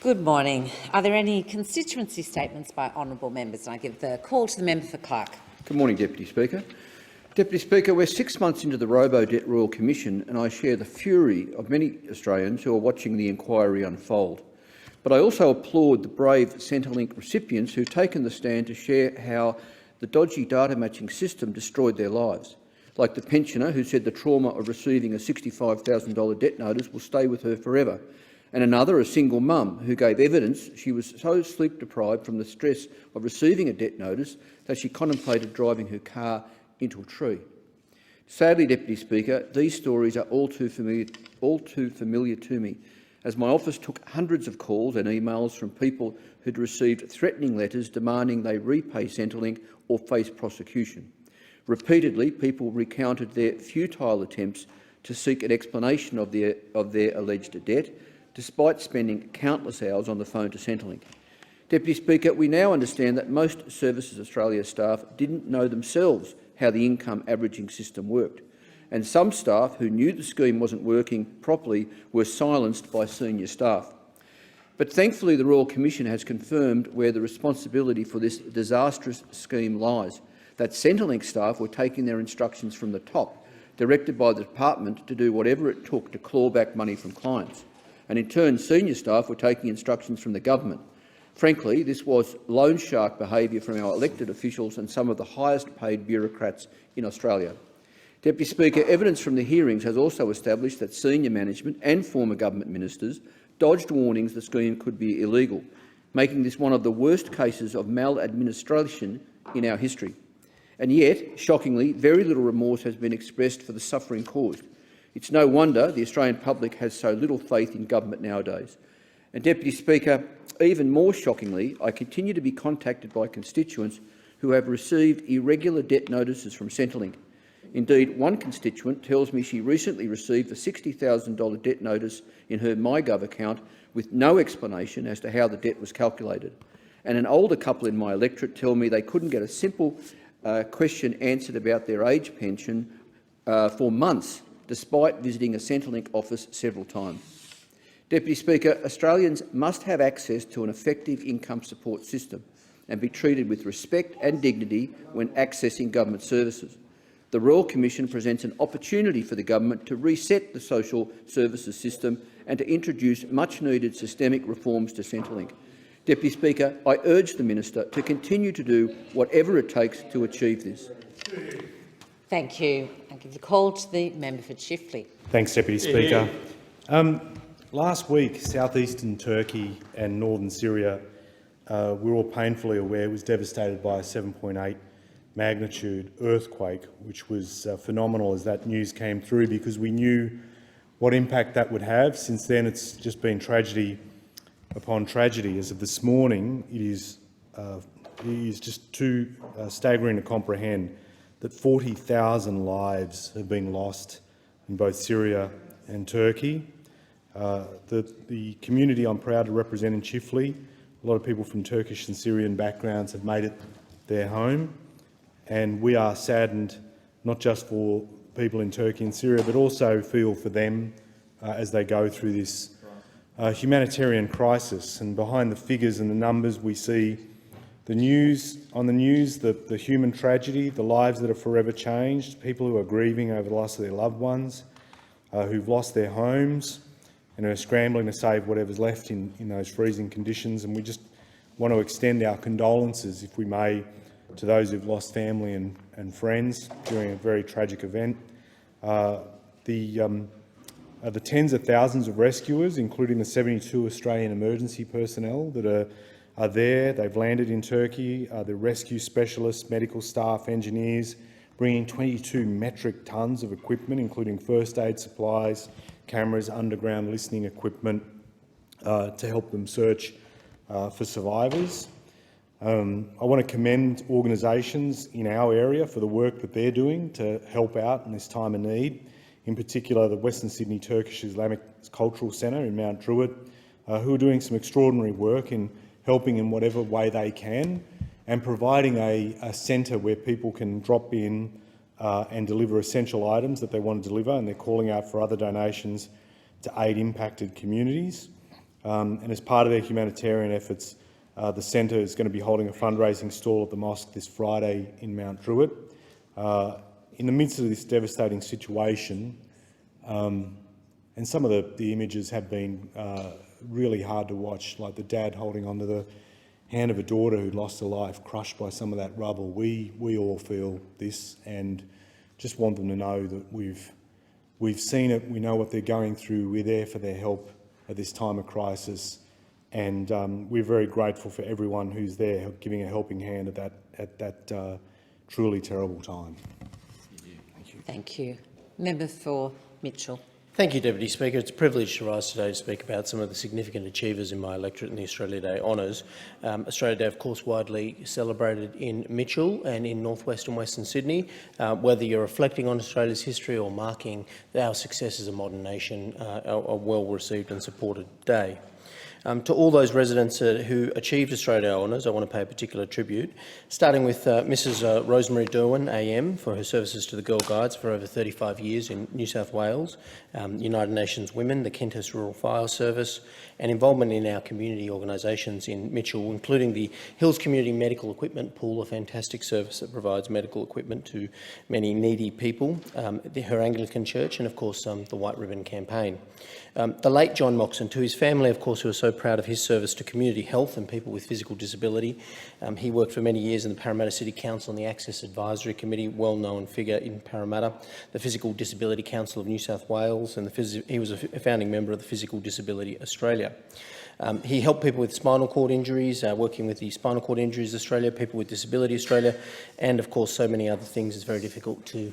Good morning. Are there any constituency statements by honourable members? And I give the call to the member for Clark. Good morning, Deputy Speaker. Deputy Speaker, we're 6 months into the Robo-Debt Royal Commission and I share the fury of many Australians who are watching the inquiry unfold. But I also applaud the brave Centrelink recipients who've taken the stand to share how the dodgy data matching system destroyed their lives, like the pensioner who said the trauma of receiving a $65,000 debt notice will stay with her forever, and another, a single mum, who gave evidence she was so sleep-deprived from the stress of receiving a debt notice that she contemplated driving her car into a tree. Sadly, Deputy Speaker, these stories are all too familiar to me, as my office took hundreds of calls and emails from people who'd received threatening letters demanding they repay Centrelink or face prosecution. Repeatedly, people recounted their futile attempts to seek an explanation of their alleged debt, despite spending countless hours on the phone to Centrelink. Deputy Speaker, we now understand that most Services Australia staff didn't know themselves how the income averaging system worked, and some staff who knew the scheme wasn't working properly were silenced by senior staff. But thankfully the Royal Commission has confirmed where the responsibility for this disastrous scheme lies, that Centrelink staff were taking their instructions from the top, directed by the department to do whatever it took to claw back money from clients. And in turn, senior staff were taking instructions from the government. Frankly, this was loan shark behaviour from our elected officials and some of the highest paid bureaucrats in Australia. Deputy Speaker, evidence from the hearings has also established that senior management and former government ministers dodged warnings the scheme could be illegal, making this one of the worst cases of maladministration in our history. And yet, shockingly, very little remorse has been expressed for the suffering caused. It's no wonder the Australian public has so little faith in government nowadays. And Deputy Speaker, even more shockingly, I continue to be contacted by constituents who have received irregular debt notices from Centrelink. Indeed, one constituent tells me she recently received a $60,000 debt notice in her MyGov account with no explanation as to how the debt was calculated. And an older couple in my electorate tell me they couldn't get a simple question answered about their age pension for months, despite visiting a Centrelink office several times. Deputy Speaker, Australians must have access to an effective income support system and be treated with respect and dignity when accessing government services. The Royal Commission presents an opportunity for the government to reset the social services system and to introduce much-needed systemic reforms to Centrelink. Deputy Speaker, I urge the Minister to continue to do whatever it takes to achieve this. Thank you. I give the call to the member for Chifley. Thanks, Deputy Speaker. Last week, southeastern Turkey and northern Syria, we're all painfully aware, was devastated by a 7.8 magnitude earthquake, which was phenomenal as that news came through, because we knew what impact that would have. Since then, it's just been tragedy upon tragedy. As of this morning, it is just too staggering to comprehend that 40,000 lives have been lost in both Syria and Turkey. The community I'm proud to represent in Chifley, a lot of people from Turkish and Syrian backgrounds have made it their home, and we are saddened not just for people in Turkey and Syria, but also feel for them as they go through this humanitarian crisis. And behind the figures and the numbers, we see the news, the human tragedy, the lives that are forever changed, people who are grieving over the loss of their loved ones, who've lost their homes and are scrambling to save whatever's left in those freezing conditions. And we just want to extend our condolences, if we may, to those who've lost family and friends during a very tragic event. The tens of thousands of rescuers, including the 72 Australian emergency personnel that are there. They've landed in Turkey. The rescue specialists, medical staff, engineers, bringing 22 metric tonnes of equipment, including first aid supplies, cameras, underground listening equipment, to help them search for survivors. I want to commend organisations in our area for the work that they're doing to help out in this time of need. In particular, the Western Sydney Turkish Islamic Cultural Centre in Mount Druitt, who are doing some extraordinary work in helping in whatever way they can, and providing a centre where people can drop in and deliver essential items that they want to deliver, and they're calling out for other donations to aid impacted communities. And as part of their humanitarian efforts, the centre is going to be holding a fundraising stall at the mosque this Friday in Mount Druitt. In the midst of this devastating situation, and some of the images have been really hard to watch, like the dad holding onto the hand of a daughter who lost her life, crushed by some of that rubble. We all feel this, and just want them to know that we've seen it, we know what they're going through, we're there for their help at this time of crisis, and we're very grateful for everyone who's there giving a helping hand at that truly terrible time. Thank you. Thank you. Member for Mitchell. Thank you, Deputy Speaker. It's a privilege to rise today to speak about some of the significant achievers in my electorate in the Australia Day honours. Australia Day, of course, widely celebrated in Mitchell and in north-west and western Sydney. Whether you're reflecting on Australia's history or marking our success as a modern nation, a well-received and supported day. To all those residents who achieved Australia Day honours, I want to pay a particular tribute, starting with Mrs Rosemary Derwin, AM, for her services to the Girl Guides for over 35 years in New South Wales, United Nations Women, the Kentis Rural Fire Service, and involvement in our community organisations in Mitchell, including the Hills Community Medical Equipment Pool, a fantastic service that provides medical equipment to many needy people, her Anglican Church, and of course the White Ribbon Campaign. The late John Moxon, to his family, of course, who are so proud of his service to community health and people with physical disability. He worked for many years in the Parramatta City Council and the Access Advisory Committee, well-known figure in Parramatta, the Physical Disability Council of New South Wales, and he was a founding member of the Physical Disability Australia. He helped people with spinal cord injuries, working with the Spinal Cord Injuries Australia, People with Disability Australia, and of course so many other things. It's very difficult to,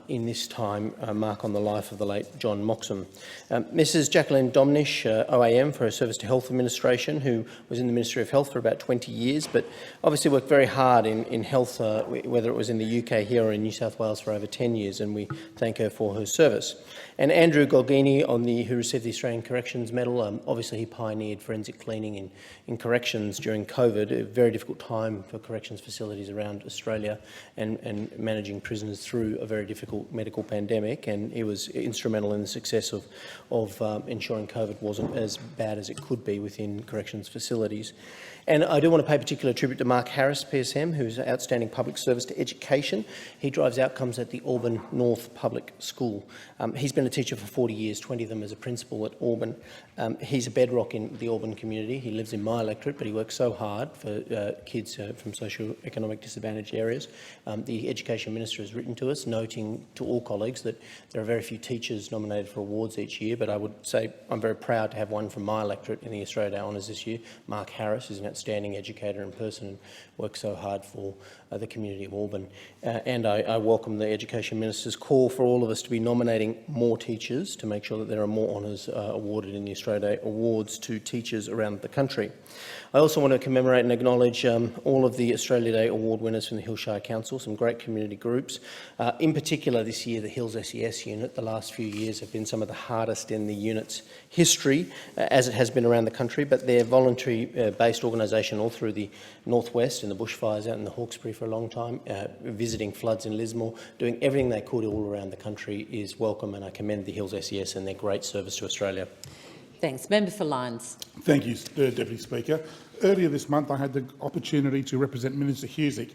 in this time, mark on the life of the late John Moxon. Mrs Jacqueline Domnish, OAM, for her service to Health Administration, who was in the Ministry of Health for about 20 years, but obviously worked very hard in health, whether it was in the UK here or in New South Wales for over 10 years, and we thank her for her service. And Andrew Golgini, who received the Australian Corrections Medal, obviously he pioneered forensic cleaning in corrections during COVID, a very difficult time for corrections facilities around Australia, and managing prisoners through a very difficult medical pandemic, and he was instrumental in the success of ensuring COVID wasn't as bad as it could be within corrections facilities. And I do want to pay particular tribute to Mark Harris, PSM, who's an outstanding public service to education. He drives outcomes at the Auburn North Public School. He's been a teacher for 40 years, 20 of them as a principal at Auburn. He's a bedrock in the Auburn community. He lives in my electorate, but he works so hard for kids from socio-economic disadvantaged areas. The Education Minister has written to us, noting to all colleagues that there are very few teachers nominated for awards each year, but I would say I'm very proud to have one from my electorate in the Australia Day Honours this year. Mark Harris is an outstanding educator and person and works so hard for the community of Auburn. And I welcome the Education Minister's call for all of us to be nominating more teachers to make sure that there are more honours awarded in the Australia Day Awards to teachers around the country. I also want to commemorate and acknowledge all of the Australia Day Award winners from the Hillshire Council, some great community groups. In particular this year, the Hills SES unit, the last few years have been some of the hardest in the unit's history, as it has been around the country, but they're voluntary-based organisation all through the northwest and the bushfires out in the Hawkesbury for a long time, visiting floods in Lismore, doing everything they could all around the country is welcome, and I commend the Hills SES and their great service to Australia. Thanks. Member for Lyons. Thank you, Deputy Speaker. Earlier this month, I had the opportunity to represent Minister Husic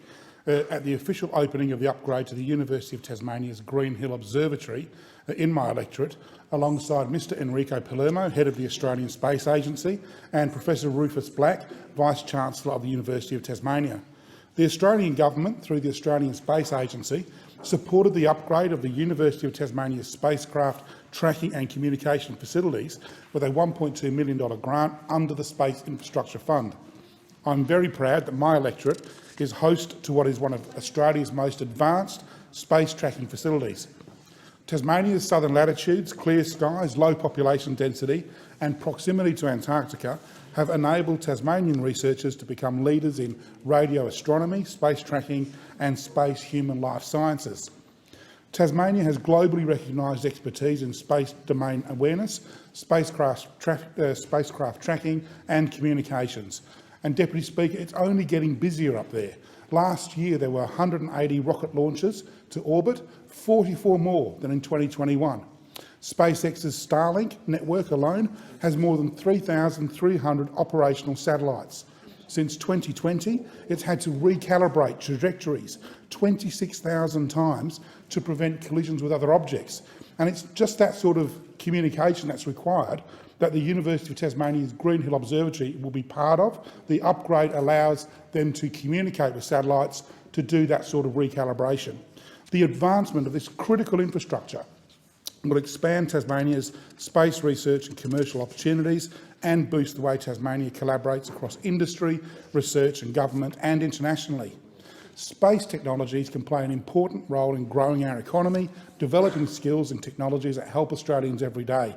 at the official opening of the upgrade to the University of Tasmania's Green Hill Observatory in my electorate, alongside Mr Enrico Palermo, Head of the Australian Space Agency, and Professor Rufus Black, Vice-Chancellor of the University of Tasmania. The Australian Government, through the Australian Space Agency, supported the upgrade of the University of Tasmania's spacecraft tracking and communication facilities with a $1.2 million grant under the Space Infrastructure Fund. I'm very proud that my electorate is host to what is one of Australia's most advanced space tracking facilities. Tasmania's southern latitudes, clear skies, low population density and proximity to Antarctica have enabled Tasmanian researchers to become leaders in radio astronomy, space tracking and space human life sciences. Tasmania has globally recognised expertise in space domain awareness, spacecraft tracking and communications. And, Deputy Speaker, it's only getting busier up there. Last year there were 180 rocket launches to orbit, 44 more than in 2021. SpaceX's Starlink network alone has more than 3,300 operational satellites. Since 2020, it's had to recalibrate trajectories 26,000 times to prevent collisions with other objects. And it's just that sort of communication that's required that the University of Tasmania's Green Hill Observatory will be part of. The upgrade allows them to communicate with satellites to do that sort of recalibration. The advancement of this critical infrastructure will expand Tasmania's space research and commercial opportunities and boost the way Tasmania collaborates across industry, research and government and internationally. Space technologies can play an important role in growing our economy, developing skills and technologies that help Australians every day.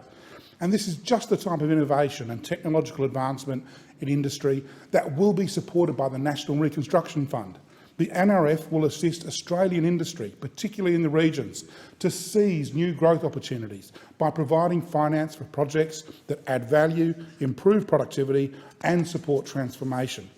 And this is just the type of innovation and technological advancement in industry that will be supported by the National Reconstruction Fund. The NRF will assist Australian industry, particularly in the regions, to seize new growth opportunities by providing finance for projects that add value, improve productivity and support transformation.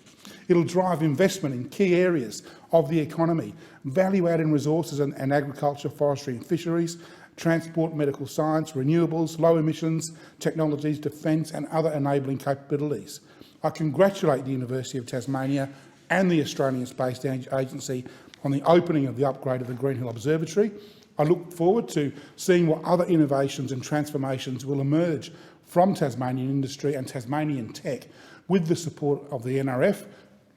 It'll drive investment in key areas of the economy, value-added resources and agriculture, forestry and fisheries, transport, medical science, renewables, low emissions, technologies, defence and other enabling capabilities. I congratulate the University of Tasmania and the Australian Space Agency on the opening of the upgrade of the Green Hill Observatory. I look forward to seeing what other innovations and transformations will emerge from Tasmanian industry and Tasmanian tech with the support of the NRF.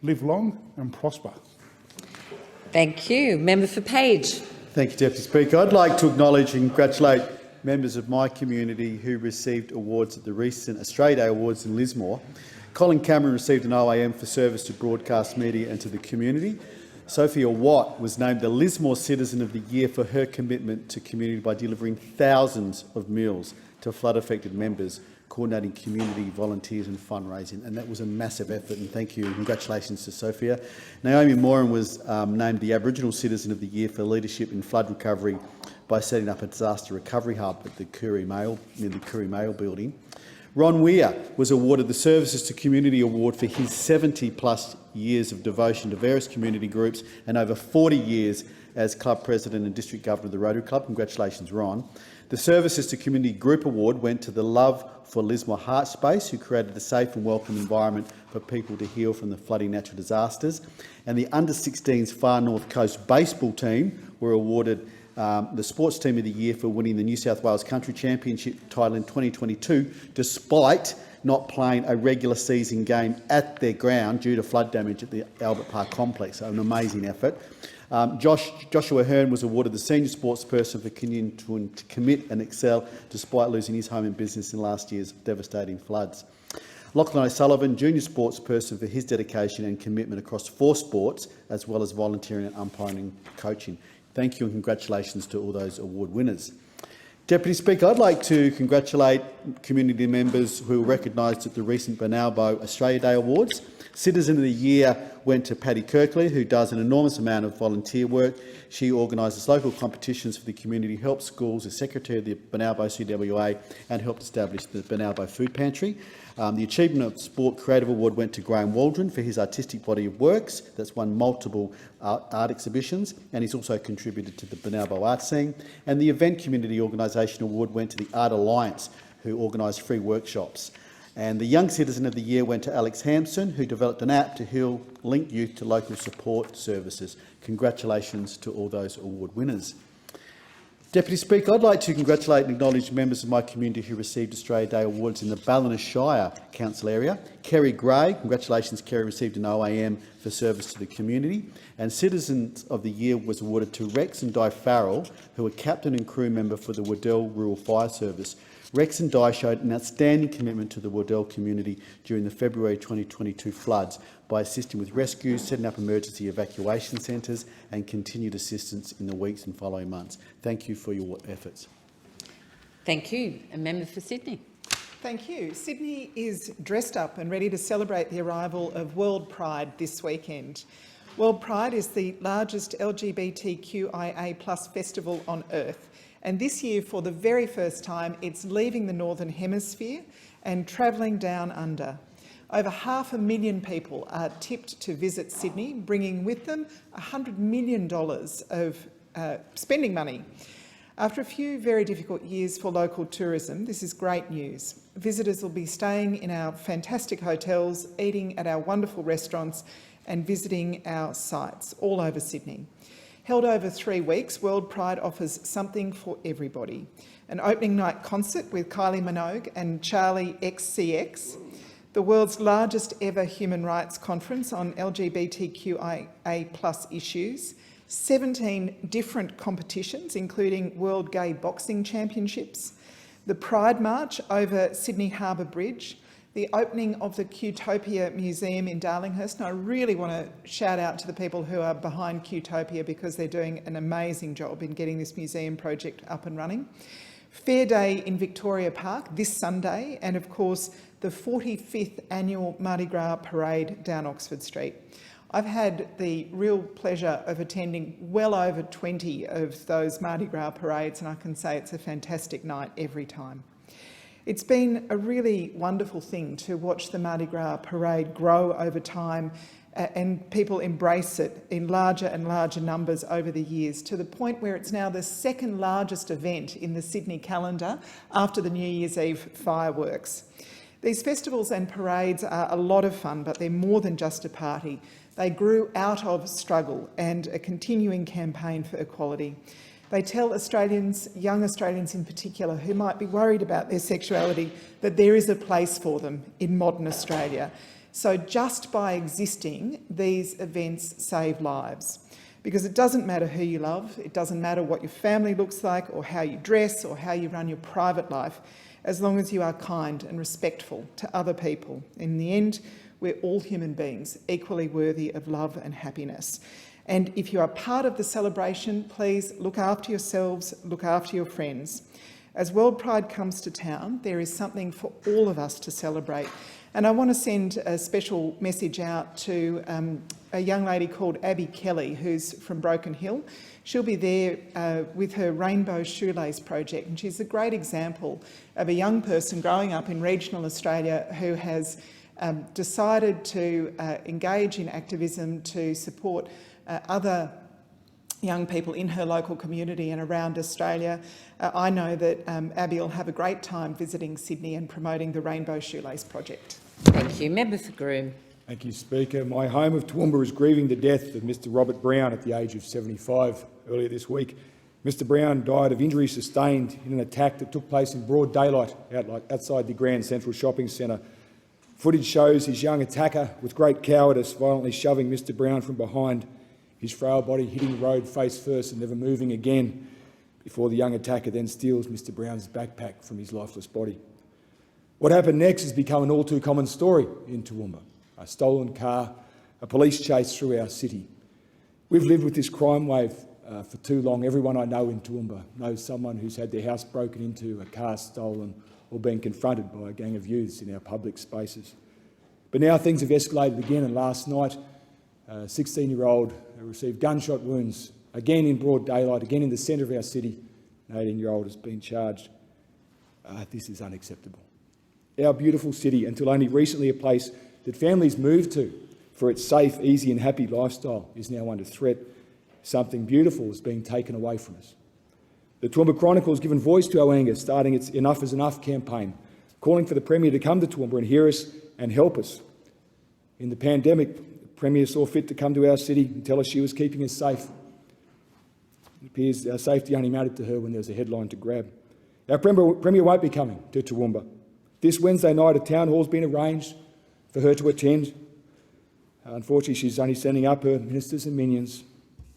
Live long and prosper. Thank you. Member for Page. Thank you, Deputy Speaker. I'd like to acknowledge and congratulate members of my community who received awards at the recent Australia Day Awards in Lismore. Colin Cameron received an OAM for service to broadcast media and to the community. Sophia Watt was named the Lismore Citizen of the Year for her commitment to community by delivering thousands of meals to flood-affected members, coordinating community volunteers and fundraising, and that was a massive effort, and thank you and congratulations to Sophia. Naomi Moran was named the Aboriginal Citizen of the Year for leadership in flood recovery by setting up a disaster recovery hub at the Koori Mail building. Ron Weir was awarded the Services to Community Award for his 70+ years of devotion to various community groups and over 40 years as Club President and District Governor of the Rotary Club. Congratulations, Ron. The Services to Community Group Award went to the Love for Lismore Heart Space, who created a safe and welcome environment for people to heal from the flooding natural disasters. And the Under-16s Far North Coast baseball team were awarded the Sports Team of the Year for winning the New South Wales Country Championship title in 2022, despite not playing a regular season game at their ground due to flood damage at the Albert Park complex. So an amazing effort. Joshua Hearn was awarded the Senior Sports Person for continuing to commit and excel despite losing his home and business in last year's devastating floods. Lachlan O'Sullivan, Junior Sports Person for his dedication and commitment across 4 sports, as well as volunteering and umpiring and coaching. Thank you and congratulations to all those award winners. Deputy Speaker, I'd like to congratulate community members who were recognised at the recent Bonalbo Australia Day Awards. Citizen of the Year went to Paddy Kirkley, who does an enormous amount of volunteer work. She organises local competitions for the community, helps schools as Secretary of the Bonalbo CWA and helped establish the Bonalbo Food Pantry. The Achievement of Sport Creative Award went to Graham Waldron for his artistic body of works that's won multiple art exhibitions, and he's also contributed to the Bonalbo art scene. And the Event Community Organisation Award went to the Art Alliance, who organised free workshops. And the Young Citizen of the Year went to Alex Hampson, who developed an app to link youth to local support services. Congratulations to all those award winners. Deputy Speaker, I'd like to congratulate and acknowledge members of my community who received Australia Day Awards in the Ballina Shire Council area. Kerry Gray, congratulations, Kerry received an OAM for service to the community. And Citizens of the Year was awarded to Rex and Di Farrell, who were captain and crew member for the Waddell Rural Fire Service. Rex and Di showed an outstanding commitment to the Waddell community during the February 2022 floods by assisting with rescues, setting up emergency evacuation centres and continued assistance in the weeks and following months. Thank you for your efforts. Thank you. A member for Sydney. Thank you. Sydney is dressed up and ready to celebrate the arrival of World Pride this weekend. World Pride is the largest LGBTQIA+ festival on earth. And this year, for the very first time, it's leaving the Northern Hemisphere and travelling down under. Over 500,000 people are tipped to visit Sydney, bringing with them $100 million of spending money. After a few very difficult years for local tourism, this is great news. Visitors will be staying in our fantastic hotels, eating at our wonderful restaurants and visiting our sites all over Sydney. Held over 3 weeks, World Pride offers something for everybody. An opening night concert with Kylie Minogue and Charlie XCX, the world's largest ever human rights conference on LGBTQIA+ issues, 17 different competitions, including World Gay Boxing Championships, the Pride March over Sydney Harbour Bridge, the opening of the Qtopia Museum in Darlinghurst. And I really want to shout out to the people who are behind Qtopia because they're doing an amazing job in getting this museum project up and running. Fair Day in Victoria Park this Sunday, and of course the 45th annual Mardi Gras parade down Oxford Street. I've had the real pleasure of attending well over 20 of those Mardi Gras parades, and I can say it's a fantastic night every time. It's been a really wonderful thing to watch the Mardi Gras parade grow over time and people embrace it in larger and larger numbers over the years, to the point where it's now the second largest event in the Sydney calendar after the New Year's Eve fireworks. These festivals and parades are a lot of fun, but they're more than just a party. They grew out of struggle and a continuing campaign for equality. They tell Australians, young Australians in particular, who might be worried about their sexuality, that there is a place for them in modern Australia. So just by existing, these events save lives. Because it doesn't matter who you love, it doesn't matter what your family looks like or how you dress or how you run your private life, as long as you are kind and respectful to other people. In the end, we're all human beings, equally worthy of love and happiness. And if you are part of the celebration, please look after yourselves, look after your friends. As World Pride comes to town, there is something for all of us to celebrate. And I want to send a special message out to a young lady called Abby Kelly, who's from Broken Hill. She'll be there with her Rainbow Shoelace project, and she's a great example of a young person growing up in regional Australia who has decided to engage in activism to support other young people in her local community and around Australia. I know that Abby will have a great time visiting Sydney and promoting the Rainbow Shoelace project. Thank you. Member for Groom. Thank you, Speaker. My home of Toowoomba is grieving the death of Mr Robert Brown at the age of 75 earlier this week. Mr Brown died of injuries sustained in an attack that took place in broad daylight outside the Grand Central Shopping Centre. Footage shows his young attacker, with great cowardice, violently shoving Mr Brown from behind, his frail body hitting the road face first and never moving again, before the young attacker then steals Mr Brown's backpack from his lifeless body. What happened next has become an all too common story in Toowoomba. A stolen car, a police chase through our city. We've lived with this crime wave for too long. Everyone I know in Toowoomba knows someone who's had their house broken into, a car stolen, or been confronted by a gang of youths in our public spaces. But now things have escalated again, and last night a 16-year-old received gunshot wounds, again in broad daylight, again in the centre of our city. An 18-year-old has been charged. This is unacceptable. Our beautiful city, until only recently a place that families moved to for its safe, easy and happy lifestyle, is now under threat. Something beautiful is being taken away from us. The Toowoomba Chronicle has given voice to our anger, starting its Enough is Enough campaign, calling for the Premier to come to Toowoomba and hear us and help us. In the pandemic, the Premier saw fit to come to our city and tell us she was keeping us safe. It appears our safety only mattered to her when there was a headline to grab. Our Premier won't be coming to Toowoomba. This Wednesday night, a town hall's been arranged for her to attend. Unfortunately, she's only sending up her ministers and minions,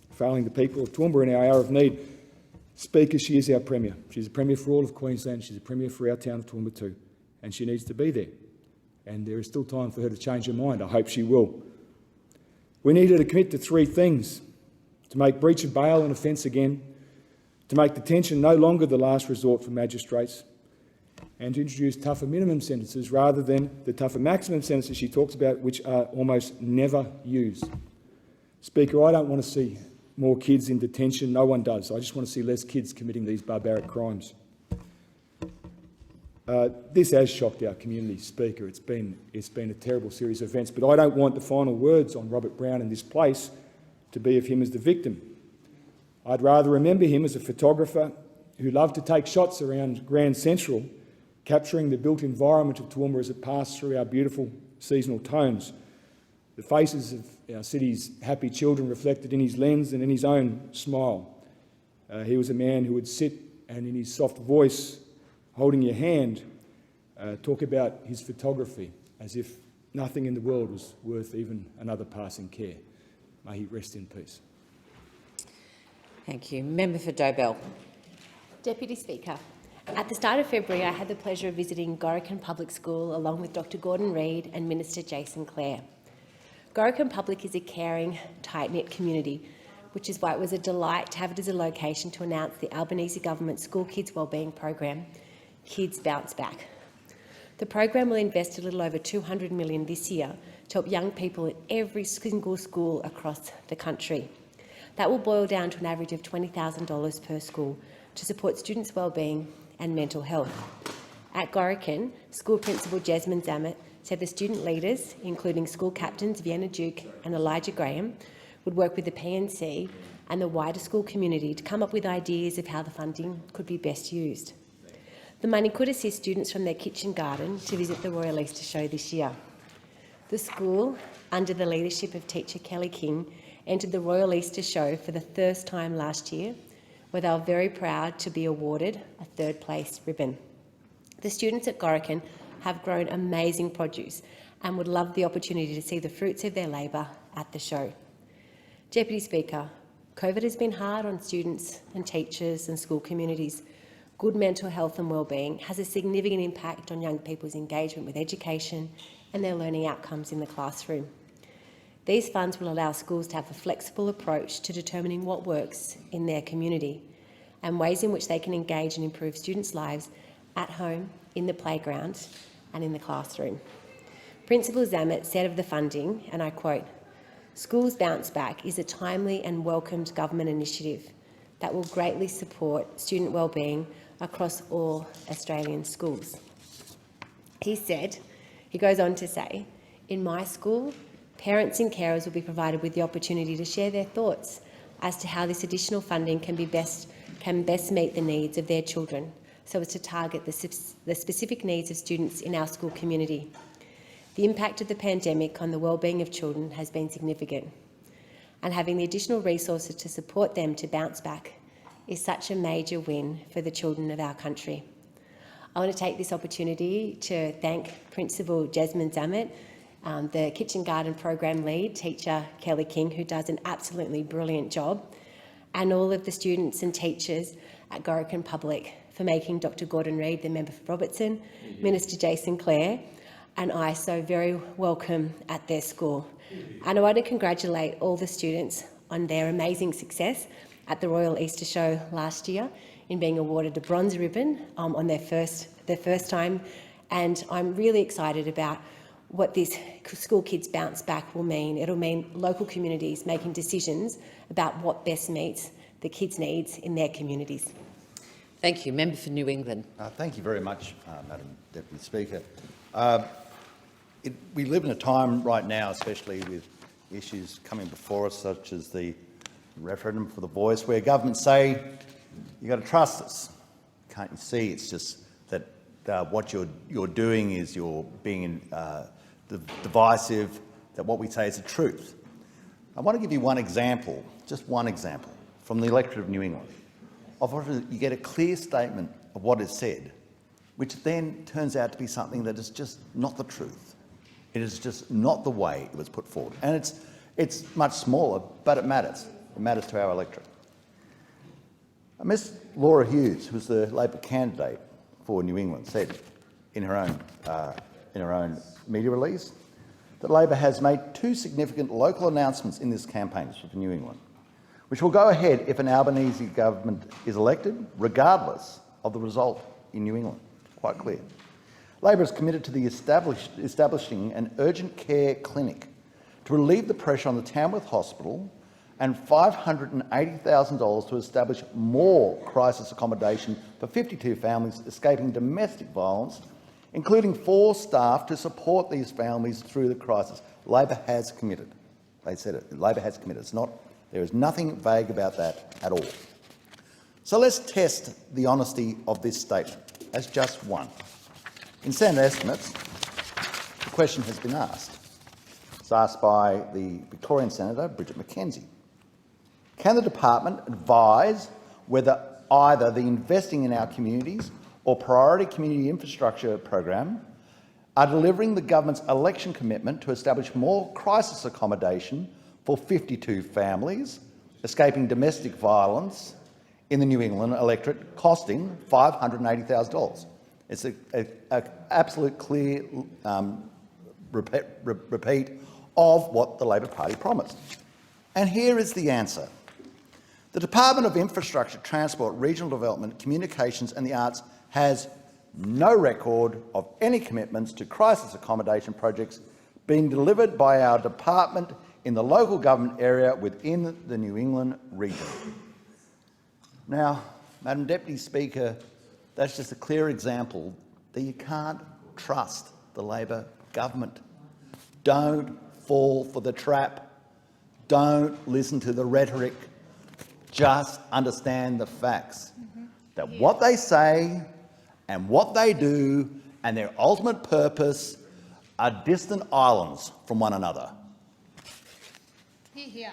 failing the people of Toowoomba in our hour of need. Speaker, she is our Premier. She's a Premier for all of Queensland. She's a Premier for our town of Toowoomba too. And she needs to be there. And there is still time for her to change her mind. I hope she will. We need her to commit to 3 things: to make breach of bail an offence again, to make detention no longer the last resort for magistrates, and to introduce tougher minimum sentences rather than the tougher maximum sentences she talks about, which are almost never used. Speaker, I don't want to see more kids in detention. No one does. I just want to see less kids committing these barbaric crimes. This has shocked our community, Speaker. It's been a terrible series of events, but I don't want the final words on Robert Brown in this place to be of him as the victim. I'd rather remember him as a photographer who love to take shots around Grand Central, capturing the built environment of Toowoomba as it passed through our beautiful seasonal tones. The faces of our city's happy children reflected in his lens and in his own smile. He was a man who would sit and in his soft voice, holding your hand, talk about his photography as if nothing in the world was worth even another passing care. May he rest in peace. Thank you. Member for Dobell. Deputy Speaker, at the start of February I had the pleasure of visiting Gorican Public School along with Dr Gordon Reid and Minister Jason Clare. Gorican Public is a caring, tight-knit community, which is why it was a delight to have it as a location to announce the Albanese Government School Kids Wellbeing Program, Kids Bounce Back. The program will invest a little over $200 million this year to help young people in every single school across the country. That will boil down to an average of $20,000 per school to support students' wellbeing and mental health. At Gorican, School Principal Jasmine Zammit said the student leaders, including school captains Vienna Duke and Elijah Graham, would work with the PNC and the wider school community to come up with ideas of how the funding could be best used. The money could assist students from their kitchen garden to visit the Royal Easter Show this year. The school, under the leadership of teacher Kelly King, entered the Royal Easter Show for the first time last year, where they were very proud to be awarded a third-place ribbon. The students at Gorican have grown amazing produce and would love the opportunity to see the fruits of their labour at the show. Deputy Speaker, COVID has been hard on students and teachers and school communities. Good mental health and wellbeing has a significant impact on young people's engagement with education and their learning outcomes in the classroom. These funds will allow schools to have a flexible approach to determining what works in their community and ways in which they can engage and improve students' lives at home, in the playground and in the classroom. Principal Zammit said of the funding, and I quote, "Schools Bounce Back is a timely and welcomed government initiative that will greatly support student wellbeing across all Australian schools." He goes on to say, "In my school, parents and carers will be provided with the opportunity to share their thoughts as to how this additional funding can best meet the needs of their children, so as to target the specific needs of students in our school community. The impact of the pandemic on the wellbeing of children has been significant, and having the additional resources to support them to bounce back is such a major win for the children of our country." I want to take this opportunity to thank Principal Jasmine Zammit, the Kitchen Garden Program Lead, teacher Kelly King, who does an absolutely brilliant job, and all of the students and teachers at Gorican Public for making Dr Gordon Reid, the member for Robertson, Minister Jason Clare, and I so very welcome at their school. And I want to congratulate all the students on their amazing success at the Royal Easter Show last year in being awarded a bronze ribbon on their first time. And I'm really excited about what this School Kids Bounce Back will mean. It'll mean local communities making decisions about what best meets the kids' needs in their communities. Thank you. Member for New England. Thank you very much, Madam Deputy Speaker. We live in a time right now, especially with issues coming before us, such as the referendum for the voice, where governments say, you've got to trust us. Can't you see? It's just that what you're doing is you're being divisive, that what we say is the truth. I want to give you one example, just one example, from the electorate of New England. You get a clear statement of what is said, which then turns out to be something that is just not the truth. It is just not the way it was put forward. And it's much smaller, but it matters. It matters to our electorate. Miss Laura Hughes, who was the Labor candidate for New England, said in her own media release that Labor has made 2 significant local announcements in this campaign for New England, which will go ahead if an Albanese government is elected, regardless of the result in New England. Quite clear. Labor is committed to the establishing an urgent care clinic to relieve the pressure on the Tamworth Hospital, and $580,000 to establish more crisis accommodation for 52 families escaping domestic violence, including 4 staff to support these families through the crisis. Labor has committed. They said it. Labor has committed. There is nothing vague about that at all. So let's test the honesty of this statement as just one. In Senate estimates, the question has been asked. It's asked by the Victorian Senator, Bridget McKenzie. Can the department advise whether either the Investing in Our Communities or Priority Community Infrastructure program are delivering the government's election commitment to establish more crisis accommodation for 52 families escaping domestic violence in the New England electorate, costing $580,000? It's an absolute clear repeat of what the Labor Party promised. And here is the answer. The Department of Infrastructure, Transport, Regional Development, Communications and the Arts has no record of any commitments to crisis accommodation projects being delivered by our department in the local government area within the New England region. Now, Madam Deputy Speaker, that's just a clear example that you can't trust the Labor government. Don't fall for the trap. Don't listen to the rhetoric. Just understand the facts. That what they say and what they do and their ultimate purpose are distant islands from one another. Thank you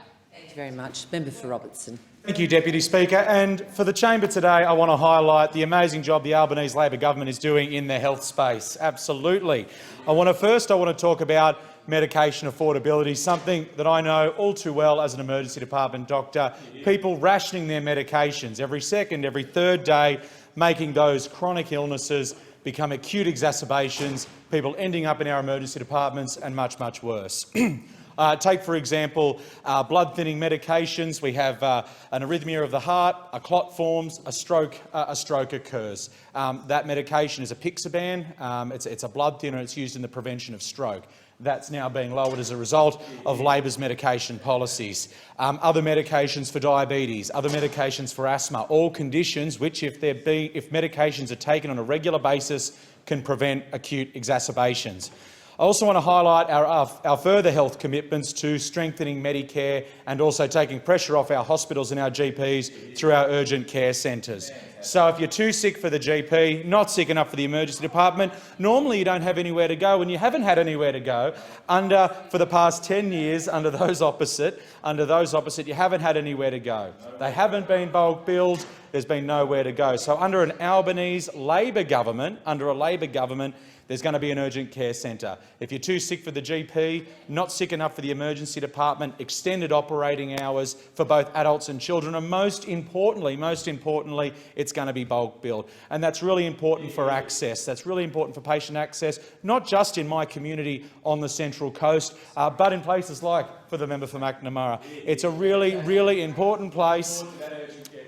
very much. Member for Robertson. Thank you, Deputy Speaker. And for the chamber today, I want to highlight the amazing job the Albanese Labor government is doing in the health space. Absolutely. I want to talk about medication affordability, something that I know all too well as an emergency department doctor. People rationing their medications every second, every third day, making those chronic illnesses become acute exacerbations, people ending up in our emergency departments and much, much worse. Take, for example, blood-thinning medications. We have an arrhythmia of the heart, a clot forms, a stroke occurs. That medication is a Pixaban. It's a blood thinner. It's used in the prevention of stroke. That's now being lowered as a result of Labor's medication policies. Other medications for diabetes, other medications for asthma, all conditions which, if medications are taken on a regular basis, can prevent acute exacerbations. I also want to highlight our further health commitments to strengthening Medicare and also taking pressure off our hospitals and our GPs through our urgent care centres. So if you're too sick for the GP, not sick enough for the emergency department, normally you don't have anywhere to go, and you haven't had anywhere to go for the past 10 years under those opposite, you haven't had anywhere to go. They haven't been bulk billed, there's been nowhere to go. So under an Albanese Labor government, there's going to be an urgent care centre. If you're too sick for the GP, not sick enough for the emergency department, extended operating hours for both adults and children, and most importantly, it's going to be bulk billed. And that's really important for access. That's really important for patient access, not just in my community on the Central Coast, but in places like, for the member for Macnamara. It's a really, really important place.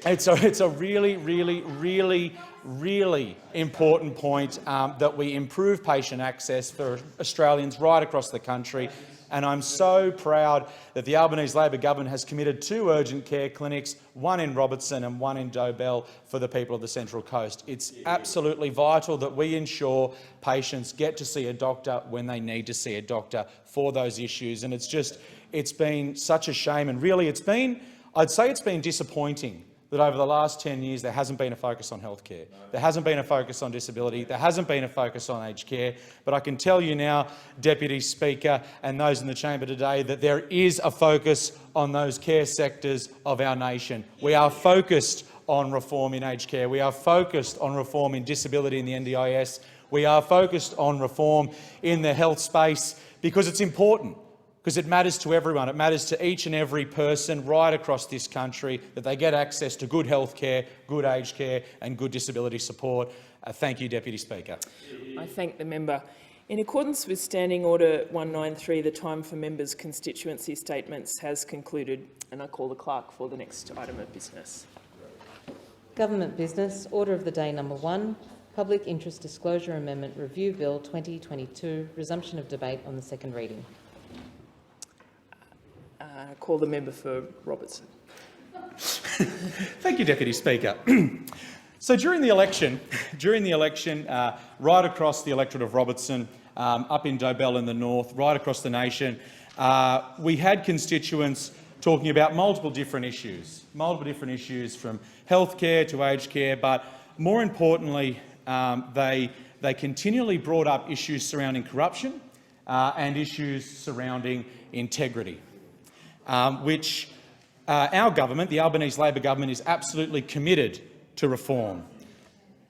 It's a really, really, really, really important point that we improve patient access for Australians right across the country. And I'm so proud that the Albanese Labor government has committed 2 urgent care clinics, one in Robertson and one in Dobell, for the people of the Central Coast. It's absolutely vital that we ensure patients get to see a doctor when they need to see a doctor for those issues. And it's been such a shame, and really I'd say it's been disappointing that over the last 10 years there hasn't been a focus on healthcare. There hasn't been a focus on disability. There hasn't been a focus on aged care. But I can tell you now, Deputy Speaker, and those in the chamber today, that there is a focus on those care sectors of our nation. We are focused on reform in aged care. We are focused on reform in disability in the NDIS. We are focused on reform in the health space because it's important. Because it matters to everyone. It matters to each and every person right across this country that they get access to good health care, good aged care and good disability support. Thank you, Deputy Speaker. I thank the member. In accordance with Standing Order 193, the time for members' constituency statements has concluded, and I call the clerk for the next item of business. Government business. Order of the day number 1. Public Interest Disclosure Amendment Review Bill 2022. Resumption of debate on the second reading. Call the member for Robertson. Thank you, Deputy Speaker. So during the election, right across the electorate of Robertson, up in Dobell in the north, right across the nation, we had constituents talking about multiple different issues from healthcare to aged care, but more importantly, they continually brought up issues surrounding corruption and issues surrounding integrity, which our government, the Albanese Labor government, is absolutely committed to reform.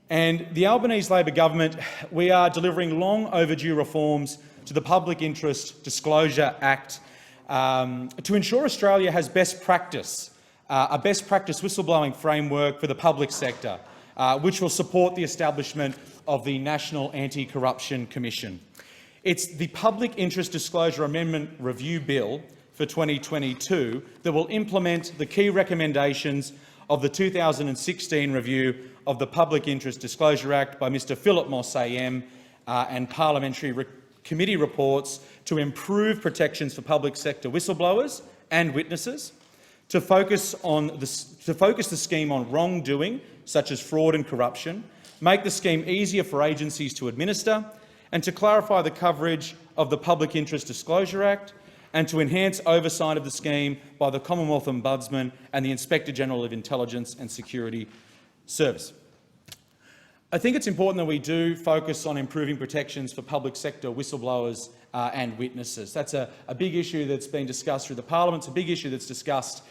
And the Albanese Labor government, we are delivering long overdue reforms to the Public Interest Disclosure Act to ensure Australia has best practice, a best practice whistleblowing framework for the public sector, which will support the establishment of the National Anti-Corruption Commission. It's the Public Interest Disclosure Amendment Review Bill for 2022 that will implement the key recommendations of the 2016 review of the Public Interest Disclosure Act by Mr Philip Moss AM and parliamentary committee reports to improve protections for public sector whistleblowers and witnesses, to focus the scheme on wrongdoing such as fraud and corruption, make the scheme easier for agencies to administer, and to clarify the coverage of the Public Interest Disclosure Act, and to enhance oversight of the scheme by the Commonwealth Ombudsman and the Inspector-General of Intelligence and Security Service. I think it's important that we do focus on improving protections for public sector whistleblowers and witnesses. That's a big issue that's been discussed through the parliament. It's a big issue that's discussed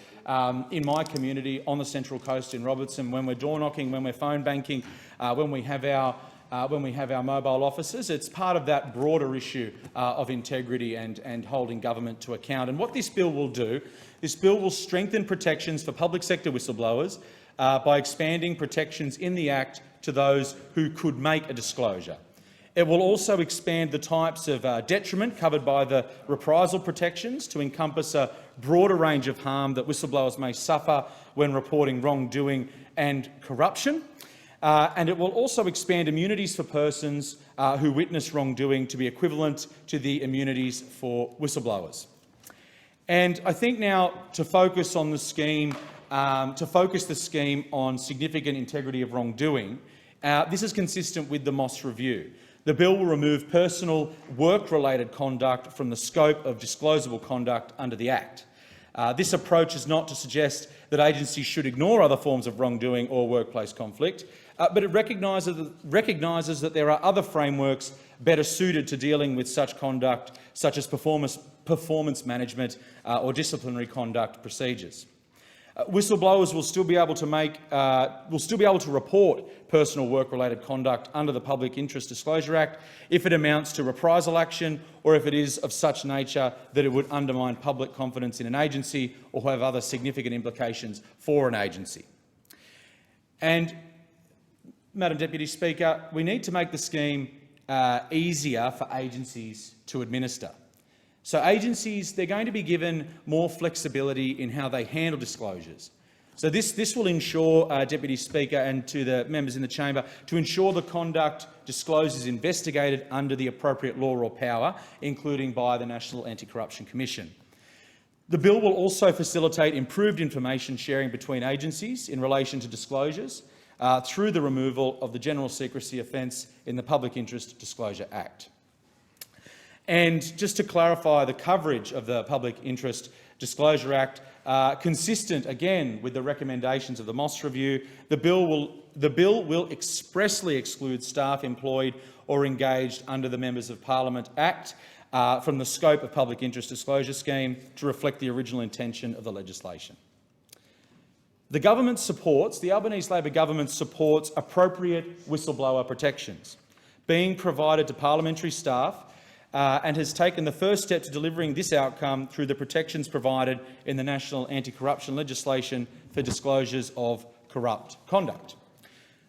in my community on the Central Coast in Robertson, when we're door knocking, when we're phone banking, when we have our mobile offices. It's part of that broader issue of integrity and holding government to account. And what this bill will do, this bill will strengthen protections for public sector whistleblowers by expanding protections in the Act to those who could make a disclosure. It will also expand the types of detriment covered by the reprisal protections to encompass a broader range of harm that whistleblowers may suffer when reporting wrongdoing and corruption. And it will also expand immunities for persons who witness wrongdoing to be equivalent to the immunities for whistleblowers. And I think now to focus on the scheme, on significant integrity of wrongdoing, this is consistent with the Moss Review. The bill will remove personal work-related conduct from the scope of disclosable conduct under the Act. This approach is not to suggest that agencies should ignore other forms of wrongdoing or workplace conflict, but it recognises that there are other frameworks better suited to dealing with such conduct, such as performance management or disciplinary conduct procedures. Whistleblowers will still be able to report personal work-related conduct under the Public Interest Disclosure Act if it amounts to reprisal action or if it is of such nature that it would undermine public confidence in an agency or have other significant implications for an agency. And, Madam Deputy Speaker, we need to make the scheme easier for agencies to administer. So agencies, they're going to be given more flexibility in how they handle disclosures. So this will ensure, Deputy Speaker, and to the members in the chamber, to ensure the conduct disclosed is investigated under the appropriate law or power, including by the National Anti-Corruption Commission. The bill will also facilitate improved information sharing between agencies in relation to disclosures through the removal of the general secrecy offence in the Public Interest Disclosure Act. And just to clarify the coverage of the Public Interest Disclosure Act, consistent again with the recommendations of the Moss Review, the bill will expressly exclude staff employed or engaged under the Members of Parliament Act from the scope of Public Interest Disclosure Scheme to reflect the original intention of the legislation. The Albanese Labor government supports appropriate whistleblower protections being provided to parliamentary staff and has taken the first step to delivering this outcome through the protections provided in the National Anti-Corruption legislation for disclosures of corrupt conduct.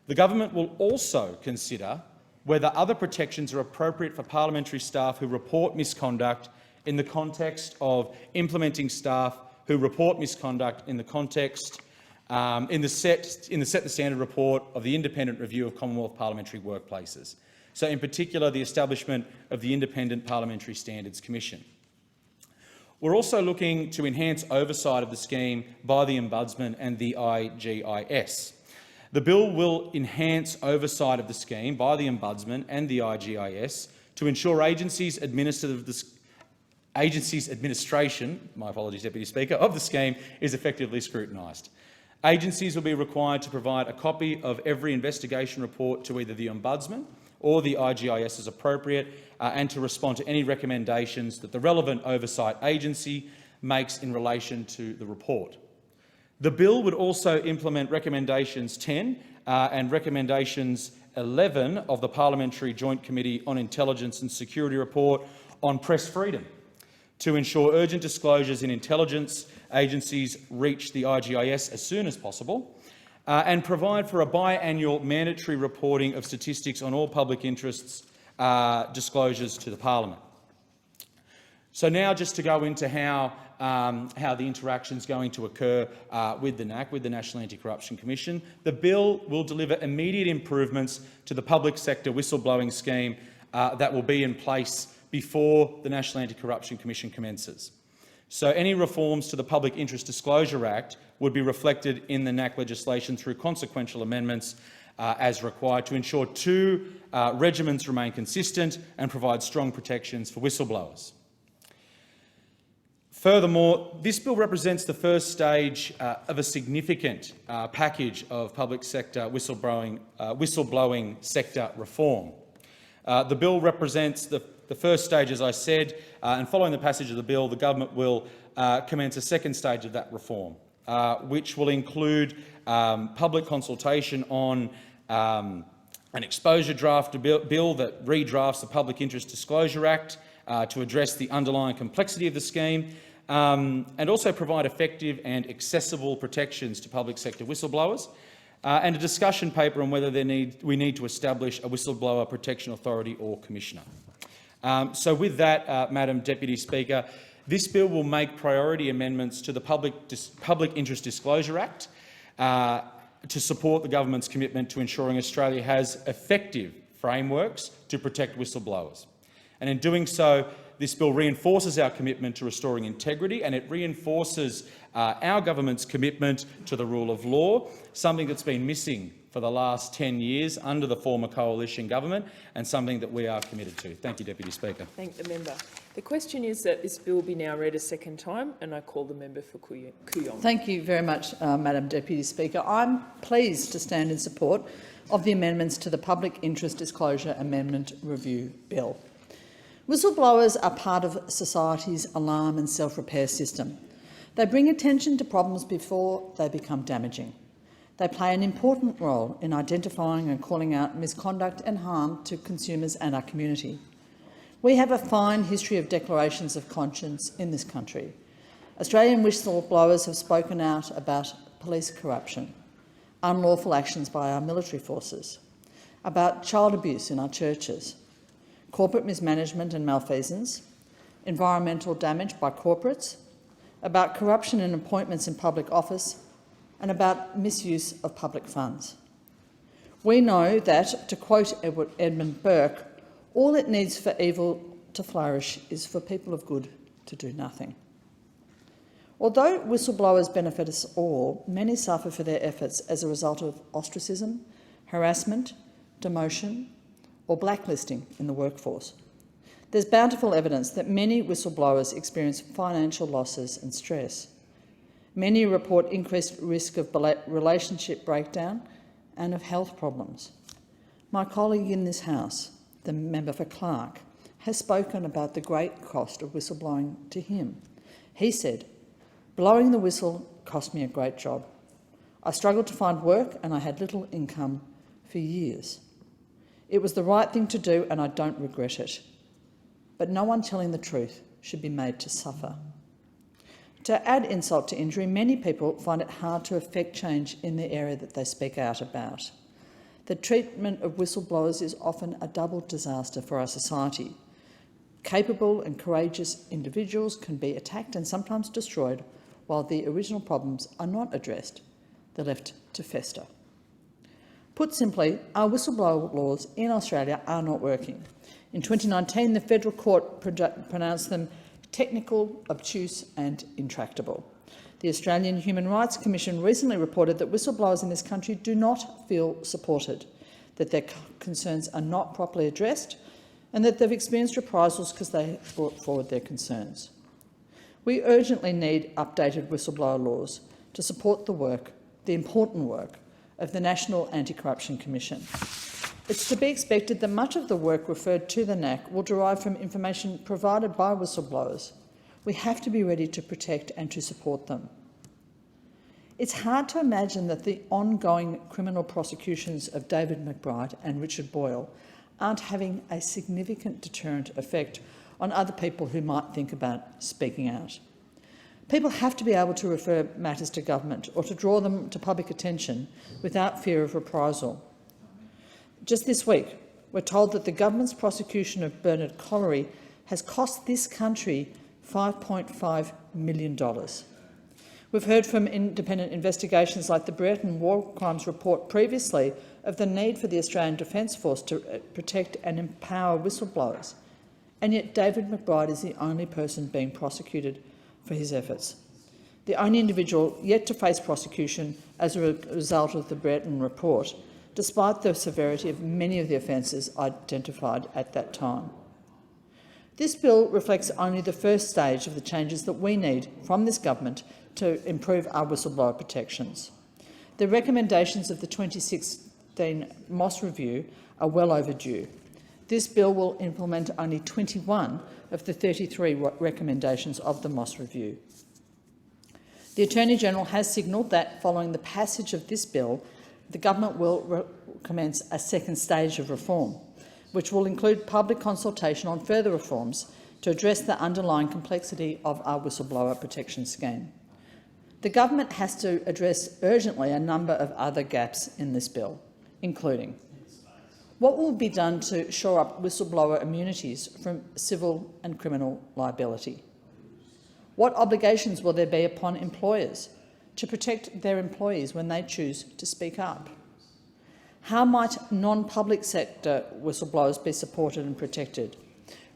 The government will also consider whether other protections are appropriate for parliamentary staff who report misconduct in the context of implementing staff who report misconduct in the context in the Set the Standard report of the Independent Review of Commonwealth Parliamentary Workplaces. So in particular, the establishment of the Independent Parliamentary Standards Commission. We're also looking to enhance oversight of the scheme by the Ombudsman and the IGIS. The bill will enhance oversight of the scheme by the Ombudsman and the IGIS to ensure agencies administer Agency's administration, my apologies, Deputy Speaker, of the scheme is effectively scrutinised. Agencies will be required to provide a copy of every investigation report to either the Ombudsman or the IGIS as appropriate, and to respond to any recommendations that the relevant oversight agency makes in relation to the report. The bill would also implement Recommendations 10 and Recommendations 11 of the Parliamentary Joint Committee on Intelligence and Security report on press freedom to ensure urgent disclosures in intelligence agencies reach the IGIS as soon as possible, and provide for a biannual mandatory reporting of statistics on all public interests disclosures to the Parliament. So now just to go into how the interaction is going to occur with the NAC, with the National Anti-Corruption Commission. The bill will deliver immediate improvements to the public sector whistleblowing scheme that will be in place before the National Anti-Corruption Commission commences. So any reforms to the Public Interest Disclosure Act would be reflected in the NAC legislation through consequential amendments as required to ensure two regimens remain consistent and provide strong protections for whistleblowers. Furthermore, this bill represents the first stage of a significant package of public sector whistleblowing sector reform. The bill represents the first stage, as I said, and following the passage of the bill, the government will commence a second stage of that reform, which will include public consultation on an exposure draft bill that redrafts the Public Interest Disclosure Act to address the underlying complexity of the scheme, and also provide effective and accessible protections to public sector whistleblowers, and a discussion paper on whether we need to establish a whistleblower protection authority or commissioner. So with that, Madam Deputy Speaker, this bill will make priority amendments to the Public Interest Disclosure Act to support the government's commitment to ensuring Australia has effective frameworks to protect whistleblowers. And in doing so, this bill reinforces our commitment to restoring integrity, and it reinforces our government's commitment to the rule of law, something that's been missing for the last 10 years under the former coalition government, and something that we are committed to. Thank you, Deputy Speaker. Thank the member. The question is that this bill be now read a second time, and I call the member for Kooyong. Thank you very much, Madam Deputy Speaker. I'm pleased to stand in support of the amendments to the Public Interest Disclosure Amendment Review Bill. Whistleblowers are part of society's alarm and self-repair system. They bring attention to problems before they become damaging. They play an important role in identifying and calling out misconduct and harm to consumers and our community. We have a fine history of declarations of conscience in this country. Australian whistleblowers have spoken out about police corruption, unlawful actions by our military forces, about child abuse in our churches, corporate mismanagement and malfeasance, environmental damage by corporates, about corruption in appointments in public office, and about misuse of public funds. We know that, to quote Edmund Burke, all it needs for evil to flourish is for people of good to do nothing. Although whistleblowers benefit us all, many suffer for their efforts as a result of ostracism, harassment, demotion, or blacklisting in the workforce. There's bountiful evidence that many whistleblowers experience financial losses and stress. Many report increased risk of relationship breakdown and of health problems. My colleague in this House, the member for Clark, has spoken about the great cost of whistleblowing to him. He said, "Blowing the whistle cost me a great job. I struggled to find work and I had little income for years. It was the right thing to do and I don't regret it. But no one telling the truth should be made to suffer." To add insult to injury, many people find it hard to effect change in the area that they speak out about. The treatment of whistleblowers is often a double disaster for our society. Capable and courageous individuals can be attacked and sometimes destroyed, while the original problems are not addressed. They're left to fester. Put simply, our whistleblower laws in Australia are not working. In 2019, the Federal Court pronounced them technical, obtuse and intractable. The Australian Human Rights Commission recently reported that whistleblowers in this country do not feel supported, that their concerns are not properly addressed and that they've experienced reprisals because they have brought forward their concerns. We urgently need updated whistleblower laws to support the work, the important work, of the National Anti-Corruption Commission. It's to be expected that much of the work referred to the NAC will derive from information provided by whistleblowers. We have to be ready to protect and to support them. It's hard to imagine that the ongoing criminal prosecutions of David McBride and Richard Boyle aren't having a significant deterrent effect on other people who might think about speaking out. People have to be able to refer matters to government or to draw them to public attention without fear of reprisal. Just this week, we're told that the government's prosecution of Bernard Collery has cost this country $5.5 million. We've heard from independent investigations like the Brereton War Crimes Report previously of the need for the Australian Defence Force to protect and empower whistleblowers, and yet David McBride is the only person being prosecuted for his efforts, the only individual yet to face prosecution as a result of the Brereton report, despite the severity of many of the offences identified at that time. This bill reflects only the first stage of the changes that we need from this government to improve our whistleblower protections. The recommendations of the 2016 Moss Review are well overdue. This bill will implement only 21 of the 33 recommendations of the Moss Review. The Attorney-General has signalled that, following the passage of this bill, the government will commence a second stage of reform, which will include public consultation on further reforms to address the underlying complexity of our whistleblower protection scheme. The government has to address urgently a number of other gaps in this bill, including what will be done to shore up whistleblower immunities from civil and criminal liability? What obligations will there be upon employers to protect their employees when they choose to speak up? How might non-public sector whistleblowers be supported and protected?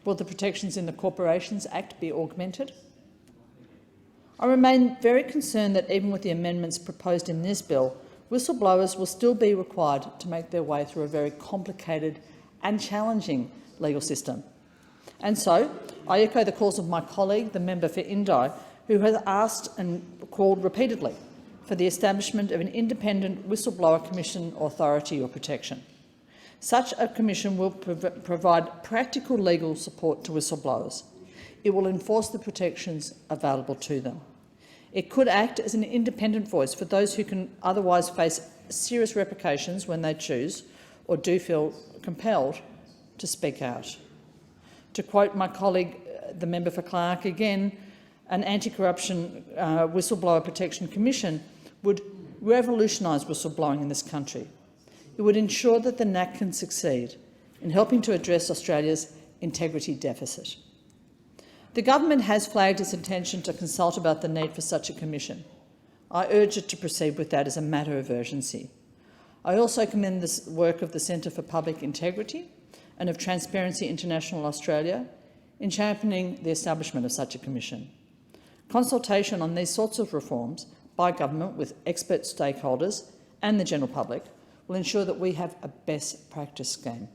Will the protections in the Corporations Act be augmented? I remain very concerned that even with the amendments proposed in this bill, whistleblowers will still be required to make their way through a very complicated and challenging legal system. And so, I echo the calls of my colleague, the member for Indi, who has asked and called repeatedly for the establishment of an independent whistleblower commission authority or protection. Such a commission will provide practical legal support to whistleblowers. It will enforce the protections available to them. It could act as an independent voice for those who can otherwise face serious repercussions when they choose or do feel compelled to speak out. To quote my colleague, the member for Clark again, an anti-corruption whistleblower protection commission would revolutionise whistleblowing in this country. It would ensure that the NAC can succeed in helping to address Australia's integrity deficit. The government has flagged its intention to consult about the need for such a commission. I urge it to proceed with that as a matter of urgency. I also commend the work of the Centre for Public Integrity and of Transparency International Australia in championing the establishment of such a commission. Consultation on these sorts of reforms by government with expert stakeholders and the general public will ensure that we have a best practice scheme.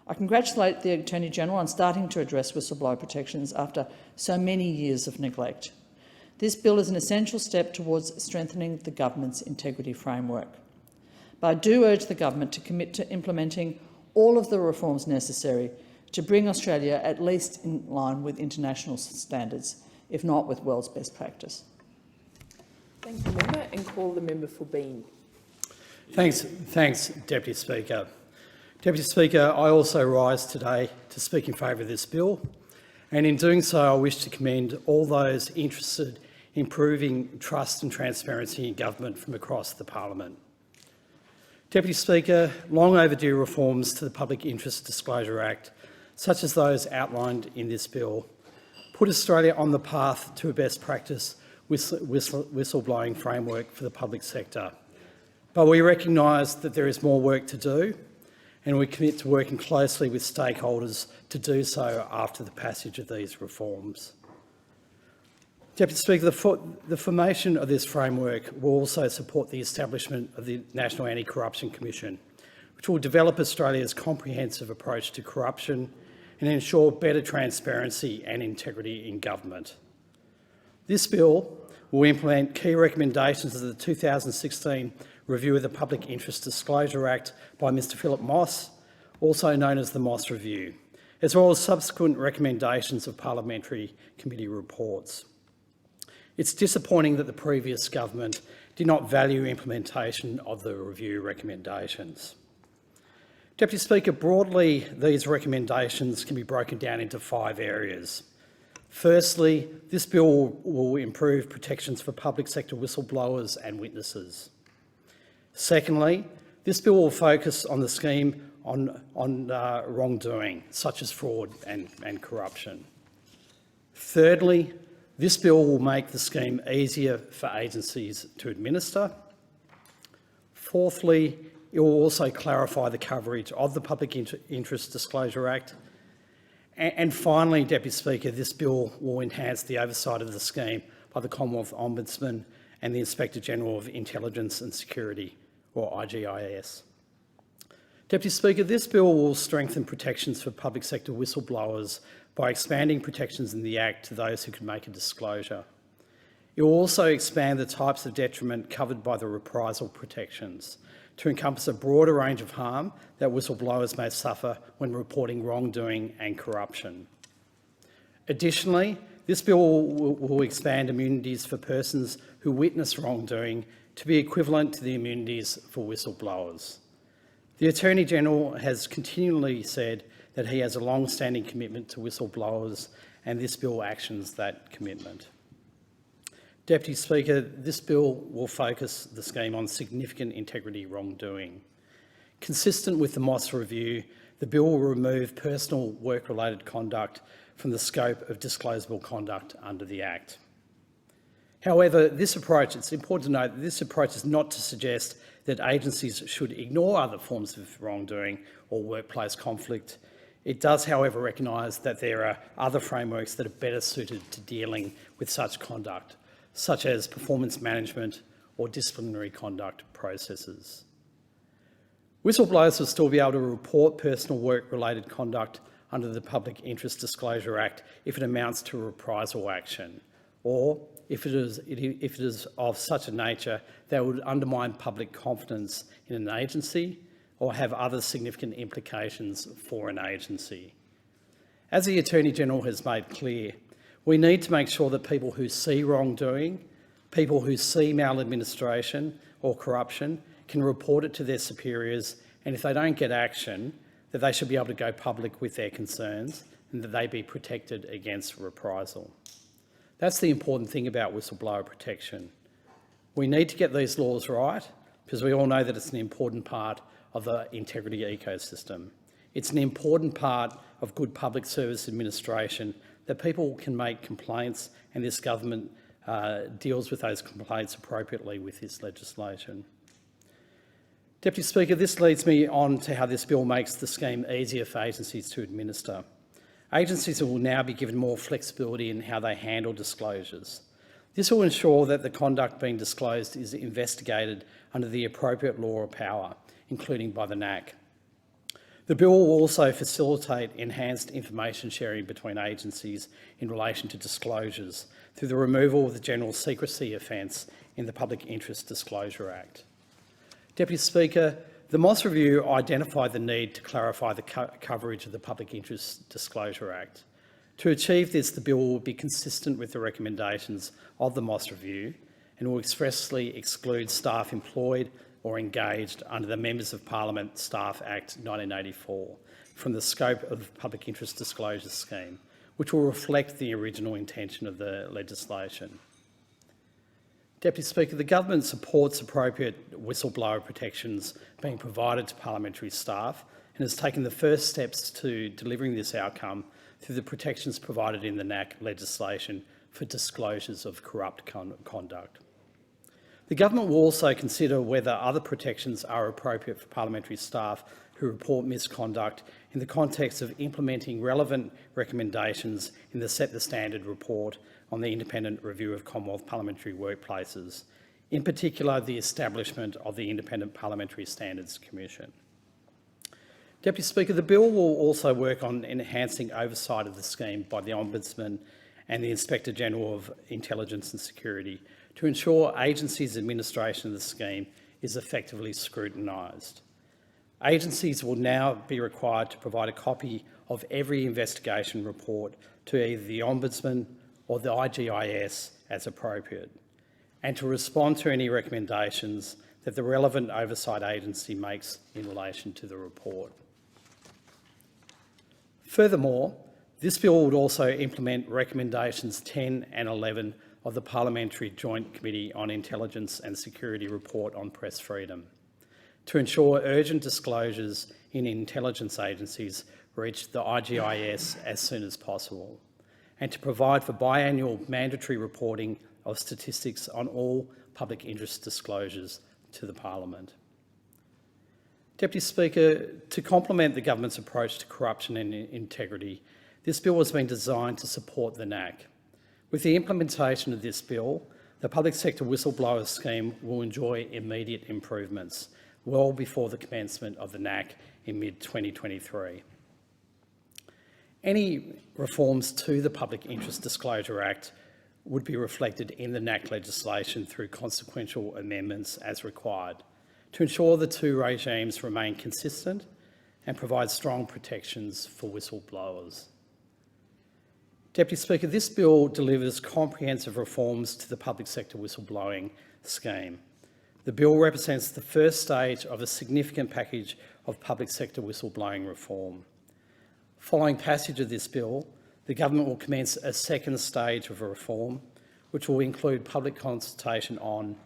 I congratulate the Attorney-General on starting to address whistleblower protections after so many years of neglect. This bill is an essential step towards strengthening the government's integrity framework. But I do urge the government to commit to implementing all of the reforms necessary to bring Australia at least in line with international standards, if not with world's best practice. Thank you, member, and call the member for Bean. Thanks, Deputy Speaker. Deputy Speaker, I also rise today to speak in favour of this bill, and in doing so I wish to commend all those interested in improving trust and transparency in government from across the parliament. Deputy Speaker, long overdue reforms to the Public Interest Disclosure Act, such as those outlined in this bill, put Australia on the path to a best practice whistleblowing framework for the public sector. But we recognise that there is more work to do, and we commit to working closely with stakeholders to do so after the passage of these reforms. Deputy Speaker, the formation of this framework will also support the establishment of the National Anti-Corruption Commission, which will develop Australia's comprehensive approach to corruption and ensure better transparency and integrity in government. This bill will implement key recommendations of the 2016 review of the Public Interest Disclosure Act by Mr Philip Moss, also known as the Moss Review, as well as subsequent recommendations of parliamentary committee reports. It's disappointing that the previous government did not value implementation of the review recommendations. Deputy Speaker, broadly, these recommendations can be broken down into 5 areas. Firstly, this bill will improve protections for public sector whistleblowers and witnesses. Secondly, this bill will focus on the scheme on wrongdoing, such as fraud and corruption. Thirdly, this bill will make the scheme easier for agencies to administer. Fourthly, it will also clarify the coverage of the Public Interest Disclosure Act. And finally, Deputy Speaker, this bill will enhance the oversight of the scheme by the Commonwealth Ombudsman and the Inspector General of Intelligence and Security, or IGIS. Deputy Speaker, this bill will strengthen protections for public sector whistleblowers by expanding protections in the Act to those who can make a disclosure. It will also expand the types of detriment covered by the reprisal protections to encompass a broader range of harm that whistleblowers may suffer when reporting wrongdoing and corruption. Additionally, this bill will expand immunities for persons who witness wrongdoing to be equivalent to the immunities for whistleblowers. The Attorney-General has continually said that he has a long-standing commitment to whistleblowers, and this bill actions that commitment. Deputy Speaker, this bill will focus the scheme on significant integrity wrongdoing. Consistent with the Moss Review, the bill will remove personal work-related conduct from the scope of disclosable conduct under the Act. However, this approach, it's important to note that this approach is not to suggest that agencies should ignore other forms of wrongdoing or workplace conflict. It does, however, recognise that there are other frameworks that are better suited to dealing with such conduct, such as performance management or disciplinary conduct processes. Whistleblowers will still be able to report personal work-related conduct under the Public Interest Disclosure Act if it amounts to reprisal action, or if it is of such a nature that would undermine public confidence in an agency or have other significant implications for an agency. As the Attorney-General has made clear, we need to make sure that people who see wrongdoing, people who see maladministration or corruption can report it to their superiors, and if they don't get action, that they should be able to go public with their concerns and that they be protected against reprisal. That's the important thing about whistleblower protection. We need to get these laws right because we all know that it's an important part of the integrity ecosystem. It's an important part of good public service administration that people can make complaints, and this government deals with those complaints appropriately with this legislation. Deputy Speaker, this leads me on to how this bill makes the scheme easier for agencies to administer. Agencies will now be given more flexibility in how they handle disclosures. This will ensure that the conduct being disclosed is investigated under the appropriate law or power, including by the NAC. The bill will also facilitate enhanced information sharing between agencies in relation to disclosures through the removal of the general secrecy offence in the Public Interest Disclosure Act. Deputy Speaker, the Moss Review identified the need to clarify the coverage of the Public Interest Disclosure Act. To achieve this, the bill will be consistent with the recommendations of the Moss Review and will expressly exclude staff employed or engaged under the Members of Parliament Staff Act 1984 from the scope of the Public Interest Disclosure Scheme, which will reflect the original intention of the legislation. Deputy Speaker, the government supports appropriate whistleblower protections being provided to parliamentary staff and has taken the first steps to delivering this outcome through the protections provided in the NAC legislation for disclosures of corrupt conduct. The government will also consider whether other protections are appropriate for parliamentary staff who report misconduct in the context of implementing relevant recommendations in the Set the Standard report on the independent review of Commonwealth parliamentary workplaces, in particular the establishment of the Independent Parliamentary Standards Commission. Deputy Speaker, the bill will also work on enhancing oversight of the scheme by the Ombudsman and the Inspector General of Intelligence and Security to ensure agencies' administration of the scheme is effectively scrutinised. Agencies will now be required to provide a copy of every investigation report to either the Ombudsman or the IGIS as appropriate, and to respond to any recommendations that the relevant oversight agency makes in relation to the report. Furthermore, this bill would also implement recommendations 10 and 11 of the Parliamentary Joint Committee on Intelligence and Security report on press freedom to ensure urgent disclosures in intelligence agencies reach the IGIS as soon as possible, and to provide for biannual mandatory reporting of statistics on all public interest disclosures to the Parliament. Deputy Speaker, to complement the government's approach to corruption and integrity, this bill has been designed to support the NAC. With the implementation of this bill, the public sector whistleblower scheme will enjoy immediate improvements well before the commencement of the NAC in mid-2023. Any reforms to the Public Interest Disclosure Act would be reflected in the NAC legislation through consequential amendments as required to ensure the two regimes remain consistent and provide strong protections for whistleblowers. Deputy Speaker, this bill delivers comprehensive reforms to the public sector whistleblowing scheme. The bill represents the first stage of a significant package of public sector whistleblowing reform. Following passage of this bill, the government will commence a second stage of reform, which will include public consultation on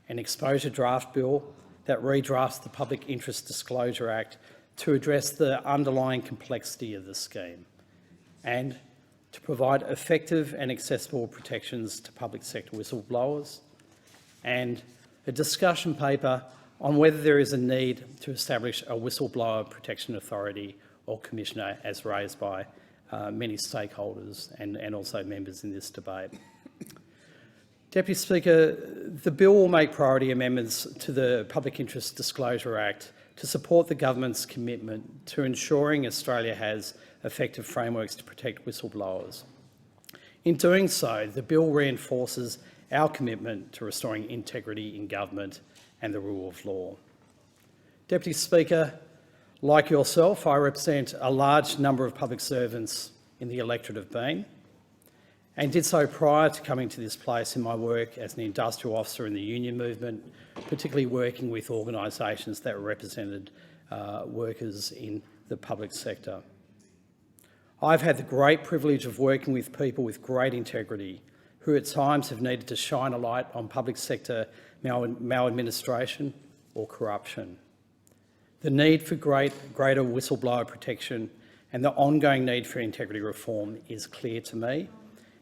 an exposure draft bill that redrafts the Public Interest Disclosure Act to address the underlying complexity of the scheme, and to provide effective and accessible protections to public sector whistleblowers, and a discussion paper on whether there is a need to establish a whistleblower protection authority or commissioner, as raised by many stakeholders and also members in this debate. Deputy Speaker, the bill will make priority amendments to the Public Interest Disclosure Act to support the government's commitment to ensuring Australia has effective frameworks to protect whistleblowers. In doing so, the bill reinforces our commitment to restoring integrity in government and the rule of law. Deputy Speaker, like yourself, I represent a large number of public servants in the electorate of Bean, and did so prior to coming to this place in my work as an industrial officer in the union movement, particularly working with organisations that represented workers in the public sector. I've had the great privilege of working with people with great integrity who at times have needed to shine a light on public sector maladministration or corruption. The need for greater whistleblower protection and the ongoing need for integrity reform is clear to me,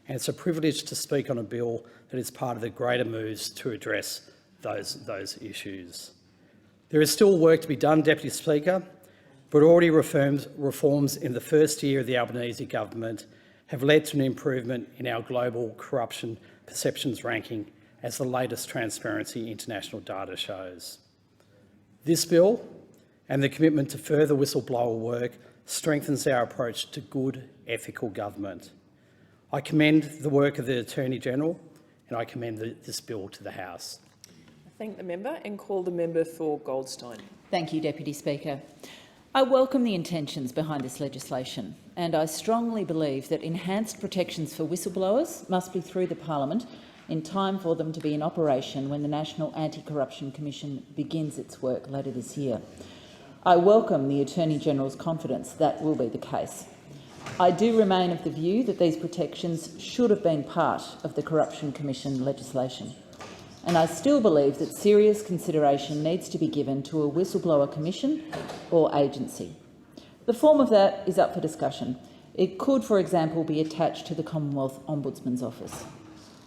and it's a privilege to speak on a bill that is part of the greater moves to address those issues. There is still work to be done, Deputy Speaker, but already reforms in the first year of the Albanese government have led to an improvement in our global corruption perceptions ranking, as the latest Transparency International data shows. This bill and the commitment to further whistleblower work strengthens our approach to good, ethical government. I commend the work of the Attorney-General and I commend this bill to the House. I thank the member and call the member for Goldstein. Thank you, Deputy Speaker. I welcome the intentions behind this legislation, and I strongly believe that enhanced protections for whistleblowers must be through the Parliament in time for them to be in operation when the National Anti-Corruption Commission begins its work later this year. I welcome the Attorney-General's confidence that will be the case. I do remain of the view that these protections should have been part of the Corruption Commission legislation, and I still believe that serious consideration needs to be given to a whistleblower commission or agency. The form of that is up for discussion. It could, for example, be attached to the Commonwealth Ombudsman's Office.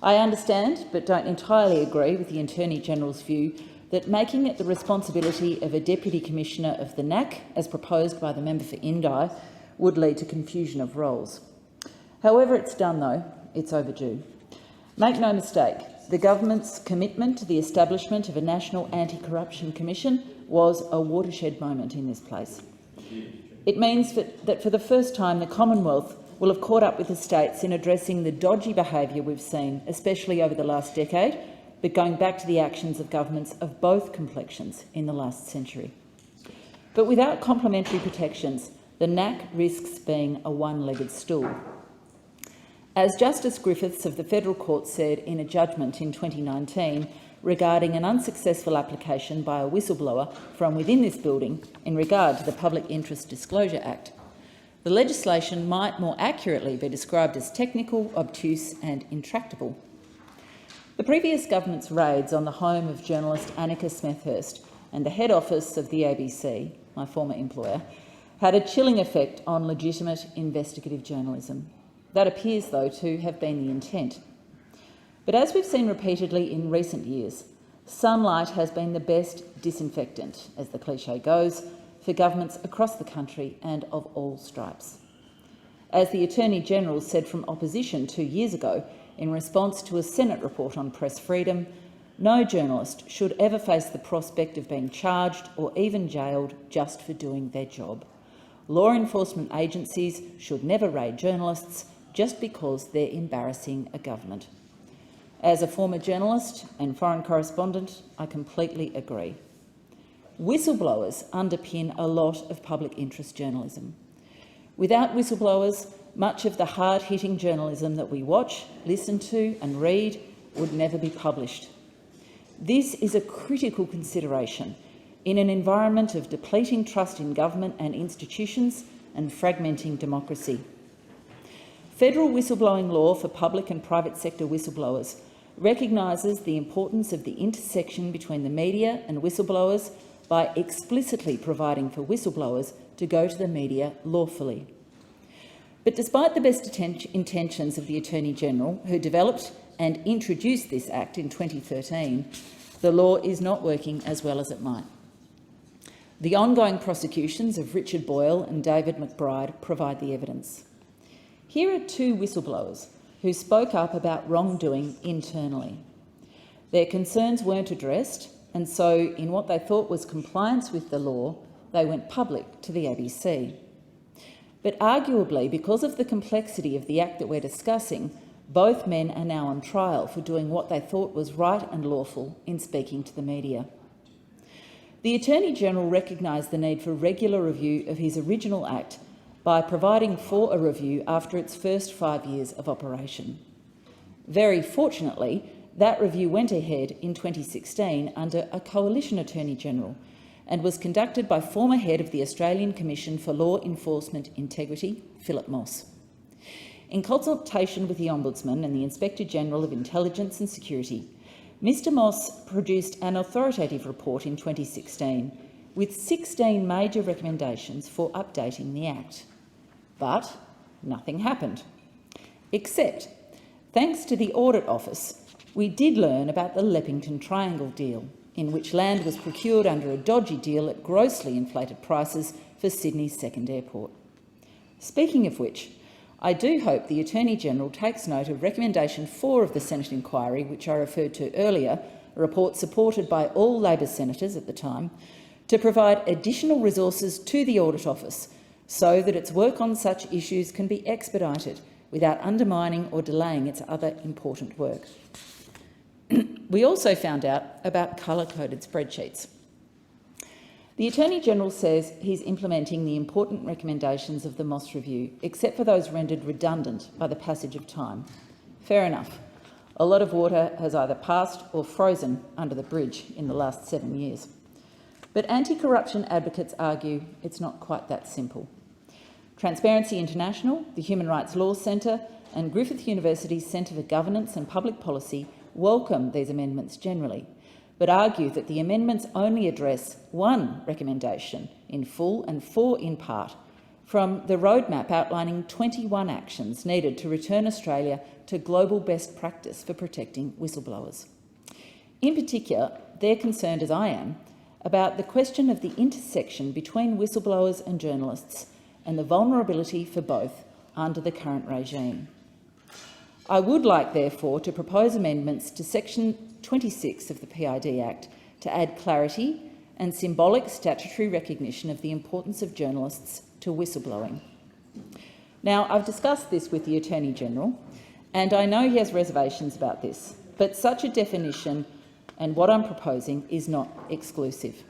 I understand, but don't entirely agree with the Attorney-General's view that making it the responsibility of a Deputy Commissioner of the NAC, as proposed by the member for Indi, would lead to confusion of roles. However it's done, though, it's overdue. Make no mistake, the government's commitment to the establishment of a National Anti-Corruption Commission was a watershed moment in this place. It means that for the first time the Commonwealth will have caught up with the states in addressing the dodgy behaviour we've seen, especially over the last decade, but going back to the actions of governments of both complexions in the last century. But without complementary protections, the NAC risks being a one-legged stool. As Justice Griffiths of the Federal Court said in a judgment in 2019 regarding an unsuccessful application by a whistleblower from within this building in regard to the Public Interest Disclosure Act, the legislation might more accurately be described as technical, obtuse and intractable. The previous government's raids on the home of journalist Annika Smethurst and the head office of the ABC, my former employer, had a chilling effect on legitimate investigative journalism. That appears, though, to have been the intent. But as we've seen repeatedly in recent years, sunlight has been the best disinfectant, as the cliche goes, for governments across the country and of all stripes. As the Attorney-General said from opposition 2 years ago in response to a Senate report on press freedom, no journalist should ever face the prospect of being charged or even jailed just for doing their job. Law enforcement agencies should never raid journalists just because they're embarrassing a government. As a former journalist and foreign correspondent, I completely agree. Whistleblowers underpin a lot of public interest journalism. Without whistleblowers, much of the hard-hitting journalism that we watch, listen to and read would never be published. This is a critical consideration in an environment of depleting trust in government and institutions and fragmenting democracy. Federal whistleblowing law for public and private sector whistleblowers recognises the importance of the intersection between the media and whistleblowers by explicitly providing for whistleblowers to go to the media lawfully. But despite the best intentions of the Attorney-General, who developed and introduced this Act in 2013, the law is not working as well as it might. The ongoing prosecutions of Richard Boyle and David McBride provide the evidence. Here are two whistleblowers who spoke up about wrongdoing internally. Their concerns weren't addressed, and so, in what they thought was compliance with the law, they went public to the ABC. But arguably, because of the complexity of the Act that we're discussing, both men are now on trial for doing what they thought was right and lawful in speaking to the media. The Attorney-General recognised the need for regular review of his original Act by providing for a review after its first 5 years of operation. Very fortunately, that review went ahead in 2016 under a coalition Attorney-General and was conducted by former head of the Australian Commission for Law Enforcement Integrity, Philip Moss. In consultation with the Ombudsman and the Inspector-General of Intelligence and Security, Mr Moss produced an authoritative report in 2016 with 16 major recommendations for updating the Act. But nothing happened. Except, thanks to the Audit Office, we did learn about the Leppington Triangle deal, in which land was procured under a dodgy deal at grossly inflated prices for Sydney's second airport. Speaking of which, I do hope the Attorney-General takes note of Recommendation 4 of the Senate inquiry, which I referred to earlier, a report supported by all Labor senators at the time, to provide additional resources to the Audit Office so that its work on such issues can be expedited without undermining or delaying its other important work. We also found out about colour-coded spreadsheets. The Attorney-General says he's implementing the important recommendations of the Moss Review, except for those rendered redundant by the passage of time. Fair enough. A lot of water has either passed or frozen under the bridge in the last 7 years. But anti-corruption advocates argue it's not quite that simple. Transparency International, the Human Rights Law Centre and Griffith University's Centre for Governance and Public Policy welcome these amendments generally, but argue that the amendments only address one recommendation in full and 4 in part from the roadmap outlining 21 actions needed to return Australia to global best practice for protecting whistleblowers. In particular, they're concerned, as I am, about the question of the intersection between whistleblowers and journalists and the vulnerability for both under the current regime. I would like, therefore, to propose amendments to Section 26 of the PID Act to add clarity and symbolic statutory recognition of the importance of journalists to whistleblowing. Now, I've discussed this with the Attorney-General, and I know he has reservations about this, but such a definition and what I'm proposing is not exclusive.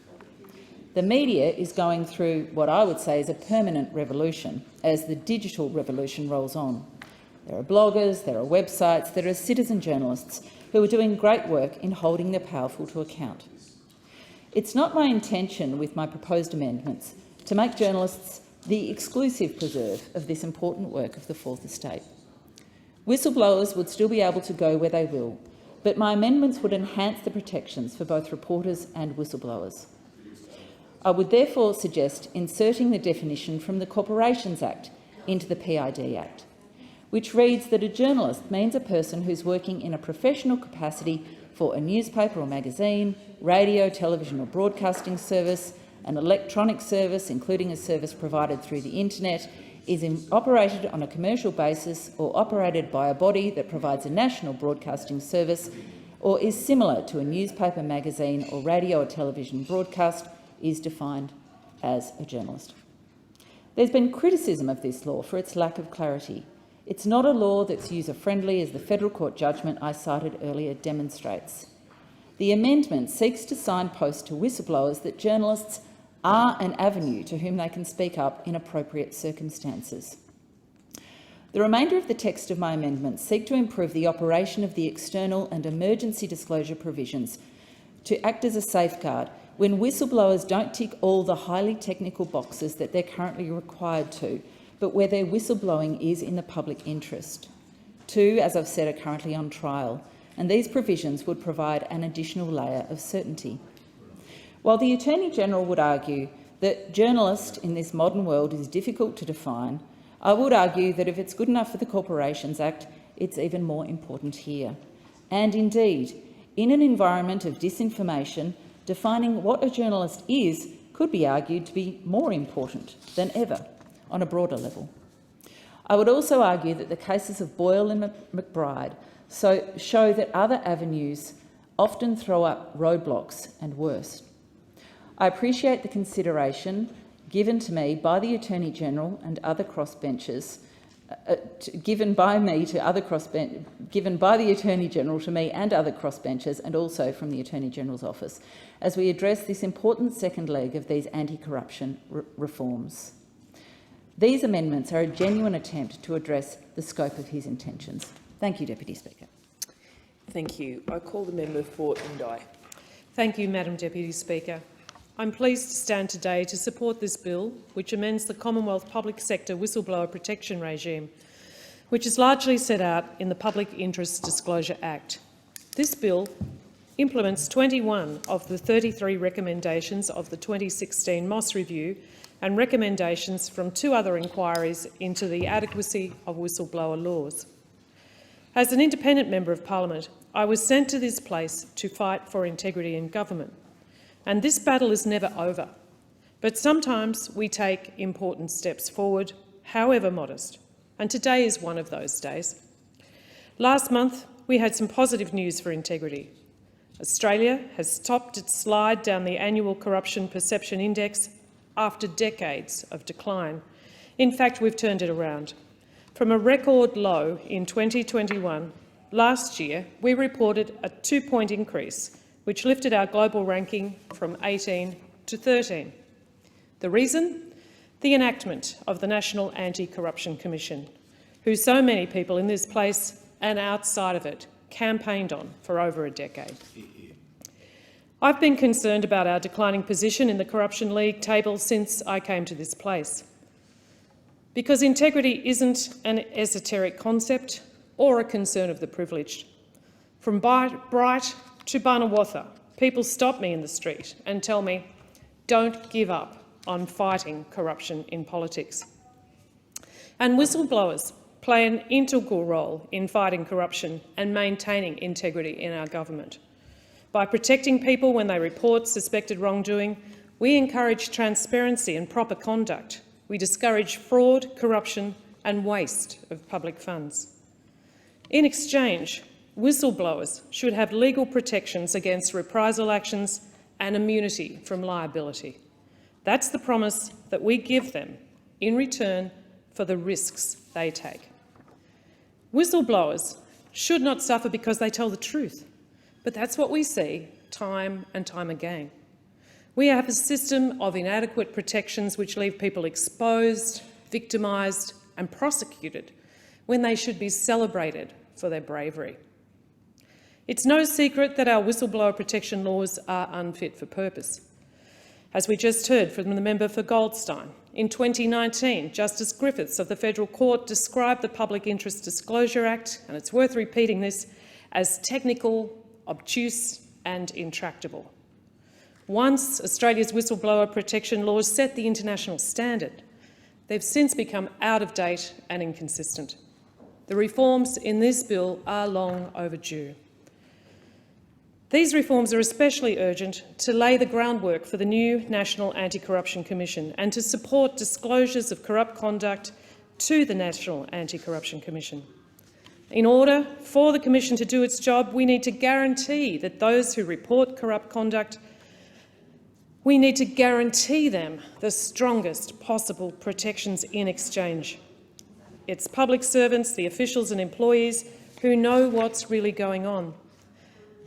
The media is going through what I would say is a permanent revolution as the digital revolution rolls on. There are bloggers, there are websites, there are citizen journalists who are doing great work in holding the powerful to account. It's not my intention with my proposed amendments to make journalists the exclusive preserve of this important work of the Fourth Estate. Whistleblowers would still be able to go where they will, but my amendments would enhance the protections for both reporters and whistleblowers. I would therefore suggest inserting the definition from the Corporations Act into the PID Act, which reads that a journalist means a person who's working in a professional capacity for a newspaper or magazine, radio, television or broadcasting service, an electronic service, including a service provided through the internet, is operated on a commercial basis or operated by a body that provides a national broadcasting service or is similar to a newspaper, magazine or radio or television broadcast, is defined as a journalist. There's been criticism of this law for its lack of clarity. It's not a law that's user-friendly, as the federal court judgment I cited earlier demonstrates. The amendment seeks to signpost to whistleblowers that journalists are an avenue to whom they can speak up in appropriate circumstances. The remainder of the text of my amendments seek to improve the operation of the external and emergency disclosure provisions to act as a safeguard when whistleblowers don't tick all the highly technical boxes that they're currently required to, but where their whistleblowing is in the public interest. Two, as I've said, are currently on trial, and these provisions would provide an additional layer of certainty. While the Attorney-General would argue that journalist in this modern world is difficult to define, I would argue that if it's good enough for the Corporations Act, it's even more important here. And indeed, in an environment of disinformation, defining what a journalist is could be argued to be more important than ever on a broader level. I would also argue that the cases of Boyle and McBride show that other avenues often throw up roadblocks and worse. I appreciate the consideration given to me by the Attorney-General and other crossbenchers, given by the Attorney-General to me and other crossbenchers, and also from the Attorney-General's office, as we address this important second leg of these anti-corruption reforms. These amendments are a genuine attempt to address the scope of his intentions. Thank you, Deputy Speaker. Thank you. I call the member for Indi. Thank you, Madam Deputy Speaker. I'm pleased to stand today to support this bill, which amends the Commonwealth Public Sector Whistleblower Protection Regime, which is largely set out in the Public Interest Disclosure Act. This bill implements 21 of the 33 recommendations of the 2016 Moss Review and recommendations from 2 other inquiries into the adequacy of whistleblower laws. As an independent Member of Parliament, I was sent to this place to fight for integrity in government. And this battle is never over. But sometimes we take important steps forward, however modest, and today is one of those days. Last month, we had some positive news for integrity. Australia has stopped its slide down the annual Corruption Perception Index after decades of decline. In fact, we've turned it around. From a record low in 2021, last year we reported a 2-point increase, which lifted our global ranking from 18 to 13. The reason? The enactment of the National Anti-Corruption Commission, who so many people in this place and outside of it campaigned on for over a decade. I've been concerned about our declining position in the corruption league table since I came to this place. Because integrity isn't an esoteric concept or a concern of the privileged. From Bright to Barnawatha, people stop me in the street and tell me, don't give up on fighting corruption in politics. And whistleblowers play an integral role in fighting corruption and maintaining integrity in our government. By protecting people when they report suspected wrongdoing, we encourage transparency and proper conduct. We discourage fraud, corruption and waste of public funds. In exchange, whistleblowers should have legal protections against reprisal actions and immunity from liability. That's the promise that we give them in return for the risks they take. Whistleblowers should not suffer because they tell the truth, but that's what we see time and time again. We have a system of inadequate protections which leave people exposed, victimised and prosecuted when they should be celebrated for their bravery. It's no secret that our whistleblower protection laws are unfit for purpose. As we just heard from the member for Goldstein, in 2019, Justice Griffiths of the Federal Court described the Public Interest Disclosure Act, and it's worth repeating this, as technical, obtuse and intractable. Once Australia's whistleblower protection laws set the international standard, they've since become out of date and inconsistent. The reforms in this bill are long overdue. These reforms are especially urgent to lay the groundwork for the new National Anti-Corruption Commission and to support disclosures of corrupt conduct to the National Anti-Corruption Commission. In order for the Commission to do its job, we need to guarantee that those who report corrupt conduct, we need to guarantee them the strongest possible protections in exchange. It's public servants, the officials and employees who know what's really going on.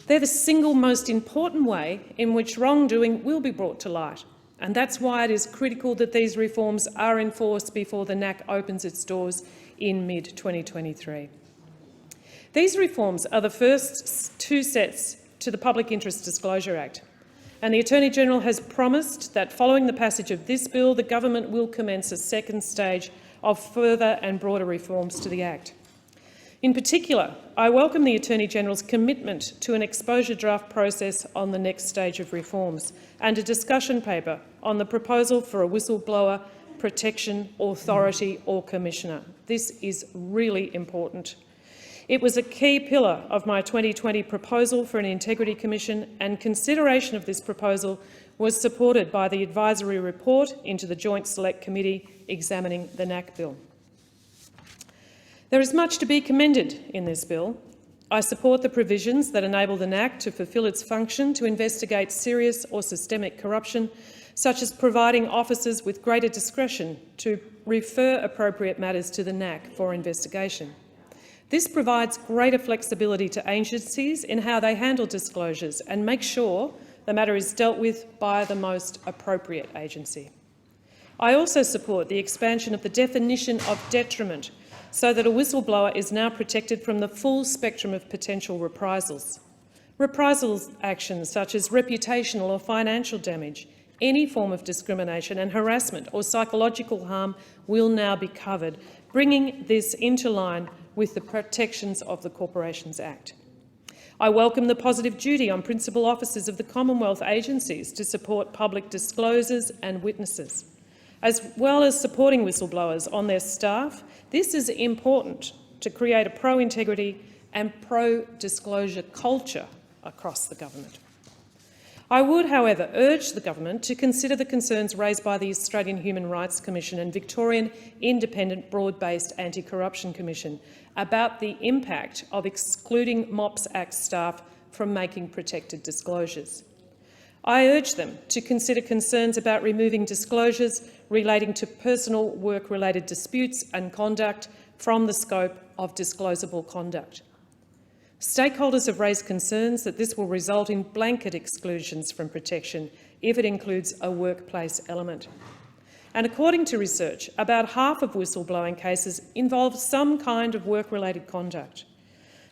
They're the single most important way in which wrongdoing will be brought to light, and that's why it is critical that these reforms are enforced before the NAC opens its doors in mid-2023. These reforms are the first two sets to the Public Interest Disclosure Act, and the Attorney-General has promised that following the passage of this bill, the government will commence a second stage of further and broader reforms to the Act. In particular, I welcome the Attorney-General's commitment to an exposure draft process on the next stage of reforms and a discussion paper on the proposal for a whistleblower protection authority or commissioner. This is really important. It was a key pillar of my 2020 proposal for an Integrity Commission, and consideration of this proposal was supported by the advisory report into the Joint Select Committee examining the NAC bill. There is much to be commended in this bill. I support the provisions that enable the NAC to fulfil its function to investigate serious or systemic corruption, such as providing officers with greater discretion to refer appropriate matters to the NAC for investigation. This provides greater flexibility to agencies in how they handle disclosures and makes sure the matter is dealt with by the most appropriate agency. I also support the expansion of the definition of detriment so that a whistleblower is now protected from the full spectrum of potential reprisals. Reprisal actions such as reputational or financial damage, any form of discrimination and harassment or psychological harm will now be covered, bringing this into line with the protections of the Corporations Act. I welcome the positive duty on principal officers of the Commonwealth agencies to support public disclosures and witnesses. As well as supporting whistleblowers on their staff, this is important to create a pro-integrity and pro-disclosure culture across the government. I would, however, urge the government to consider the concerns raised by the Australian Human Rights Commission and Victorian Independent Broad-Based Anti-Corruption Commission about the impact of excluding MOPS Act staff from making protected disclosures. I urge them to consider concerns about removing disclosures relating to personal work-related disputes and conduct from the scope of disclosable conduct. Stakeholders have raised concerns that this will result in blanket exclusions from protection if it includes a workplace element. And according to research, about half of whistleblowing cases involve some kind of work-related conduct.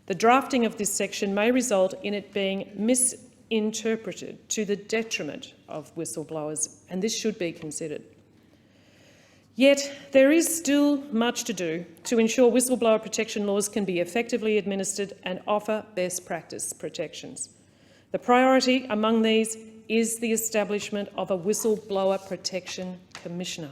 The drafting of this section may result in it being misinterpreted to the detriment of whistleblowers, and this should be considered. Yet there is still much to do to ensure whistleblower protection laws can be effectively administered and offer best practice protections. The priority among these is the establishment of a Whistleblower Protection Commissioner.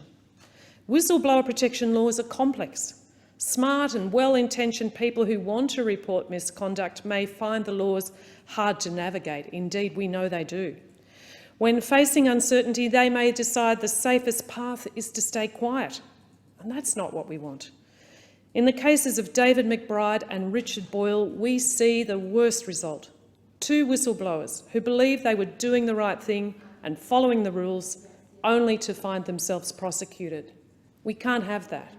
Whistleblower protection laws are complex. Smart and well-intentioned people who want to report misconduct may find the laws hard to navigate. Indeed, we know they do. When facing uncertainty, they may decide the safest path is to stay quiet, and that's not what we want. In the cases of David McBride and Richard Boyle, we see the worst result. Two whistleblowers who believed they were doing the right thing and following the rules, only to find themselves prosecuted. We can't have that.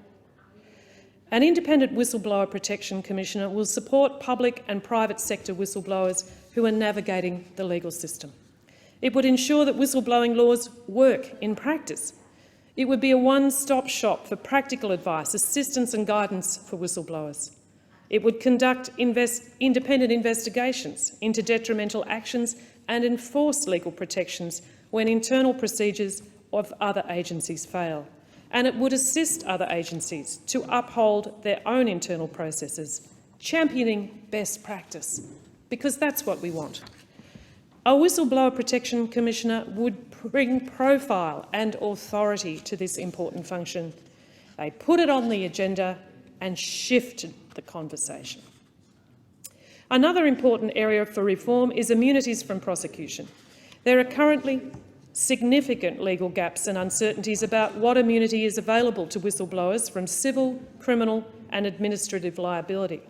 An independent Whistleblower Protection Commissioner will support public and private sector whistleblowers who are navigating the legal system. It would ensure that whistleblowing laws work in practice. It would be a one-stop shop for practical advice, assistance and guidance for whistleblowers. It would conduct independent investigations into detrimental actions and enforce legal protections when internal procedures of other agencies fail. And it would assist other agencies to uphold their own internal processes, championing best practice, because that's what we want. A Whistleblower Protection Commissioner would bring profile and authority to this important function. They put it on the agenda and shifted the conversation. Another important area for reform is immunities from prosecution. There are currently significant legal gaps and uncertainties about what immunity is available to whistleblowers from civil, criminal and administrative liability.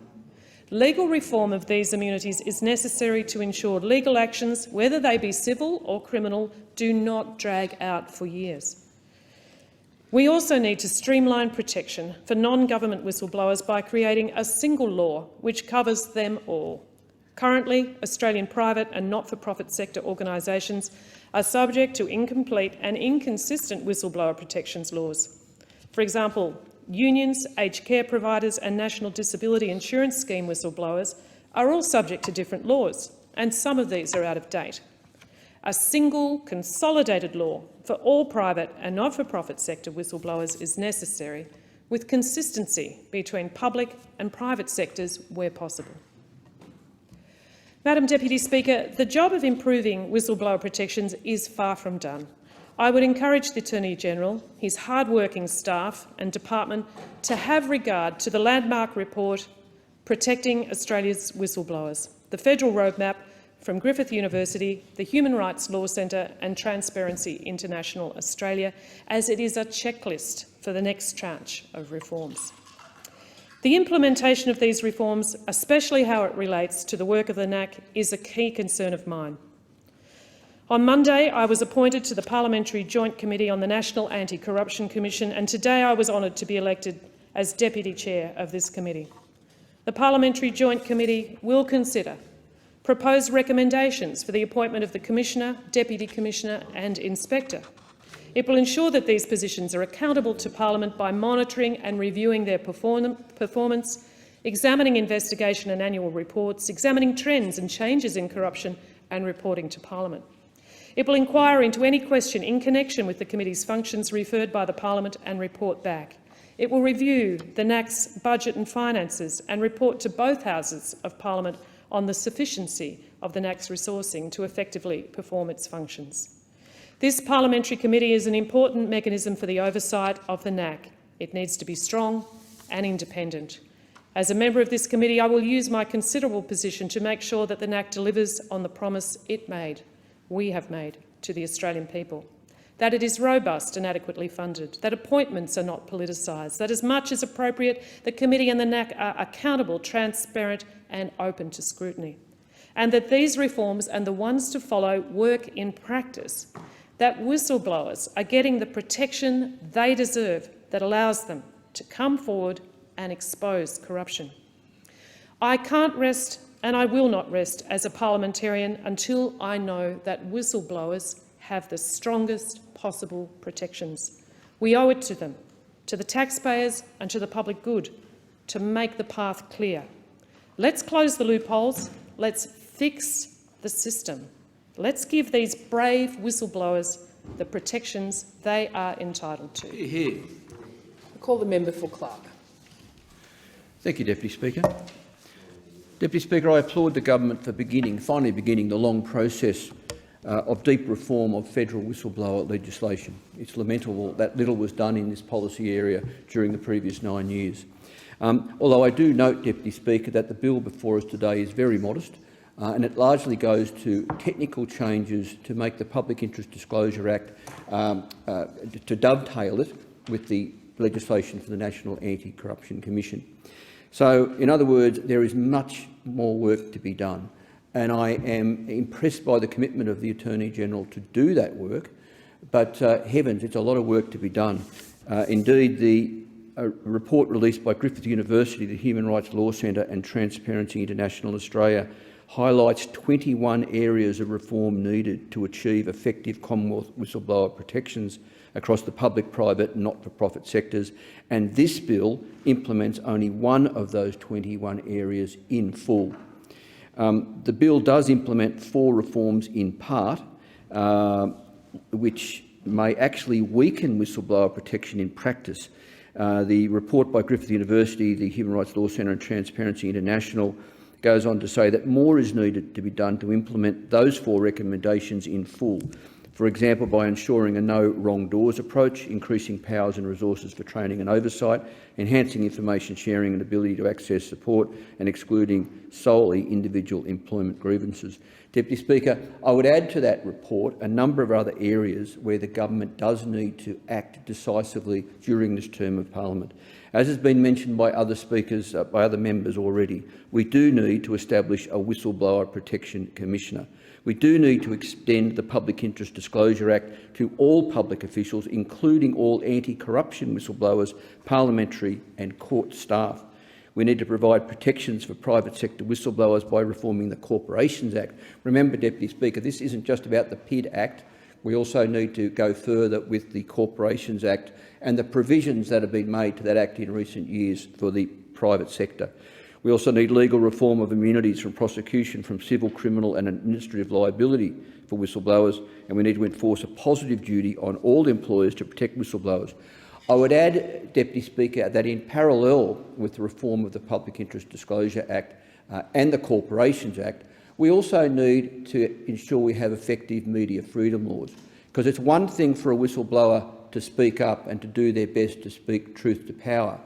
Legal reform of these immunities is necessary to ensure legal actions, whether they be civil or criminal, do not drag out for years. We also need to streamline protection for non-government whistleblowers by creating a single law which covers them all. Currently, Australian private and not-for-profit sector organisations are subject to incomplete and inconsistent whistleblower protections laws. For example, unions, aged care providers and National Disability Insurance Scheme whistleblowers are all subject to different laws, and some of these are out of date. A single, consolidated law for all private and not-for-profit sector whistleblowers is necessary, with consistency between public and private sectors where possible. Madam Deputy Speaker, the job of improving whistleblower protections is far from done. I would encourage the Attorney-General, his hard-working staff and department to have regard to the landmark report Protecting Australia's Whistleblowers, the federal roadmap from Griffith University, the Human Rights Law Centre and Transparency International Australia, as it is a checklist for the next tranche of reforms. The implementation of these reforms, especially how it relates to the work of the NAC, is a key concern of mine. On Monday, I was appointed to the Parliamentary Joint Committee on the National Anti-Corruption Commission, and today I was honoured to be elected as Deputy Chair of this committee. The Parliamentary Joint Committee will consider proposed recommendations for the appointment of the Commissioner, Deputy Commissioner and Inspector. It will ensure that these positions are accountable to Parliament by monitoring and reviewing their performance, examining investigation and annual reports, examining trends and changes in corruption and reporting to Parliament. It will inquire into any question in connection with the committee's functions referred by the Parliament and report back. It will review the NAC's budget and finances and report to both houses of Parliament on the sufficiency of the NAC's resourcing to effectively perform its functions. This parliamentary committee is an important mechanism for the oversight of the NAC. It needs to be strong and independent. As a member of this committee, I will use my considerable position to make sure that the NAC delivers on the promise we have made to the Australian people, that it is robust and adequately funded, that appointments are not politicised, that as much as appropriate, the committee and the NAC are accountable, transparent and open to scrutiny, and that these reforms and the ones to follow work in practice, that whistleblowers are getting the protection they deserve that allows them to come forward and expose corruption. I can't rest and I will not rest as a parliamentarian until I know that whistleblowers have the strongest possible protections. We owe it to them, to the taxpayers and to the public good, to make the path clear. Let's close the loopholes. Let's fix the system. Let's give these brave whistleblowers the protections they are entitled to. Here. I call the member for Clark. Thank you, Deputy Speaker. Deputy Speaker, I applaud the government for finally beginning the long process of deep reform of federal whistleblower legislation. It's lamentable that little was done in this policy area during the previous 9 years. Although I do note, Deputy Speaker, that the bill before us today is very modest, and it largely goes to technical changes to make the Public Interest Disclosure Act, to dovetail it with the legislation for the National Anti-Corruption Commission. So, in other words, there is much more work to be done. and I am impressed by the commitment of the Attorney-General to do that work. But heavens, it's a lot of work to be done. Indeed, the report released by Griffith University, the Human Rights Law Centre and Transparency International Australia highlights 21 areas of reform needed to achieve effective Commonwealth whistleblower protections across the public, private and not-for-profit sectors, and this bill implements only one of those 21 areas in full. The bill does implement 4 reforms in part, which may actually weaken whistleblower protection in practice. The report by Griffith University, the Human Rights Law Centre and Transparency International goes on to say that more is needed to be done to implement those 4 recommendations in full. For example, by ensuring a no wrong doors approach, increasing powers and resources for training and oversight, enhancing information sharing and ability to access support, and excluding solely individual employment grievances. Deputy Speaker, I would add to that report a number of other areas where the government does need to act decisively during this term of parliament. As has been mentioned by other speakers, by other members already, we do need to establish a Whistleblower Protection Commissioner. We do need to extend the Public Interest Disclosure Act to all public officials, including all anti-corruption whistleblowers, parliamentary and court staff. We need to provide protections for private sector whistleblowers by reforming the Corporations Act. Remember, Deputy Speaker, this isn't just about the PID Act. We also need to go further with the Corporations Act and the provisions that have been made to that Act in recent years for the private sector. We also need legal reform of immunities from prosecution from civil, criminal and administrative liability for whistleblowers, and we need to enforce a positive duty on all employers to protect whistleblowers. I would add, Deputy Speaker, that in parallel with the reform of the Public Interest Disclosure Act and the Corporations Act, we also need to ensure we have effective media freedom laws, because it's one thing for a whistleblower to speak up and to do their best to speak truth to power,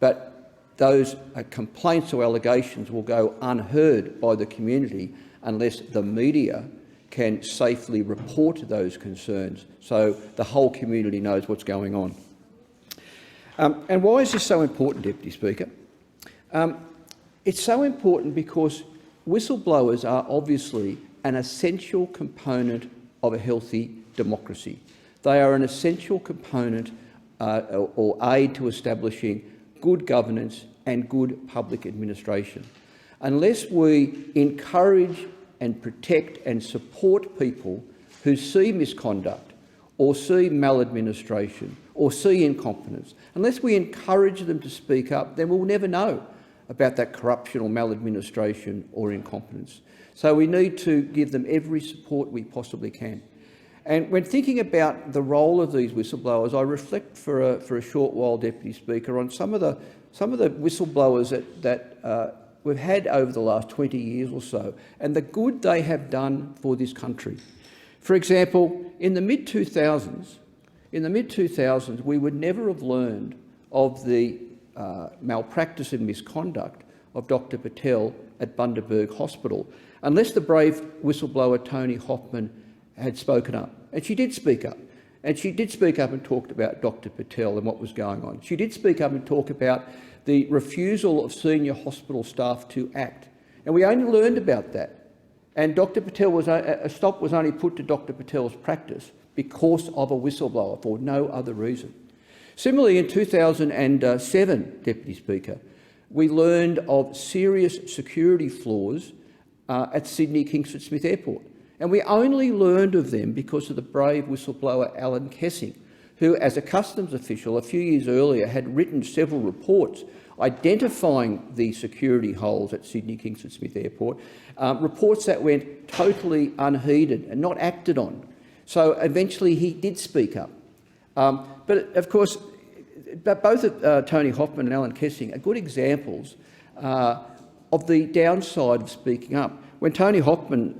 but those complaints or allegations will go unheard by the community unless the media can safely report those concerns so the whole community knows what's going on. And why is this so important, Deputy Speaker? It's so important because whistleblowers are obviously an essential component of a healthy democracy. They are an essential component or aid to establishing good governance and good public administration. Unless we encourage and protect and support people who see misconduct or see maladministration or see incompetence, unless we encourage them to speak up, then we'll never know about that corruption or maladministration or incompetence. So we need to give them every support we possibly can. And when thinking about the role of these whistleblowers, I reflect for a short while, Deputy Speaker, on some of the whistleblowers that we've had over the last 20 years or so, and the good they have done for this country. For example, in the mid-2000s, we would never have learned of the malpractice and misconduct of Dr Patel at Bundaberg Hospital unless the brave whistleblower Tony Hoffman had spoken up. And she did speak up. And she did speak up and talked about Dr Patel and what was going on. She did speak up and talk about the refusal of senior hospital staff to act. And we only learned about that. And Dr Patel a stop was only put to Dr Patel's practice because of a whistleblower, for no other reason. Similarly, in 2007, Deputy Speaker, we learned of serious security flaws at Sydney Kingsford Smith Airport. And we only learned of them because of the brave whistleblower Alan Kessing, who, as a customs official a few years earlier, had written several reports identifying the security holes at Sydney Kingsford Smith Airport, reports that went totally unheeded and not acted on. So eventually he did speak up. But of course, both Tony Hoffman and Alan Kessing are good examples of the downside of speaking up. When Tony Hoffman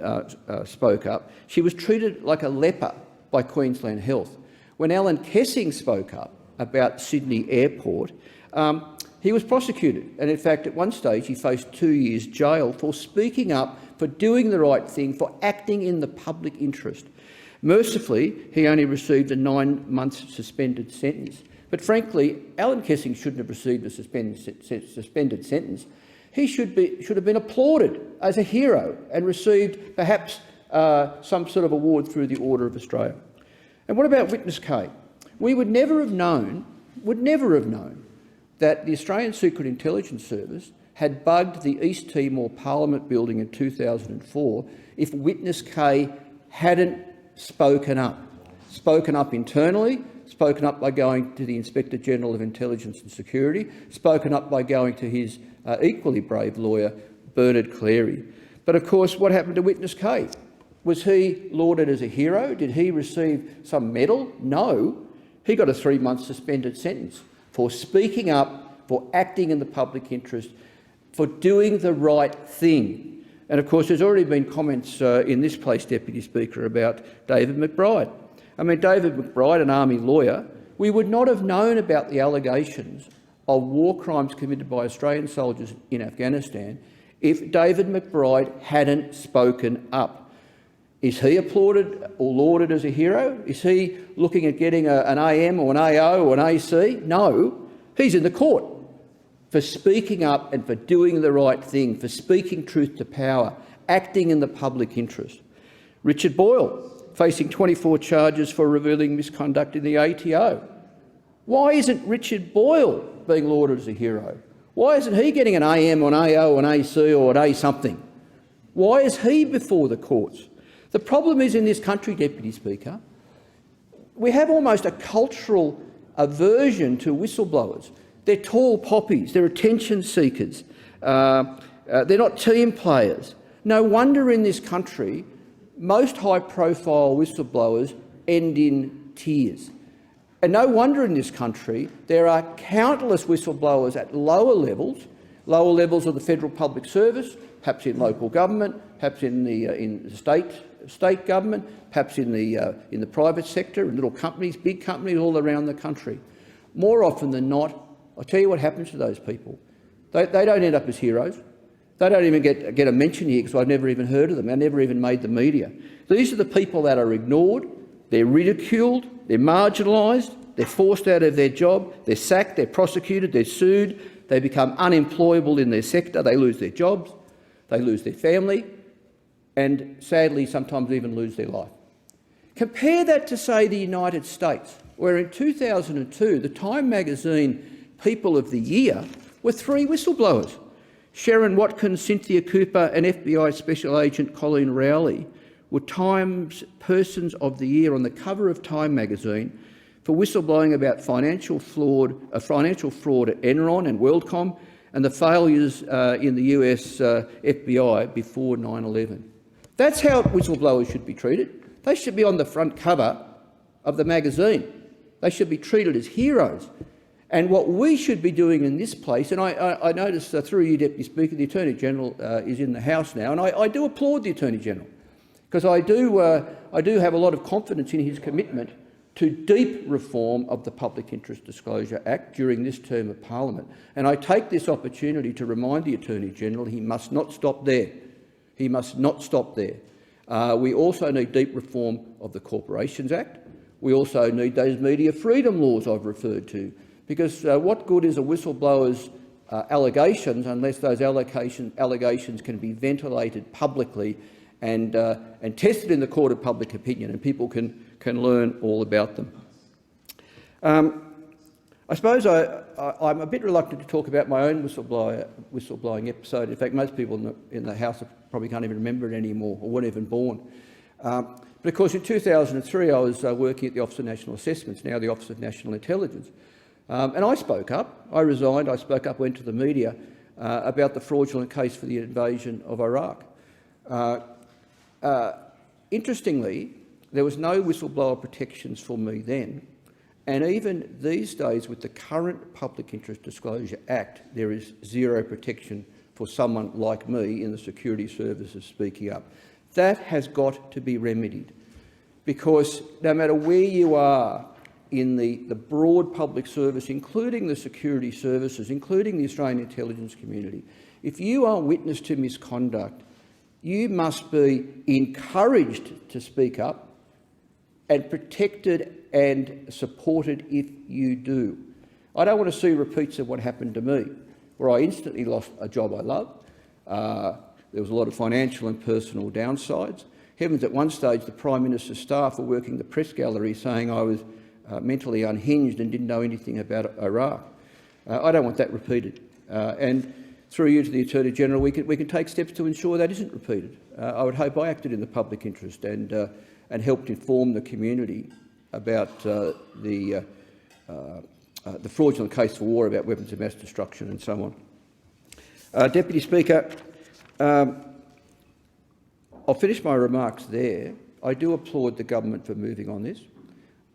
spoke up, she was treated like a leper by Queensland Health. When Alan Kessing spoke up about Sydney Airport, he was prosecuted, and in fact at one stage he faced 2 years jail for speaking up, for doing the right thing, for acting in the public interest. Mercifully, he only received a 9-month suspended sentence. But frankly, Alan Kessing shouldn't have received a suspended sentence. He should have been applauded as a hero and received perhaps some sort of award through the Order of Australia. And what about Witness K? We would never have known that the Australian Secret Intelligence Service had bugged the East Timor Parliament building in 2004 if Witness K hadn't spoken up internally, spoken up by going to the Inspector General of Intelligence and Security, spoken up by going to his equally brave lawyer, Bernard Cleary. But of course, what happened to Witness K? Was he lauded as a hero? Did he receive some medal? No. He got a 3-month suspended sentence for speaking up, for acting in the public interest, for doing the right thing. And of course, there's already been comments in this place, Deputy Speaker, about David McBride. I mean, David McBride, an Army lawyer, we would not have known about the allegations of war crimes committed by Australian soldiers in Afghanistan if David McBride hadn't spoken up. Is he applauded or lauded as a hero? Is he looking at getting an AM or an AO or an AC? No. He's in the court for speaking up and for doing the right thing, for speaking truth to power, acting in the public interest. Richard Boyle, facing 24 charges for revealing misconduct in the ATO. Why isn't Richard Boyle being lauded as a hero? Why isn't he getting an AM or an AO, an AC or an A something? Why is he before the courts? The problem is in this country, Deputy Speaker, we have almost a cultural aversion to whistleblowers. They're tall poppies, they're attention seekers, they're not team players. No wonder in this country most high-profile whistleblowers end in tears. And no wonder in this country there are countless whistleblowers at lower levels of the federal public service, perhaps in local government, perhaps in the state government, perhaps in the private sector, in little companies, big companies all around the country. More often than not, I'll tell you what happens to those people. They don't end up as heroes. They don't even get a mention here because I've never even heard of them. They never even made the media. These are the people that are ignored, they're ridiculed, they're marginalised, they're forced out of their job, they're sacked, they're prosecuted, they're sued, they become unemployable in their sector, they lose their jobs, they lose their family, and sadly sometimes even lose their life. Compare that to, say, the United States, where in 2002 the Time magazine People of the Year were 3 whistleblowers. Sharon Watkins, Cynthia Cooper and FBI Special Agent Colleen Rowley were Time's Persons of the Year on the cover of Time magazine for whistleblowing about financial fraud at Enron and WorldCom and the failures in the US FBI before 9/11. That's how whistleblowers should be treated. They should be on the front cover of the magazine. They should be treated as heroes. And what we should be doing in this place, and I notice through you, Deputy Speaker, the Attorney-General is in the House now, and I do applaud the Attorney-General, because I do have a lot of confidence in his commitment to deep reform of the Public Interest Disclosure Act during this term of Parliament. And I take this opportunity to remind the Attorney-General he must not stop there. He must not stop there. We also need deep reform of the Corporations Act. We also need those media freedom laws I've referred to. Because what good is a whistleblower's allegations unless those allegations can be ventilated publicly and tested in the court of public opinion, and people can learn all about them. I suppose I'm a bit reluctant to talk about my own whistleblowing episode. In fact, most people in the House probably can't even remember it anymore or weren't even born. But of course, in 2003, I was working at the Office of National Assessments, now the Office of National Intelligence. And I spoke up. I resigned. I spoke up, went to the media about the fraudulent case for the invasion of Iraq. Interestingly, there was no whistleblower protections for me then. And even these days, with the current Public Interest Disclosure Act, there is zero protection for someone like me in the security services speaking up. That has got to be remedied, because no matter where you are in the broad public service, including the security services, including the Australian intelligence community, if you are witness to misconduct, you must be encouraged to speak up and protected and supported if you do. I don't want to see repeats of what happened to me, where I instantly lost a job I loved. There was a lot of financial and personal downsides. Heavens, at one stage the Prime Minister's staff were working the press gallery saying I was mentally unhinged and didn't know anything about Iraq. I don't want that repeated. And through you to the Attorney-General, we can take steps to ensure that isn't repeated. I would hope I acted in the public interest and helped inform the community about the fraudulent case for war about weapons of mass destruction and so on. Deputy Speaker, I'll finish my remarks there. I do applaud the government for moving on this.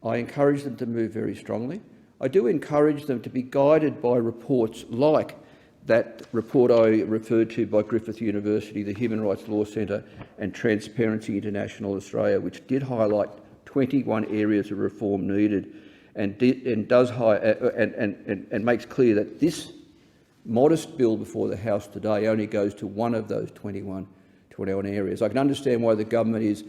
I encourage them to move very strongly. I do encourage them to be guided by reports like that report I referred to by Griffith University, the Human Rights Law Centre and Transparency International Australia, which did highlight 21 areas of reform needed and makes clear that this modest bill before the House today only goes to one of those 21 areas. I can understand why the government is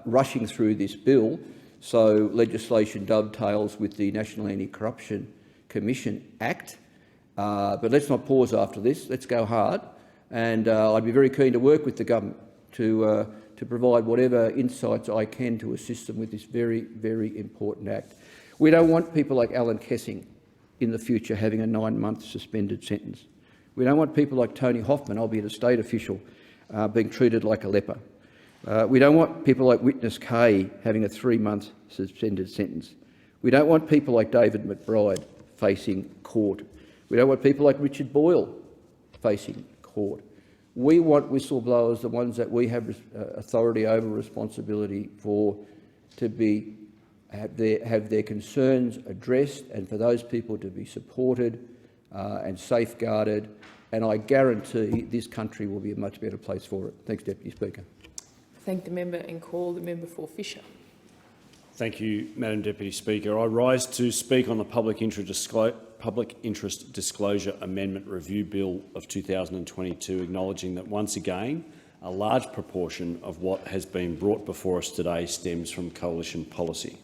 rushing through this bill so legislation dovetails with the National Anti-Corruption Commission Act. But let's not pause after this. Let's go hard. And I'd be very keen to work with the government to provide whatever insights I can to assist them with this very, very important act. We don't want people like Alan Kessing in the future having a 9-month suspended sentence. We don't want people like Tony Hoffman, albeit a state official, being treated like a leper. We don't want people like Witness K having a 3-month suspended sentence. We don't want people like David McBride facing court. We don't want people like Richard Boyle facing court. We want whistleblowers, the ones that we have authority over, responsibility for, to have their concerns addressed and for those people to be supported and safeguarded. And I guarantee this country will be a much better place for it. Thanks, Deputy Speaker. Thank the member and call the member for Fisher. Thank you, Madam Deputy Speaker. I rise to speak on the Public Interest Disclosure Amendment Review Bill of 2022, acknowledging that once again a large proportion of what has been brought before us today stems from coalition policy.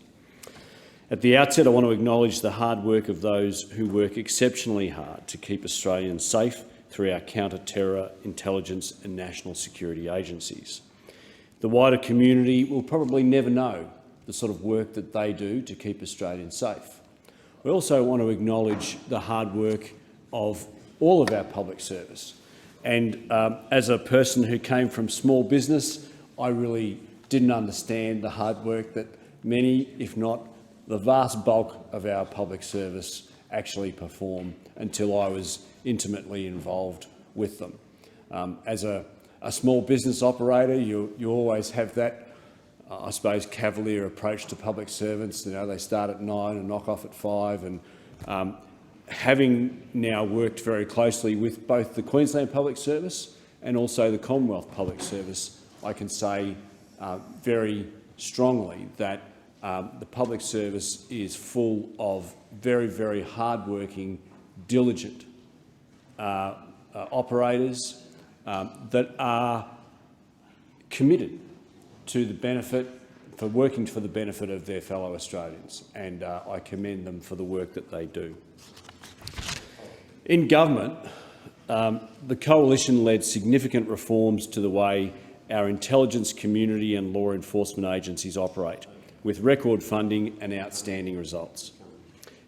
At the outset, I want to acknowledge the hard work of those who work exceptionally hard to keep Australians safe through our counter-terror, intelligence and national security agencies. The wider community will probably never know the sort of work that they do to keep Australians safe. We also want to acknowledge the hard work of all of our public service. And as a person who came from small business, I really didn't understand the hard work that many, if not the vast bulk of our public service actually perform until I was intimately involved with them. As a small business operator, you always have that, I suppose, cavalier approach to public servants. You know, they start at 9 and knock off at 5. And having now worked very closely with both the Queensland Public Service and also the Commonwealth Public Service, I can say very strongly that the public service is full of very, very hard-working, diligent operators that are committed to the benefit, for working for the benefit of their fellow Australians, and I commend them for the work that they do. In government, the Coalition led significant reforms to the way our intelligence community and law enforcement agencies operate, with record funding and outstanding results.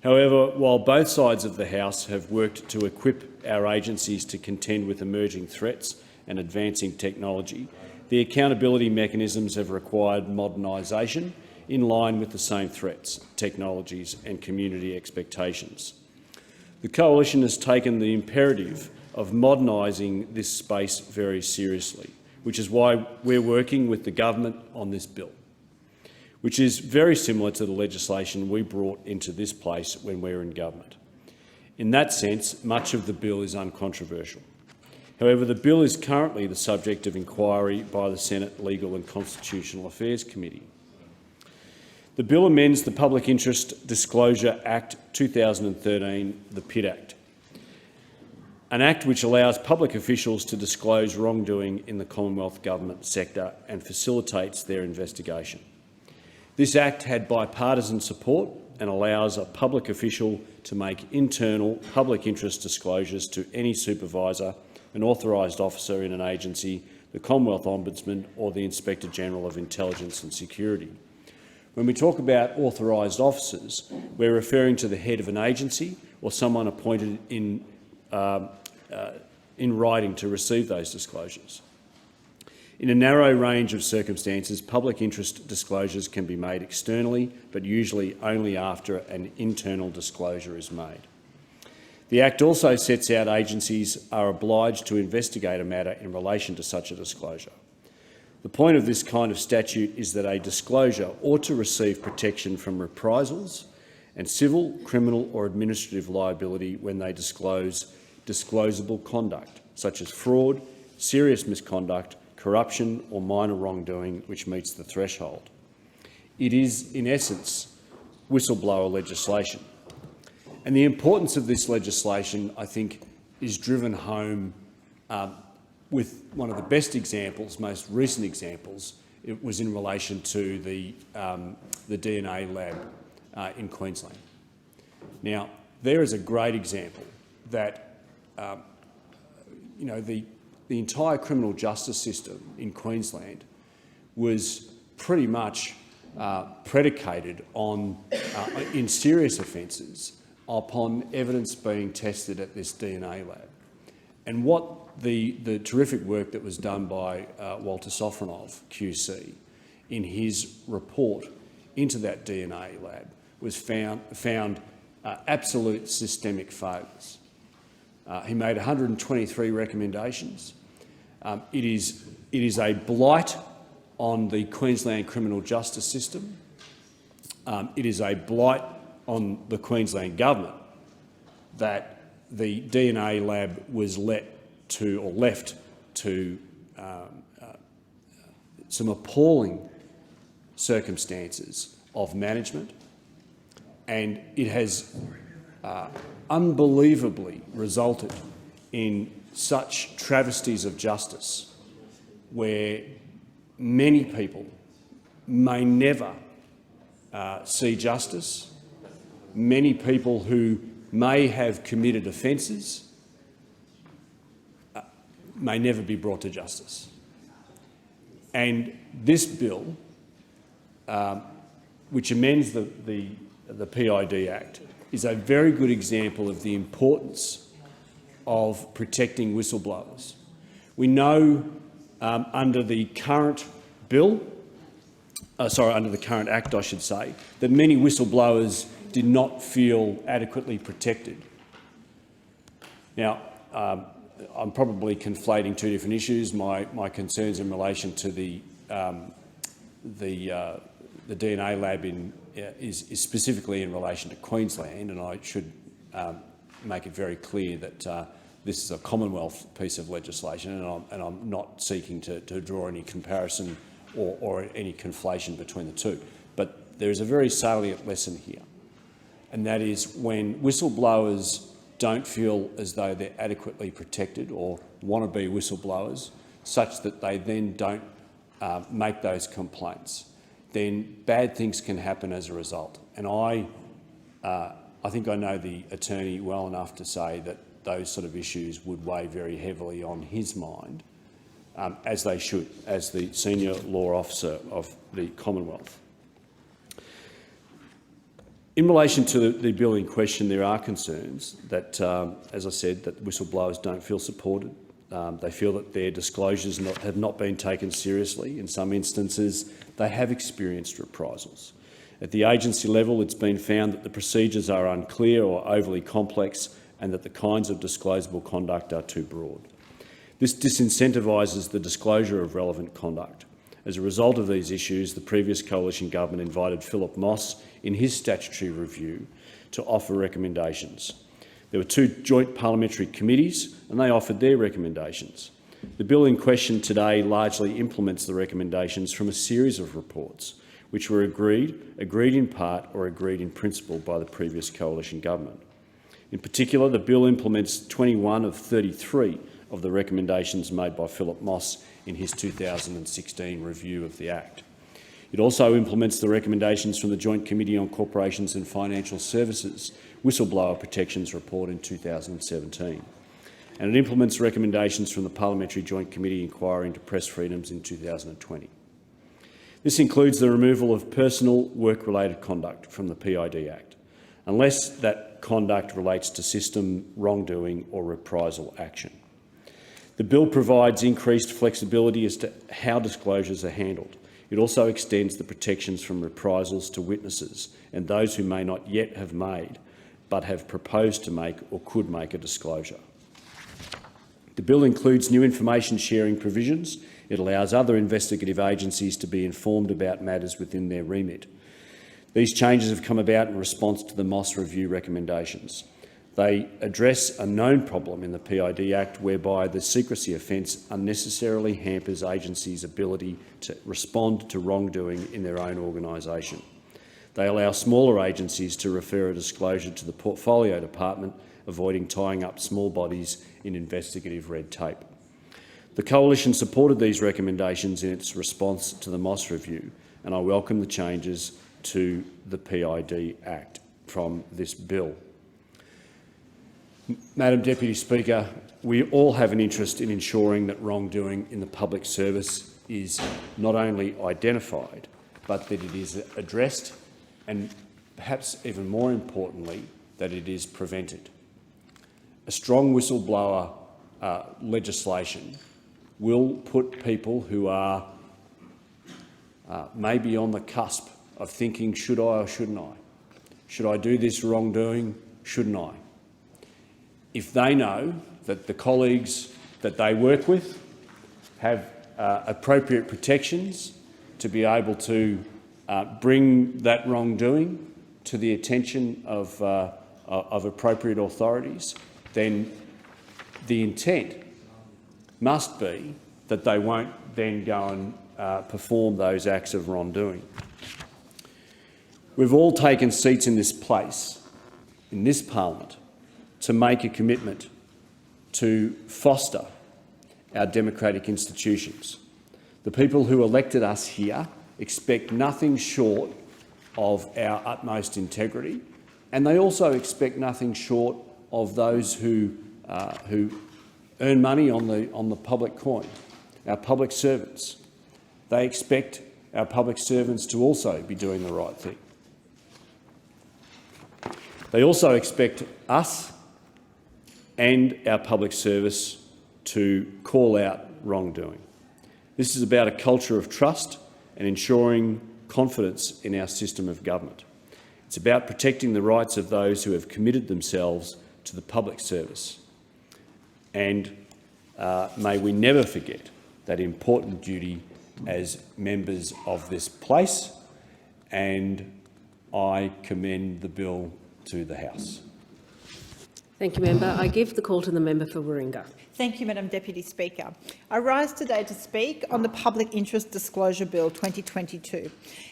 However, while both sides of the House have worked to equip our agencies to contend with emerging threats and advancing technology, the accountability mechanisms have required modernisation in line with the same threats, technologies and community expectations. The Coalition has taken the imperative of modernising this space very seriously, which is why we're working with the government on this bill, which is very similar to the legislation we brought into this place when we were in government. In that sense, much of the bill is uncontroversial. However, the bill is currently the subject of inquiry by the Senate Legal and Constitutional Affairs Committee. The bill amends the Public Interest Disclosure Act 2013, the PIT Act, an act which allows public officials to disclose wrongdoing in the Commonwealth government sector and facilitates their investigation. This act had bipartisan support and allows a public official to make internal public interest disclosures to any supervisor, an authorised officer in an agency, the Commonwealth Ombudsman or the Inspector General of Intelligence and Security. When we talk about authorised officers, we're referring to the head of an agency or someone appointed in writing to receive those disclosures. In a narrow range of circumstances, public interest disclosures can be made externally, but usually only after an internal disclosure is made. The Act also sets out agencies are obliged to investigate a matter in relation to such a disclosure. The point of this kind of statute is that a disclosure ought to receive protection from reprisals and civil, criminal or administrative liability when they disclose disclosable conduct, such as fraud, serious misconduct, corruption or minor wrongdoing which meets the threshold. It is, in essence, whistleblower legislation. And the importance of this legislation, I think, is driven home with one of the best examples, most recent examples. It was in relation to the DNA lab in Queensland. Now, there is a great example that the entire criminal justice system in Queensland was pretty much predicated on, in serious offences, upon evidence being tested at this DNA lab. And what the terrific work that was done by Walter Sofronoff, QC, in his report into that DNA lab was found absolute systemic failures. He made 123 recommendations. It is a blight on the Queensland criminal justice system. It is a blight on the Queensland government that the DNA lab was left to some appalling circumstances of management, and it has unbelievably resulted in such travesties of justice where many people may never see justice. Many people who may have committed offences may never be brought to justice. And this bill, which amends the PID Act, is a very good example of the importance of protecting whistleblowers. We know under the current bill, under the current Act, I should say, that many whistleblowers did not feel adequately protected. Now, I'm probably conflating two different issues. My concerns in relation to the DNA lab is specifically in relation to Queensland, and I should make it very clear that this is a Commonwealth piece of legislation, and I'm not seeking to draw any comparison or any conflation between the two. But there is a very salient lesson here, and that is when whistleblowers don't feel as though they're adequately protected or want to be whistleblowers, such that they then don't make those complaints, then bad things can happen as a result. And I think I know the attorney well enough to say that those sort of issues would weigh very heavily on his mind, as they should, as the senior law officer of the Commonwealth. In relation to the bill in question, there are concerns that, as I said, that whistleblowers don't feel supported. They feel that their disclosures have not been taken seriously. In some instances, they have experienced reprisals. At the agency level, it's been found that the procedures are unclear or overly complex, and that the kinds of disclosable conduct are too broad. This disincentivises the disclosure of relevant conduct. As a result of these issues, the previous coalition government invited Philip Moss in his statutory review to offer recommendations. There were two joint parliamentary committees and they offered their recommendations. The bill in question today largely implements the recommendations from a series of reports which were agreed in part or agreed in principle by the previous coalition government. In particular, the bill implements 21 of 33 of the recommendations made by Philip Moss in his 2016 review of the Act. It also implements the recommendations from the Joint Committee on Corporations and Financial Services Whistleblower Protections Report in 2017. And it implements recommendations from the Parliamentary Joint Committee Inquiry into Press Freedoms in 2020. This includes the removal of personal work-related conduct from the PID Act, unless that conduct relates to system wrongdoing or reprisal action. The bill provides increased flexibility as to how disclosures are handled. It also extends the protections from reprisals to witnesses and those who may not yet have made, but have proposed to make or could make a disclosure. The bill includes new information sharing provisions. It allows other investigative agencies to be informed about matters within their remit. These changes have come about in response to the Moss Review recommendations. They address a known problem in the PID Act whereby the secrecy offence unnecessarily hampers agencies' ability to respond to wrongdoing in their own organisation. They allow smaller agencies to refer a disclosure to the Portfolio Department, avoiding tying up small bodies in investigative red tape. The Coalition supported these recommendations in its response to the Moss Review, and I welcome the changes to the PID Act from this bill. Madam Deputy Speaker, we all have an interest in ensuring that wrongdoing in the public service is not only identified, but that it is addressed and, perhaps even more importantly, that it is prevented. A strong whistleblower legislation will put people who are maybe on the cusp of thinking, should I or shouldn't I? Should I do this wrongdoing? Shouldn't I? If they know that the colleagues that they work with have appropriate protections to be able to bring that wrongdoing to the attention of appropriate authorities, then the intent must be that they won't then go and perform those acts of wrongdoing. We've all taken seats in this place, in this parliament, to make a commitment to foster our democratic institutions. The people who elected us here expect nothing short of our utmost integrity, and they also expect nothing short of those who earn money on the public coin, our public servants. They expect our public servants to also be doing the right thing. They also expect us and our public service to call out wrongdoing. This is about a culture of trust and ensuring confidence in our system of government. It's about protecting the rights of those who have committed themselves to the public service. And may we never forget that important duty as members of this place, and I commend the bill to the House. Thank you, Member. I give the call to the member for Warringah. Thank you, Madam Deputy Speaker. I rise today to speak on the Public Interest Disclosure Bill 2022.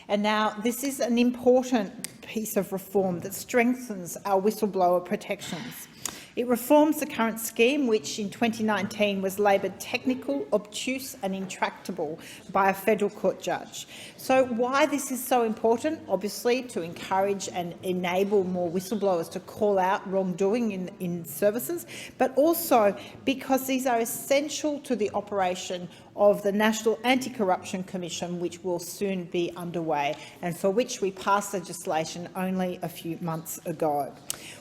And now this is an important piece of reform that strengthens our whistleblower protections. It reforms the current scheme, which in 2019 was labelled technical, obtuse and intractable by a federal court judge. So why this is so important? Obviously to encourage and enable more whistleblowers to call out wrongdoing in services, but also because these are essential to the operation of the National Anti-Corruption Commission, which will soon be underway and for which we passed legislation only a few months ago.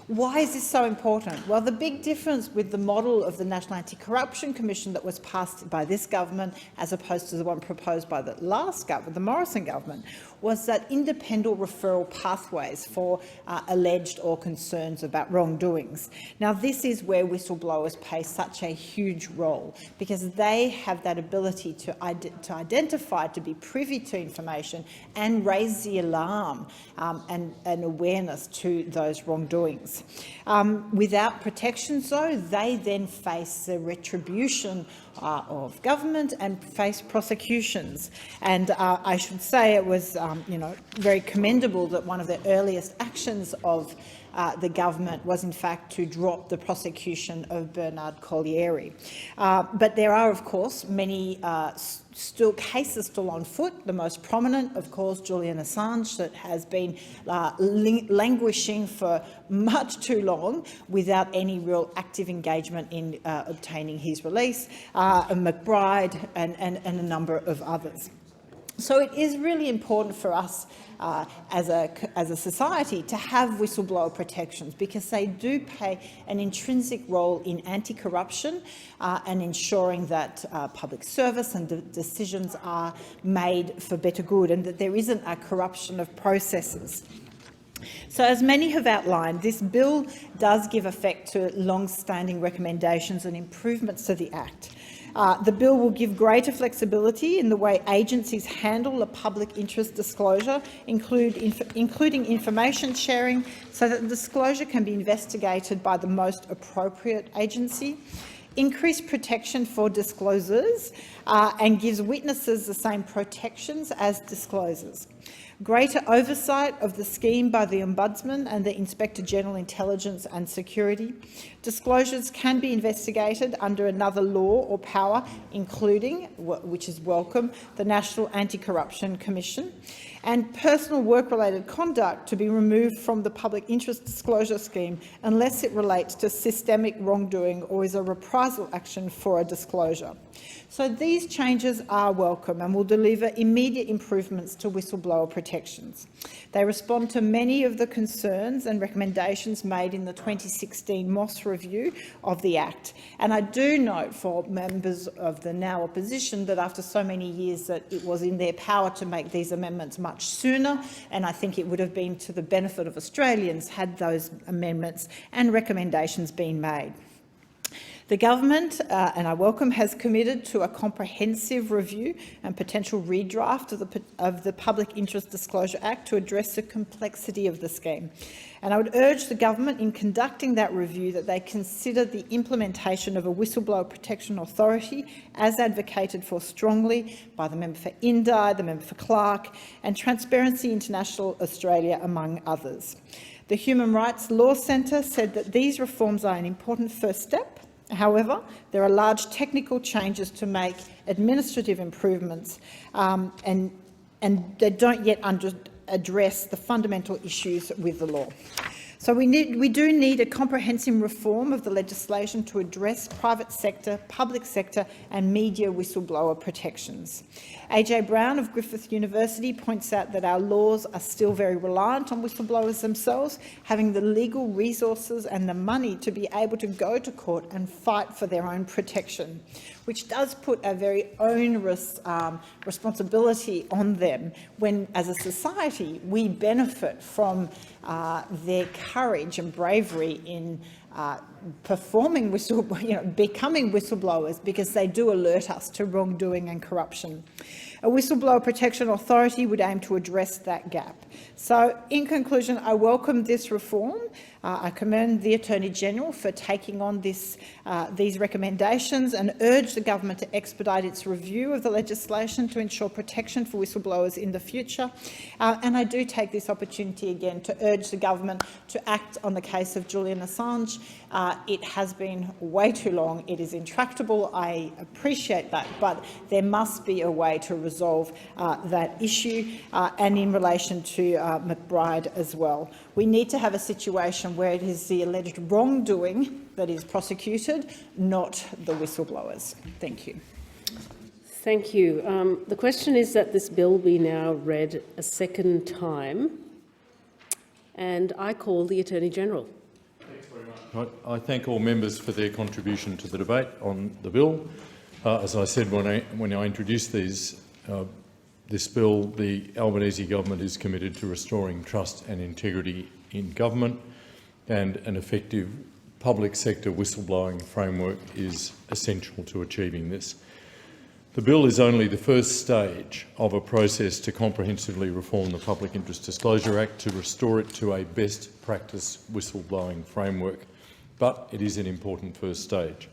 Why is this so important? Well, the big difference with the model of the National Anti-Corruption Commission that was passed by this government as opposed to the one proposed by the last government, the Morrison government, was that independent referral pathways for alleged or concerns about wrongdoings. Now, this is where whistleblowers play such a huge role because they have that ability to identify, to be privy to information and raise the alarm and awareness to those wrongdoings. Without protections, though, they then face the retribution of government and face prosecutions. And I should say it was very commendable that one of the earliest actions of the government was in fact to drop the prosecution of Bernard Colliery. But there are, of course, many cases still on foot. The most prominent, of course, Julian Assange, that has been languishing for much too long without any real active engagement in obtaining his release, McBride and a number of others. So it is really important for us as a society to have whistleblower protections, because they do play an intrinsic role in anti-corruption and ensuring that public service and decisions are made for better good, and that there isn't a corruption of processes. So, as many have outlined, this bill does give effect to long-standing recommendations and improvements to the Act. The bill will give greater flexibility in the way agencies handle a public interest disclosure, including information sharing, so that the disclosure can be investigated by the most appropriate agency, increased protection for disclosures, and gives witnesses the same protections as disclosures. Greater oversight of the scheme by the Ombudsman and the Inspector-General Intelligence and Security. Disclosures can be investigated under another law or power, including, which is welcome, the National Anti-Corruption Commission, and personal work-related conduct to be removed from the public interest disclosure scheme unless it relates to systemic wrongdoing or is a reprisal action for a disclosure. So these changes are welcome and will deliver immediate improvements to whistleblower protections. They respond to many of the concerns and recommendations made in the 2016 Moss review of the Act. And I do note for members of the now opposition that after so many years that it was in their power to make these amendments much sooner, and I think it would have been to the benefit of Australians had those amendments and recommendations been made. The government, and I welcome, has committed to a comprehensive review and potential redraft of the Public Interest Disclosure Act to address the complexity of the scheme. And I would urge the government in conducting that review that they consider the implementation of a whistleblower protection authority as advocated for strongly by the member for Indi, the member for Clark and Transparency International Australia, among others. The Human Rights Law Centre said that these reforms are an important first step. However, there are large technical changes to make administrative improvements and they don't yet address the fundamental issues with the law. So we do need a comprehensive reform of the legislation to address private sector, public sector and media whistleblower protections. AJ Brown of Griffith University points out that our laws are still very reliant on whistleblowers themselves, having the legal resources and the money to be able to go to court and fight for their own protection, which does put a very onerous responsibility on them when, as a society, we benefit from their courage and bravery in becoming whistleblowers, because they do alert us to wrongdoing and corruption. A whistleblower protection authority would aim to address that gap. So, in conclusion, I welcome this reform. I commend the Attorney-General for taking on these recommendations and urge the government to expedite its review of the legislation to ensure protection for whistleblowers in the future. And I do take this opportunity again to urge the government to act on the case of Julian Assange. It has been way too long. It is intractable. I appreciate that, but there must be a way to resolve that issue, and in relation to McBride as well. We need to have a situation where it is the alleged wrongdoing that is prosecuted, not the whistleblowers. Thank you. Thank you. The question is that this bill be now read a second time, and I call the Attorney-General. Thanks very much. I thank all members for their contribution to the debate on the bill. As I said when I introduced this bill, the Albanese government is committed to restoring trust and integrity in government, and an effective public sector whistleblowing framework is essential to achieving this. The bill is only the first stage of a process to comprehensively reform the Public Interest Disclosure Act to restore it to a best practice whistleblowing framework, but it is an important first stage.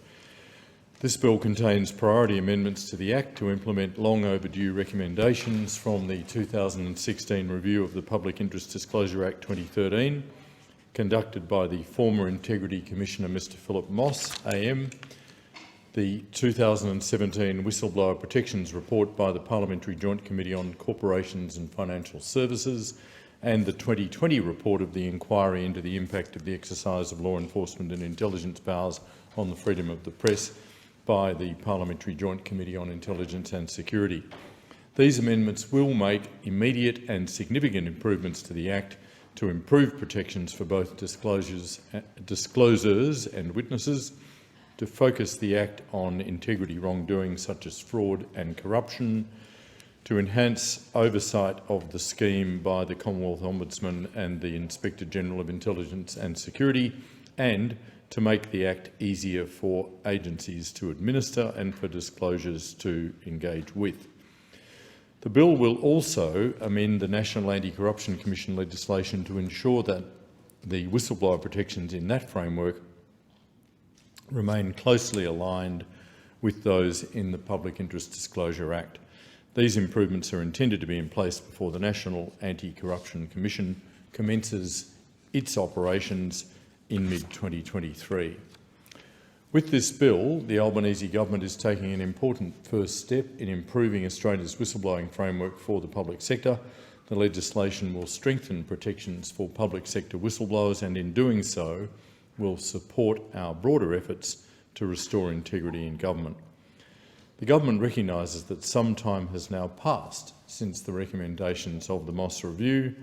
This bill contains priority amendments to the Act to implement long overdue recommendations from the 2016 review of the Public Interest Disclosure Act 2013, conducted by the former Integrity Commissioner Mr Philip Moss, AM, the 2017 Whistleblower Protections Report by the Parliamentary Joint Committee on Corporations and Financial Services, and the 2020 report of the inquiry into the impact of the exercise of law enforcement and intelligence powers on the freedom of the press by the Parliamentary Joint Committee on Intelligence and Security. These amendments will make immediate and significant improvements to the Act to improve protections for both disclosures and witnesses, to focus the Act on integrity wrongdoing such as fraud and corruption, to enhance oversight of the scheme by the Commonwealth Ombudsman and the Inspector General of Intelligence and Security, and to make the Act easier for agencies to administer and for disclosures to engage with. The bill will also amend the National Anti-Corruption Commission legislation to ensure that the whistleblower protections in that framework remain closely aligned with those in the Public Interest Disclosure Act. These improvements are intended to be in place before the National Anti-Corruption Commission commences its operations in mid-2023. With this bill, the Albanese government is taking an important first step in improving Australia's whistleblowing framework for the public sector. The legislation will strengthen protections for public sector whistleblowers and, in doing so, will support our broader efforts to restore integrity in government. The government recognises that some time has now passed since the recommendations of the Moss Review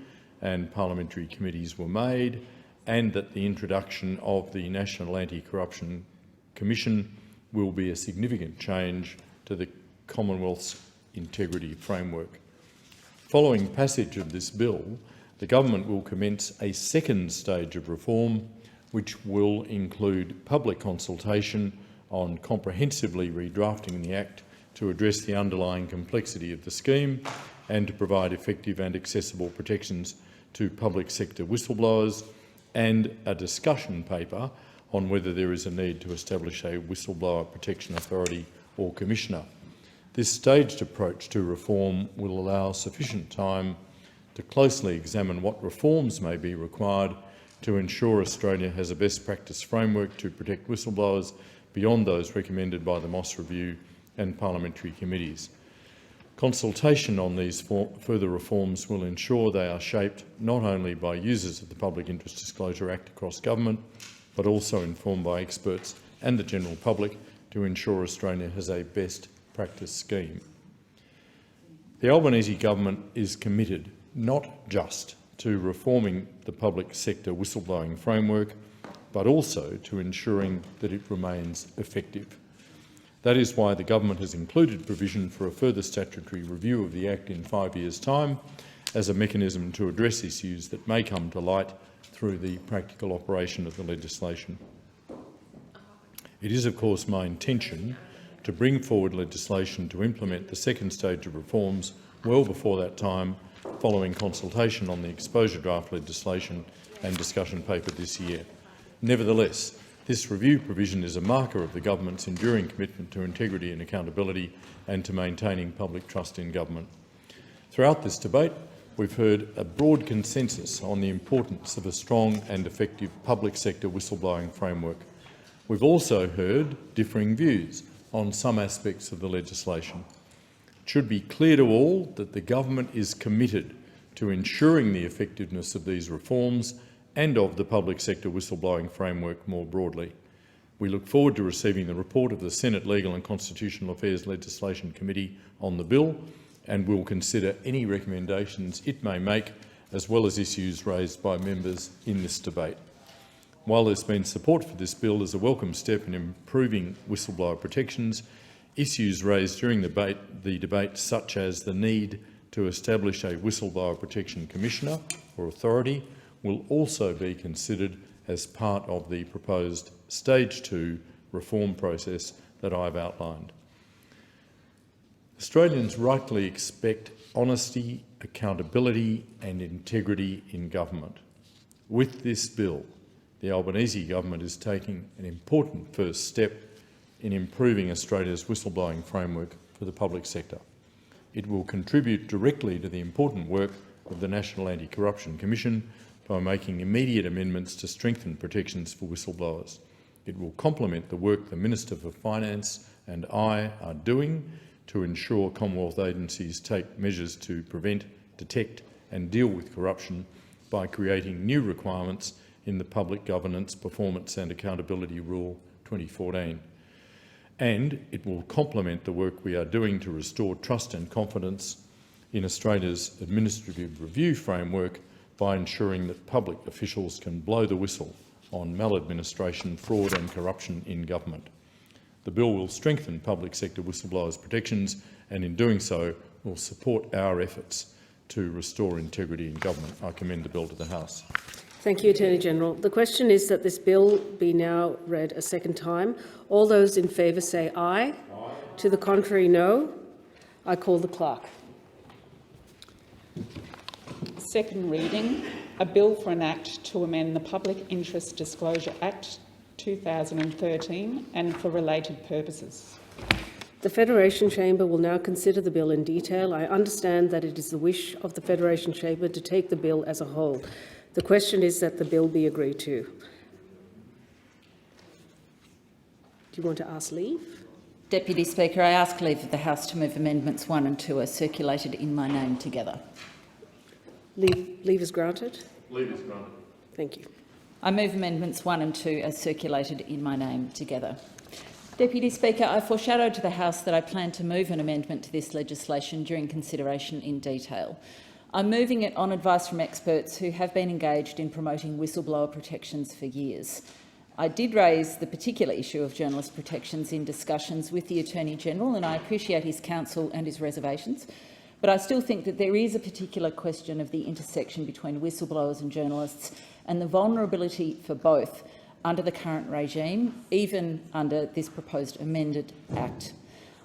and parliamentary committees were made, and that the introduction of the National Anti-Corruption Commission will be a significant change to the Commonwealth's integrity framework. Following passage of this bill, the government will commence a second stage of reform, which will include public consultation on comprehensively redrafting the Act to address the underlying complexity of the scheme and to provide effective and accessible protections to public sector whistleblowers, and a discussion paper on whether there is a need to establish a Whistleblower Protection Authority or Commissioner. This staged approach to reform will allow sufficient time to closely examine what reforms may be required to ensure Australia has a best practice framework to protect whistleblowers beyond those recommended by the Moss Review and parliamentary committees. Consultation on these further reforms will ensure they are shaped not only by users of the Public Interest Disclosure Act across government, but also informed by experts and the general public to ensure Australia has a best practice scheme. The Albanese government is committed not just to reforming the public sector whistleblowing framework, but also to ensuring that it remains effective. That is why the government has included provision for a further statutory review of the Act in 5 years' time as a mechanism to address issues that may come to light through the practical operation of the legislation. It is, of course, my intention to bring forward legislation to implement the second stage of reforms well before that time, following consultation on the exposure draft legislation and discussion paper this year. Nevertheless, this review provision is a marker of the government's enduring commitment to integrity and accountability and to maintaining public trust in government. Throughout this debate, we've heard a broad consensus on the importance of a strong and effective public sector whistleblowing framework. We've also heard differing views on some aspects of the legislation. It should be clear to all that the government is committed to ensuring the effectiveness of these reforms and of the public sector whistleblowing framework more broadly. We look forward to receiving the report of the Senate Legal and Constitutional Affairs Legislation Committee on the bill, and will consider any recommendations it may make, as well as issues raised by members in this debate. While there's been support for this bill as a welcome step in improving whistleblower protections, issues raised during the debate, such as the need to establish a Whistleblower Protection Commissioner or authority, will also be considered as part of the proposed Stage 2 reform process that I've outlined. Australians rightly expect honesty, accountability and integrity in government. With this bill, the Albanese government is taking an important first step in improving Australia's whistleblowing framework for the public sector. It will contribute directly to the important work of the National Anti-Corruption Commission, by making immediate amendments to strengthen protections for whistleblowers. It will complement the work the Minister for Finance and I are doing to ensure Commonwealth agencies take measures to prevent, detect and deal with corruption by creating new requirements in the Public Governance, Performance and Accountability Rule 2014. And it will complement the work we are doing to restore trust and confidence in Australia's administrative review framework by ensuring that public officials can blow the whistle on maladministration, fraud and corruption in government. The bill will strengthen public sector whistleblowers' protections and in doing so will support our efforts to restore integrity in government. I commend the bill to the House. Thank you, Attorney-General. The question is that this bill be now read a second time. All those in favour say aye. Aye. To the contrary, no. I call the clerk. Second reading, a bill for an Act to amend the Public Interest Disclosure Act 2013 and for related purposes. The Federation Chamber will now consider the bill in detail. I understand that it is the wish of the Federation Chamber to take the bill as a whole. The question is that the bill be agreed to. Do you want to ask leave? Deputy Speaker, I ask leave of the House to move Amendments 1 and 2 as circulated in my name together. Leave is granted? Leave is granted. Thank you. I move Amendments 1 and 2 as circulated in my name together. Deputy Speaker, I foreshadowed to the House that I plan to move an amendment to this legislation during consideration in detail. I'm moving it on advice from experts who have been engaged in promoting whistleblower protections for years. I did raise the particular issue of journalist protections in discussions with the Attorney-General, and I appreciate his counsel and his reservations, but I still think that there is a particular question of the intersection between whistleblowers and journalists and the vulnerability for both under the current regime, even under this proposed amended Act.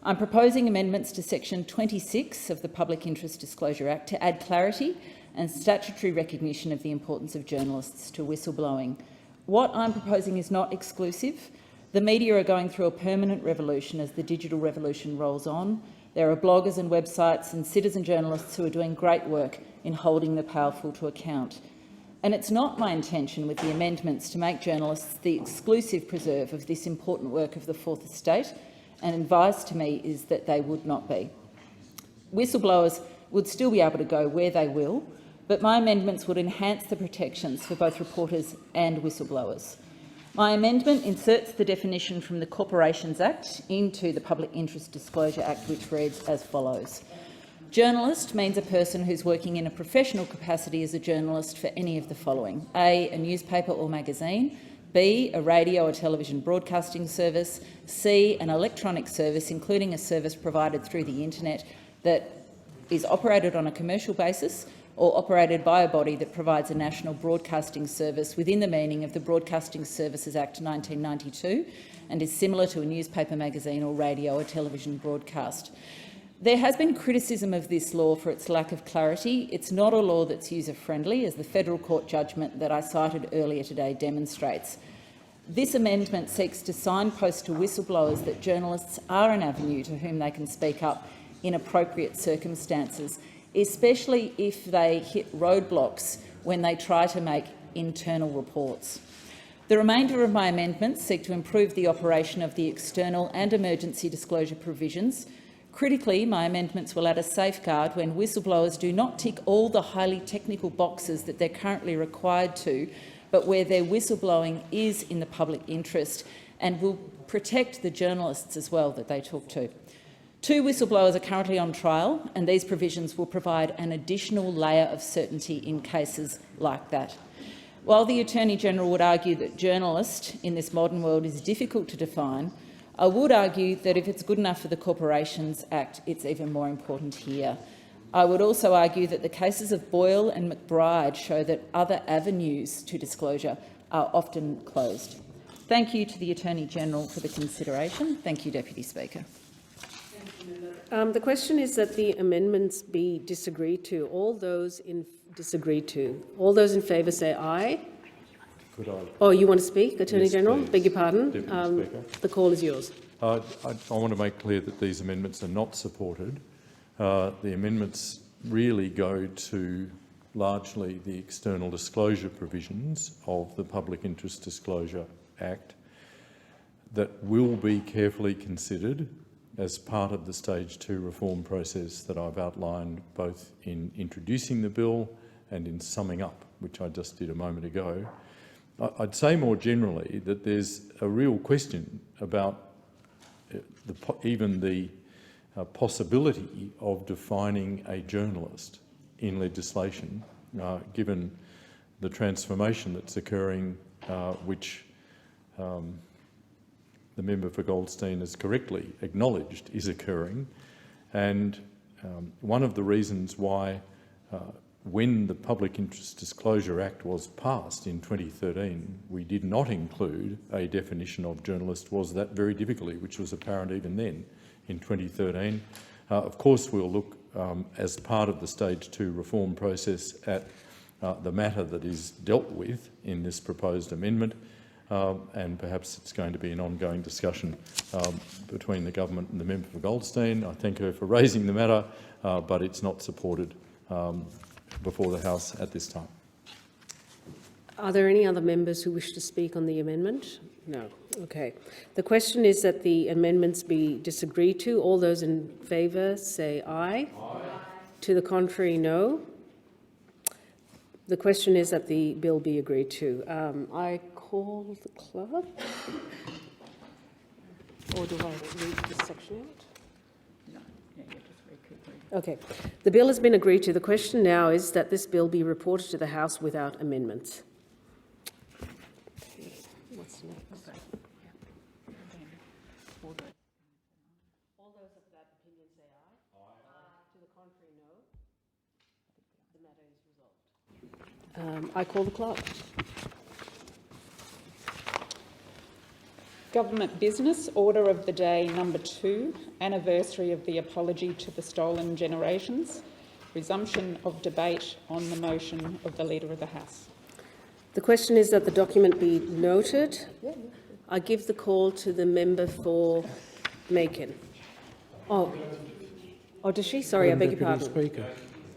I'm proposing amendments to Section 26 of the Public Interest Disclosure Act to add clarity and statutory recognition of the importance of journalists to whistleblowing. What I'm proposing is not exclusive. The media are going through a permanent revolution as the digital revolution rolls on. There are bloggers and websites and citizen journalists who are doing great work in holding the powerful to account. And it's not my intention with the amendments to make journalists the exclusive preserve of this important work of the Fourth Estate, and advice to me is that they would not be. Whistleblowers would still be able to go where they will, but my amendments would enhance the protections for both reporters and whistleblowers. My amendment inserts the definition from the Corporations Act into the Public Interest Disclosure Act, which reads as follows. Journalist means a person who's working in a professional capacity as a journalist for any of the following: A, a newspaper or magazine; B, a radio or television broadcasting service; C, an electronic service, including a service provided through the internet that is operated on a commercial basis or operated by a body that provides a national broadcasting service within the meaning of the Broadcasting Services Act 1992 and is similar to a newspaper, magazine or radio or television broadcast. There has been criticism of this law for its lack of clarity. It's not a law that's user-friendly, as the federal court judgment that I cited earlier today demonstrates. This amendment seeks to signpost to whistleblowers that journalists are an avenue to whom they can speak up in appropriate circumstances, especially if they hit roadblocks when they try to make internal reports. The remainder of my amendments seek to improve the operation of the external and emergency disclosure provisions. Critically, my amendments will add a safeguard when whistleblowers do not tick all the highly technical boxes that they're currently required to, but where their whistleblowing is in the public interest, and will protect the journalists as well that they talk to. 2 whistleblowers are currently on trial, and these provisions will provide an additional layer of certainty in cases like that. While the Attorney-General would argue that journalist in this modern world is difficult to define, I would argue that if it's good enough for the Corporations Act, it's even more important here. I would also argue that the cases of Boyle and McBride show that other avenues to disclosure are often closed. Thank you to the Attorney-General for the consideration. Thank you, Deputy Speaker. The question is that the amendments be disagreed to. All those in favour say aye. Could I? Oh, you want to speak, Attorney-General? Yes, Beg your pardon. Speaker. The call is yours. I want to make clear that these amendments are not supported. The amendments really go to largely the external disclosure provisions of the Public Interest Disclosure Act that will be carefully considered as part of the Stage 2 reform process that I've outlined both in introducing the bill and in summing up, which I just did a moment ago. I'd say more generally that there's a real question about even the possibility of defining a journalist in legislation, given the transformation that's occurring, which the member for Goldstein has correctly acknowledged is occurring. And one of the reasons why, when the Public Interest Disclosure Act was passed in 2013, we did not include a definition of journalist was that very difficulty, which was apparent even then in 2013. Of course, we'll look as part of the Stage 2 reform process at the matter that is dealt with in this proposed amendment, and perhaps it's going to be an ongoing discussion between the government and the member for Goldstein. I thank her for raising the matter, but it's not supported before the House at this time. Are there any other members who wish to speak on the amendment? No. Okay. The question is that the amendments be disagreed to. All those in favour say aye. Aye. To the contrary, no. The question is that the bill be agreed to. I call the clerk. Or do I read this section out? No. Yeah, you just read quickly. Okay. The bill has been agreed to. The question now is that this bill be reported to the House without amendments. Okay. What's next? Okay. All those of that opinion say aye. Aye. To the contrary, no. The matter is resolved. I call the clerk. Government business, order of the day number 2, anniversary of the apology to the stolen generations, resumption of debate on the motion of the Leader of the House. The question is that the document be noted. I give the call to the member for Macon. Oh, does she? Sorry, I beg your pardon. Speaker.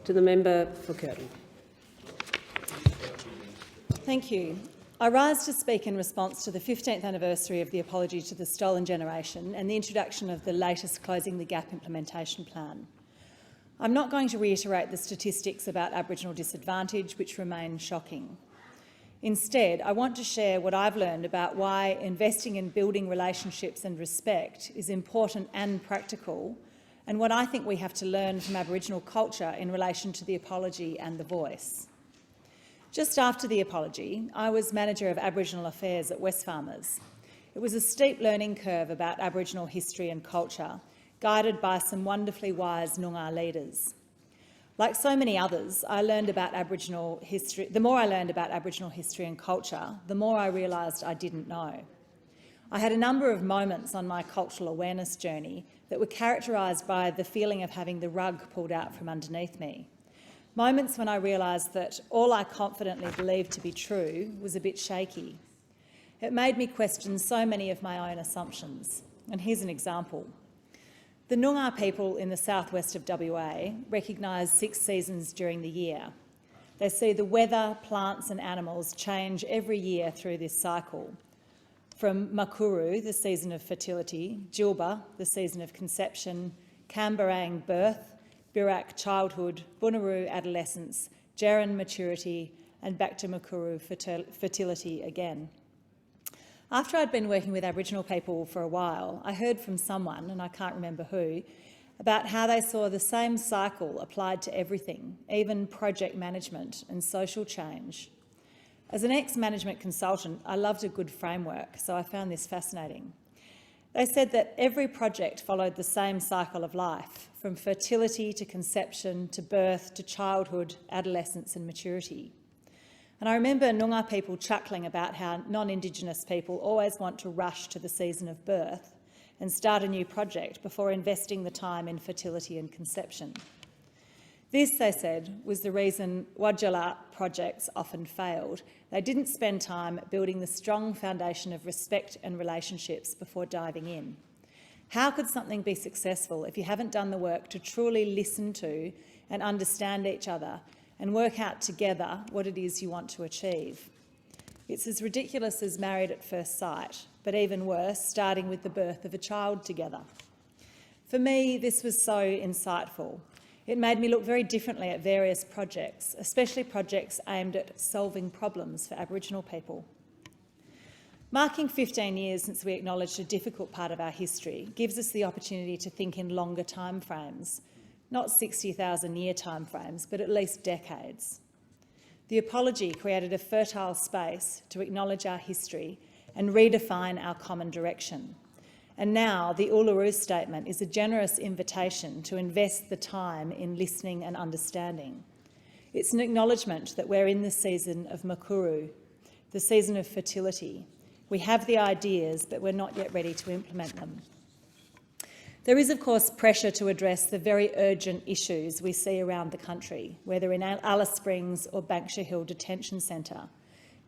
To the member for Curtin. Thank you. I rise to speak in response to the 15th anniversary of the apology to the stolen generation and the introduction of the latest Closing the Gap implementation plan. I'm not going to reiterate the statistics about Aboriginal disadvantage, which remain shocking. Instead, I want to share what I've learned about why investing in building relationships and respect is important and practical, and what I think we have to learn from Aboriginal culture in relation to the apology and the voice. Just after the apology, I was Manager of Aboriginal Affairs at Wesfarmers. It was a steep learning curve about Aboriginal history and culture, guided by some wonderfully wise Noongar leaders. Like so many others, I learned about Aboriginal history. The more I learned about Aboriginal history and culture, the more I realised I didn't know. I had a number of moments on my cultural awareness journey that were characterised by the feeling of having the rug pulled out from underneath me. Moments when I realised that all I confidently believed to be true was a bit shaky. It made me question so many of my own assumptions. And here's an example. The Noongar people in the southwest of WA recognise 6 seasons during the year. They see the weather, plants and animals change every year through this cycle. From Makuru, the season of fertility, Jilba, the season of conception, Kambarang, birth, Birak, childhood, Bunuroo, adolescence, Djarin, maturity, and back to Makuru, fertility again. After I'd been working with Aboriginal people for a while, I heard from someone, and I can't remember who, about how they saw the same cycle applied to everything, even project management and social change. As an ex-management consultant, I loved a good framework, so I found this fascinating. They said that every project followed the same cycle of life, from fertility to conception to birth to childhood, adolescence and maturity. And I remember Noongar people chuckling about how non-Indigenous people always want to rush to the season of birth and start a new project before investing the time in fertility and conception. This, they said, was the reason Wadjala projects often failed. They didn't spend time building the strong foundation of respect and relationships before diving in. How could something be successful if you haven't done the work to truly listen to and understand each other and work out together what it is you want to achieve. It's as ridiculous as Married at First Sight, but even worse, starting with the birth of a child together. For me, this was so insightful. It made me look very differently at various projects, especially projects aimed at solving problems for Aboriginal people. Marking 15 years since we acknowledged a difficult part of our history gives us the opportunity to think in longer timeframes, not 60,000-year timeframes, but at least decades. The apology created a fertile space to acknowledge our history and redefine our common direction. And now the Uluru Statement is a generous invitation to invest the time in listening and understanding. It's an acknowledgement that we're in the season of Makuru, the season of fertility. We have the ideas, but we're not yet ready to implement them. There is, of course, pressure to address the very urgent issues we see around the country, whether in Alice Springs or Banksia Hill Detention Centre.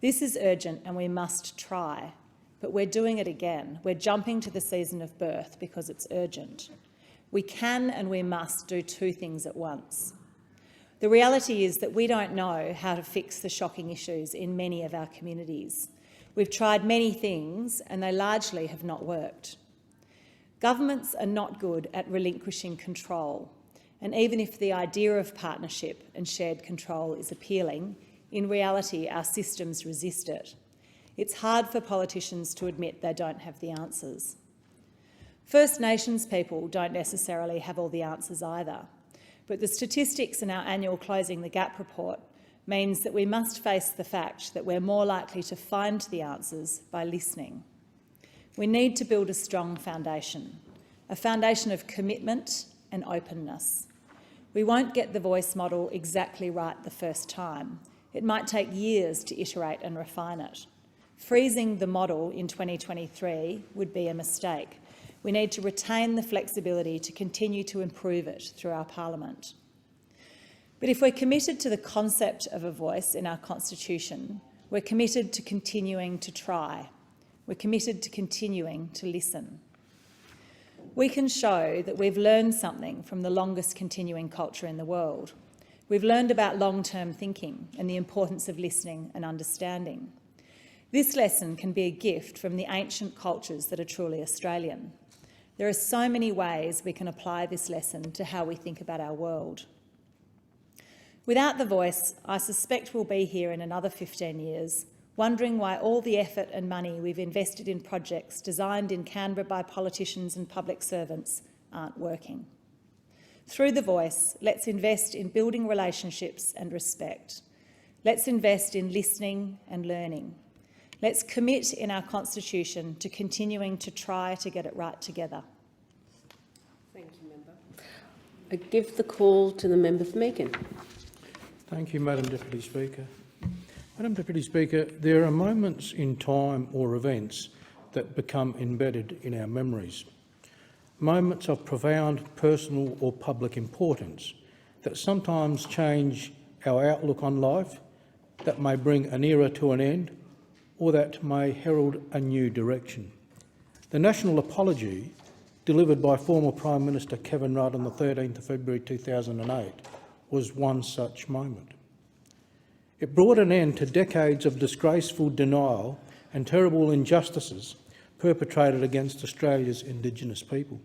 This is urgent and we must try. But we're doing it again. We're jumping to the season of birth because it's urgent. We can and we must do two things at once. The reality is that we don't know how to fix the shocking issues in many of our communities. We've tried many things and they largely have not worked. Governments are not good at relinquishing control, and even if the idea of partnership and shared control is appealing, in reality our systems resist it. It's hard for politicians to admit they don't have the answers. First Nations people don't necessarily have all the answers either, but the statistics in our annual Closing the Gap report means that we must face the fact that we're more likely to find the answers by listening. We need to build a strong foundation, a foundation of commitment and openness. We won't get the voice model exactly right the first time. It might take years to iterate and refine it. Freezing the model in 2023 would be a mistake. We need to retain the flexibility to continue to improve it through our parliament. But if we're committed to the concept of a voice in our constitution, we're committed to continuing to try. We're committed to continuing to listen. We can show that we've learned something from the longest continuing culture in the world. We've learned about long-term thinking and the importance of listening and understanding. This lesson can be a gift from the ancient cultures that are truly Australian. There are so many ways we can apply this lesson to how we think about our world. Without the voice, I suspect we'll be here in another 15 years, wondering why all the effort and money we've invested in projects designed in Canberra by politicians and public servants aren't working. Through the voice, let's invest in building relationships and respect. Let's invest in listening and learning. Let's commit in our constitution to continuing to try to get it right together. Thank you, Member. I give the call to the member for Meakin. Thank you, Madam Deputy Speaker. Madam Deputy Speaker, there are moments in time or events that become embedded in our memories. Moments of profound personal or public importance that sometimes change our outlook on life, that may bring an era to an end, or that may herald a new direction. The national apology delivered by former Prime Minister Kevin Rudd on the 13th of February 2008 was one such moment. It brought an end to decades of disgraceful denial and terrible injustices perpetrated against Australia's Indigenous people.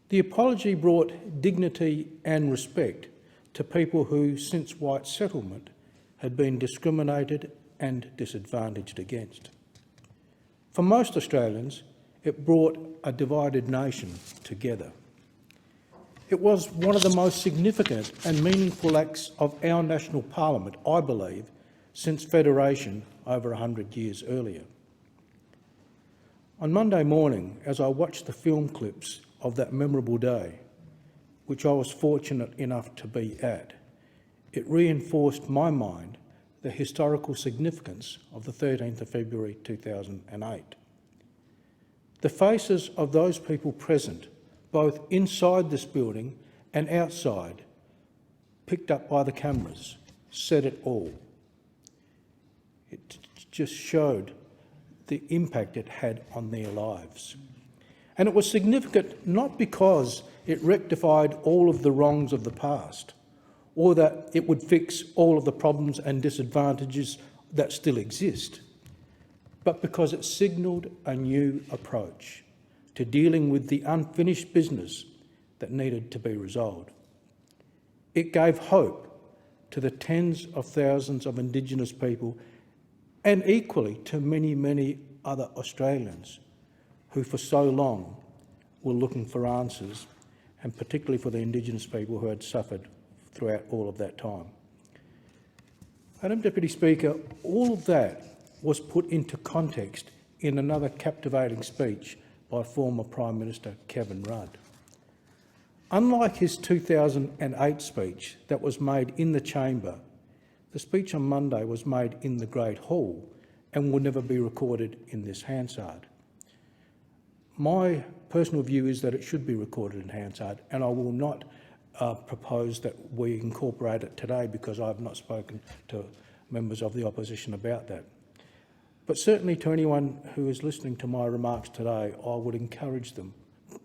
The apology brought dignity and respect to people who, since white settlement, had been discriminated and disadvantaged against. For most Australians, it brought a divided nation together. It was one of the most significant and meaningful acts of our national parliament, I believe, since Federation over 100 years earlier. On Monday morning, as I watched the film clips of that memorable day, which I was fortunate enough to be at, it reinforced my mind the historical significance of the 13th of February 2008. The faces of those people present, both inside this building and outside, picked up by the cameras, said it all. It just showed the impact it had on their lives. And it was significant not because it rectified all of the wrongs of the past or that it would fix all of the problems and disadvantages that still exist, but because it signalled a new approach to dealing with the unfinished business that needed to be resolved. It gave hope to the tens of thousands of Indigenous people and equally to many, many other Australians who for so long were looking for answers, and particularly for the Indigenous people who had suffered throughout all of that time. Madam Deputy Speaker, all of that was put into context in another captivating speech by former Prime Minister Kevin Rudd. Unlike his 2008 speech that was made in the chamber, the speech on Monday was made in the Great Hall and will never be recorded in this Hansard. My personal view is that it should be recorded in Hansard, and I will not propose that we incorporate it today because I have not spoken to members of the opposition about that. But certainly to anyone who is listening to my remarks today, I would encourage them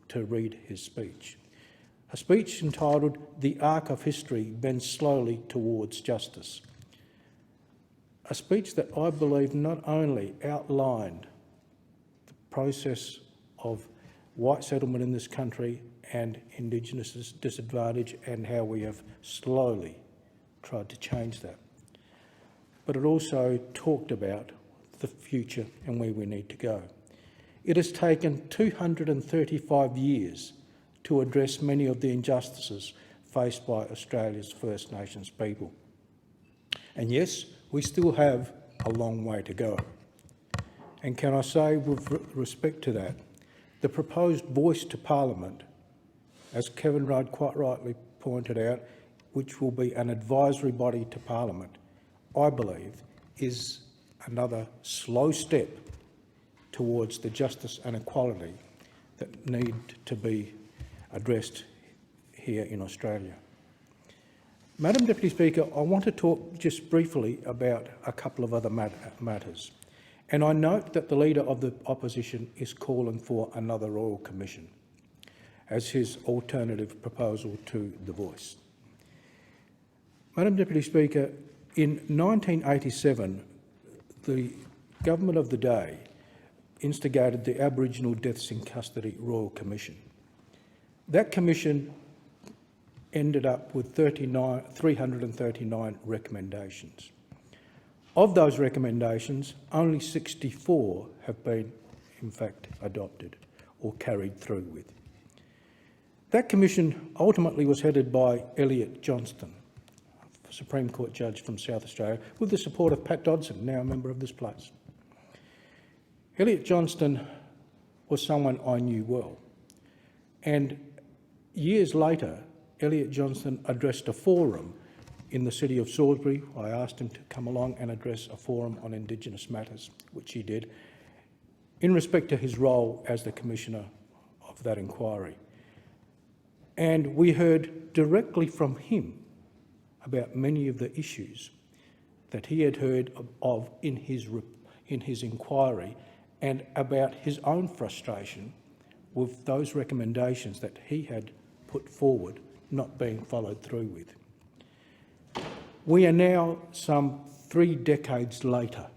to read his speech. A speech entitled "The Arc of History Bends Slowly Towards Justice." A speech that I believe not only outlined the process of white settlement in this country and Indigenous disadvantage and how we have slowly tried to change that, but it also talked about the future and where we need to go. It has taken 235 years to address many of the injustices faced by Australia's First Nations people. And yes, we still have a long way to go. And can I say, with respect to that, the proposed voice to Parliament, as Kevin Rudd quite rightly pointed out, which will be an advisory body to Parliament, I believe is another slow step towards the justice and equality that need to be addressed here in Australia. Madam Deputy Speaker, I want to talk just briefly about a couple of other matters. And I note that the Leader of the Opposition is calling for another Royal Commission as his alternative proposal to the voice. Madam Deputy Speaker, in 1987, the government of the day instigated the Aboriginal Deaths in Custody Royal Commission. That commission ended up with 339 recommendations. Of those recommendations, only 64 have been, in fact, adopted or carried through with. That commission ultimately was headed by Elliott Johnston, a Supreme Court judge from South Australia, with the support of Pat Dodson, now a member of this place. Elliott Johnston was someone I knew well, and years later, Elliott Johnston addressed a forum in the city of Salisbury. I asked him to come along and address a forum on Indigenous matters, which he did, in respect to his role as the Commissioner of that inquiry. And we heard directly from him about many of the issues that he had heard of in his inquiry, and about his own frustration with those recommendations that he had put forward not being followed through with. We are now some 3 decades later,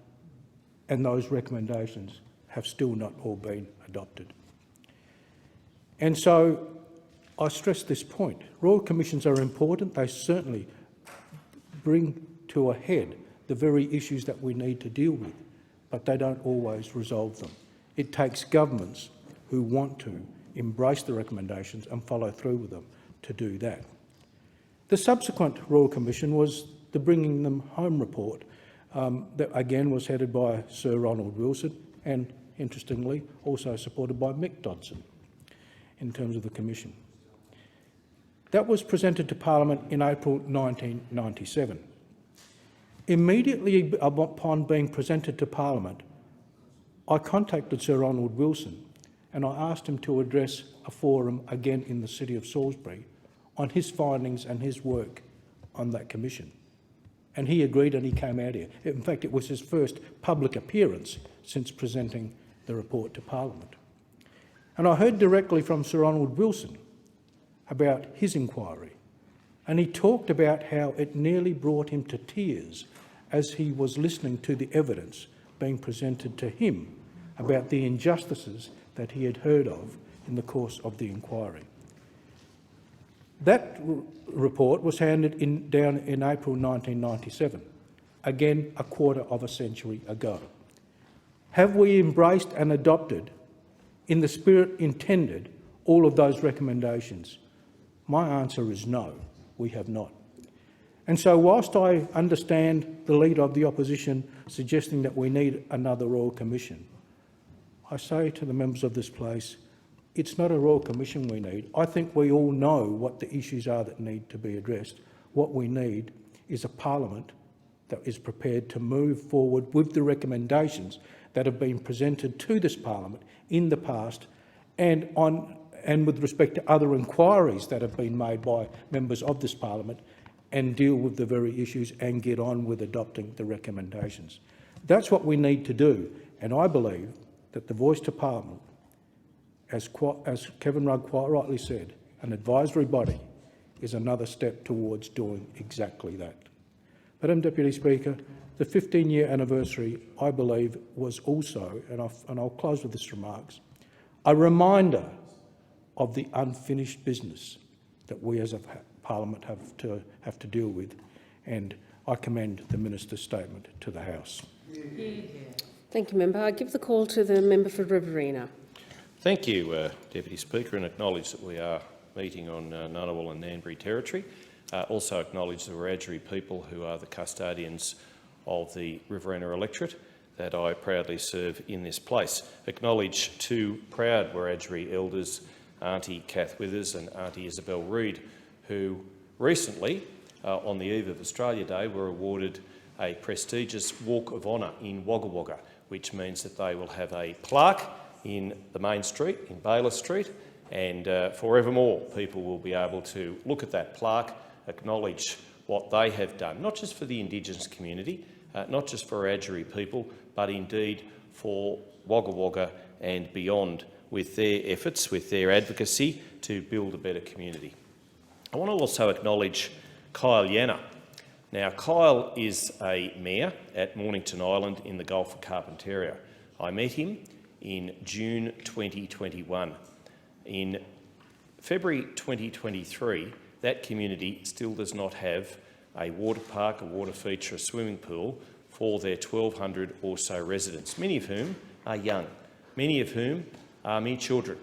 and those recommendations have still not all been adopted. And so I stress this point. Royal Commissions are important. They certainly bring to a head the very issues that we need to deal with, but they don't always resolve them. It takes governments who want to embrace the recommendations and follow through with them to do that. The subsequent Royal Commission was the Bringing Them Home report that again was headed by Sir Ronald Wilson and, interestingly, also supported by Mick Dodson in terms of the Commission. That was presented to Parliament in April 1997. Immediately upon being presented to Parliament, I contacted Sir Ronald Wilson and I asked him to address a forum again in the city of Salisbury on his findings and his work on that commission. And he agreed and he came out here. In fact, it was his first public appearance since presenting the report to Parliament. And I heard directly from Sir Ronald Wilson about his inquiry And he talked about how it nearly brought him to tears as he was listening to the evidence being presented to him about the injustices that he had heard of in the course of the inquiry. That report was handed down in April 1997, again a quarter of a century ago. Have we embraced and adopted, in the spirit intended, all of those recommendations? My answer is no, we have not. And so whilst I understand the Leader of the Opposition suggesting that we need another Royal Commission, I say to the members of this place, it's not a Royal Commission we need. I think we all know what the issues are that need to be addressed. What we need is a Parliament that is prepared to move forward with the recommendations that have been presented to this Parliament in the past and with respect to other inquiries that have been made by members of this Parliament, and deal with the very issues and get on with adopting the recommendations. That's what we need to do, and I believe that the Voice to Parliament, as Kevin Rudd quite rightly said, an advisory body is another step towards doing exactly that. Madam Deputy Speaker, the 15-year anniversary, I believe, was also, and I'll close with this remarks, a reminder of the unfinished business that we as a Parliament have to deal with, and I commend the Minister's statement to the House. Thank you, Member. I give the call to the Member for Riverina. Thank you, Deputy Speaker, and acknowledge that we are meeting on Ngunnawal and Ngambri territory. Also acknowledge the Wiradjuri people who are the custodians of the Riverina electorate that I proudly serve in this place. Acknowledge two proud Wiradjuri elders, Auntie Kath Withers and Auntie Isabel Reid, who recently, on the eve of Australia Day, were awarded a prestigious Walk of Honour in Wagga Wagga, which means that they will have a plaque in the main street, in Baylor Street, and forevermore people will be able to look at that plaque, acknowledge what they have done, not just for the Indigenous community, not just for Wiradjuri people, but indeed for Wagga Wagga and beyond, with their efforts, with their advocacy to build a better community. I want to also acknowledge Kyle Yanner. Now, Kyle is a mayor at Mornington Island in the Gulf of Carpentaria. I met him in June 2021. In February 2023, that community still does not have a water park, a water feature, a swimming pool for their 1,200 or so residents, many of whom are young, many of whom are mere children.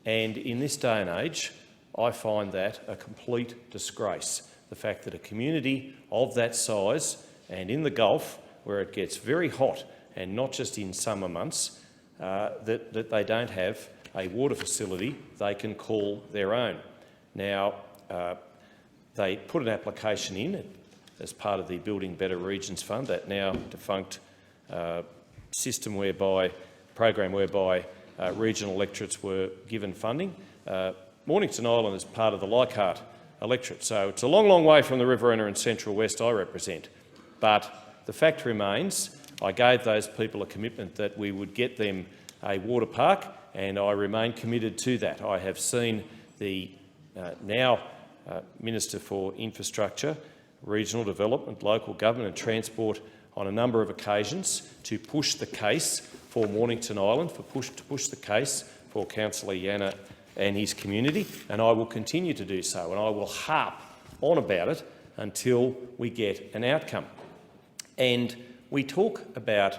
And in this day and age, I find that a complete disgrace, the fact that a community of that size and in the Gulf, where it gets very hot and not just in summer months, that they don't have a water facility they can call their own. Now, they put an application in as part of the Building Better Regions Fund, that now defunct system program whereby regional electorates were given funding. Mornington Island is part of the Leichhardt electorate, so it's a long, long way from the Riverina and Central West I represent. But the fact remains, I gave those people a commitment that we would get them a water park, and I remain committed to that. I have seen the now Minister for Infrastructure, Regional Development, Local Government and Transport on a number of occasions to push the case for Mornington Island, to push the case for Councillor Yanner and his community, and I will continue to do so, and I will harp on about it until we get an outcome. And we talk about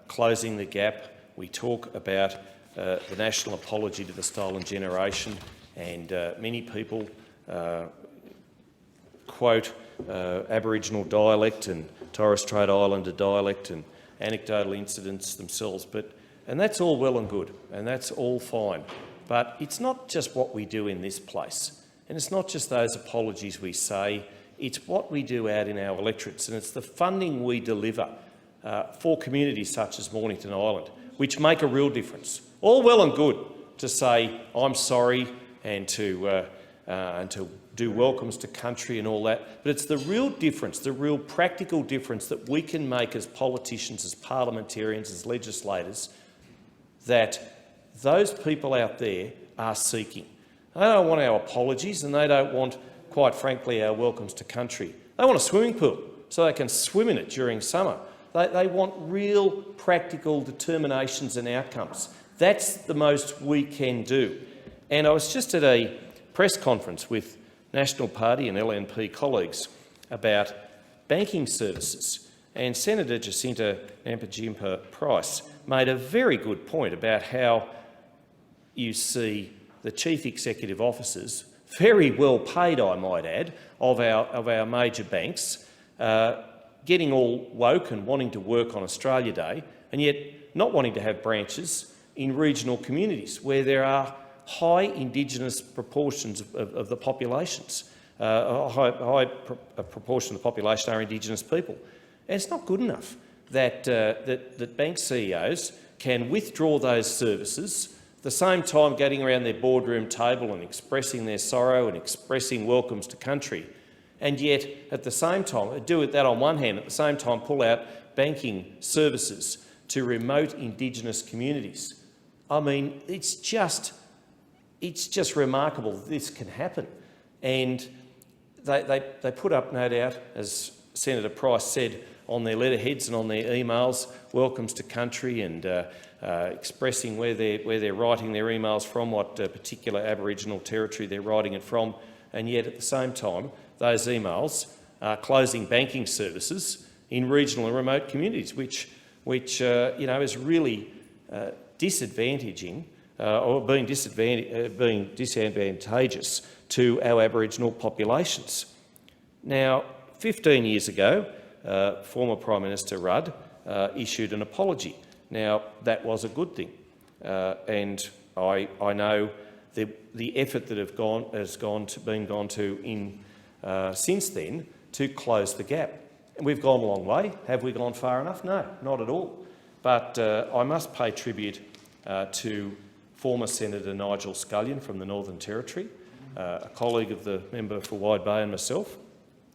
closing the gap, we talk about the national apology to the stolen generation, and many people quote Aboriginal dialect and Torres Strait Islander dialect and anecdotal incidents themselves, and that's all well and good, and that's all fine. But it's not just what we do in this place, and it's not just those apologies we say, it's what we do out in our electorates, and it's the funding we deliver for communities such as Mornington Island, which make a real difference. All well and good to say, I'm sorry, and to do welcomes to country and all that, but it's the real difference, the real practical difference that we can make as politicians, as parliamentarians, as legislators, that those people out there are seeking. They don't want our apologies, and they don't want quite frankly, our welcomes to country. They want a swimming pool so they can swim in it during summer. They want real practical determinations and outcomes. That's the most we can do. And I was just at a press conference with National Party and LNP colleagues about banking services, and Senator Jacinta Nampijinpa-Price made a very good point about how you see the chief executive officers, very well paid, I might add, of our major banks, getting all woke and wanting to work on Australia Day, and yet not wanting to have branches in regional communities where there are high Indigenous proportions of the populations. A high proportion of the population are Indigenous people. And it's not good enough that, that bank CEOs can withdraw those services, at the same time getting around their boardroom table and expressing their sorrow and expressing welcomes to country, and yet at the same time do that on one hand, at the same time pull out banking services to remote Indigenous communities. I mean, it's just remarkable that this can happen. And they put up, no doubt, as Senator Price said, on their letterheads and on their emails, welcomes to country, and expressing where they're writing their emails from, what particular Aboriginal territory they're writing it from, and yet at the same time those emails are closing banking services in regional and remote communities, which you know, is really disadvantaging or being disadvantageous to our Aboriginal populations. Now, 15 years ago, former Prime Minister Rudd issued an apology. Now, that was a good thing, and I know the effort that has been gone to in since then to close the gap. And we've gone a long way. Have we gone far enough? No, not at all. But I must pay tribute to former Senator Nigel Scullion from the Northern Territory, a colleague of the member for Wide Bay and myself,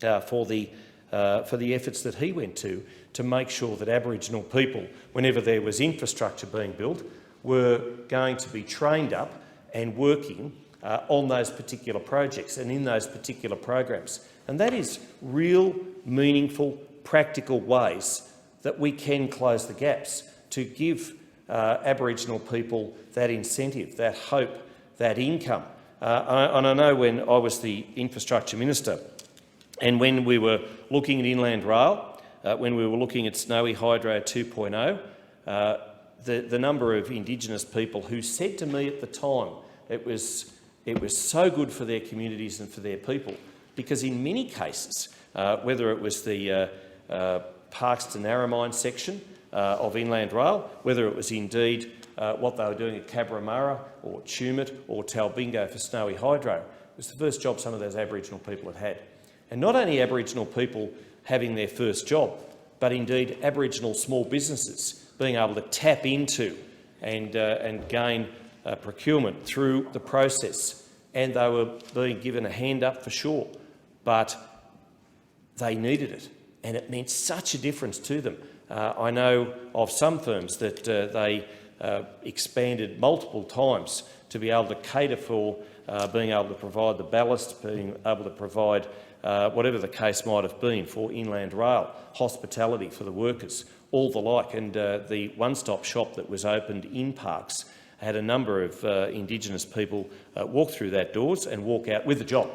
for the efforts that he went to make sure that Aboriginal people, whenever there was infrastructure being built, were going to be trained up and working on those particular projects and in those particular programs. And that is real, meaningful, practical ways that we can close the gaps to give Aboriginal people that incentive, that hope, that income. And I know when I was the Infrastructure Minister, and when we were looking at Inland Rail, when we were looking at Snowy Hydro 2.0, the number of Indigenous people who said to me at the time it was so good for their communities and for their people, because in many cases, whether it was the Parks to Narromine section of Inland Rail, whether it was indeed what they were doing at Cabramatta or Tumut or Talbingo for Snowy Hydro, it was the first job some of those Aboriginal people had had. And not only Aboriginal people having their first job, but indeed Aboriginal small businesses being able to tap into and gain procurement through the process. And they were being given a hand up for sure, but they needed it, and it meant such a difference to them. I know of some firms that they expanded multiple times to be able to cater for being able to provide the ballast, being able to provide whatever the case might have been for Inland Rail, hospitality for the workers, all the like. And the one-stop shop that was opened in Parks had a number of Indigenous people walk through that doors and walk out with a job,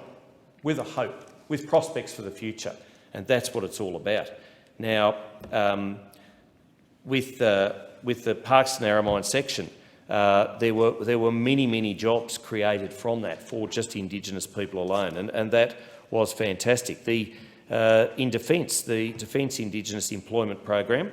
with a hope, with prospects for the future. And that's what it's all about. Now, with the Parks to Narromine section, there were many jobs created from that for just Indigenous people alone, and that was fantastic. In Defence, the Defence Indigenous Employment Program,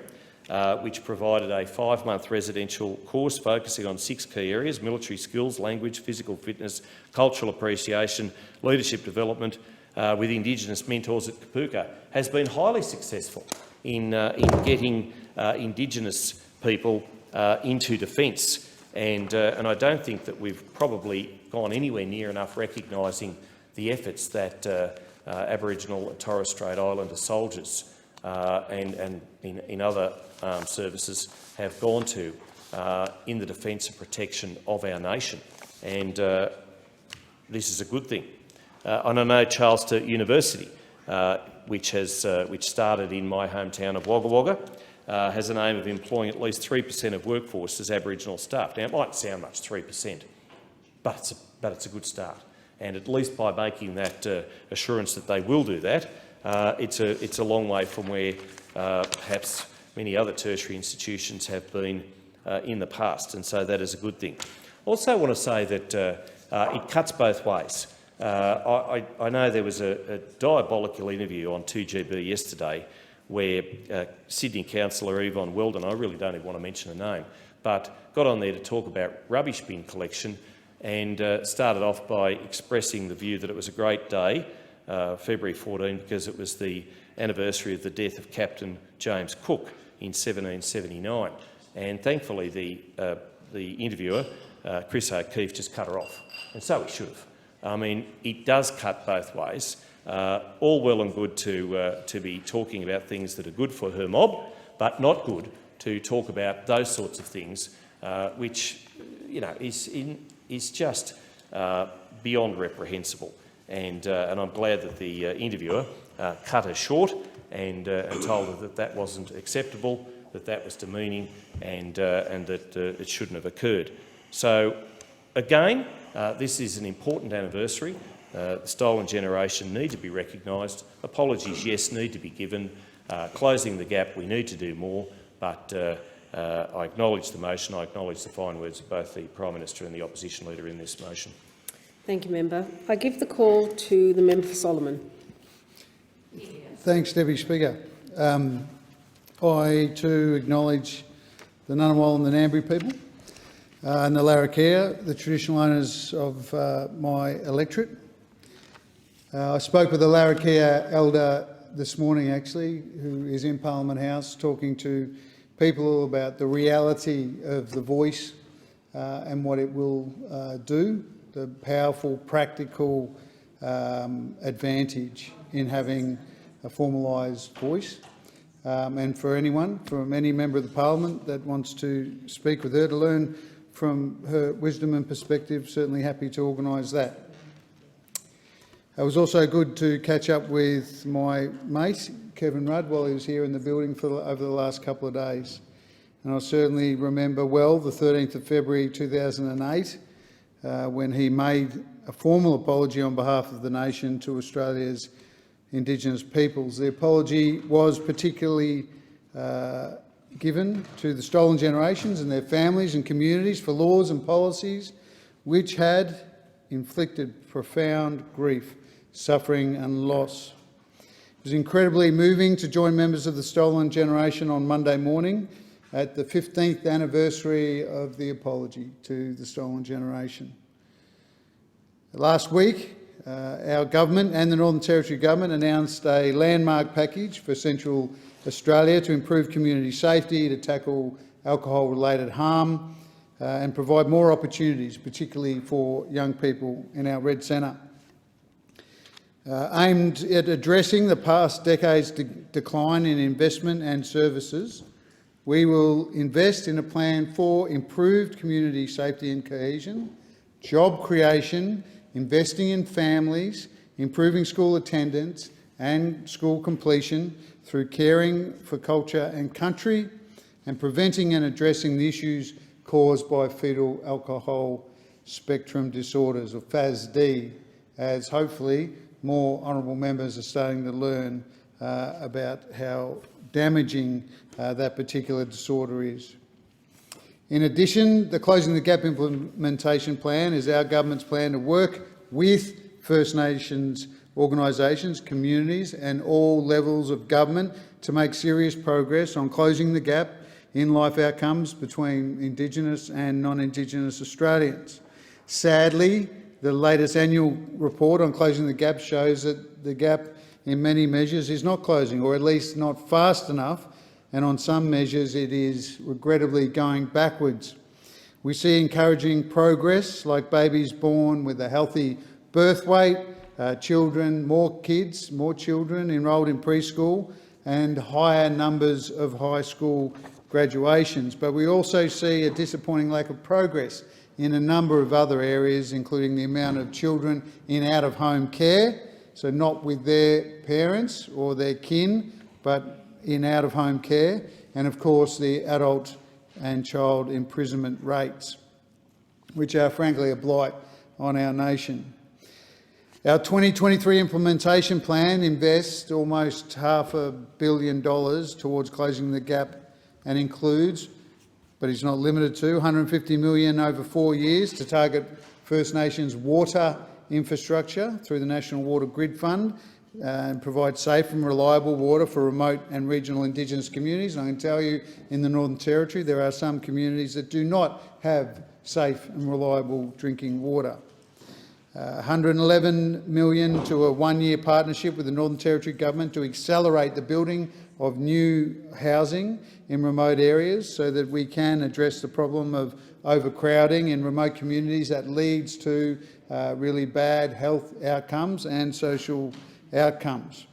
which provided a 5-month residential course focusing on 6 key areas: military skills, language, physical fitness, cultural appreciation, leadership development, with Indigenous mentors at Kapooka, has been highly successful in getting Indigenous people into defence. And I don't think that we've probably gone anywhere near enough recognising the efforts that Aboriginal and Torres Strait Islander soldiers and in other armed services have gone to in the defence and protection of our nation. And this is a good thing. And I know Charles Sturt University, which started in my hometown of Wagga Wagga, has an aim of employing at least 3% of workforce as Aboriginal staff. Now, it might sound much, 3%, but it's a good start. And at least by making that assurance that they will do that, it's a long way from where perhaps many other tertiary institutions have been in the past, and so that is a good thing. Also, I want to say that it cuts both ways. I know there was a diabolical interview on 2GB yesterday where Sydney councillor Yvonne Weldon, I really don't even want to mention her name, but got on there to talk about rubbish bin collection and started off by expressing the view that it was a great day, February 14, because it was the anniversary of the death of Captain James Cook in 1779. And thankfully the interviewer, Chris O'Keefe, just cut her off, and so he should have. I mean, it does cut both ways. All well and good to be talking about things that are good for her mob, but not good to talk about those sorts of things, which is just beyond reprehensible. And I'm glad that the interviewer cut her short and told her that that wasn't acceptable, that was demeaning, and that it shouldn't have occurred. So, again, this is an important anniversary. The stolen generation need to be recognised. Apologies, yes, need to be given. Closing the gap, we need to do more, but I acknowledge the motion. I acknowledge the fine words of both the Prime Minister and the Opposition Leader in this motion. Thank you, Member. I give the call to the Member for Solomon. Thanks, Deputy Speaker. I too acknowledge the Ngunnawal and the Ngambri people and the Larrakia, the traditional owners of my electorate. I spoke with the Larrakia elder this morning, actually, who is in Parliament House, talking to people about the reality of the voice and what it will do, the powerful, practical advantage in having a formalised voice. And for anyone, from any member of the Parliament that wants to speak with her to learn from her wisdom and perspective, certainly happy to organise that. It was also good to catch up with my mate, Kevin Rudd, while he was here in the building over the last couple of days. And I certainly remember well the 13th of February 2008, when he made a formal apology on behalf of the nation to Australia's Indigenous peoples. The apology was particularly given to the stolen generations and their families and communities for laws and policies which had inflicted profound grief, suffering and loss. It was incredibly moving to join members of the stolen generation on Monday morning at the 15th anniversary of the apology to the stolen generation. Last week, our government and the Northern Territory Government announced a landmark package for Central Australia to improve community safety, to tackle alcohol-related harm and provide more opportunities, particularly for young people in our Red Centre. Aimed at addressing the past decade's decline in investment and services, we will invest in a plan for improved community safety and cohesion, job creation, investing in families, improving school attendance and school completion through caring for culture and country, and preventing and addressing the issues caused by fetal alcohol spectrum disorders, or FASD, as hopefully more honourable members are starting to learn about how damaging that particular disorder is. In addition, the Closing the Gap implementation plan is our government's plan to work with First Nations organisations, communities and all levels of government to make serious progress on closing the gap in life outcomes between Indigenous and non-Indigenous Australians. Sadly, the latest annual report on closing the gap shows that the gap in many measures is not closing, or at least not fast enough, and on some measures it is regrettably going backwards. We see encouraging progress, like babies born with a healthy birth weight, more children enrolled in preschool, and higher numbers of high school graduations. But we also see a disappointing lack of progress in a number of other areas, including the amount of children in out-of-home care, so not with their parents or their kin, but in out-of-home care, and of course the adult and child imprisonment rates, which are frankly a blight on our nation. Our 2023 implementation plan invests almost $500 million towards closing the gap and includes, but is not limited to, $150 million over 4 years to target First Nations water infrastructure through the National Water Grid Fund and provide safe and reliable water for remote and regional Indigenous communities. And I can tell you, in the Northern Territory, there are some communities that do not have safe and reliable drinking water. $111 million to a one-year partnership with the Northern Territory Government to accelerate the building of new housing in remote areas so that we can address the problem of overcrowding in remote communities that leads to really bad health outcomes and social outcomes.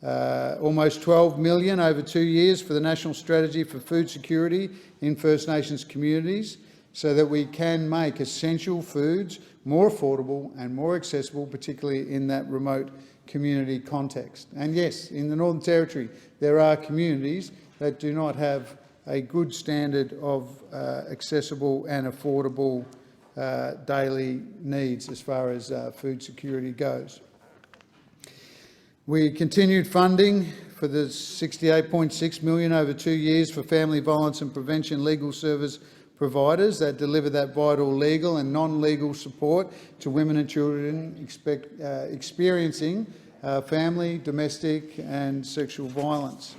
Almost $12 million over 2 years for the National Strategy for Food Security in First Nations communities so that we can make essential foods more affordable and more accessible, particularly in that remote community context. And yes, in the Northern Territory, there are communities that do not have a good standard of accessible and affordable daily needs as far as food security goes. We continued funding for the $68.6 million over 2 years for family violence and prevention legal service providers that deliver that vital legal and non-legal support to women and children experiencing family, domestic and sexual violence.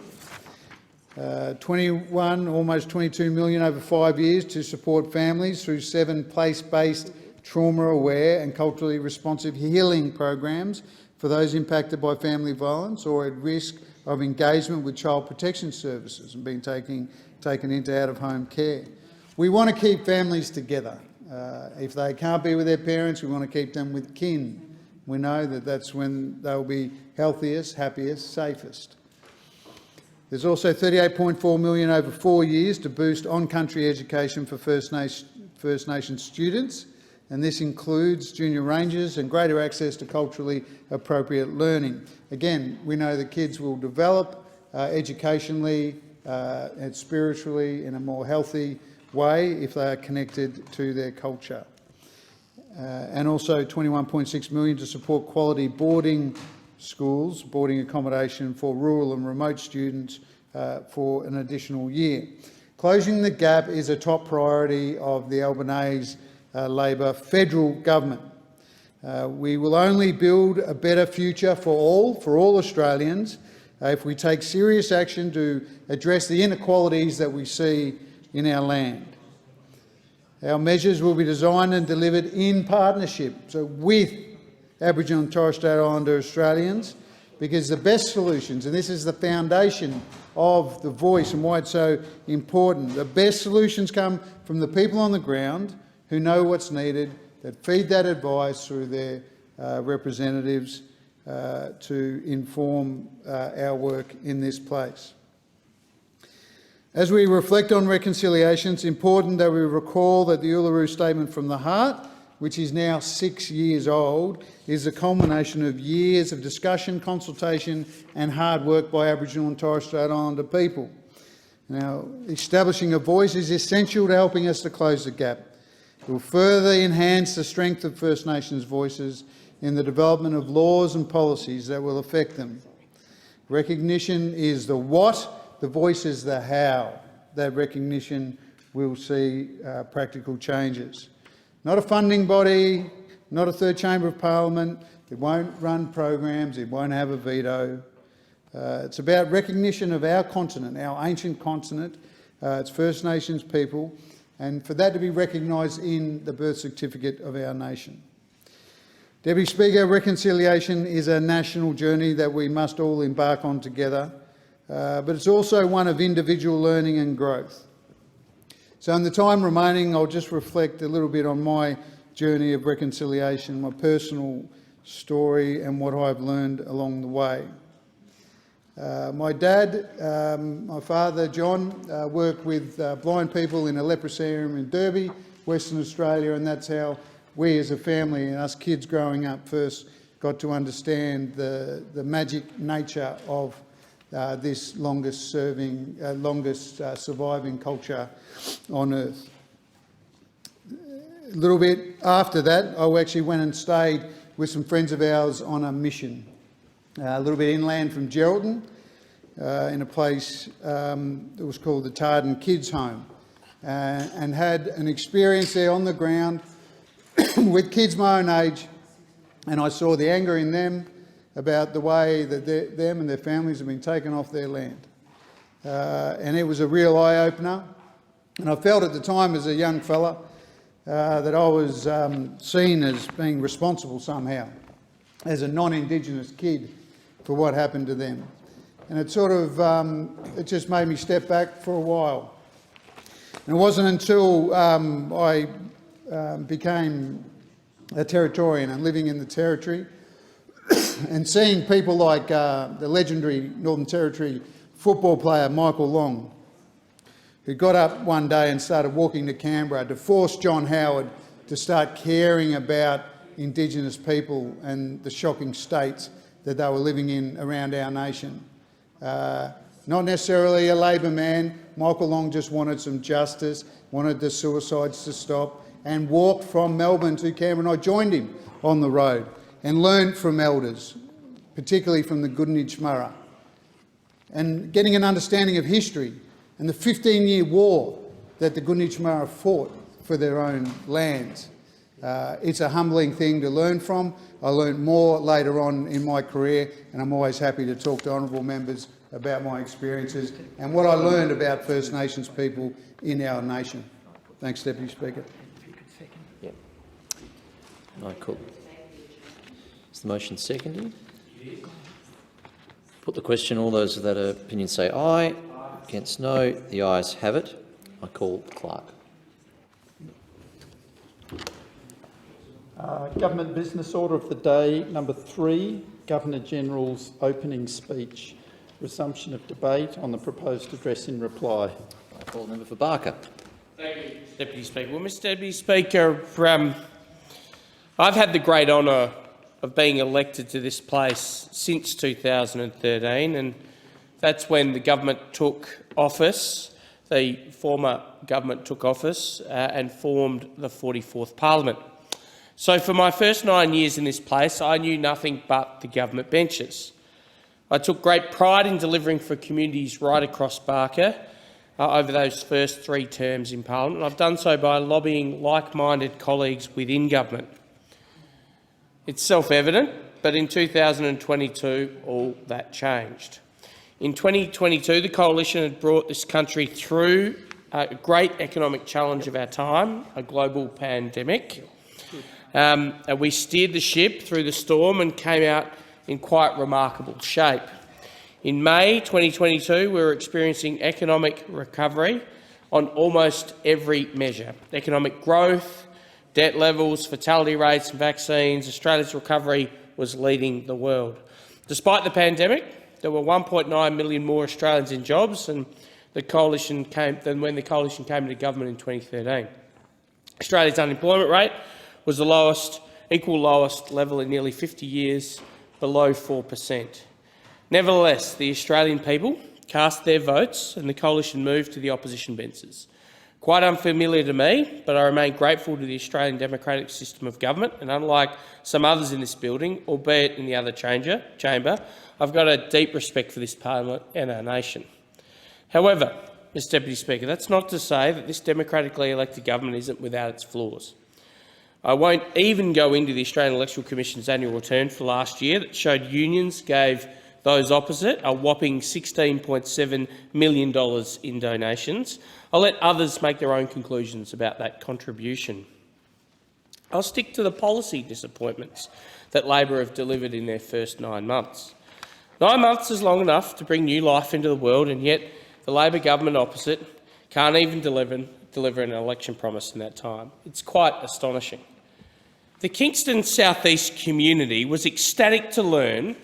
21, almost $22 million over 5 years to support families through 7 place-based trauma-aware and culturally responsive healing programs for those impacted by family violence or at risk of engagement with child protection services and being taken into out-of-home care. We want to keep families together. If they can't be with their parents, we want to keep them with kin. We know that that's when they'll be healthiest, happiest, safest. There's also $38.4 million over 4 years to boost on-country education for First Nation students, and this includes junior rangers and greater access to culturally appropriate learning. Again, we know that kids will develop educationally and spiritually in a more healthy way if they are connected to their culture. And also $21.6 million to support quality boarding schools, boarding accommodation for rural and remote students for an additional year. Closing the gap is a top priority of the Albanese Labor federal government. We will only build a better future for all Australians, if we take serious action to address the inequalities that we see in our land. Our measures will be designed and delivered in partnership, so with Aboriginal and Torres Strait Islander Australians, because the best solutions, and this is the foundation of the voice and why it's so important, the best solutions come from the people on the ground who know what's needed, that feed that advice through their representatives to inform our work in this place. As we reflect on reconciliation, it's important that we recall that the Uluru Statement from the Heart, which is now 6 years old, is a culmination of years of discussion, consultation and hard work by Aboriginal and Torres Strait Islander people. Now, establishing a voice is essential to helping us to close the gap. It will further enhance the strength of First Nations voices in the development of laws and policies that will affect them. Recognition is the what, the voice is the how. That recognition will see practical changes. Not a funding body, not a third chamber of parliament. It won't run programs, it won't have a veto. It's about recognition of our continent, our ancient continent. It's First Nations people, and for that to be recognised in the birth certificate of our nation. Deputy Speaker, reconciliation is a national journey that we must all embark on together, but it's also one of individual learning and growth. So in the time remaining, I'll just reflect a little bit on my journey of reconciliation, my personal story and what I've learned along the way. My dad, my father John, worked with blind people in a leprosarium in Derby Western Australia, and that's how we as a family and us kids growing up first got to understand the magic nature of this longest surviving culture on Earth. A little bit after that, I actually went and stayed with some friends of ours on a mission, a little bit inland from Geraldton, in a place that was called the Tardan Kids Home, and had an experience there on the ground with kids my own age, and I saw the anger in them about the way that them and their families have been taken off their land. And it was a real eye-opener. And I felt at the time as a young fella that I was seen as being responsible somehow, as a non-Indigenous kid, for what happened to them. And it sort of, it just made me step back for a while. And it wasn't until I became a Territorian and living in the Territory and seeing people like the legendary Northern Territory football player Michael Long, who got up one day and started walking to Canberra to force John Howard to start caring about Indigenous people and the shocking states that they were living in around our nation. Not necessarily a Labor man. Michael Long just wanted some justice, wanted the suicides to stop, and walked from Melbourne to Canberra. And I joined him on the road and learned from elders, particularly from the Goodnidge Murra, and getting an understanding of history and the 15-year war that the Goodnidge Murra fought for their own lands. It's a humbling thing to learn from. I learned more later on in my career, and I'm always happy to talk to honourable members about my experiences and what I learned about First Nations people in our nation. Thanks, Deputy Speaker. Yep. Cool. Is the motion seconded? Put the question. All those of that opinion say aye. Against no. The ayes have it. I call the clerk. Government business order of the day number 3, Governor-General's opening speech. Resumption of debate on the proposed address in reply. I call the member for Barker. Thank you, Deputy Speaker. Well, Mr Deputy Speaker, I've had the great honour of being elected to this place since 2013, and that's when the government took office, the former government took office and formed the 44th Parliament. So for my first 9 years in this place, I knew nothing but the government benches. I took great pride in delivering for communities right across Barker over those first 3 terms in Parliament. I've done so by lobbying like-minded colleagues within government. It's self-evident, but in 2022 all that changed. In 2022, the Coalition had brought this country through a great economic challenge of our time, a global pandemic. And we steered the ship through the storm and came out in quite remarkable shape. In May 2022, we were experiencing economic recovery on almost every measure. Economic growth, debt levels, fatality rates and vaccines. Australia's recovery was leading the world. Despite the pandemic, there were 1.9 million more Australians in jobs than when the Coalition came into government in 2013. Australia's unemployment rate was the equal lowest level in nearly 50 years, below 4%. Nevertheless, the Australian people cast their votes and the Coalition moved to the opposition benches. Quite unfamiliar to me, but I remain grateful to the Australian democratic system of government, and unlike some others in this building, albeit in the other chamber, I've got a deep respect for this Parliament and our nation. However, Mr Deputy Speaker, that's not to say that this democratically elected government isn't without its flaws. I won't even go into the Australian Electoral Commission's annual return for last year that showed unions gave those opposite a whopping $16.7 million in donations. I'll let others make their own conclusions about that contribution. I'll stick to the policy disappointments that Labor have delivered in their first 9 months. 9 months is long enough to bring new life into the world, and yet the Labor government opposite can't even deliver an election promise in that time. It's quite astonishing. The Kingston South East community was ecstatic to learn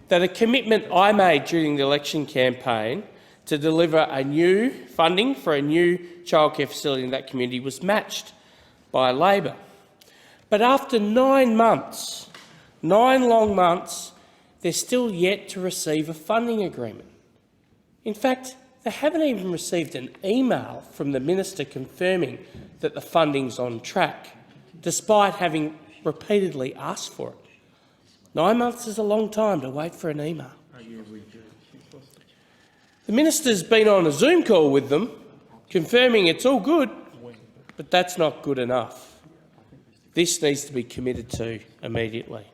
that a commitment I made during the election campaign to deliver a new funding for a new childcare facility in that community was matched by Labor. But after 9 months, 9 long months, they're still yet to receive a funding agreement. In fact, they haven't even received an email from the minister confirming that the funding's on track, despite having repeatedly asked for it. 9 months is a long time to wait for an email. The minister's been on a Zoom call with them, confirming it's all good, but that's not good enough. This needs to be committed to immediately.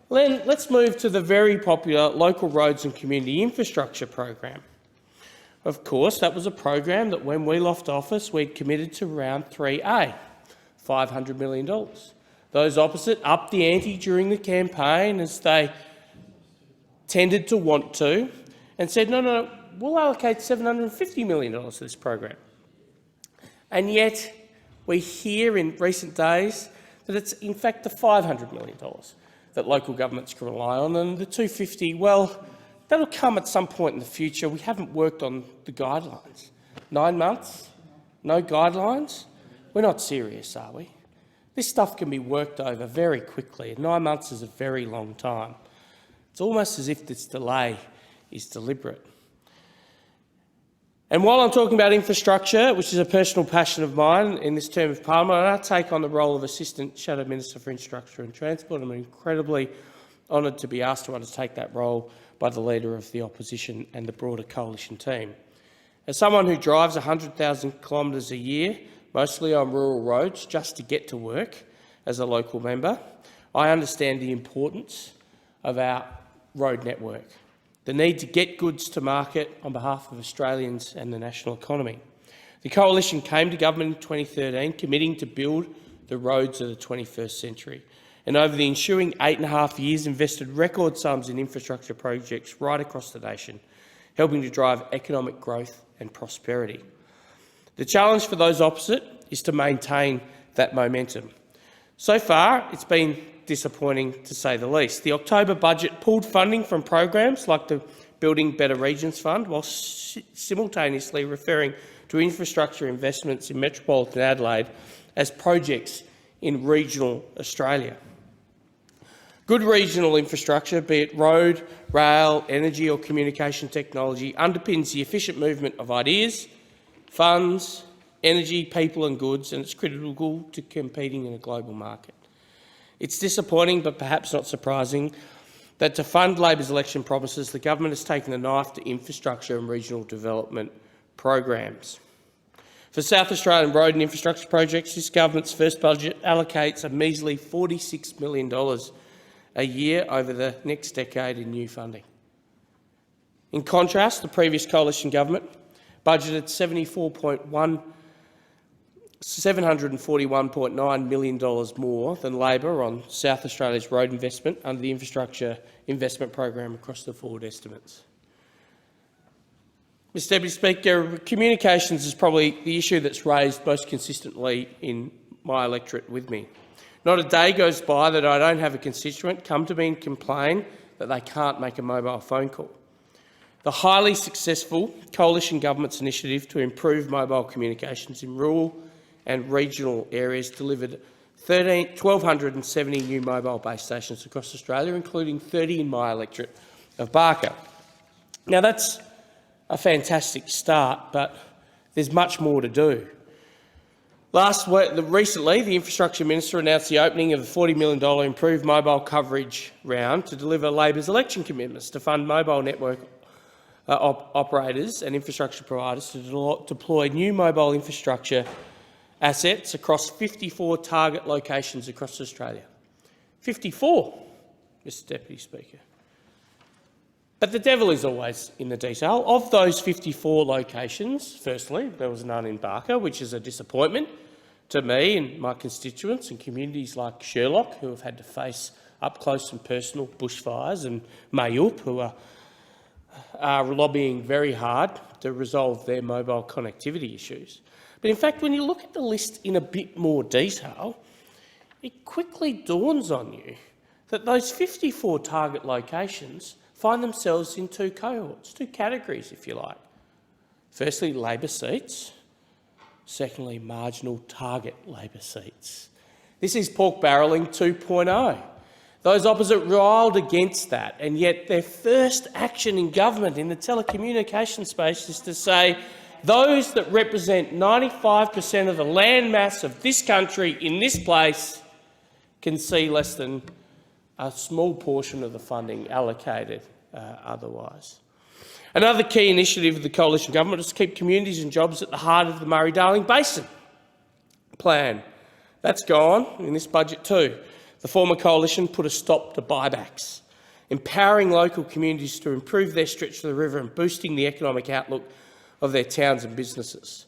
Len, let's move to the very popular Local Roads and Community Infrastructure program. Of course, that was a program that when we left office, we'd committed to round 3A, $500 million. Those opposite upped the ante during the campaign, as they tended to want to, and said, no, we'll allocate $750 million to this program. And yet we hear in recent days that it's in fact the $500 million that local governments can rely on, and the $250, well, that'll come at some point in the future. We haven't worked on the guidelines. 9 months? No guidelines? We're not serious, are we? This stuff can be worked over very quickly, and 9 months is a very long time. It's almost as if this delay is deliberate. And while I'm talking about infrastructure, which is a personal passion of mine in this term of Parliament, I take on the role of Assistant Shadow Minister for Infrastructure and Transport. I'm incredibly honoured to be asked to undertake that role by the Leader of the Opposition and the broader coalition team. As someone who drives 100,000 kilometres a year, mostly on rural roads, just to get to work as a local member, I understand the importance of our road network, the need to get goods to market on behalf of Australians and the national economy. The Coalition came to government in 2013 committing to build the roads of the 21st century, and over the ensuing 8.5 years invested record sums in infrastructure projects right across the nation, helping to drive economic growth and prosperity. The challenge for those opposite is to maintain that momentum. So far, it's been disappointing to say the least. The October budget pulled funding from programs like the Building Better Regions Fund, while simultaneously referring to infrastructure investments in metropolitan Adelaide as projects in regional Australia. Good regional infrastructure, be it road, rail, energy or communication technology, underpins the efficient movement of ideas, funds, energy, people and goods, and it's critical to competing in a global market. It's disappointing, but perhaps not surprising, that to fund Labor's election promises, the government has taken the knife to infrastructure and regional development programs. For South Australian road and infrastructure projects, this government's first budget allocates a measly $46 million a year over the next decade in new funding. In contrast, the previous coalition government budgeted $741.9 million more than Labor on South Australia's road investment under the Infrastructure Investment Program across the forward estimates. Mr Deputy Speaker, communications is probably the issue that's raised most consistently in my electorate with me. Not a day goes by that I don't have a constituent come to me and complain that they can't make a mobile phone call. The highly successful coalition government's initiative to improve mobile communications in rural and regional areas delivered 1,270 new mobile base stations across Australia, including 30 in my electorate of Barker. Now, that's a fantastic start, but there's much more to do. Recently, the Infrastructure Minister announced the opening of a $40 million improved mobile coverage round to deliver Labor's election commitments to fund mobile network operators and infrastructure providers to deploy new mobile infrastructure assets across 54 target locations across Australia. 54, Mr Deputy Speaker. But the devil is always in the detail. Of those 54 locations, firstly, there was none in Barker, which is a disappointment to me and my constituents and communities like Sherlock, who have had to face up close and personal bushfires, and Mayup, who are lobbying very hard to resolve their mobile connectivity issues. But in fact, when you look at the list in a bit more detail, it quickly dawns on you that those 54 target locations find themselves in two cohorts, two categories, if you like. Firstly, Labor seats, Secondly, marginal target Labor seats. This is pork barrelling 2.0. Those opposite riled against that, and yet their first action in government in the telecommunications space is to say those that represent 95% of the land mass of this country in this place can see less than a small portion of the funding allocated otherwise. Another key initiative of the coalition government is to keep communities and jobs at the heart of the Murray-Darling Basin plan. That's gone in this budget too. The former coalition put a stop to buybacks, empowering local communities to improve their stretch of the river and boosting the economic outlook of their towns and businesses.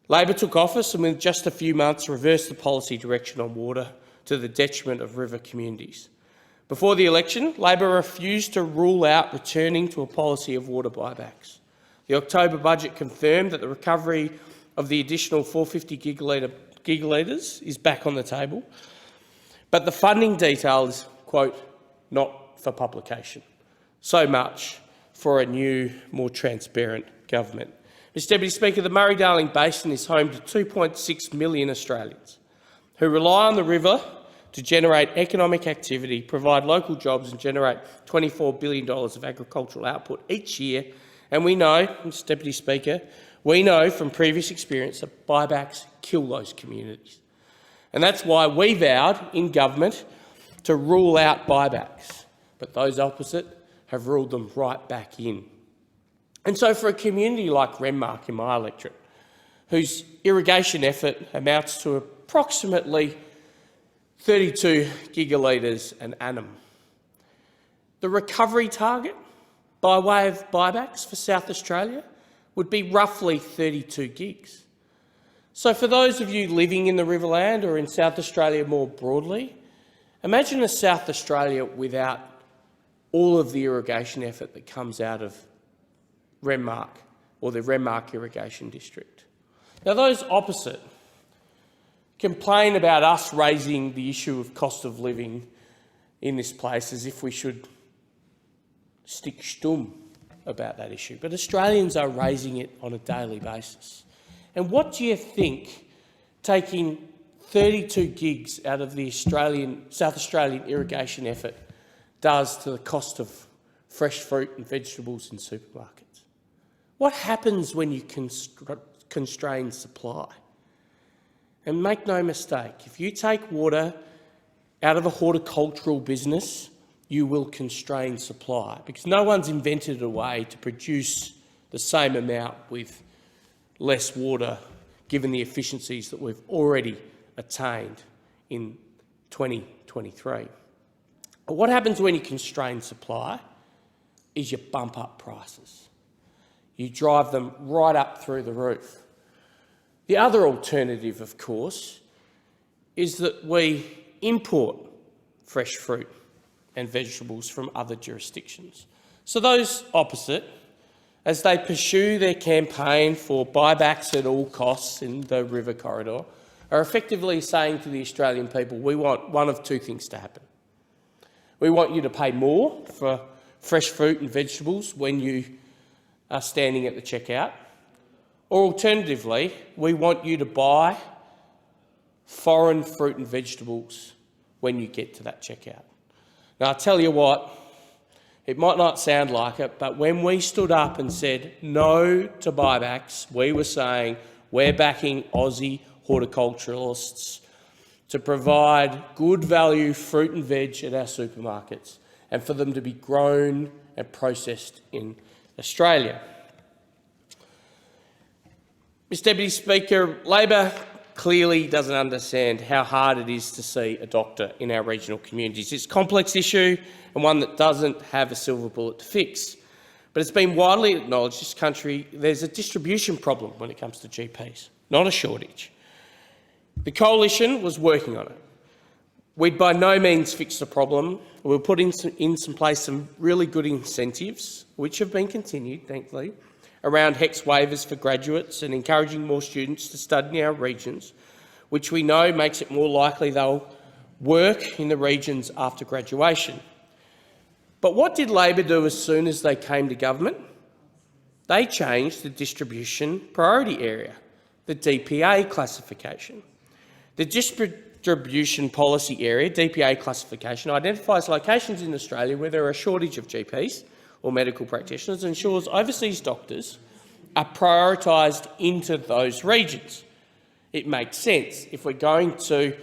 Labor took office and within just a few months reversed the policy direction on water to the detriment of river communities. Before the election, Labor refused to rule out returning to a policy of water buybacks. The October budget confirmed that the recovery of the additional 450 gigalitres is back on the table, but the funding detail is, quote, not for publication. So much for a new, more transparent government. Mr Deputy Speaker, the Murray-Darling Basin is home to 2.6 million Australians who rely on the river to generate economic activity, provide local jobs and generate $24 billion of agricultural output each year. And we know, Mr Deputy Speaker, we know from previous experience that buybacks kill those communities. And that's why we vowed in government to rule out buybacks, but those opposite have ruled them right back in. And so for a community like Renmark in my electorate, whose irrigation effort amounts to approximately 32 gigalitres an annum, the recovery target by way of buybacks for South Australia would be roughly 32 gigs. So for those of you living in the Riverland or in South Australia more broadly, imagine a South Australia without all of the irrigation effort that comes out of Renmark or the Renmark Irrigation District. Now, those opposite complain about us raising the issue of cost of living in this place as if we should stick stum about that issue. But Australians are raising it on a daily basis. And what do you think taking 32 gigs out of the South Australian irrigation effort does to the cost of fresh fruit and vegetables in supermarkets? What happens when you constrain supply? And make no mistake, if you take water out of a horticultural business, you will constrain supply, because no one's invented a way to produce the same amount with less water, given the efficiencies that we've already attained in 2023. But what happens when you constrain supply is you bump up prices. You drive them right up through the roof. The other alternative, of course, is that we import fresh fruit and vegetables from other jurisdictions. So those opposite, as they pursue their campaign for buybacks at all costs in the river corridor, are effectively saying to the Australian people, we want one of two things to happen. We want you to pay more for fresh fruit and vegetables when you are standing at the checkout, or alternatively, we want you to buy foreign fruit and vegetables when you get to that checkout. Now, I tell you what, it might not sound like it, but when we stood up and said no to buybacks, we were saying we're backing Aussie horticulturalists to provide good value fruit and veg at our supermarkets and for them to be grown and processed in Australia. Mr Deputy Speaker, Labor clearly doesn't understand how hard it is to see a doctor in our regional communities. It's a complex issue and one that doesn't have a silver bullet to fix. But it's been widely acknowledged in this country there's a distribution problem when it comes to GPs, not a shortage. The Coalition was working on it. We'd by no means fixed the problem. We were putting in place some really good incentives, which have been continued, thankfully, around HECS waivers for graduates and encouraging more students to study in our regions, which we know makes it more likely they'll work in the regions after graduation. But what did Labor do as soon as they came to government? They changed the distribution priority area. the DPA classification. The distribution policy area, DPA classification, identifies locations in Australia where there are a shortage of GPs or medical practitioners and ensures overseas doctors are prioritised into those regions. It makes sense. If we're going to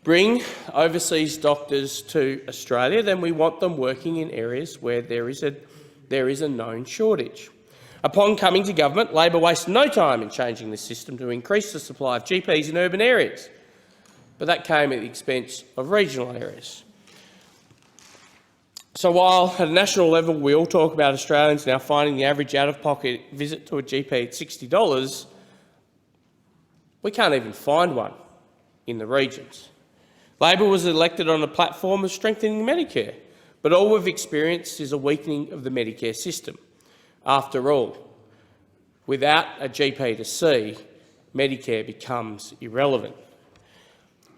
bring overseas doctors to Australia, then we want them working in areas where there is a known shortage. Upon coming to government, Labor wasted no time in changing the system to increase the supply of GPs in urban areas, but that came at the expense of regional areas. So while at a national level we all talk about Australians now finding the average out-of-pocket visit to a GP at $60, we can't even find one in the regions. Labor was elected on a platform of strengthening Medicare, but all we've experienced is a weakening of the Medicare system. After all, without a GP to see, Medicare becomes irrelevant.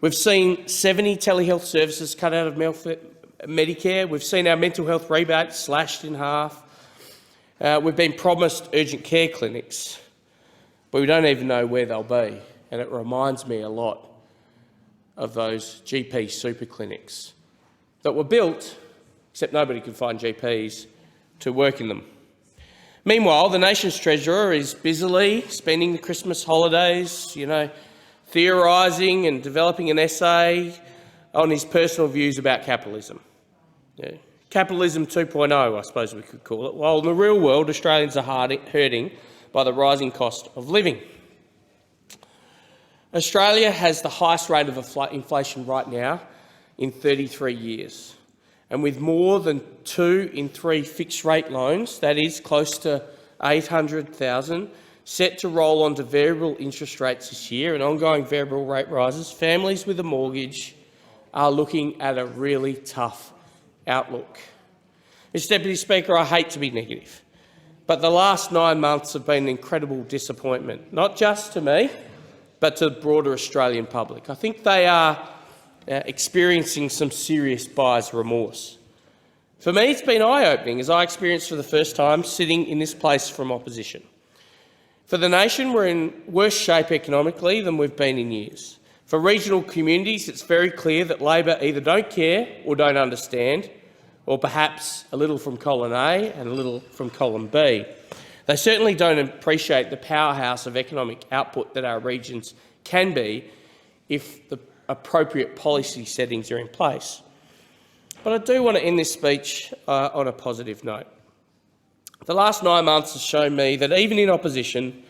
We've seen 70 telehealth services cut out of Medicare. We've seen our mental health rebate slashed in half. We've been promised urgent care clinics, but we don't even know where they'll be. And it reminds me a lot of those GP super clinics that were built, except nobody could find GPs to work in them. Meanwhile, the nation's treasurer is busily spending the Christmas holidays, theorising and developing an essay on his personal views about capitalism. Yeah. Capitalism 2.0, I suppose we could call it, while in the real world Australians are hurting by the rising cost of living. Australia has the highest rate of inflation right now in 33 years. And with more than 2 in 3 fixed-rate loans, that is close to 800,000, set to roll onto variable interest rates this year and ongoing variable rate rises, families with a mortgage are looking at a really tough outlook. Mr Deputy Speaker, I hate to be negative, but the last 9 months have been an incredible disappointment, not just to me, but to the broader Australian public. I think they are experiencing some serious buyer's remorse. For me, it's been eye-opening, as I experienced for the first time sitting in this place from opposition. For the nation, we're in worse shape economically than we've been in years. For regional communities, it's very clear that Labor either don't care or don't understand, or perhaps a little from column A and a little from column B. They certainly don't appreciate the powerhouse of economic output that our regions can be if the appropriate policy settings are in place. But I do want to end this speech on a positive note. The last 9 months has shown me that even in opposition,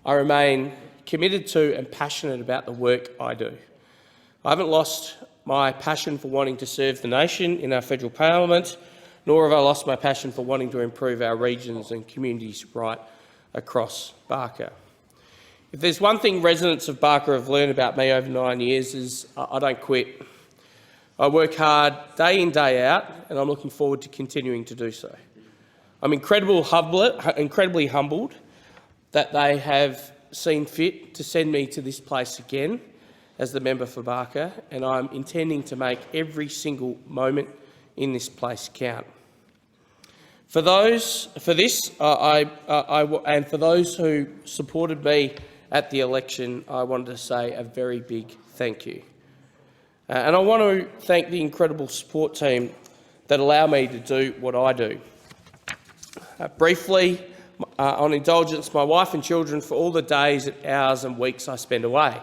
I remain committed to and passionate about the work I do. I haven't lost my passion for wanting to serve the nation in our federal parliament, nor have I lost my passion for wanting to improve our regions and communities right across Barker. If there's one thing residents of Barker have learned about me over 9 years is I don't quit. I work hard day in, day out, and I'm looking forward to continuing to do so. I'm incredibly humbled that they have seen fit to send me to this place again as the member for Barker, and I'm intending to make every single moment in this place count. For those who supported me at the election, I wanted to say a very big thank you. And I want to thank the incredible support team that allow me to do what I do. Briefly, on indulgence, my wife and children for all the days, hours and weeks I spend away.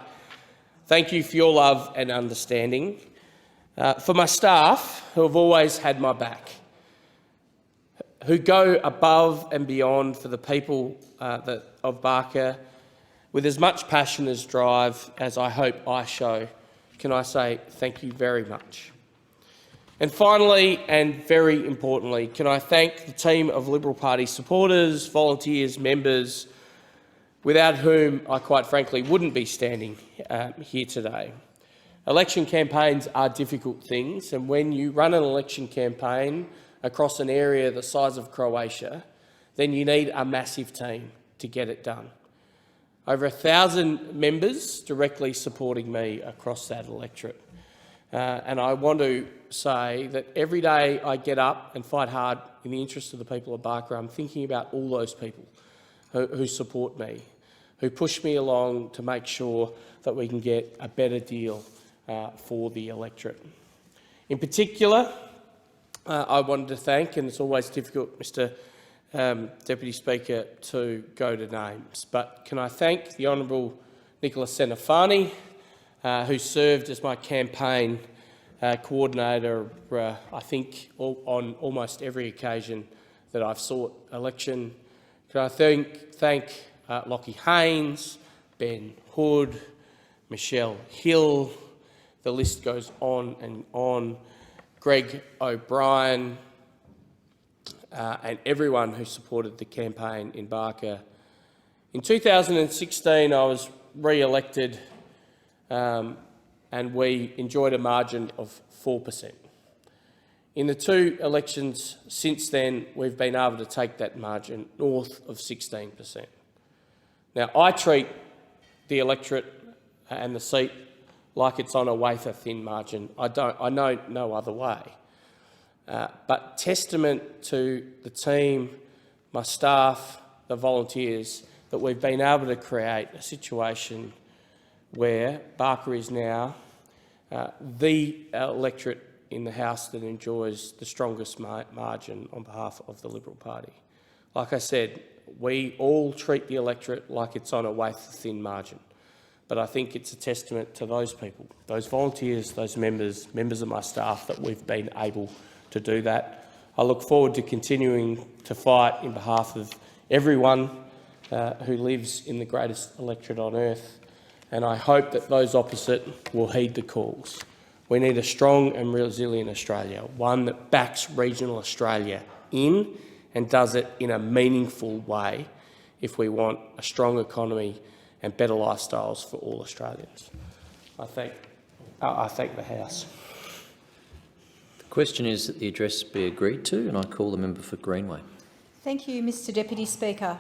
Thank you for your love and understanding. For my staff, who have always had my back, who go above and beyond for the people of Barker with as much passion as drive as I hope I show, can I say thank you very much. And finally, and very importantly, can I thank the team of Liberal Party supporters, volunteers, members, without whom I quite frankly wouldn't be standing here today. Election campaigns are difficult things, and when you run an election campaign across an area the size of Croatia, then you need a massive team to get it done. Over 1,000 members directly supporting me across that electorate. And I want to say that every day I get up and fight hard in the interest of the people of Barker, I'm thinking about all those people who support me, who pushed me along to make sure that we can get a better deal for the electorate. In particular, I wanted to thank, and it's always difficult, Mr Deputy Speaker, to go to names, but can I thank the Honourable Nicola Senafani, who served as my campaign coordinator, I think, on almost every occasion that I've sought election. Can I thank Lockie Haynes, Ben Hood, Michelle Hill, the list goes on and on, Greg O'Brien, and everyone who supported the campaign in Barker. In 2016, I was re-elected and we enjoyed a margin of 4%. In the two elections since then, we've been able to take that margin north of 16%. Now, I treat the electorate and the seat like it's on a wafer-thin margin. I know no other way. But testament to the team, my staff, the volunteers, that we've been able to create a situation where Barker is now the electorate in the House that enjoys the strongest margin on behalf of the Liberal Party. Like I said, we all treat the electorate like it's on a wafer-thin margin. But I think it's a testament to those people, those volunteers, those members of my staff, that we've been able to do that. I look forward to continuing to fight in behalf of everyone who lives in the greatest electorate on earth, and I hope that those opposite will heed the calls. We need a strong and resilient Australia, one that backs regional Australia in and does it in a meaningful way if we want a strong economy and better lifestyles for all Australians. I thank the House. The question is that the address be agreed to, and I call the member for Greenway. Thank you, Mr Deputy Speaker.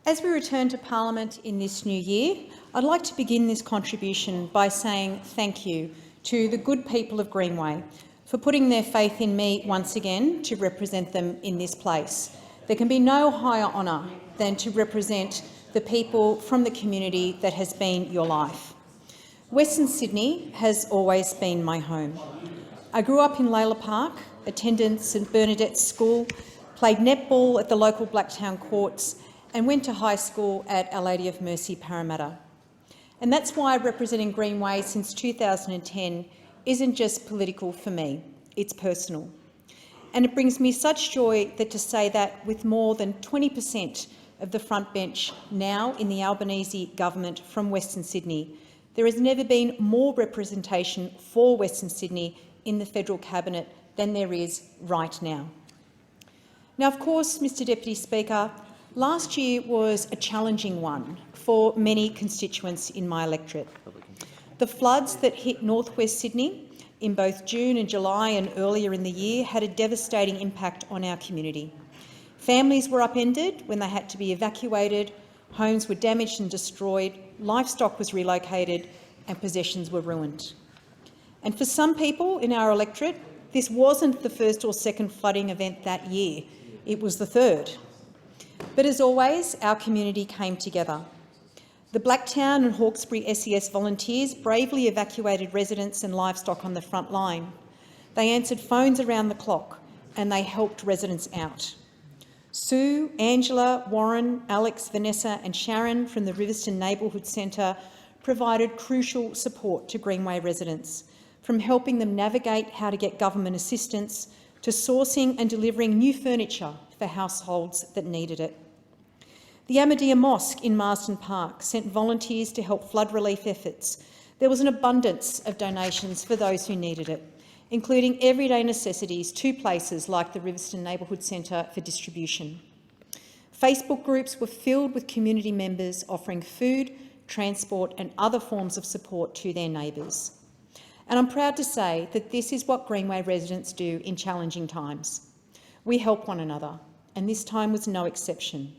As we return to Parliament in this new year, I'd like to begin this contribution by saying thank you to the good people of Greenway for putting their faith in me once again to represent them in this place. There can be no higher honour than to represent the people from the community that has been your life. Western Sydney has always been my home. I grew up in Layla Park, attended St Bernadette's School, played netball at the local Blacktown Courts and went to high school at Our Lady of Mercy, Parramatta. And that's why representing Greenway since 2010 isn't just political for me, it's personal. And it brings me such joy that to say that with more than 20% of the front bench now in the Albanese government from Western Sydney, there has never been more representation for Western Sydney in the federal cabinet than there is right now. Now, of course, Mr Deputy Speaker, last year was a challenging one for many constituents in my electorate. The floods that hit northwest Sydney in both June and July and earlier in the year had a devastating impact on our community. Families were upended when they had to be evacuated, homes were damaged and destroyed, livestock was relocated and possessions were ruined. And for some people in our electorate, this wasn't the first or second flooding event that year, it was the third. But as always, our community came together. The Blacktown and Hawkesbury SES volunteers bravely evacuated residents and livestock on the front line. They answered phones around the clock and they helped residents out. Sue, Angela, Warren, Alex, Vanessa and Sharon from the Riverston Neighbourhood Centre provided crucial support to Greenway residents, from helping them navigate how to get government assistance to sourcing and delivering new furniture for households that needed it. The Ahmadiyya Mosque in Marsden Park sent volunteers to help flood relief efforts. There was an abundance of donations for those who needed it, including everyday necessities to places like the Riverston Neighbourhood Centre for distribution. Facebook groups were filled with community members offering food, transport and other forms of support to their neighbours. And I'm proud to say that this is what Greenway residents do in challenging times. We help one another, and this time was no exception.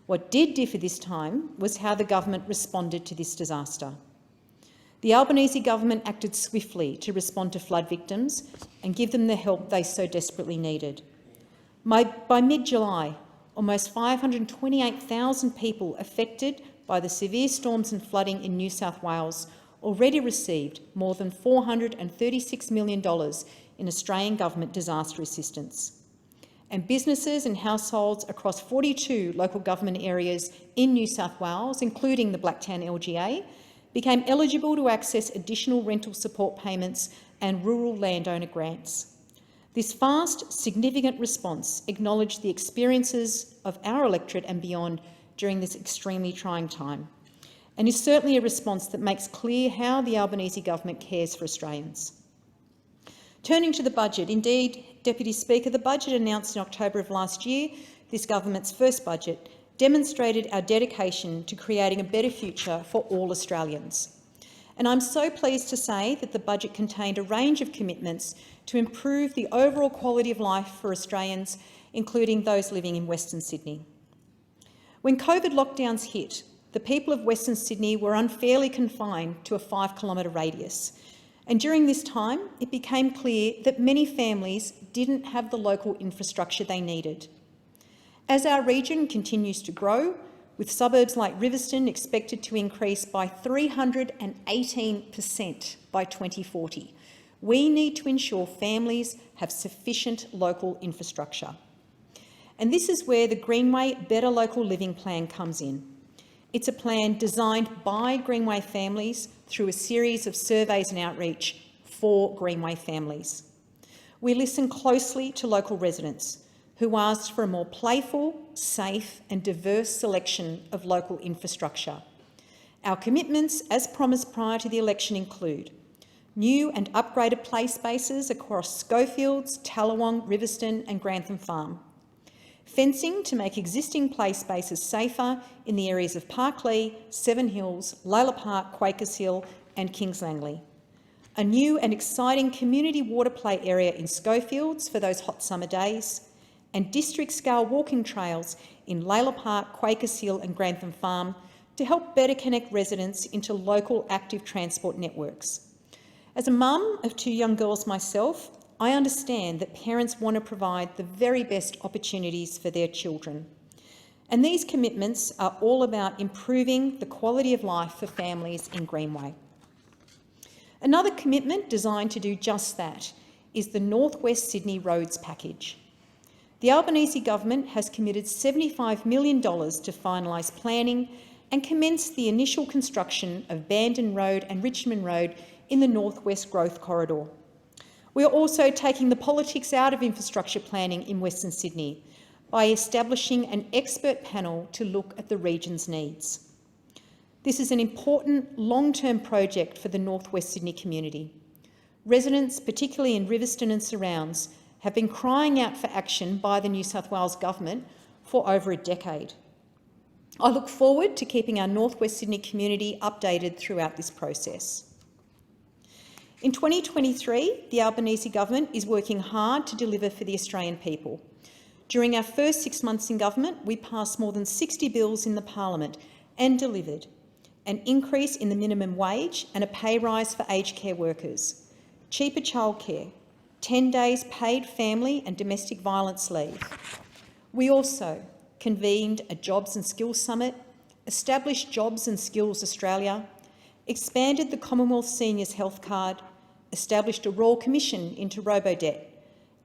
What did differ this time was how the government responded to this disaster. The Albanese government acted swiftly to respond to flood victims and give them the help they so desperately needed. By mid-July, almost 528,000 people affected by the severe storms and flooding in New South Wales already received more than $436 million in Australian government disaster assistance. And businesses and households across 42 local government areas in New South Wales, including the Blacktown LGA, became eligible to access additional rental support payments and rural landowner grants. This fast, significant response acknowledged the experiences of our electorate and beyond during this extremely trying time, and is certainly a response that makes clear how the Albanese government cares for Australians. Turning to the budget, indeed, Deputy Speaker, the budget announced in October of last year, this government's first budget, demonstrated our dedication to creating a better future for all Australians. And I'm so pleased to say that the budget contained a range of commitments to improve the overall quality of life for Australians, including those living in Western Sydney. When COVID lockdowns hit, the people of Western Sydney were unfairly confined to a 5-kilometre radius. And during this time, it became clear that many families didn't have the local infrastructure they needed. As our region continues to grow, with suburbs like Riverstone expected to increase by 318% by 2040, we need to ensure families have sufficient local infrastructure. And this is where the Greenway Better Local Living Plan comes in. It's a plan designed by Greenway families through a series of surveys and outreach for Greenway families. We listen closely to local residents who asked for a more playful, safe and diverse selection of local infrastructure. Our commitments, as promised prior to the election, include new and upgraded play spaces across Schofields, Tallawong, Riverstone and Grantham Farm, fencing to make existing play spaces safer in the areas of Parklea, Seven Hills, Layla Park, Quakers Hill and Kings Langley. A new and exciting community water play area in Schofields for those hot summer days, and district-scale walking trails in Layla Park, Quakers Hill and Grantham Farm to help better connect residents into local active transport networks. As a mum of 2 young girls myself, I understand that parents want to provide the very best opportunities for their children. And these commitments are all about improving the quality of life for families in Greenway. Another commitment designed to do just that is the North West Sydney Roads Package. The Albanese government has committed $75 million to finalise planning and commence the initial construction of Bandon Road and Richmond Road in the North West Growth Corridor. We are also taking the politics out of infrastructure planning in Western Sydney by establishing an expert panel to look at the region's needs. This is an important long-term project for the North West Sydney community. Residents, particularly in Riverstone and surrounds, have been crying out for action by the New South Wales government for over a decade. I look forward to keeping our North West Sydney community updated throughout this process. In 2023, the Albanese government is working hard to deliver for the Australian people. During our first 6 months in government, we passed more than 60 bills in the Parliament and delivered an increase in the minimum wage and a pay rise for aged care workers, cheaper childcare, 10 days paid family and domestic violence leave. We also convened a Jobs and Skills Summit, established Jobs and Skills Australia, expanded the Commonwealth Seniors Health Card, established a Royal Commission into Robodebt,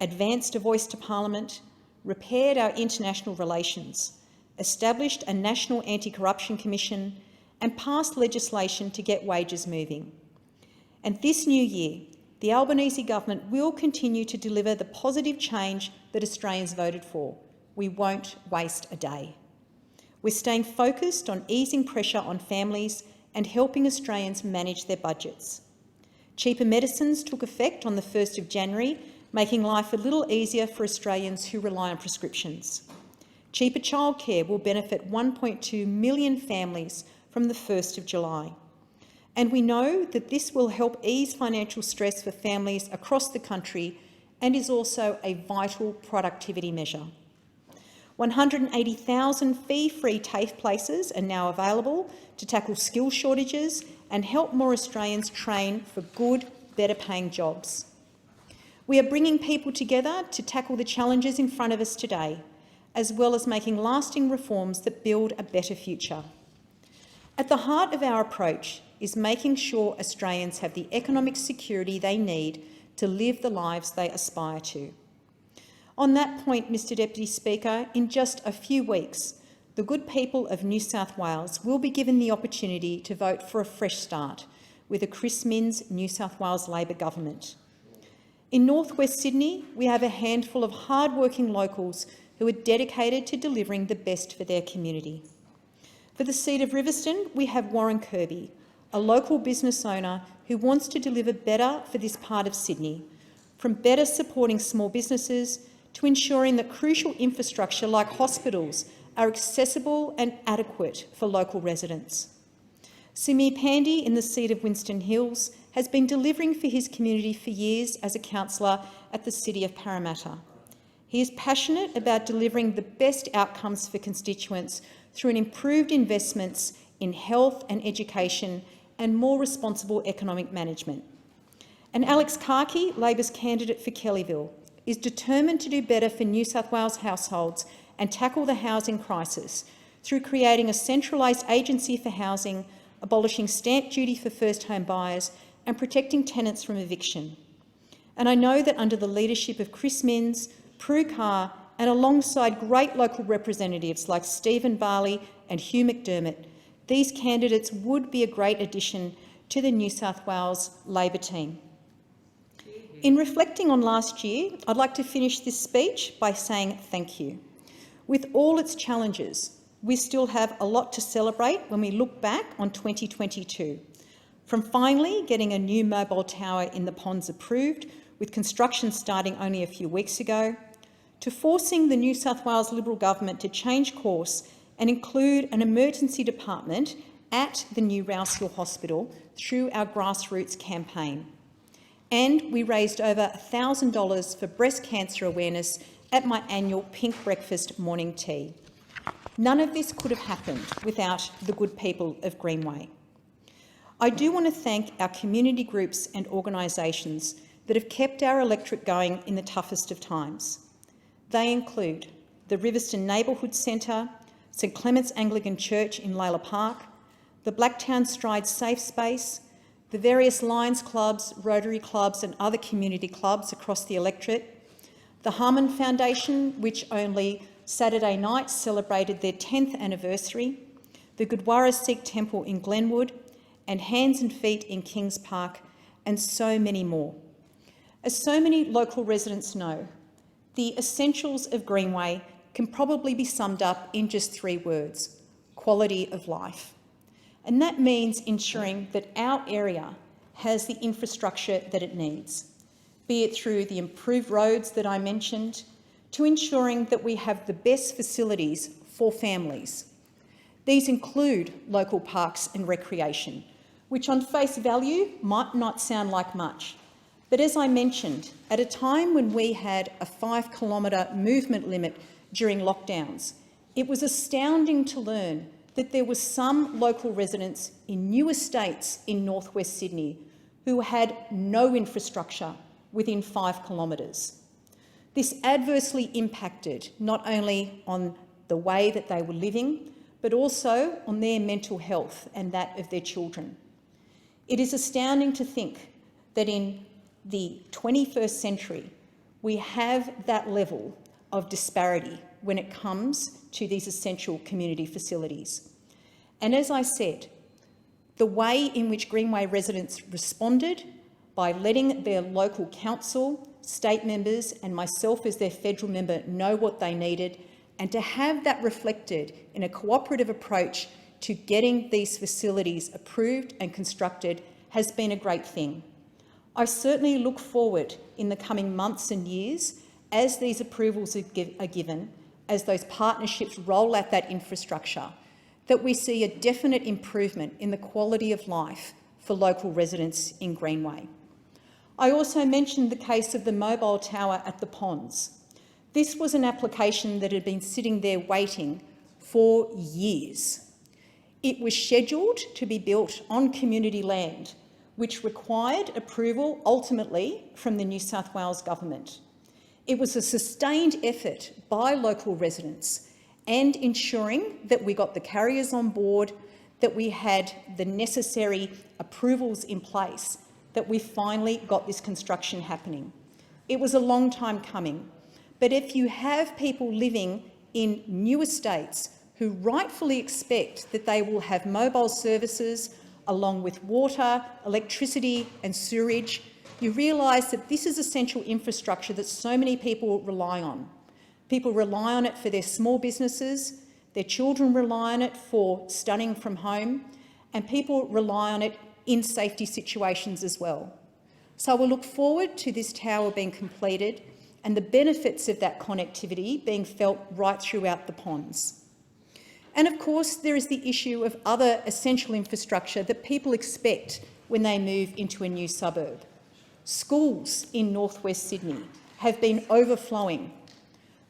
advanced a voice to Parliament, repaired our international relations, established a National Anti-Corruption Commission and passed legislation to get wages moving. And this new year, the Albanese government will continue to deliver the positive change that Australians voted for. We won't waste a day. We're staying focused on easing pressure on families and helping Australians manage their budgets. Cheaper medicines took effect on the 1st of January, making life a little easier for Australians who rely on prescriptions. Cheaper childcare will benefit 1.2 million families from the 1st of July. And we know that this will help ease financial stress for families across the country and is also a vital productivity measure. 180,000 fee-free TAFE places are now available to tackle skill shortages and help more Australians train for good, better-paying jobs. We are bringing people together to tackle the challenges in front of us today, as well as making lasting reforms that build a better future. At the heart of our approach is making sure Australians have the economic security they need to live the lives they aspire to. On that point, Mr Deputy Speaker, in just a few weeks, the good people of New South Wales will be given the opportunity to vote for a fresh start with a Chris Minns New South Wales Labor government. In North West Sydney, we have a handful of hard-working locals who are dedicated to delivering the best for their community. For the seat of Riverstone, we have Warren Kirby, a local business owner who wants to deliver better for this part of Sydney, from better supporting small businesses to ensuring that crucial infrastructure like hospitals are accessible and adequate for local residents. Samir Pandey, in the seat of Winston Hills, has been delivering for his community for years as a councillor at the City of Parramatta. He is passionate about delivering the best outcomes for constituents through an improved investments in health and education and more responsible economic management. And Alex Karki, Labor's candidate for Kellyville, is determined to do better for New South Wales households and tackle the housing crisis through creating a centralised agency for housing, abolishing stamp duty for first home buyers and protecting tenants from eviction. And I know that under the leadership of Chris Minns, Prue Carr and alongside great local representatives like Stephen Barley and Hugh McDermott, these candidates would be a great addition to the New South Wales Labor team. In reflecting on last year, I'd like to finish this speech by saying thank you. With all its challenges, we still have a lot to celebrate when we look back on 2022. From finally getting a new mobile tower in the Ponds approved, with construction starting only a few weeks ago, to forcing the New South Wales Liberal government to change course and include an emergency department at the new Rouse Hill Hospital through our grassroots campaign. And we raised over $1,000 for breast cancer awareness at my annual Pink Breakfast morning tea. None of this could have happened without the good people of Greenway. I do want to thank our community groups and organisations that have kept our electorate going in the toughest of times. They include the Riverstone Neighbourhood Centre, St Clement's Anglican Church in Layla Park, the Blacktown Stride Safe Space, the various Lions clubs, Rotary clubs and other community clubs across the electorate, the Harmon Foundation, which only Saturday night celebrated their 10th anniversary, the Gurdwara Sikh Temple in Glenwood, and Hands and Feet in Kings Park, and so many more. As so many local residents know, the essentials of Greenway can probably be summed up in just 3 words: quality of life. And that means ensuring that our area has the infrastructure that it needs, be it through the improved roads that I mentioned, to ensuring that we have the best facilities for families. These include local parks and recreation, which on face value might not sound like much. But as I mentioned, at a time when we had a 5-kilometre movement limit during lockdowns, it was astounding to learn that there were some local residents in new estates in North West Sydney who had no infrastructure within 5 kilometres. This adversely impacted not only on the way that they were living, but also on their mental health and that of their children. It is astounding to think that in the 21st century, we have that level of disparity when it comes to these essential community facilities. And as I said, the way in which Greenway residents responded by letting their local council, state members and myself as their federal member know what they needed, and to have that reflected in a cooperative approach to getting these facilities approved and constructed has been a great thing. I certainly look forward in the coming months and years as these approvals are given, as those partnerships roll out that infrastructure, that we see a definite improvement in the quality of life for local residents in Greenway. I also mentioned the case of the mobile tower at the Ponds. This was an application that had been sitting there waiting for years. It was scheduled to be built on community land, which required approval ultimately from the New South Wales Government. It was a sustained effort by local residents and ensuring that we got the carriers on board, that we had the necessary approvals in place, that we finally got this construction happening. It was a long time coming, but if you have people living in new estates who rightfully expect that they will have mobile services along with water, electricity and sewerage, you realise that this is essential infrastructure that so many people rely on. People rely on it for their small businesses, their children rely on it for studying from home, and people rely on it in safety situations as well. So we'll look forward to this tower being completed and the benefits of that connectivity being felt right throughout the ponds. And of course, there is the issue of other essential infrastructure that people expect when they move into a new suburb. Schools in northwest Sydney have been overflowing.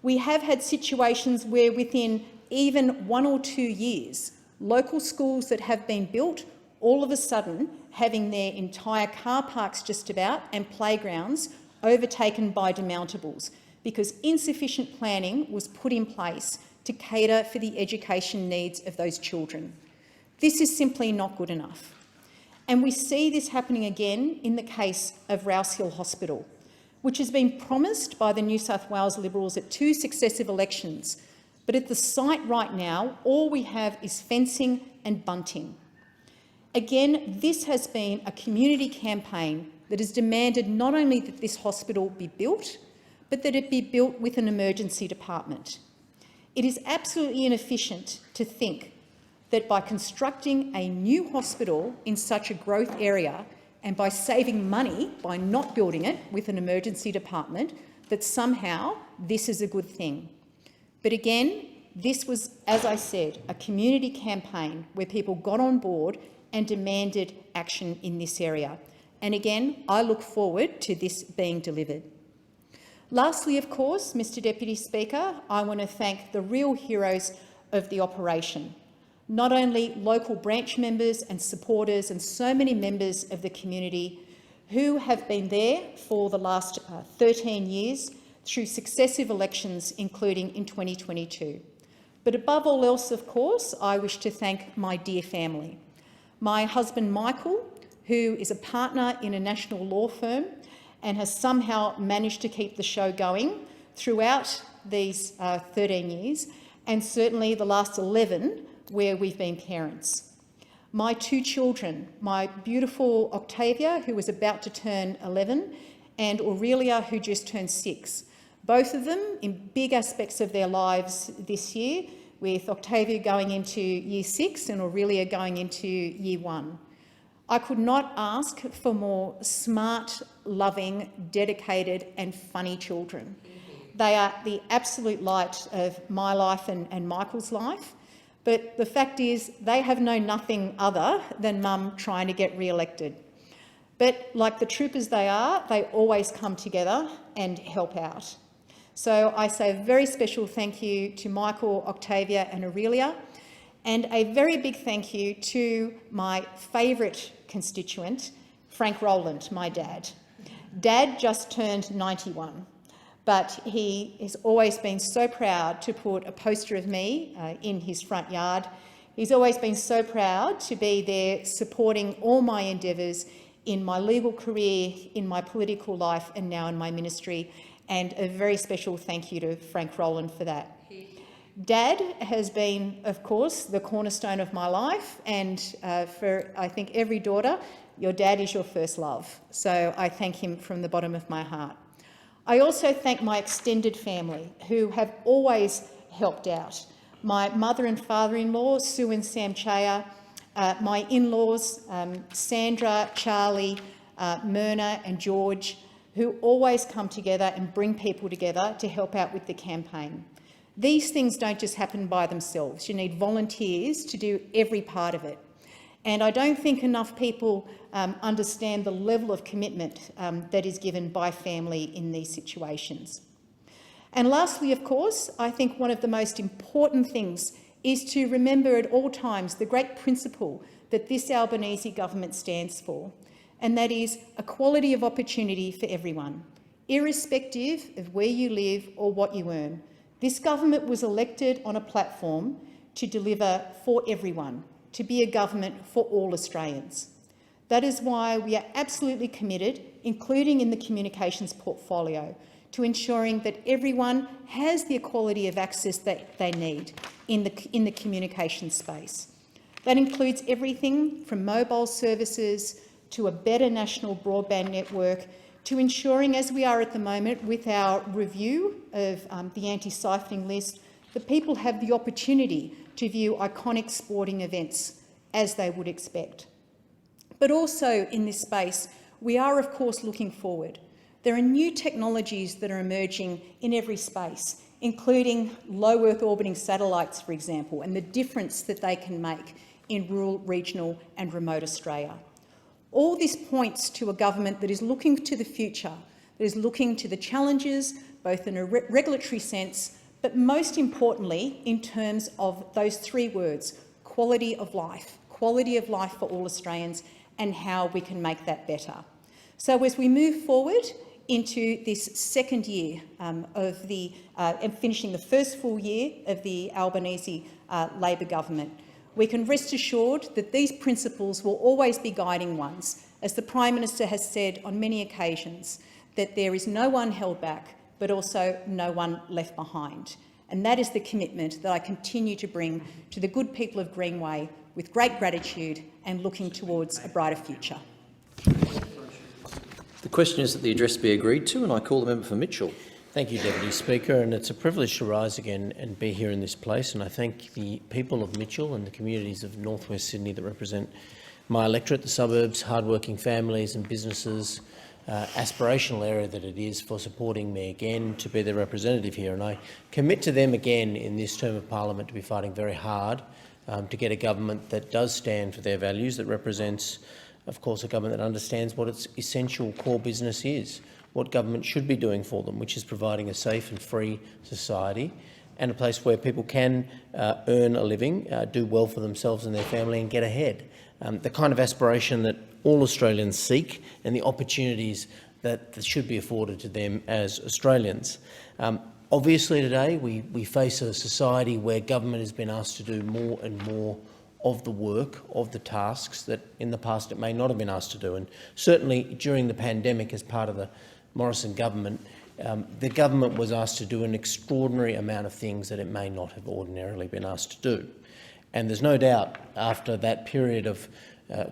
We have had situations where within even 1 or 2 years, local schools that have been built all of a sudden having their entire car parks just about and playgrounds overtaken by demountables because insufficient planning was put in place to cater for the education needs of those children. This is simply not good enough. And we see this happening again in the case of Rouse Hill Hospital, which has been promised by the New South Wales Liberals at 2 successive elections. But at the site right now, all we have is fencing and bunting. Again, this has been a community campaign that has demanded not only that this hospital be built, but that it be built with an emergency department. It is absolutely inefficient to think that by constructing a new hospital in such a growth area and by saving money by not building it with an emergency department, that somehow this is a good thing. But again, this was, as I said, a community campaign where people got on board and demanded action in this area. And again, I look forward to this being delivered. Lastly, of course, Mr Deputy Speaker, I want to thank the real heroes of the operation, not only local branch members and supporters and so many members of the community who have been there for the last 13 years through successive elections, including in 2022. But above all else, of course, I wish to thank my dear family. My husband Michael, who is a partner in a national law firm and has somehow managed to keep the show going throughout these 13 years, and certainly the last 11 where we've been parents. My 2 children, my beautiful Octavia, who was about to turn 11, and Aurelia, who just turned 6. Both of them in big aspects of their lives this year, with Octavia going into Year 6 and Aurelia going into Year 1. I could not ask for more smart, loving, dedicated and funny children. They are the absolute light of my life and Michael's life, but the fact is they have known nothing other than Mum trying to get re-elected. But like the troopers they are, they always come together and help out. So I say a very special thank you to Michael, Octavia and Aurelia, and a very big thank you to my favourite constituent, Frank Rowland, my dad. Dad just turned 91, but he has always been so proud to put a poster of me in his front yard. He's always been so proud to be there supporting all my endeavours in my legal career, in my political life and now in my ministry. And a very special thank you to Frank Rowland for that. Dad has been, of course, the cornerstone of my life, and for, I think, every daughter, your dad is your first love. So I thank him from the bottom of my heart. I also thank my extended family, who have always helped out. My mother and father-in-law, Sue and Sam Chaya, my in-laws, Sandra, Charlie, Myrna and George, who always come together and bring people together to help out with the campaign. These things don't just happen by themselves. You need volunteers to do every part of it. And I don't think enough people understand the level of commitment that is given by family in these situations. And lastly, of course, I think one of the most important things is to remember at all times the great principle that this Albanese government stands for, and that is equality of opportunity for everyone, irrespective of where you live or what you earn. This government was elected on a platform to deliver for everyone, to be a government for all Australians. That is why we are absolutely committed, including in the communications portfolio, to ensuring that everyone has the equality of access that they need in the communication space. That includes everything from mobile services to a better national broadband network, to ensuring, as we are at the moment with our review of the anti-siphoning list, that people have the opportunity to view iconic sporting events as they would expect. But also in this space, we are of course looking forward. There are new technologies that are emerging in every space, including low Earth orbiting satellites, for example, and the difference that they can make in rural, regional and remote Australia. All this points to a government that is looking to the future, that is looking to the challenges, both in a regulatory sense, but most importantly in terms of those three words, quality of life for all Australians, and how we can make that better. So as we move forward into this second year and finishing the first full year of the Albanese Labor government, we can rest assured that these principles will always be guiding ones. As the Prime Minister has said on many occasions, that there is no one held back, but also no one left behind. And that is the commitment that I continue to bring to the good people of Greenway with great gratitude and looking towards a brighter future. The question is that the address be agreed to, and I call the member for Mitchell. Thank you, Deputy Speaker, and it's a privilege to rise again and be here in this place, and I thank the people of Mitchell and the communities of North West Sydney that represent my electorate, the suburbs, hard-working families and businesses, aspirational area that it is, for supporting me again to be their representative here. And I commit to them again in this term of parliament to be fighting very hard to get a government that does stand for their values, that represents, of course, a government that understands what its essential core business is, what government should be doing for them, which is providing a safe and free society and a place where people can earn a living, do well for themselves and their family and get ahead. The kind of aspiration that all Australians seek and the opportunities that should be afforded to them as Australians. Obviously today we face a society where government has been asked to do more and more of the work, of the tasks that in the past it may not have been asked to do. And certainly during the pandemic, as part of the Morrison government, the government was asked to do an extraordinary amount of things that it may not have ordinarily been asked to do. And there's no doubt, after that period of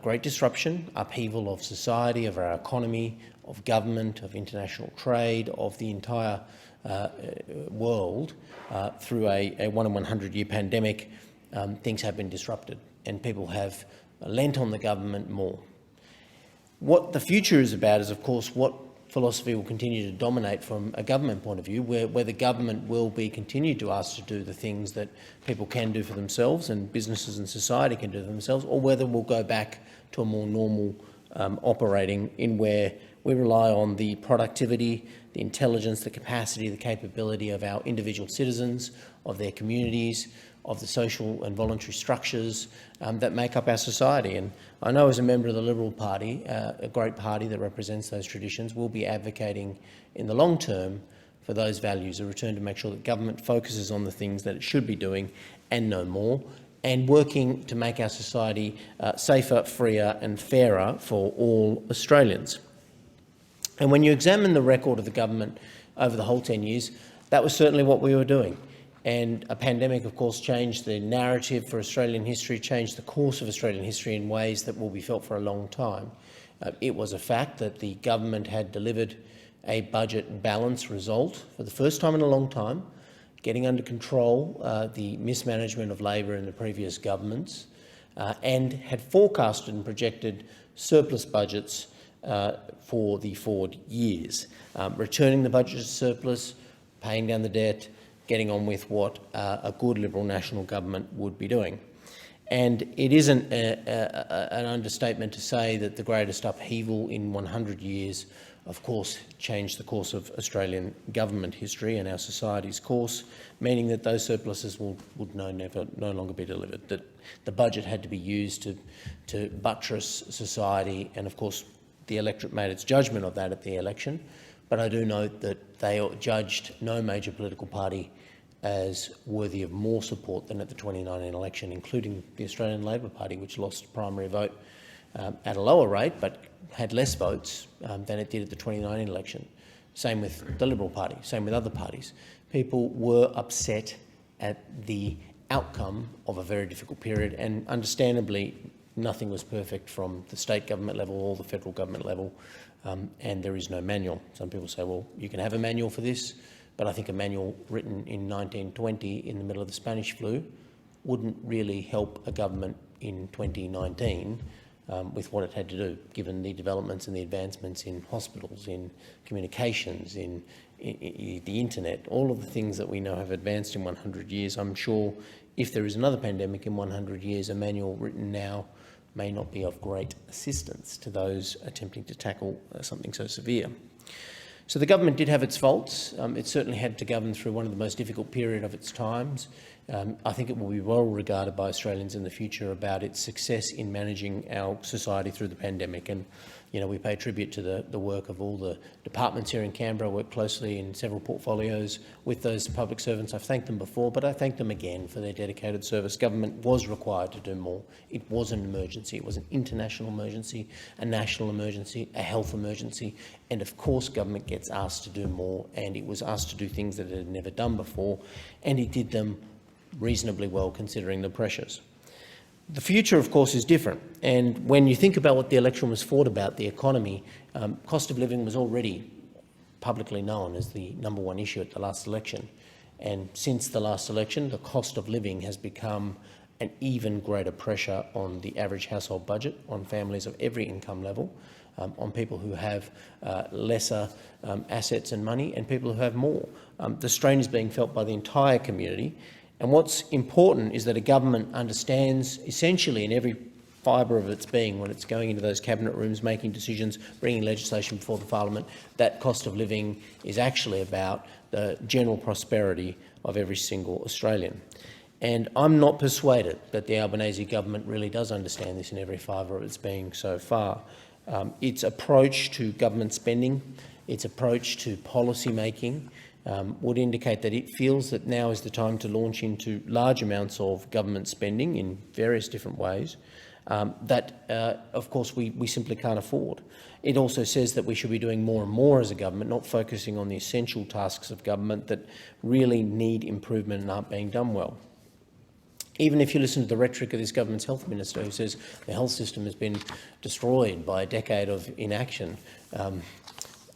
great disruption, upheaval of society, of our economy, of government, of international trade, of the entire world, through a 1 in 100 year pandemic, things have been disrupted and people have lent on the government more. What the future is about is, of course, what philosophy will continue to dominate from a government point of view, where the government will be continued to ask to do the things that people can do for themselves and businesses and society can do for themselves, or whether we'll go back to a more normal operating in where we rely on the productivity, the intelligence, the capacity, the capability of our individual citizens, of their communities, of the social and voluntary structures that make up our society. And I know, as a member of the Liberal Party, a great party that represents those traditions, will be advocating in the long term for those values, a return to make sure that government focuses on the things that it should be doing and no more, and working to make our society safer, freer and fairer for all Australians. And when you examine the record of the government over the whole 10 years, that was certainly what we were doing. And a pandemic, of course, changed the narrative for Australian history, changed the course of Australian history in ways that will be felt for a long time. It was a fact that the government had delivered a budget balance result for the first time in a long time, getting under control the mismanagement of Labor in the previous governments, and had forecasted and projected surplus budgets for the forward years, returning the budget to surplus, paying down the debt, getting on with what a good Liberal national government would be doing. And it isn't an understatement to say that the greatest upheaval in 100 years, of course, changed the course of Australian government history and our society's course, meaning that those surpluses would no longer be delivered, that the budget had to be used to buttress society, and of course the electorate made its judgment of that at the election. But I do note that they judged no major political party as worthy of more support than at the 2019 election, including the Australian Labor Party, which lost a primary vote at a lower rate but had less votes than it did at the 2019 election. Same with the Liberal Party, same with other parties. People were upset at the outcome of a very difficult period, and understandably nothing was perfect from the state government level or the federal government level, and there is no manual. Some people say, well, you can have a manual for this, but I think a manual written in 1920 in the middle of the Spanish flu wouldn't really help a government in 2019 with what it had to do, given the developments and the advancements in hospitals, in communications, in the internet, all of the things that we know have advanced in 100 years. I'm sure if there is another pandemic in 100 years, a manual written now may not be of great assistance to those attempting to tackle something so severe. So the government did have its faults. It certainly had to govern through one of the most difficult periods of its times. I think it will be well regarded by Australians in the future about its success in managing our society through the pandemic. And, you know, we pay tribute to the work of all the departments here in Canberra. I work closely in several portfolios with those public servants. I've thanked them before, but I thank them again for their dedicated service. Government was required to do more. It was an emergency. It was an international emergency, a national emergency, a health emergency. And of course, government gets asked to do more, and it was asked to do things that it had never done before, and it did them reasonably well considering the pressures. The future, of course, is different, and when you think about what the election was fought about, the economy, cost of living was already publicly known as the #1 issue at the last election, and since the last election, the cost of living has become an even greater pressure on the average household budget, on families of every income level, on people who have lesser assets and money, and people who have more. The strain is being felt by the entire community. And what's important is that a government understands essentially in every fibre of its being when it's going into those cabinet rooms, making decisions, bringing legislation before the parliament, that cost of living is actually about the general prosperity of every single Australian. And I'm not persuaded that the Albanese government really does understand this in every fibre of its being so far. Its approach to government spending, its approach to policy making, would indicate that it feels that now is the time to launch into large amounts of government spending in various different ways that, of course, we simply can't afford. It also says that we should be doing more and more as a government, not focusing on the essential tasks of government that really need improvement and aren't being done well. Even if you listen to the rhetoric of this government's health minister, who says the health system has been destroyed by a decade of inaction,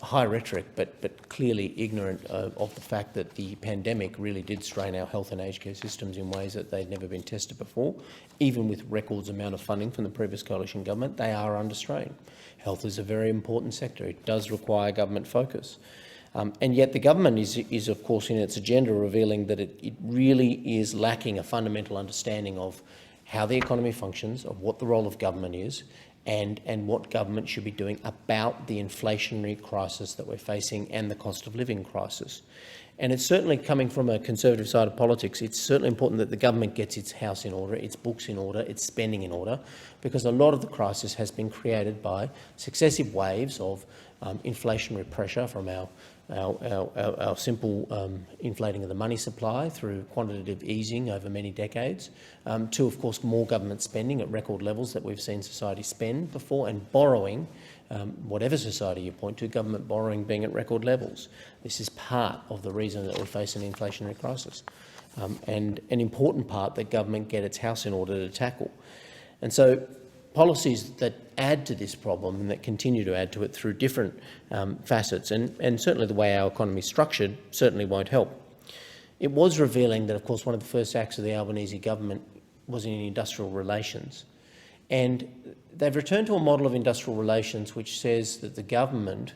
high rhetoric, but clearly ignorant of the fact that the pandemic really did strain our health and aged care systems in ways that they'd never been tested before. Even with records amount of funding from the previous coalition government, they are under strain. Health is a very important sector. It does require government focus. And yet the government is, of course, in its agenda revealing that it really is lacking a fundamental understanding of how the economy functions, of what the role of government is, and what government should be doing about the inflationary crisis that we're facing and the cost of living crisis. And it's certainly coming from a conservative side of politics. It's certainly important that the government gets its house in order, its books in order, its spending in order, because a lot of the crisis has been created by successive waves of inflationary pressure from our simple inflating of the money supply through quantitative easing over many decades, to, of course, more government spending at record levels that we've seen society spend before, and borrowing, whatever society you point to, government borrowing being at record levels. This is part of the reason that we face an inflationary crisis, and an important part that government get its house in order to tackle. And so policies that add to this problem and that continue to add to it through different facets, and certainly the way our economy is structured certainly won't help. It was revealing that, of course, one of the first acts of the Albanese government was in industrial relations. And they've returned to a model of industrial relations which says that the government,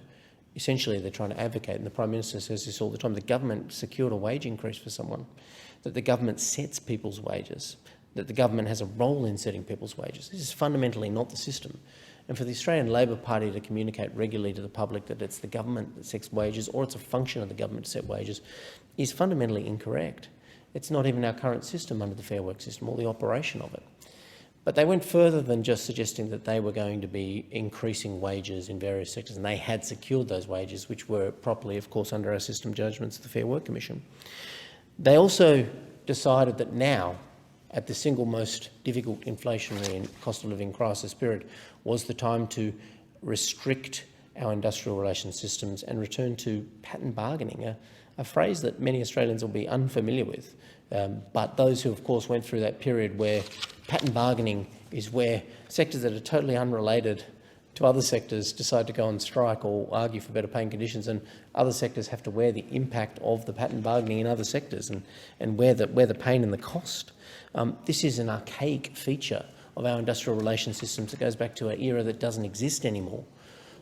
essentially they're trying to advocate, and the Prime Minister says this all the time, the government secured a wage increase for someone, that the government sets people's wages, that the government has a role in setting people's wages. This is fundamentally not the system. And for the Australian Labor Party to communicate regularly to the public that it's the government that sets wages, or it's a function of the government to set wages, is fundamentally incorrect. It's not even our current system under the Fair Work system or the operation of it. But they went further than just suggesting that they were going to be increasing wages in various sectors, and they had secured those wages, which were properly, of course, under our system judgments of the Fair Work Commission. They also decided that now, at the single most difficult inflationary and cost of living crisis period, was the time to restrict our industrial relations systems and return to pattern bargaining, a phrase that many Australians will be unfamiliar with. But those who, of course, went through that period where pattern bargaining is where sectors that are totally unrelated to other sectors decide to go on strike or argue for better paying conditions, and other sectors have to wear the impact of the pattern bargaining in other sectors and wear the pain and the cost. This is an archaic feature of our industrial relations systems that goes back to an era that doesn't exist anymore.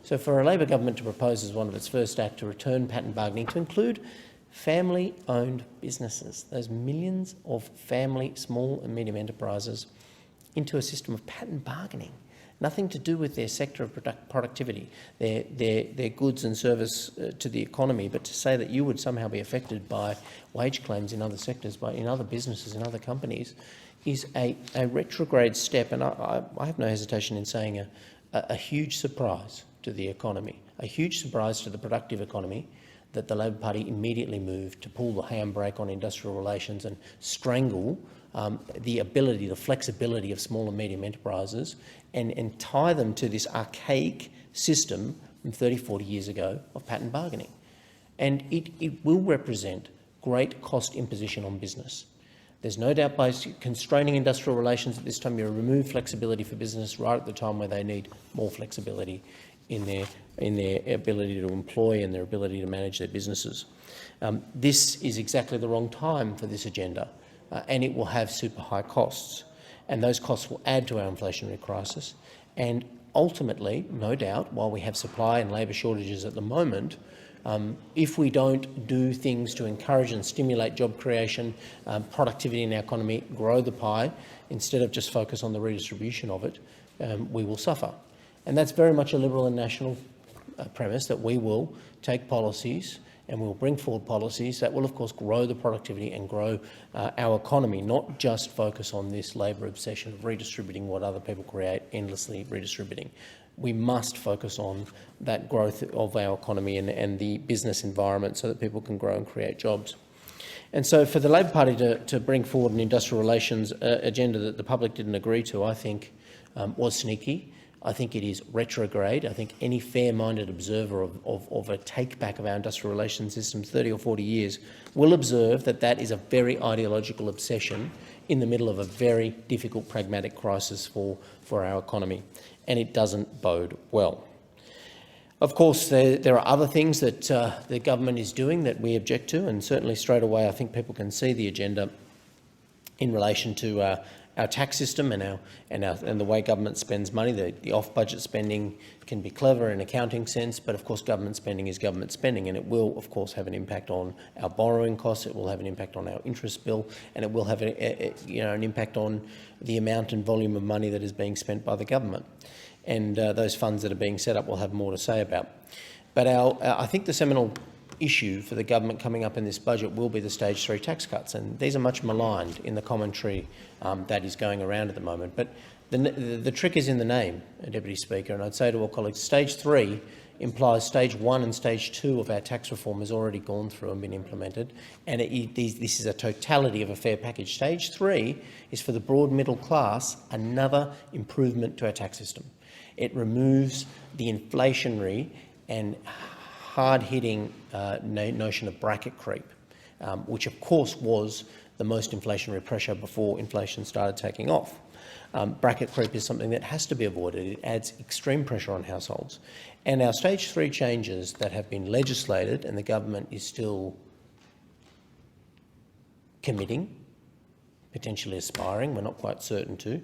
So for a Labor government to propose as one of its first acts to return pattern bargaining, to include family-owned businesses, those millions of family, small and medium enterprises, into a system of pattern bargaining, nothing to do with their sector of productivity, their goods and service to the economy, but to say that you would somehow be affected by wage claims in other sectors, in other businesses, in other companies, is a retrograde step, and I have no hesitation in saying a huge surprise to the economy, a huge surprise to the productive economy, that the Labor Party immediately moved to pull the handbrake on industrial relations and strangle the flexibility of small and medium enterprises and tie them to this archaic system from 30, 40 years ago of pattern bargaining. And it will represent great cost imposition on business. There's no doubt by constraining industrial relations at this time, you remove flexibility for business right at the time where they need more flexibility in their ability to employ and their ability to manage their businesses. This is exactly the wrong time for this agenda, and it will have super high costs. And those costs will add to our inflationary crisis. And ultimately, no doubt, while we have supply and labour shortages at the moment, if we don't do things to encourage and stimulate job creation, productivity in our economy, grow the pie, instead of just focus on the redistribution of it, we will suffer. And that's very much a Liberal and National premise, that we will take policies and we will bring forward policies that will, of course, grow the productivity and grow our economy, not just focus on this Labor obsession of redistributing what other people create, endlessly redistributing. We must focus on that growth of our economy and the business environment so that people can grow and create jobs. And so for the Labor Party to bring forward an industrial relations agenda that the public didn't agree to, I think was sneaky. I think it is retrograde. I think any fair-minded observer of a take-back of our industrial relations systems 30 or 40 years will observe that that is a very ideological obsession in the middle of a very difficult pragmatic crisis for our economy, and it doesn't bode well. Of course, there are other things that the government is doing that we object to, and certainly straight away I think people can see the agenda in relation to our tax system and the way government spends money. The off-budget spending can be clever in accounting sense, but of course government spending is government spending, and it will of course have an impact on our borrowing costs, it will have an impact on our interest bill, and it will have an impact on the amount and volume of money that is being spent by the government. And those funds that are being set up will have more to say about. But I think the seminal issue for the government coming up in this budget will be the stage 3 tax cuts, and these are much maligned in the commentary that is going around at the moment. But the trick is in the name, Deputy Speaker, and I'd say to all colleagues, stage 3 implies stage 1 and stage 2 of our tax reform has already gone through and been implemented, and this is a totality of a fair package. Stage 3 is for the broad middle class, another improvement to our tax system. It removes the inflationary and hard-hitting notion of bracket creep, which of course was the most inflationary pressure before inflation started taking off. Bracket creep is something that has to be avoided. It adds extreme pressure on households. And our stage 3 changes that have been legislated and the government is still committing, potentially aspiring, we're not quite certain to,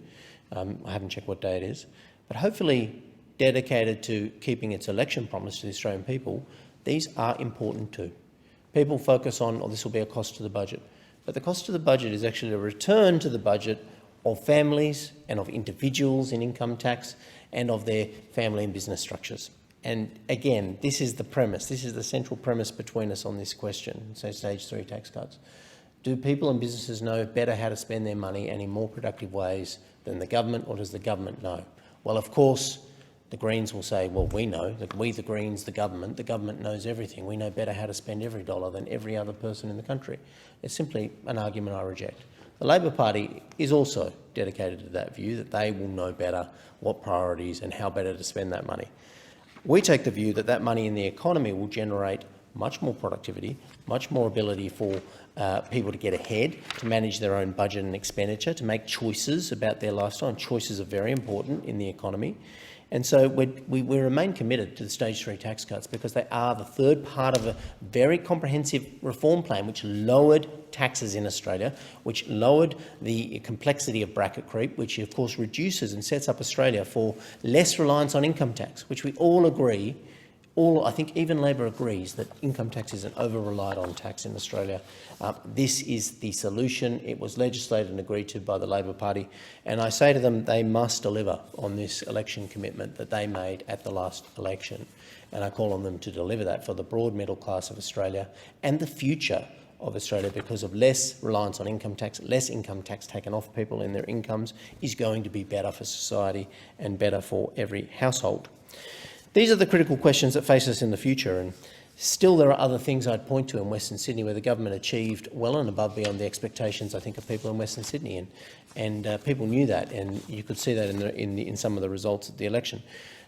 I haven't checked what day it is, but hopefully dedicated to keeping its election promise to the Australian people, these are important too. People focus on, this will be a cost to the budget, but the cost to the budget is actually a return to the budget of families and of individuals in income tax and of their family and business structures. And again, this is the premise, this is the central premise between us on this question, so stage 3 tax cuts. Do people and businesses know better how to spend their money and in more productive ways than the government, or does the government know? Well, of course, The Greens will say, well, we know, we the Greens, the government knows everything. We know better how to spend every dollar than every other person in the country. It's simply an argument I reject. The Labor Party is also dedicated to that view, that they will know better what priorities and how better to spend that money. We take the view that that money in the economy will generate much more productivity, much more ability for people to get ahead, to manage their own budget and expenditure, to make choices about their lifestyle, and choices are very important in the economy. And so we remain committed to the stage 3 tax cuts because they are the third part of a very comprehensive reform plan which lowered taxes in Australia, which lowered the complexity of bracket creep, which of course reduces and sets up Australia for less reliance on income tax, which we all agree, I think even Labor agrees, that income tax is an over-relied on tax in Australia. This is the solution. It was legislated and agreed to by the Labor Party, and I say to them they must deliver on this election commitment that they made at the last election, and I call on them to deliver that for the broad middle class of Australia and the future of Australia, because of less reliance on income tax, less income tax taken off people in their incomes is going to be better for society and better for every household. These are the critical questions that face us in the future, and still there are other things I'd point to in Western Sydney where the government achieved well and above beyond the expectations, I think, of people in Western Sydney, and people knew that, and you could see that in some of the results of the election.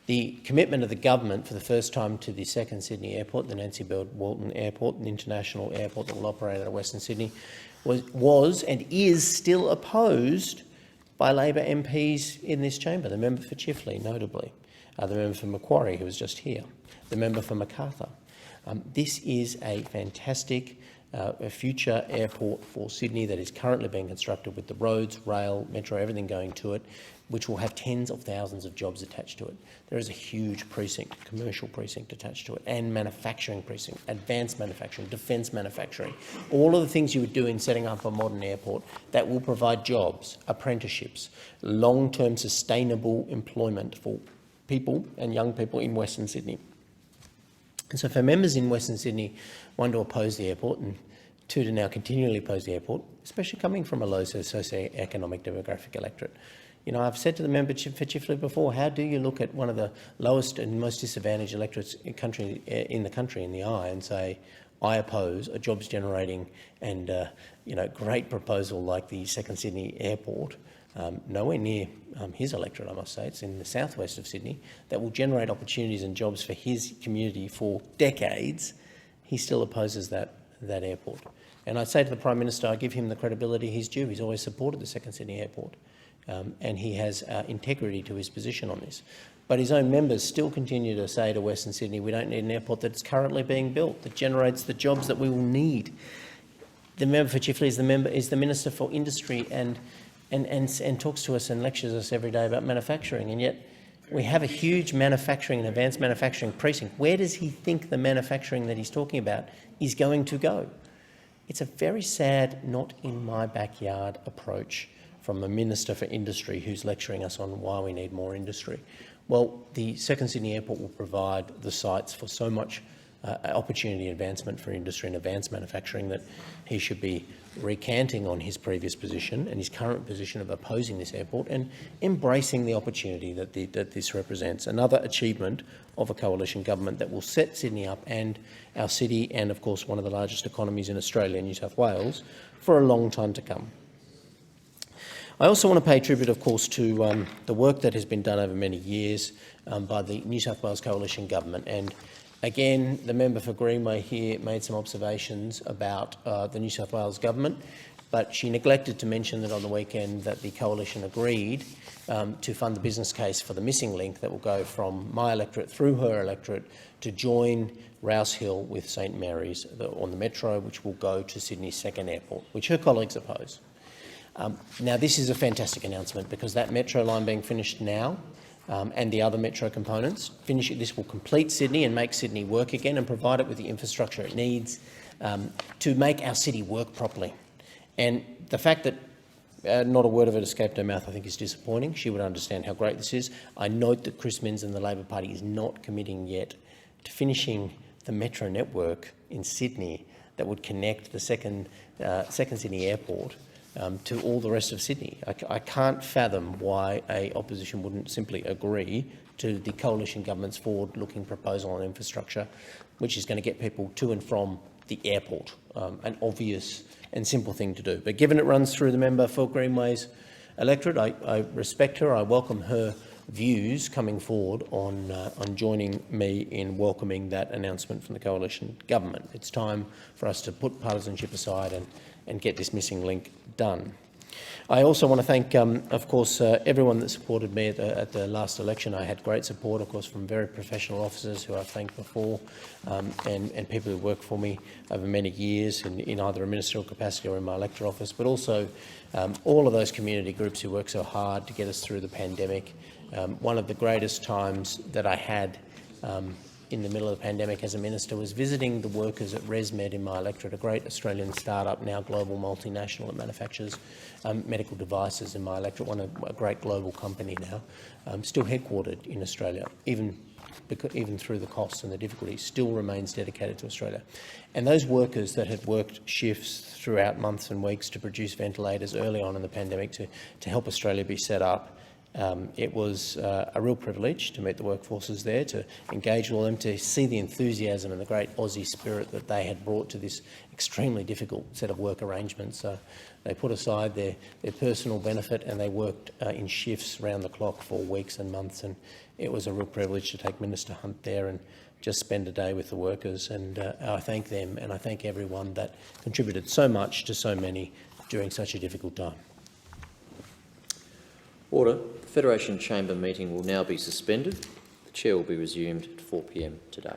The commitment of the government for the first time to the second Sydney airport, the Nancy Bird Walton Airport, an international airport that will operate out of Western Sydney, was and is still opposed by Labor MPs in this chamber, the member for Chifley notably, the member for Macquarie, who was just here, the member for Macarthur. This is a fantastic future airport for Sydney that is currently being constructed with the roads, rail, metro, everything going to it, which will have tens of thousands of jobs attached to it. There is a huge precinct, commercial precinct attached to it, and manufacturing precinct, advanced manufacturing, defence manufacturing, all of the things you would do in setting up a modern airport that will provide jobs, apprenticeships, long-term sustainable employment for people and young people in Western Sydney. And so for members in Western Sydney, one, to oppose the airport, and two, to now continually oppose the airport, especially coming from a low socio-economic demographic electorate. You know, I've said to the member for Chifley before, how do you look at one of the lowest and most disadvantaged electorates in the country in the eye and say, I oppose a jobs-generating and great proposal like the second Sydney airport, nowhere near his electorate, I must say, it's in the southwest of Sydney, that will generate opportunities and jobs for his community for decades. He still opposes that airport. And I'd say to the Prime Minister, I give him the credibility he's due. He's always supported the second Sydney airport, and he has integrity to his position on this. But his own members still continue to say to Western Sydney, we don't need an airport that's currently being built, that generates the jobs that we will need. The member for Chifley is the Minister for Industry and talks to us and lectures us every day about manufacturing, and yet we have a huge manufacturing and advanced manufacturing precinct. Where does he think the manufacturing that he's talking about is going to go? It's a very sad, not in my backyard approach from a Minister for Industry who's lecturing us on why we need more industry. Well, the second Sydney airport will provide the sites for so much opportunity advancement for industry and advanced manufacturing that he should be recanting on his previous position and his current position of opposing this airport and embracing the opportunity that this represents. Another achievement of a coalition government that will set Sydney up and our city and, of course, one of the largest economies in Australia, New South Wales, for a long time to come. I also want to pay tribute, of course, to the work that has been done over many years by the New South Wales coalition government. And again, the member for Greenway here made some observations about the New South Wales government, but she neglected to mention that on the weekend that the coalition agreed to fund the business case for the missing link that will go from my electorate through her electorate to join Rouse Hill with St Mary's on the metro, which will go to Sydney's second airport, which her colleagues oppose. Now, this is a fantastic announcement because that metro line being finished now and the other metro components, this will complete Sydney and make Sydney work again and provide it with the infrastructure it needs to make our city work properly. And the fact that not a word of it escaped her mouth, I think, is disappointing. She would understand how great this is. I note that Chris Minns and the Labor Party is not committing yet to finishing the metro network in Sydney that would connect the second Sydney airport to all the rest of Sydney. I can't fathom why a opposition wouldn't simply agree to the coalition government's forward-looking proposal on infrastructure, which is going to get people to and from the airport, an obvious and simple thing to do. But given it runs through the member for Greenway's electorate, I respect her. I welcome her views coming forward on joining me in welcoming that announcement from the coalition government. It's time for us to put partisanship aside and get this missing link done. I also want to thank, of course, everyone that supported me at the last election. I had great support, of course, from very professional officers who I've thanked before, and people who worked for me over many years in either a ministerial capacity or in my electorate office, but also all of those community groups who worked so hard to get us through the pandemic. One of the greatest times that I had in the middle of the pandemic as a minister was visiting the workers at ResMed in my electorate, a great Australian startup, now global multinational that manufactures medical devices in my electorate, a great global company now, still headquartered in Australia, even through the costs and the difficulties, still remains dedicated to Australia. And those workers that had worked shifts throughout months and weeks to produce ventilators early on in the pandemic to help Australia be set up, it was a real privilege to meet the workforces there, to engage with them, to see the enthusiasm and the great Aussie spirit that they had brought to this extremely difficult set of work arrangements. They put aside their personal benefit and they worked in shifts round the clock for weeks and months, and it was a real privilege to take Minister Hunt there and just spend a day with the workers. And I thank them and I thank everyone that contributed so much to so many during such a difficult time. Order. The Federation Chamber meeting will now be suspended. The chair will be resumed at 4 p.m. today.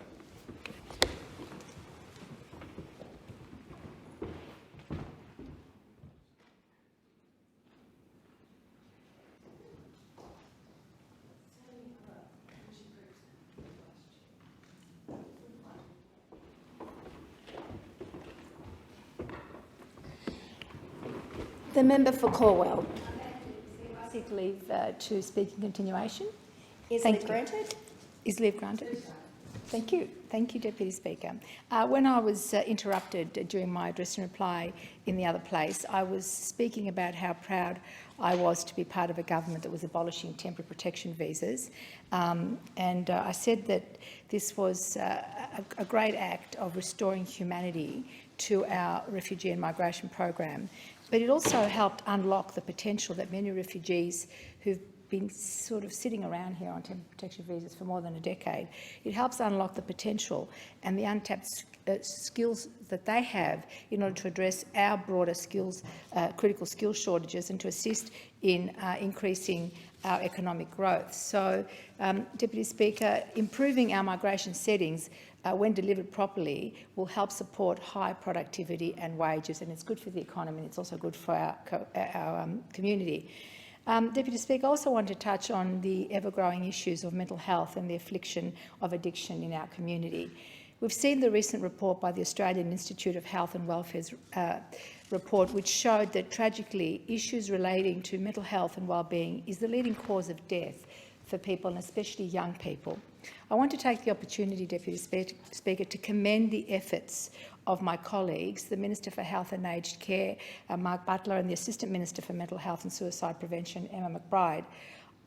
The member for Corwell. Seek leave to speak in continuation. Is leave granted? Is leave granted? Thank you. Thank you, Deputy Speaker. When I was interrupted during my address and reply in the other place, I was speaking about how proud I was to be part of a government that was abolishing temporary protection visas. And I said that this was a great act of restoring humanity to our refugee and migration program. But it also helped unlock the potential that many refugees who've been sort of sitting around here on temporary protection visas for more than a decade, it helps unlock the potential and the untapped skills that they have in order to address our broader skills, critical skills shortages, and to assist in increasing our economic growth. So, Deputy Speaker, improving our migration settings when delivered properly, will help support high productivity and wages, and it's good for the economy and it's also good for our community. Deputy Speaker, I also want to touch on the ever-growing issues of mental health and the affliction of addiction in our community. We've seen the recent report by the Australian Institute of Health and Welfare's report, which showed that, tragically, issues relating to mental health and wellbeing is the leading cause of death for people, and especially young people. I want to take the opportunity, Deputy Speaker, to commend the efforts of my colleagues, the Minister for Health and Aged Care, Mark Butler, and the Assistant Minister for Mental Health and Suicide Prevention, Emma McBride.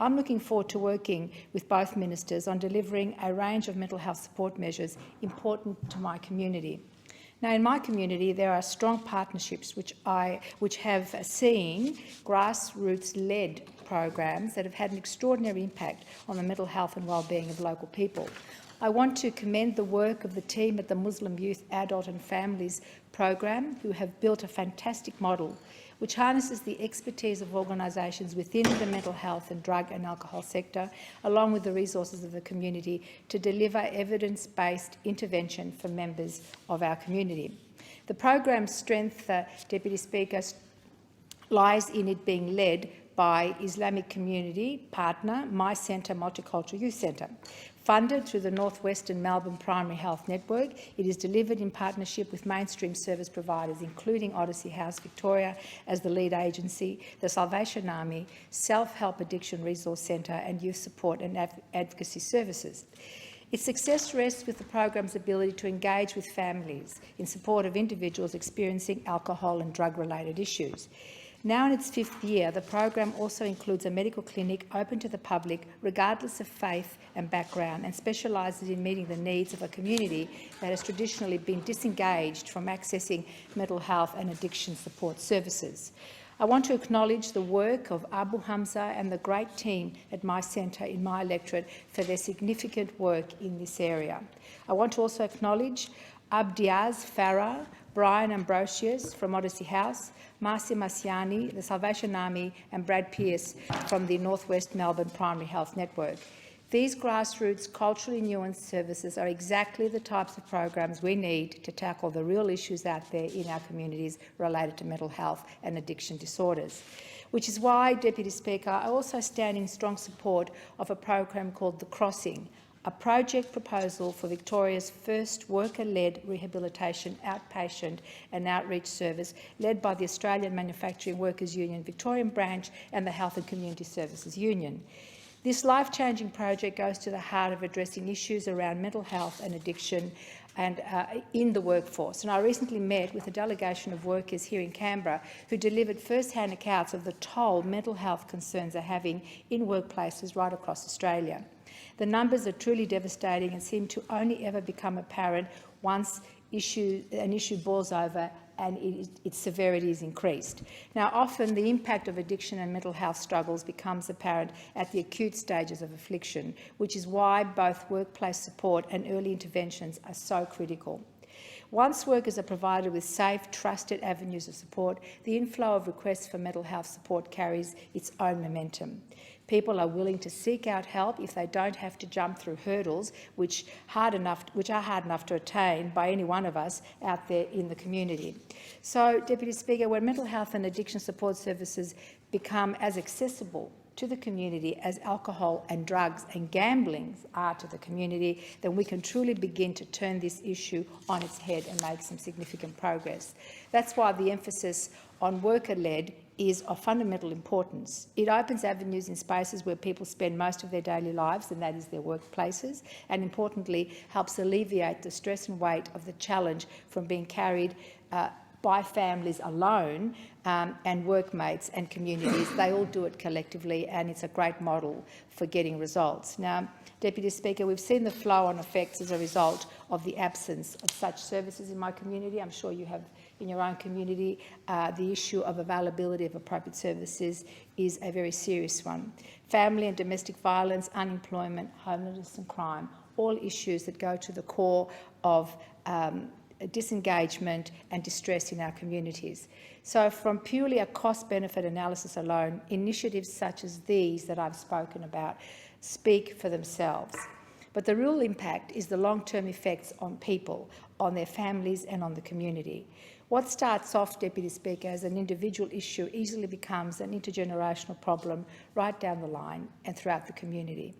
I'm looking forward to working with both ministers on delivering a range of mental health support measures important to my community. Now, in my community, there are strong partnerships which have seen grassroots-led programs that have had an extraordinary impact on the mental health and wellbeing of local people. I want to commend the work of the team at the Muslim Youth, Adult and Families program, who have built a fantastic model which harnesses the expertise of organisations within the mental health and drug and alcohol sector, along with the resources of the community, to deliver evidence-based intervention for members of our community. The program's strength, Deputy Speaker, lies in it being led by Islamic community partner My Centre Multicultural Youth Centre. Funded through the North Western Melbourne Primary Health Network, it is delivered in partnership with mainstream service providers, including Odyssey House Victoria as the lead agency, the Salvation Army, Self-Help Addiction Resource Centre and Youth Support and Advocacy Services. Its success rests with the program's ability to engage with families in support of individuals experiencing alcohol and drug-related issues. Now in its 5th year, the program also includes a medical clinic open to the public regardless of faith and background, and specialises in meeting the needs of a community that has traditionally been disengaged from accessing mental health and addiction support services. I want to acknowledge the work of Abu Hamza and the great team at my centre in my electorate for their significant work in this area. I want to also acknowledge Abdiaz Farah, Brian Ambrosius from Odyssey House, Marcia Marciani, the Salvation Army, and Brad Pearce from the North West Melbourne Primary Health Network. These grassroots, culturally nuanced services are exactly the types of programs we need to tackle the real issues out there in our communities related to mental health and addiction disorders. Which is why, Deputy Speaker, I also stand in strong support of a program called The Crossing, a project proposal for Victoria's first worker-led rehabilitation outpatient and outreach service led by the Australian Manufacturing Workers Union Victorian branch and the Health and Community Services Union. This life-changing project goes to the heart of addressing issues around mental health and addiction and in the workforce. And I recently met with a delegation of workers here in Canberra who delivered first-hand accounts of the toll mental health concerns are having in workplaces right across Australia. The numbers are truly devastating and seem to only ever become apparent once an issue boils over and its severity is increased. Now, often the impact of addiction and mental health struggles becomes apparent at the acute stages of affliction, which is why both workplace support and early interventions are so critical. Once workers are provided with safe, trusted avenues of support, the inflow of requests for mental health support carries its own momentum. People are willing to seek out help if they don't have to jump through hurdles which are hard enough to attain by any one of us out there in the community. So, Deputy Speaker, when mental health and addiction support services become as accessible to the community as alcohol and drugs and gambling are to the community, then we can truly begin to turn this issue on its head and make some significant progress. That's why the emphasis on worker-led is of fundamental importance. It opens avenues in spaces where people spend most of their daily lives, and that is their workplaces, and importantly helps alleviate the stress and weight of the challenge from being carried by families alone and workmates and communities. They all do it collectively, and it's a great model for getting results. Now, Deputy Speaker, we've seen the flow-on effects as a result of the absence of such services in my community. I'm sure you have in your own community. The issue of availability of appropriate services is a very serious one. Family and domestic violence, unemployment, homelessness and crime, all issues that go to the core of disengagement and distress in our communities. So from purely a cost-benefit analysis alone, initiatives such as these that I've spoken about speak for themselves. But the real impact is the long-term effects on people, on their families and on the community. What starts off, Deputy Speaker, as an individual issue easily becomes an intergenerational problem right down the line and throughout the community.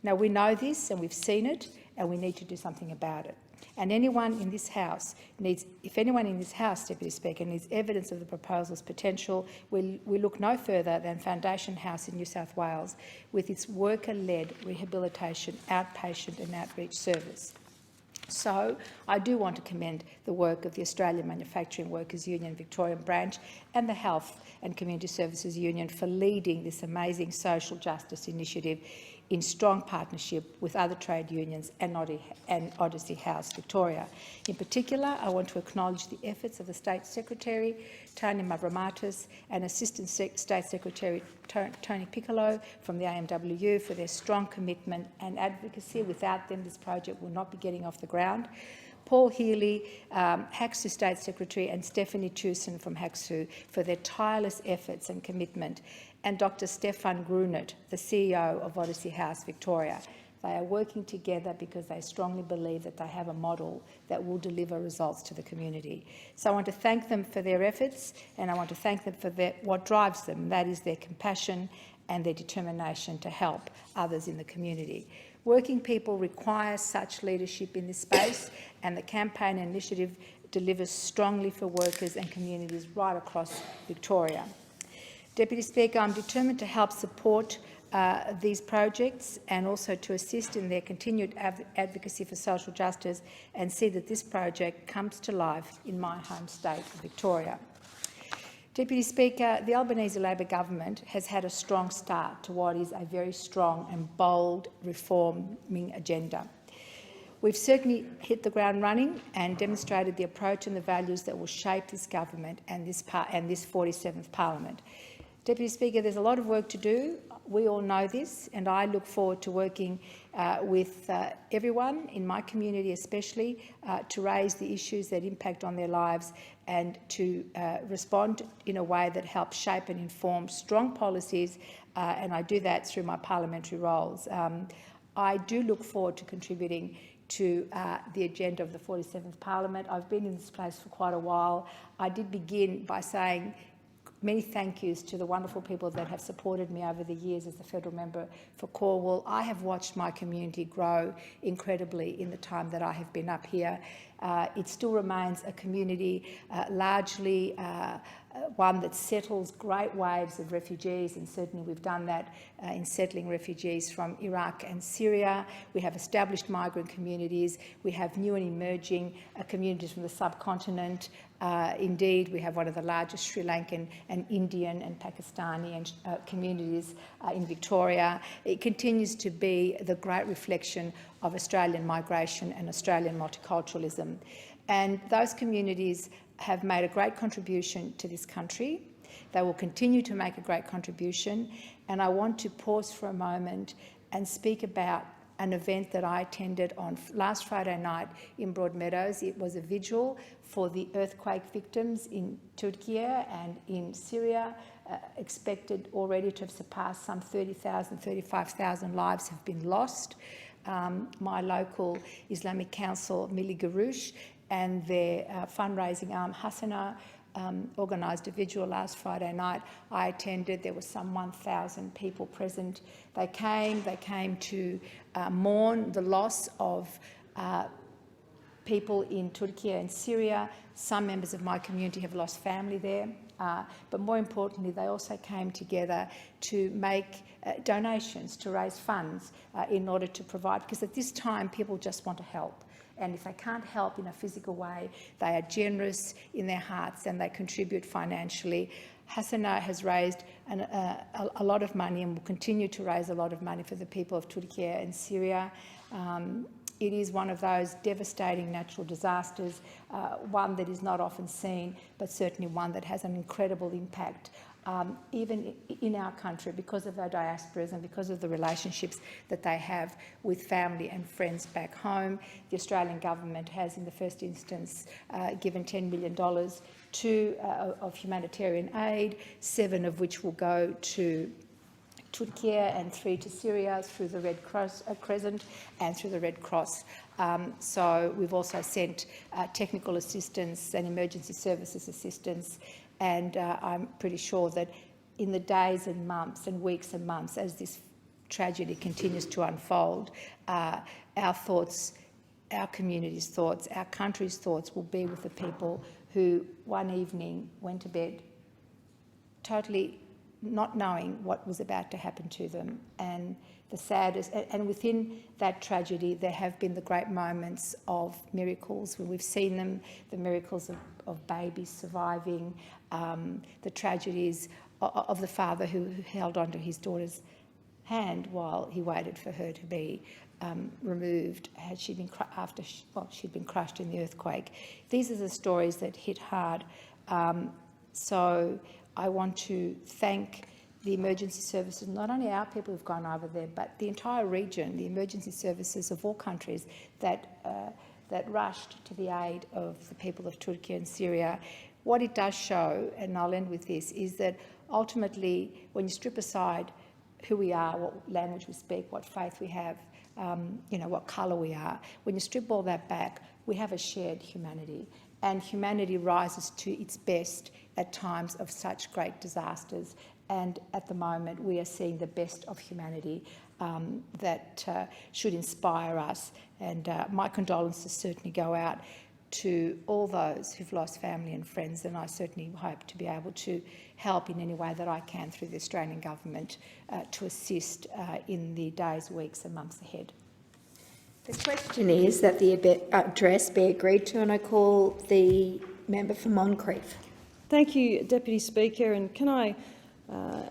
Now, we know this and we've seen it, and we need to do something about it. And anyone in this House needs, if anyone in this House, Deputy Speaker, needs evidence of the proposal's potential, we look no further than Foundation House in New South Wales with its worker-led rehabilitation, outpatient and outreach service. So I do want to commend the work of the Australian Manufacturing Workers Union Victorian branch and the Health and Community Services Union for leading this amazing social justice initiative in strong partnership with other trade unions and Odyssey House Victoria. In particular, I want to acknowledge the efforts of the State Secretary, Tony Mavromatis, and Assistant State Secretary Tony Piccolo from the AMWU for their strong commitment and advocacy. Without them, this project will not be getting off the ground. Paul Healy, HACSU State Secretary, and Stephanie Tucson from HACSU for their tireless efforts and commitment, and Dr Stefan Grunet, the CEO of Odyssey House Victoria. They are working together because they strongly believe that they have a model that will deliver results to the community. So I want to thank them for their efforts, and I want to thank them for what drives them, that is their compassion and their determination to help others in the community. Working people require such leadership in this space, and the campaign initiative delivers strongly for workers and communities right across Victoria. Deputy Speaker, I'm determined to help support these projects and also to assist in their continued advocacy for social justice and see that this project comes to life in my home state of Victoria. Deputy Speaker, the Albanese Labor government has had a strong start to what is a very strong and bold reforming agenda. We've certainly hit the ground running and demonstrated the approach and the values that will shape this government and this 47th Parliament. Deputy Speaker, there's a lot of work to do. We all know this, and I look forward to working with everyone in my community especially to raise the issues that impact on their lives and to respond in a way that helps shape and inform strong policies, and I do that through my parliamentary roles. I do look forward to contributing to the agenda of the 47th Parliament. I've been in this place for quite a while. I did begin by saying many thank yous to the wonderful people that have supported me over the years as the federal member for Cornwall. I have watched my community grow incredibly in the time that I have been up here. It still remains a community largely one that settles great waves of refugees, and certainly we've done that in settling refugees from Iraq and Syria. We have established migrant communities. We have new and emerging communities from the subcontinent. Indeed, we have one of the largest Sri Lankan and Indian and Pakistani communities in Victoria. It continues to be the great reflection of Australian migration and Australian multiculturalism. And those communities have made a great contribution to this country. They will continue to make a great contribution. And I want to pause for a moment and speak about an event that I attended on last Friday night in Broadmeadows. It was a vigil for the earthquake victims in Turkey and in Syria, expected already to have surpassed some 30,000, 35,000 lives have been lost. My local Islamic Council, Milli Görüş, and their fundraising arm, Hasana, organised a vigil last Friday night. I attended. There were some 1,000 people present. They came to mourn the loss of people in Turkey and Syria. Some members of my community have lost family there. But more importantly, they also came together to make donations, to raise funds in order to provide, because at this time people just want to help. And if they can't help in a physical way, they are generous in their hearts and they contribute financially. Hasana has raised a lot of money and will continue to raise a lot of money for the people of Turkey and Syria. It is one of those devastating natural disasters, one that is not often seen, but certainly one that has an incredible impact even in our country, because of our diasporas and because of the relationships that they have with family and friends back home. The Australian government has, in the first instance, given $10 million of humanitarian aid, 7 of which will go to Turkey and 3 to Syria through the Red Crescent and through the Red Cross. So we've also sent technical assistance and emergency services assistance. And I'm pretty sure that in the days and months and weeks and months as this tragedy continues to unfold, our thoughts, our community's thoughts, our country's thoughts will be with the people who one evening went to bed totally not knowing what was about to happen to them. And the saddest, and within that tragedy, there have been the great moments of miracles when we've seen them, the miracles of babies surviving, the tragedies of the father who held onto his daughter's hand while he waited for her to be removed had she been she'd been crushed in the earthquake. These are the stories that hit hard. So I want to thank the emergency services, not only our people who've gone over there, but the entire region, the emergency services of all countries that rushed to the aid of the people of Turkey and Syria. What it does show, and I'll end with this, is that ultimately, when you strip aside who we are, what language we speak, what faith we have, what colour we are, when you strip all that back, we have a shared humanity. And humanity rises to its best at times of such great disasters. And at the moment, we are seeing the best of humanity that should inspire us. And my condolences certainly go out to all those who've lost family and friends, and I certainly hope to be able to help in any way that I can through the Australian government to assist in the days, weeks and months ahead. The question is that the address be agreed to, and I call the member for Moncrieff. Thank you, Deputy Speaker, and can I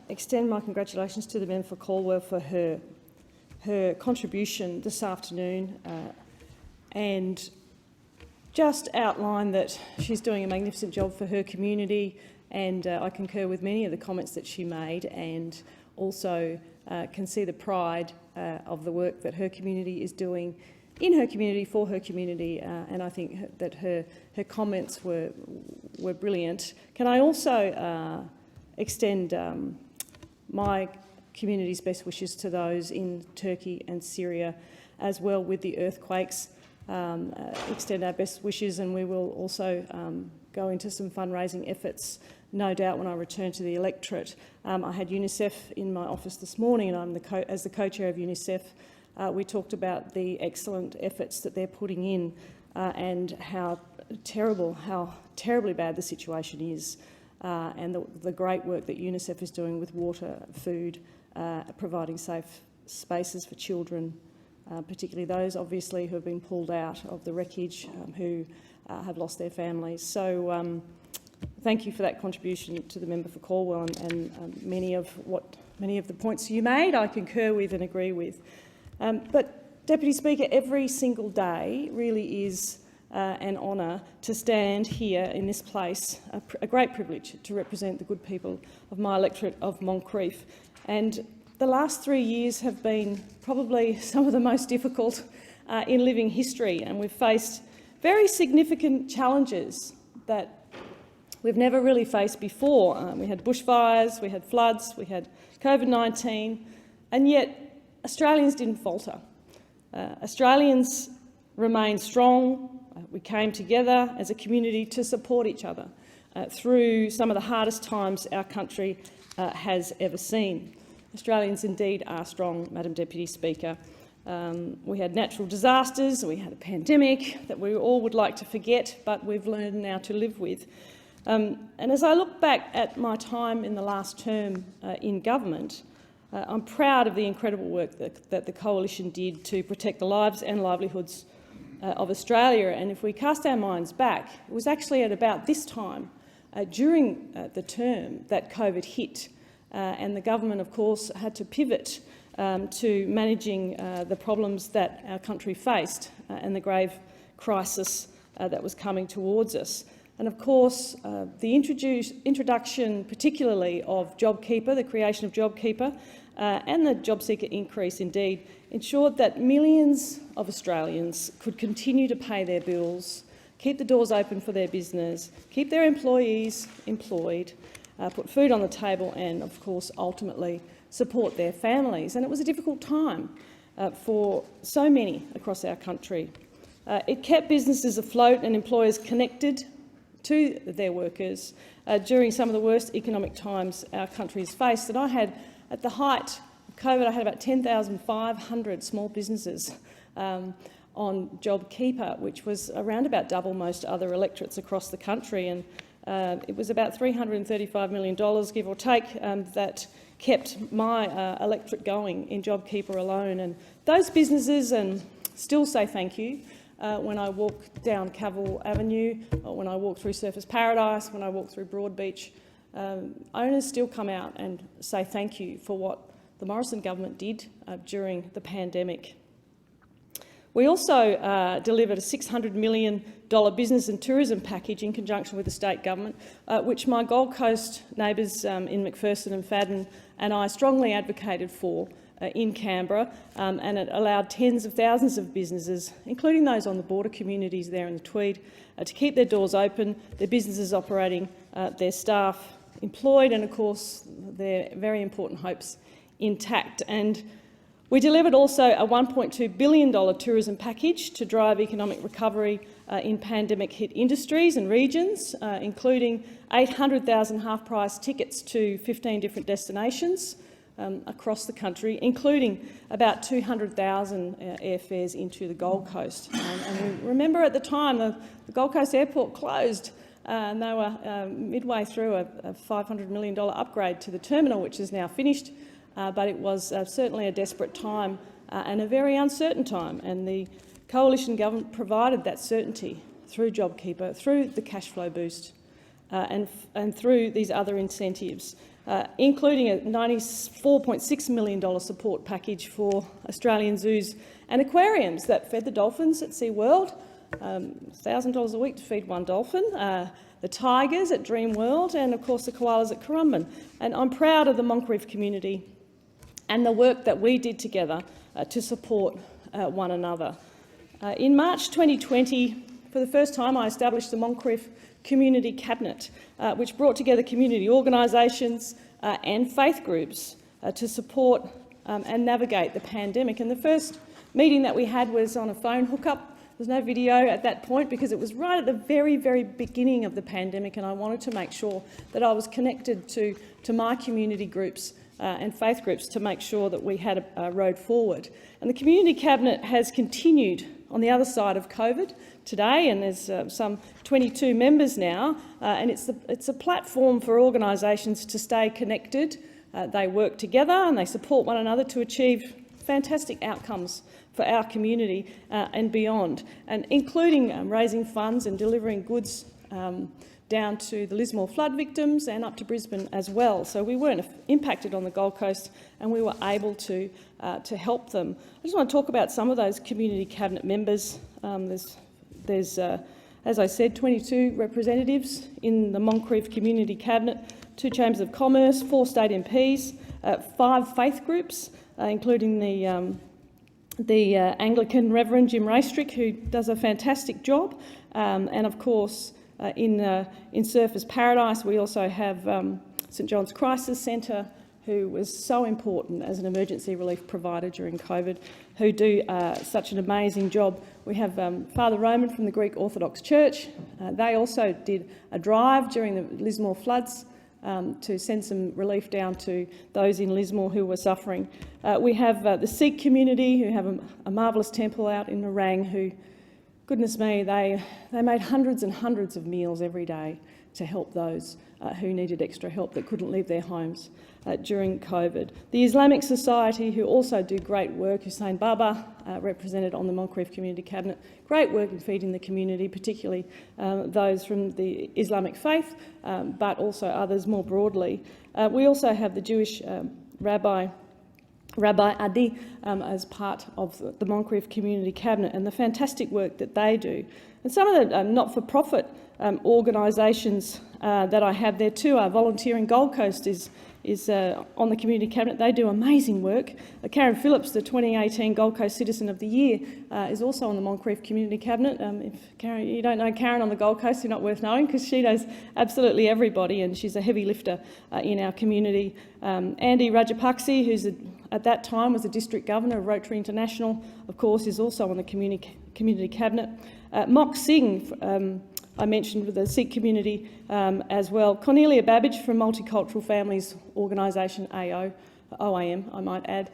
extend my congratulations to the member for Caldwell for her contribution this afternoon and just outline that she's doing a magnificent job for her community, and I concur with many of the comments that she made, and also can see the pride of the work that her community is doing in her community, for her community, and I think that her comments were brilliant. Can I also extend my community's best wishes to those in Turkey and Syria as well with the earthquakes, extend our best wishes, and we will also go into some fundraising efforts, no doubt, when I return to the electorate. I had UNICEF in my office this morning, and I'm as the co-chair of UNICEF. We talked about the excellent efforts that they're putting in and how terribly bad the situation is, and the great work that UNICEF is doing with water, food, providing safe spaces for children, particularly those obviously who have been pulled out of the wreckage, who have lost their families. So thank you for that contribution to the member for Caldwell, and many of the points you made I concur with and agree with. But, Deputy Speaker, every single day really is an honour to stand here in this place, a great privilege to represent the good people of my electorate of Moncrieff. And the last 3 years have been probably some of the most difficult in living history, and we've faced very significant challenges that we've never really faced before. We had bushfires, we had floods, we had COVID-19, and yet Australians didn't falter. Australians remained strong. We came together as a community to support each other through some of the hardest times our country has ever seen. Australians indeed are strong, Madam Deputy Speaker. We had natural disasters, we had a pandemic that we all would like to forget, but we've learned now to live with. And as I look back at my time in the last term in government, I'm proud of the incredible work that the Coalition did to protect the lives and livelihoods of Australia. And if we cast our minds back, it was actually at about this time during the term that COVID hit, and the government, of course, had to pivot to managing the problems that our country faced and the grave crisis that was coming towards us. And of course, the introduction particularly of JobKeeper, the creation of JobKeeper, and the JobSeeker increase indeed, ensured that millions of Australians could continue to pay their bills, keep the doors open for their business, keep their employees employed, put food on the table and, of course, ultimately support their families. And it was a difficult time for so many across our country. It kept businesses afloat and employers connected to their workers during some of the worst economic times our country has faced. And I had, at the height of COVID, I had about 10,500 small businesses on JobKeeper, which was around about double most other electorates across the country. And it was about $335 million, give or take, that kept my electorate going in JobKeeper alone. And those businesses still say thank you. When I walk down Cavill Avenue, or when I walk through Surfers Paradise, when I walk through Broadbeach, owners still come out and say thank you for what the Morrison government did during the pandemic. We also delivered a $600 million business and tourism package in conjunction with the state government, which my Gold Coast neighbours in McPherson and Fadden and I strongly advocated for in Canberra, and it allowed tens of thousands of businesses, including those on the border communities there in the Tweed, to keep their doors open, their businesses operating, their staff employed, and of course their very important hopes intact. And we delivered also a $1.2 billion tourism package to drive economic recovery in pandemic-hit industries and regions, including 800,000 half-price tickets to 15 different destinations across the country, including about 200,000 airfares into the Gold Coast. And we remember at the time the Gold Coast Airport closed, and they were midway through a $500 million upgrade to the terminal, which is now finished, but it was certainly a desperate time and a very uncertain time, and the Coalition government provided that certainty through JobKeeper, through the cash flow boost, and through these other incentives, including a $94.6 million support package for Australian zoos and aquariums that fed the dolphins at SeaWorld, $1,000 a week to feed one dolphin, the tigers at Dreamworld, and of course the koalas at Currumbin. And I'm proud of the Moncrieff community and the work that we did together to support one another. In March 2020, for the first time, I established the Moncrieff Community Cabinet, which brought together community organisations and faith groups to support and navigate the pandemic. And the first meeting that we had was on a phone hookup. There's no video at that point because it was right at the very, very beginning of the pandemic, and I wanted to make sure that I was connected to my community groups and faith groups to make sure that we had a road forward. And the Community Cabinet has continued on the other side of COVID today, and there's some 22 members now, and it's a platform for organisations to stay connected. They work together and they support one another to achieve fantastic outcomes for our community and beyond, and including raising funds and delivering goods down to the Lismore flood victims and up to Brisbane as well. So we weren't impacted on the Gold Coast, and we were able to help them. I just want to talk about some of those Community Cabinet members. There's as I said, 22 representatives in the Moncrieff Community Cabinet, 2 Chambers of Commerce, 4 state MPs, 5 faith groups, including the Anglican Reverend Jim Raystrick, who does a fantastic job, and of course in Surfers Paradise we also have St John's Crisis Centre, who was so important as an emergency relief provider during COVID, who do such an amazing job. We have Father Roman from the Greek Orthodox Church. They also did a drive during the Lismore floods to send some relief down to those in Lismore who were suffering. We have the Sikh community, who have a marvellous temple out in Nerang, who, goodness me, they made hundreds and hundreds of meals every day to help those who needed extra help that couldn't leave their homes during COVID. The Islamic Society, who also do great work, Hussein Baba, represented on the Moncrieff Community Cabinet, great work in feeding the community, particularly those from the Islamic faith, but also others more broadly. We also have the Jewish Rabbi Adi as part of the Moncrieff Community Cabinet, and the fantastic work that they do. And some of the not-for-profit organisations that I have there too are Volunteering Gold Coast is on the Community Cabinet. They do amazing work. Karen Phillips, the 2018 Gold Coast Citizen of the Year, is also on the Moncrieff Community Cabinet. If Karen, you don't know Karen on the Gold Coast, you're not worth knowing, because she knows absolutely everybody, and she's a heavy lifter in our community. Andy Rajapakse, who's at that time was the District Governor of Rotary International, of course, is also on the Community Cabinet. Mok Singh, I mentioned with the Sikh community as well. Cornelia Babbage from Multicultural Families Organisation, OAM, I might add,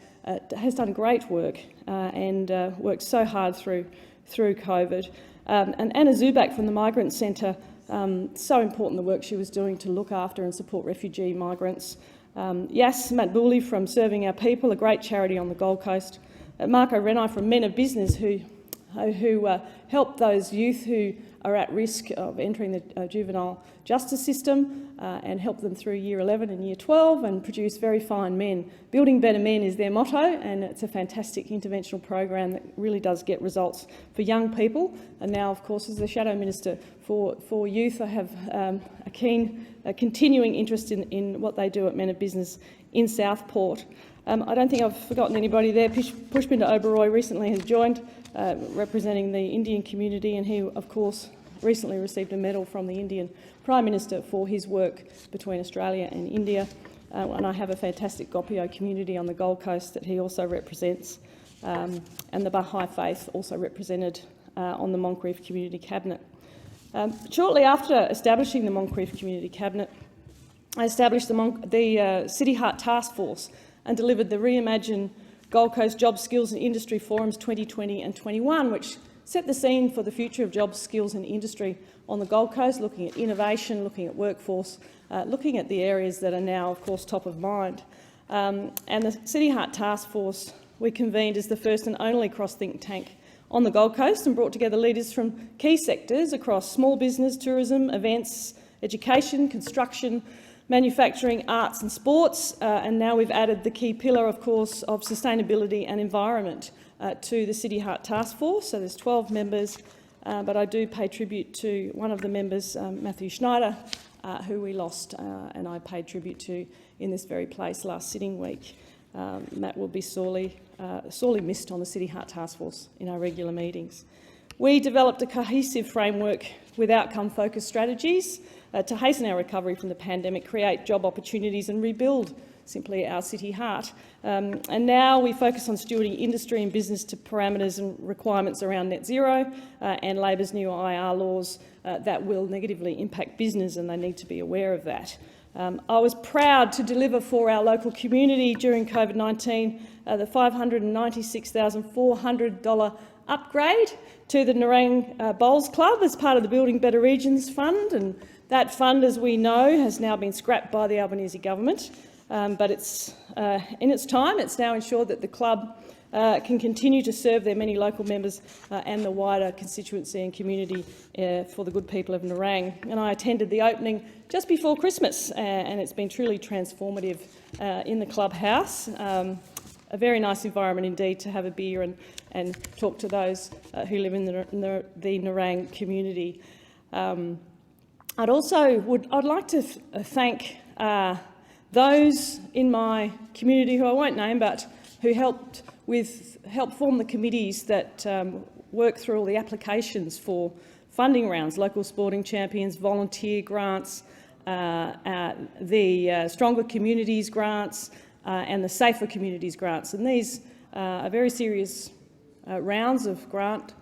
has done great work and worked so hard through COVID. And Anna Zubak from the Migrant Centre, so important the work she was doing to look after and support refugee migrants. Yas Matbuli from Serving Our People, a great charity on the Gold Coast. Marco Renai from Men of Business, who help those youth who are at risk of entering the juvenile justice system and help them through Year 11 and Year 12 and produce very fine men. Building better men is their motto, and it's a fantastic interventional program that really does get results for young people. And now, of course, as the Shadow Minister for Youth, I have a continuing interest in what they do at Men of Business in Southport. I don't think I've forgotten anybody there. Pushpinda Oberoi recently has joined, representing the Indian community, and he, of course, recently received a medal from the Indian Prime Minister for his work between Australia and India. And I have a fantastic Gopio community on the Gold Coast that he also represents, and the Baha'i faith also represented on the Moncrieff Community Cabinet. Shortly after establishing the Moncrieff Community Cabinet, I established the City Heart Task Force and delivered the Reimagine Gold Coast Job Skills and Industry Forums 2020 and 21, which set the scene for the future of jobs, skills and industry on the Gold Coast, looking at innovation, looking at workforce, looking at the areas that are now, of course, top of mind. And the City Heart Task Force we convened as the first and only cross-think tank on the Gold Coast and brought together leaders from key sectors across small business, tourism, events, education, construction, manufacturing, arts and sports, and now we've added the key pillar, of course, of sustainability and environment to the City Heart Task Force. So there's 12 members, but I do pay tribute to one of the members, Matthew Schneider, who we lost, and I paid tribute to in this very place last sitting week. Matt will be sorely missed on the City Heart Task Force in our regular meetings. We developed a cohesive framework with outcome-focused strategies to hasten our recovery from the pandemic, create job opportunities and rebuild simply our city heart. And now we focus on stewarding industry and business to parameters and requirements around net zero and Labor's new IR laws that will negatively impact business, and they need to be aware of that. I was proud to deliver for our local community during COVID-19 the $596,400 upgrade to the Nerang Bowls Club as part of the Building Better Regions Fund, and that fund, as we know, has now been scrapped by the Albanese government. But it's, in its time, it's now ensured that the club can continue to serve their many local members and the wider constituency and community for the good people of Nerang. And I attended the opening just before Christmas, and it's been truly transformative in the clubhouse. A very nice environment indeed to have a beer and talk to those who live in the Nerang community. I'd like to thank those in my community who I won't name, but who helped form the committees that work through all the applications for funding rounds, local sporting champions, volunteer grants, the Stronger Communities grants, and the Safer Communities grants. And these are very serious rounds of grant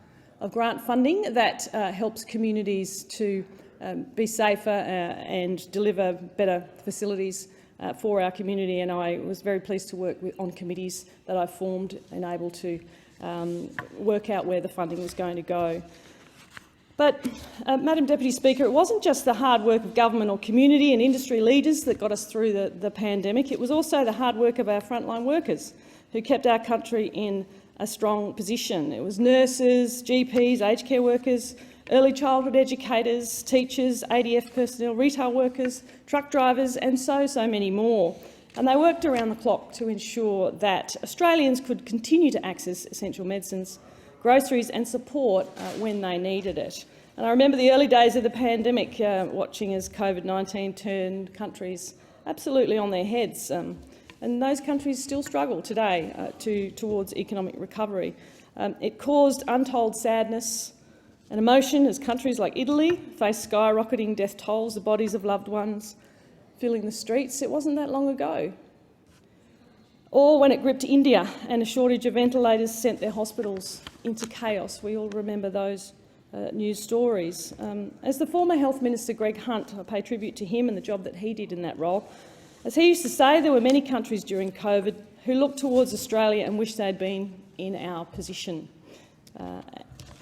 funding that helps communities to be safer and deliver better facilities for our community. And I was very pleased to work on committees that I formed and able to work out where the funding was going to go. But, Madam Deputy Speaker, it wasn't just the hard work of government or community and industry leaders that got us through the pandemic. It was also the hard work of our frontline workers who kept our country in a strong position. It was nurses, GPs, aged care workers, early childhood educators, teachers, ADF personnel, retail workers, truck drivers and so many more. And they worked around the clock to ensure that Australians could continue to access essential medicines, groceries and support when they needed it. And I remember the early days of the pandemic, watching as COVID-19 turned countries absolutely on their heads. And those countries still struggle today towards economic recovery. It caused untold sadness and emotion as countries like Italy faced skyrocketing death tolls, the bodies of loved ones filling the streets. It wasn't that long ago. Or when it gripped India and a shortage of ventilators sent their hospitals into chaos. We all remember those news stories. As the former Health Minister Greg Hunt, I pay tribute to him and the job that he did in that role. As he used to say, there were many countries during COVID who looked towards Australia and wished they'd been in our position.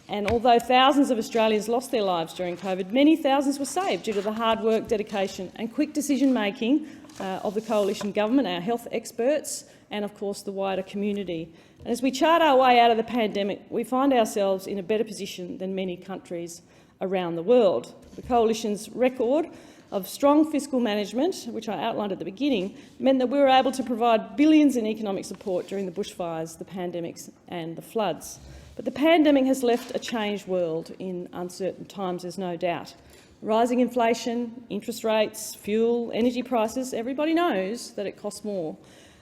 And although thousands of Australians lost their lives during COVID, many thousands were saved due to the hard work, dedication and quick decision-making of the coalition government, our health experts and, of course, the wider community. And as we chart our way out of the pandemic, we find ourselves in a better position than many countries around the world. The coalition's record of strong fiscal management, which I outlined at the beginning, meant that we were able to provide billions in economic support during the bushfires, the pandemics and the floods. But the pandemic has left a changed world in uncertain times, there's no doubt. Rising inflation, interest rates, fuel, energy prices, everybody knows that it costs more.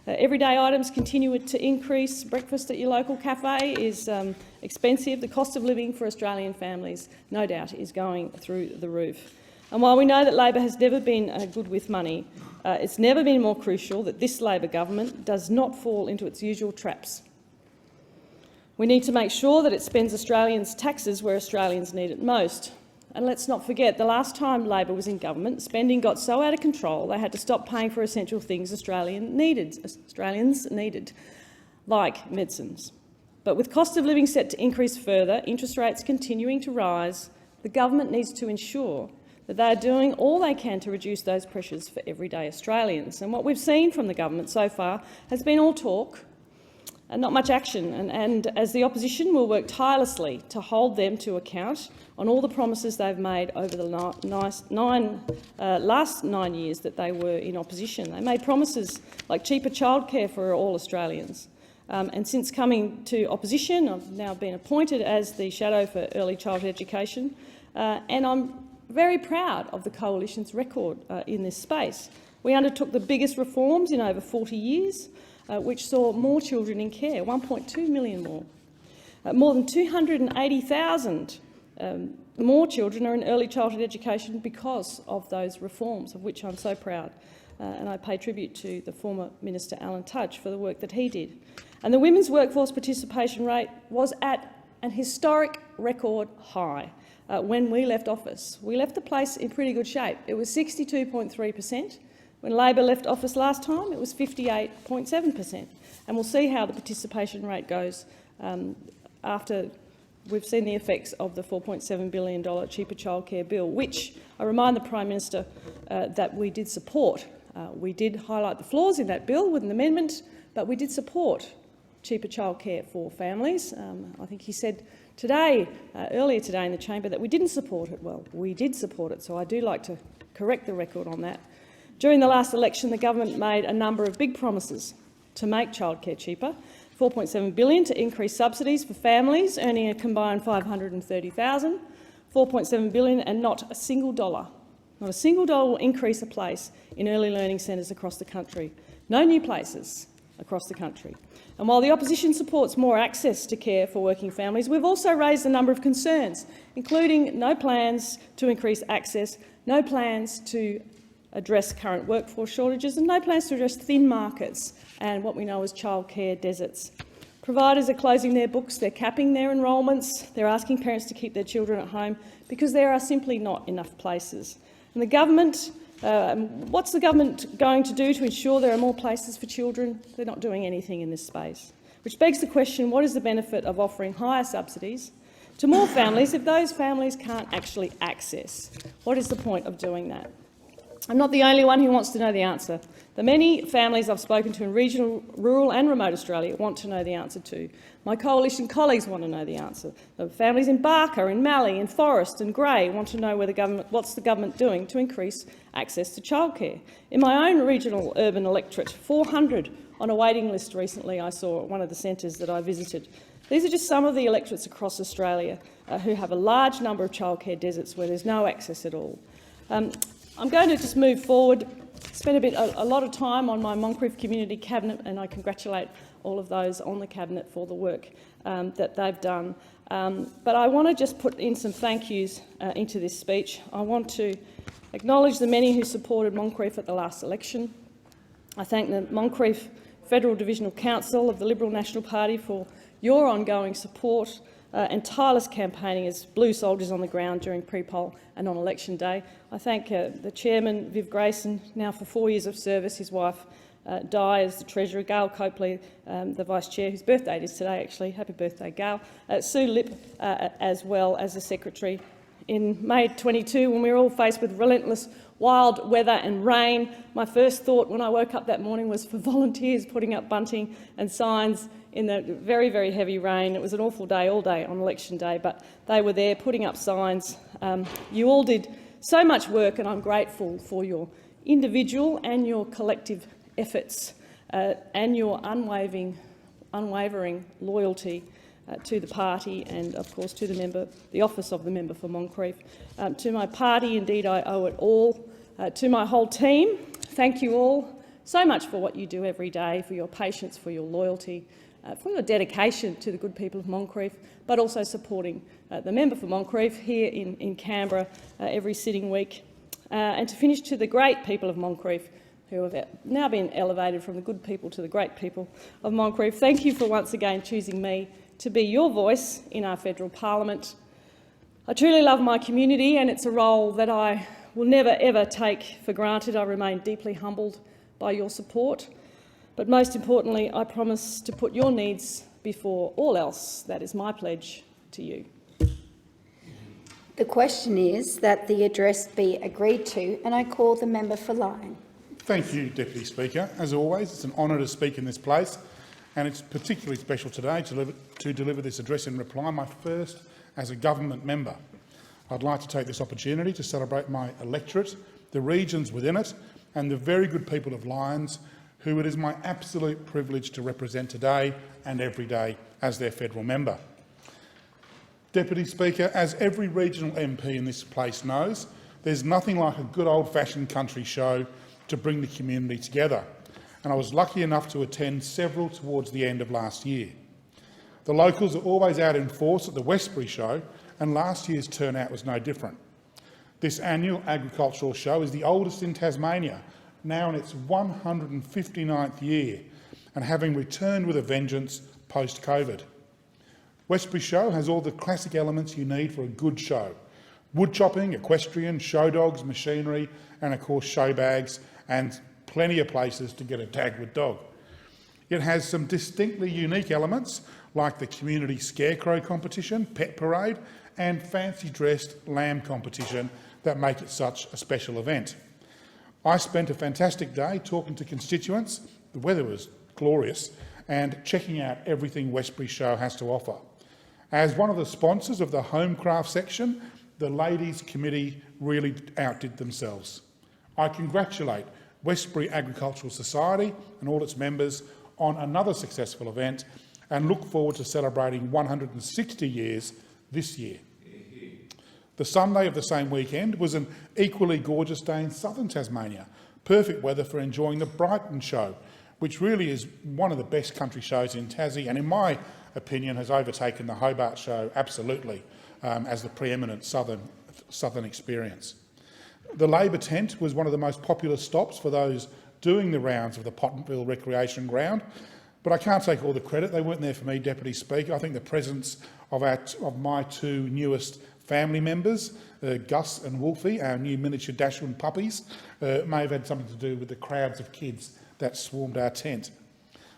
Everyday items continue to increase. Breakfast at your local cafe is expensive. The cost of living for Australian families, no doubt, is going through the roof. And while we know that Labor has never been good with money, it's never been more crucial that this Labor government does not fall into its usual traps. We need to make sure that it spends Australians' taxes where Australians need it most. And let's not forget, the last time Labor was in government, spending got so out of control they had to stop paying for essential things Australians needed, like medicines. But with cost of living set to increase further, interest rates continuing to rise, the government needs to ensure that they are doing all they can to reduce those pressures for everyday Australians. And what we've seen from the government so far has been all talk not much action. And as the opposition, we'll work tirelessly to hold them to account on all the promises they've made over the last 9 years that they were in opposition. They made promises like cheaper childcare for all Australians. And since coming to opposition, I've now been appointed as the Shadow for Early Childhood Education, and I'm very proud of the Coalition's record in this space. We undertook the biggest reforms in over 40 years, which saw more children in care, 1.2 million more. More than 280,000 more children are in early childhood education because of those reforms, of which I'm so proud. And I pay tribute to the former Minister Alan Tudge for the work that he did. And the women's workforce participation rate was at an historic record high when we left office. We left the place in pretty good shape. It was 62.3%. When Labor left office last time, it was 58.7%. And we'll see how the participation rate goes after we've seen the effects of the $4.7 billion cheaper childcare bill, which I remind the Prime Minister that we did support. We did highlight the flaws in that bill with an amendment, but we did support cheaper childcare for families. I think he said today, earlier today in the chamber, that we didn't support it. Well, we did support it, so I do like to correct the record on that. During the last election, the government made a number of big promises to make childcare cheaper. $4.7 billion to increase subsidies for families earning a combined $530,000, $4.7 billion, and not a single dollar will increase a place in early learning centres across the country. No new places across the country. And while the opposition supports more access to care for working families, we've also raised a number of concerns, including no plans to increase access, no plans to address current workforce shortages, and no plans to address thin markets and what we know as childcare deserts. Providers are closing their books, they're capping their enrolments, they're asking parents to keep their children at home because there are simply not enough places. And the government, what's the government going to do to ensure there are more places for children? They're not doing anything in this space. Which begs the question, what is the benefit of offering higher subsidies to more families if those families can't actually access? What is the point of doing that? I'm not the only one who wants to know the answer. The many families I've spoken to in regional, rural and remote Australia want to know the answer too. My Coalition colleagues want to know the answer. The families in Barker, in Mallee, in Forest and Grey want to know what's the government doing to increase access to childcare. In my own regional urban electorate, 400 on a waiting list recently I saw at one of the centres that I visited. These are just some of the electorates across Australia who have a large number of childcare deserts where there's no access at all. I'm going to just move forward, spend a lot of time on my Moncrieff Community Cabinet, and I congratulate all of those on the Cabinet for the work that they've done. But I want to just put in some thank yous into this speech. I want to acknowledge the many who supported Moncrieff at the last election. I thank the Moncrieff Federal Divisional Council of the Liberal National Party for your ongoing support and tireless campaigning as blue soldiers on the ground during pre-poll and on election day. I thank the Chairman, Viv Grayson, now for 4 years of service, his wife Di as the Treasurer, Gail Copley, the Vice Chair, whose birthday it is today actually, happy birthday Gail, Sue Lipp as well as the Secretary. In May 22, when we were all faced with relentless wild weather and rain, my first thought when I woke up that morning was for volunteers putting up bunting and signs in the very, very heavy rain. It was an awful day all day on election day, but they were there putting up signs. You all did so much work, and I'm grateful for your individual and your collective efforts and your unwavering loyalty to the party and, of course, to the office of the member for Moncrieff. To my party, indeed, I owe it all. To my whole team, thank you all so much for what you do every day, for your patience, for your loyalty, for your dedication to the good people of Moncrieff, but also supporting the member for Moncrieff here in Canberra every sitting week. And to finish, to the great people of Moncrieff, who have now been elevated from the good people to the great people of Moncrieff, thank you for once again choosing me to be your voice in our federal parliament. I truly love my community, and it's a role that I will never ever take for granted. I remain deeply humbled by your support. But most importantly, I promise to put your needs before all else. That is my pledge to you. The question is that the address be agreed to, and I call the member for Lyne. Thank you, Deputy Speaker. As always, it's an honour to speak in this place, and it's particularly special today to deliver this address in reply, my first as a government member. I'd like to take this opportunity to celebrate my electorate, the regions within it, and the very good people of Lyons, who it is my absolute privilege to represent today and every day as their federal member. Deputy Speaker, as every regional MP in this place knows, there's nothing like a good old-fashioned country show to bring the community together, and I was lucky enough to attend several towards the end of last year. The locals are always out in force at the Westbury show, and last year's turnout was no different. This annual agricultural show is the oldest in Tasmania, now in its 159th year, and having returned with a vengeance post-COVID. Westbury Show has all the classic elements you need for a good show: wood chopping, equestrian, show dogs, machinery, and of course show bags, and plenty of places to get a Dagwood dog. It has some distinctly unique elements like the community scarecrow competition, pet parade, and fancy-dressed lamb competition that make it such a special event. I spent a fantastic day talking to constituents, the weather was glorious, and checking out everything Westbury Show has to offer. As one of the sponsors of the Homecraft section, the Ladies Committee really outdid themselves. I congratulate Westbury Agricultural Society and all its members on another successful event and look forward to celebrating 160 years this year. The Sunday of the same weekend was an equally gorgeous day in southern Tasmania. Perfect weather for enjoying the Brighton Show, which really is one of the best country shows in Tassie and, in my opinion, has overtaken the Hobart Show absolutely as the preeminent southern experience. The Labor tent was one of the most popular stops for those doing the rounds of the Pottenville Recreation Ground, but I can't take all the credit. They weren't there for me, Deputy Speaker. I think the presence of my two newest family members, Gus and Wolfie, our new miniature Dachshund puppies, may have had something to do with the crowds of kids that swarmed our tent.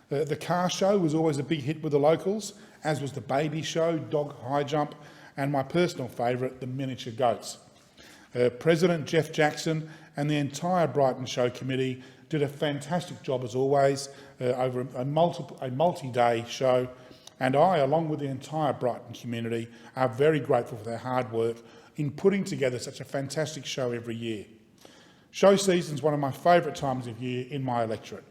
The car show was always a big hit with the locals, as was the baby show, dog high jump, and my personal favourite, the miniature goats. President Jeff Jackson and the entire Brighton Show Committee did a fantastic job as always over a multi-day show, and I, along with the entire Brighton community, are very grateful for their hard work in putting together such a fantastic show every year. Show season is one of my favourite times of year in my electorate.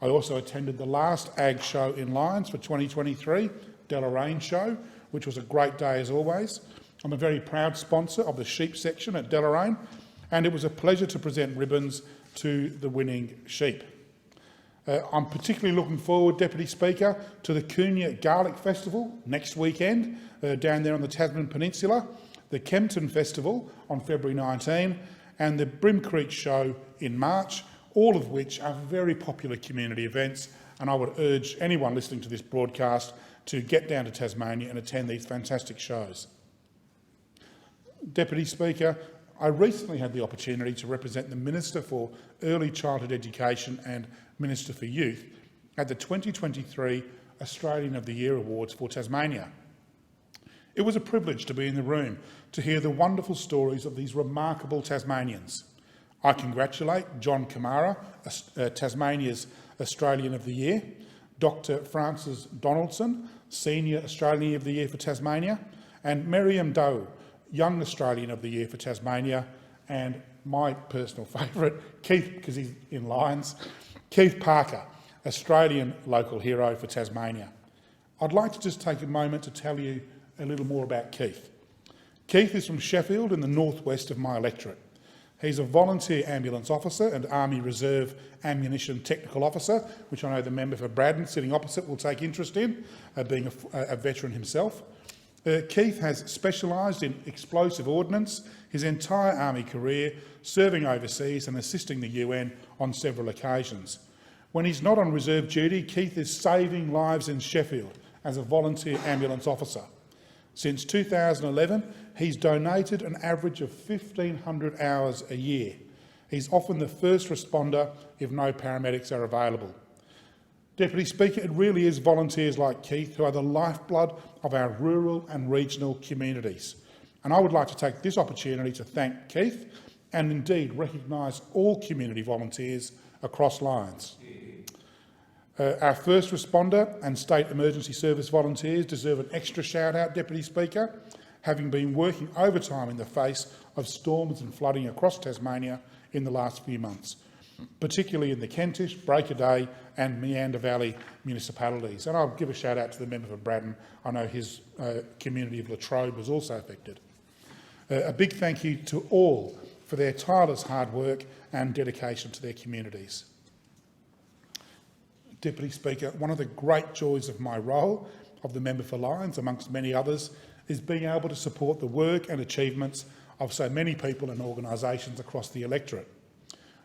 I also attended the last Ag Show in Lyons for 2023, Deloraine Show, which was a great day as always. I'm a very proud sponsor of the sheep section at Deloraine, and it was a pleasure to present ribbons to the winning sheep. I'm particularly looking forward, Deputy Speaker, to the Coonya Garlic Festival next weekend down there on the Tasman Peninsula, the Kempton Festival on February 19, and the Brim Creek Show in March, all of which are very popular community events, and I would urge anyone listening to this broadcast to get down to Tasmania and attend these fantastic shows. Deputy Speaker, I recently had the opportunity to represent the Minister for Early Childhood Education and Minister for Youth at the 2023 Australian of the Year Awards for Tasmania. It was a privilege to be in the room to hear the wonderful stories of these remarkable Tasmanians. I congratulate John Kamara, Tasmania's Australian of the Year, Dr Frances Donaldson, Senior Australian of the Year for Tasmania, and Miriam Doe, Young Australian of the Year for Tasmania, and my personal favourite, Keith, because he's in Lyons, Keith Parker, Australian local hero for Tasmania. I'd like to just take a moment to tell you a little more about Keith. Keith is from Sheffield in the northwest of my electorate. He's a volunteer ambulance officer and Army Reserve ammunition technical officer, which I know the member for Braddon sitting opposite will take interest in, being a veteran himself. Keith has specialised in explosive ordnance his entire Army career, serving overseas and assisting the UN on several occasions. When he's not on reserve duty, Keith is saving lives in Sheffield as a volunteer ambulance officer. Since 2011, he's donated an average of 1,500 hours a year. He's often the first responder if no paramedics are available. Deputy Speaker, it really is volunteers like Keith who are the lifeblood of our rural and regional communities. And I would like to take this opportunity to thank Keith and indeed recognise all community volunteers across Lyons. Our first responder and state emergency service volunteers deserve an extra shout-out, Deputy Speaker, having been working overtime in the face of storms and flooding across Tasmania in the last few months, particularly in the Kentish, Break of Day and Meander Valley municipalities. And I'll give a shout-out to the member for Braddon. I know his community of Latrobe was also affected. A big thank you to all for their tireless hard work and dedication to their communities. Deputy Speaker, one of the great joys of my role of the member for Lyons, amongst many others, is being able to support the work and achievements of so many people and organisations across the electorate.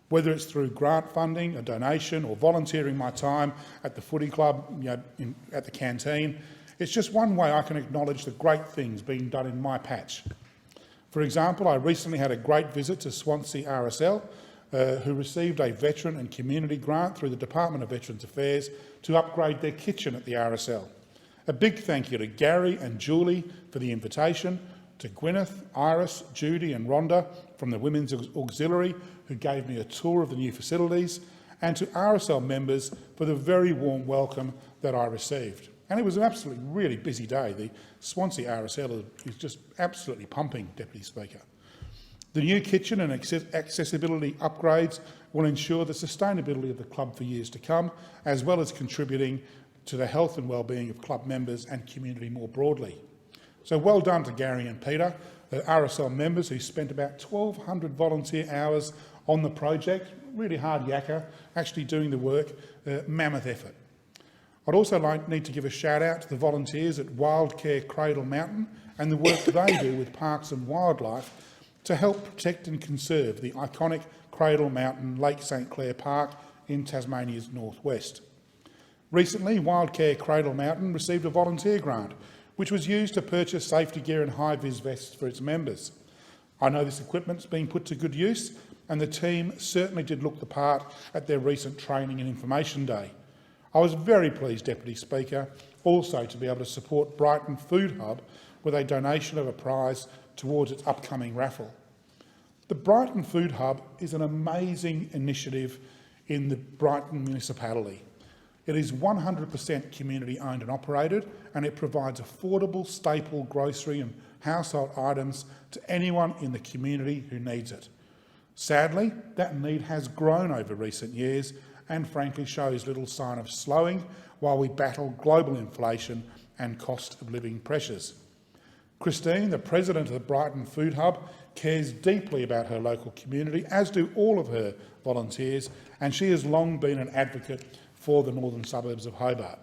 Whether it's through grant funding, a donation, or volunteering my time at the footy club, at the canteen, it's just one way I can acknowledge the great things being done in my patch. For example, I recently had a great visit to Swansea RSL, who received a veteran and community grant through the Department of Veterans Affairs to upgrade their kitchen at the RSL. A big thank you to Gary and Julie for the invitation, to Gwyneth, Iris, Judy and Rhonda from the Women's Auxiliary, who gave me a tour of the new facilities, and to RSL members for the very warm welcome that I received. And it was an absolutely really busy day. The Swansea RSL is just absolutely pumping, Deputy Speaker. The new kitchen and accessibility upgrades will ensure the sustainability of the club for years to come, as well as contributing to the health and well-being of club members and community more broadly. So well done to Gary and Peter, the RSL members who spent about 1,200 volunteer hours on the project, really hard yakka, actually doing the work, mammoth effort. I'd also need to give a shout out to the volunteers at Wildcare Cradle Mountain and the work they do with Parks and Wildlife to help protect and conserve the iconic Cradle Mountain Lake St Clair Park in Tasmania's northwest. Recently, Wildcare Cradle Mountain received a volunteer grant, which was used to purchase safety gear and high-vis vests for its members. I know this equipment's been put to good use, and the team certainly did look the part at their recent training and information day. I was very pleased, Deputy Speaker, also to be able to support Brighton Food Hub with a donation of a prize towards its upcoming raffle. The Brighton Food Hub is an amazing initiative in the Brighton municipality. It is 100% community owned and operated, and it provides affordable, staple grocery and household items to anyone in the community who needs it. Sadly, that need has grown over recent years and frankly shows little sign of slowing while we battle global inflation and cost of living pressures. Christine, the president of the Brighton Food Hub, cares deeply about her local community, as do all of her volunteers, and she has long been an advocate for the northern suburbs of Hobart.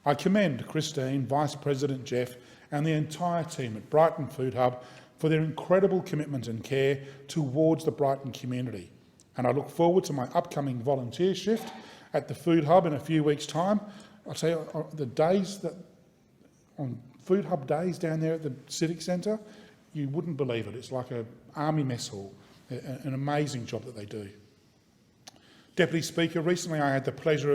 I commend Christine, Vice President Jeff and the entire team at Brighton Food Hub for their incredible commitment and care towards the Brighton community. And I look forward to my upcoming volunteer shift at the Food Hub in a few weeks' time. I'll tell you, the days that on Food Hub days down there at the Civic Centre, you wouldn't believe it. It's like an army mess hall, an amazing job that they do. Deputy Speaker, recently I had the pleasure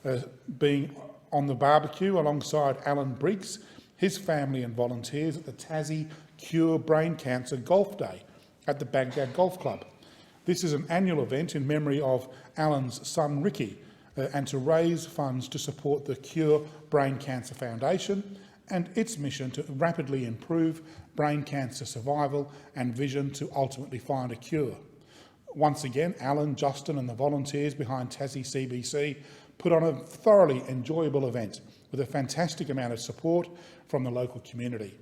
of being on the barbecue alongside Alan Briggs, his family and volunteers at the Tassie Cure Brain Cancer Golf Day at the Baghdad Golf Club. This is an annual event in memory of Alan's son Ricky and to raise funds to support the Cure Brain Cancer Foundation and its mission to rapidly improve brain cancer survival and vision to ultimately find a cure. Once again, Alan, Justin and the volunteers behind Tassie CBC put on a thoroughly enjoyable event with a fantastic amount of support from the local community.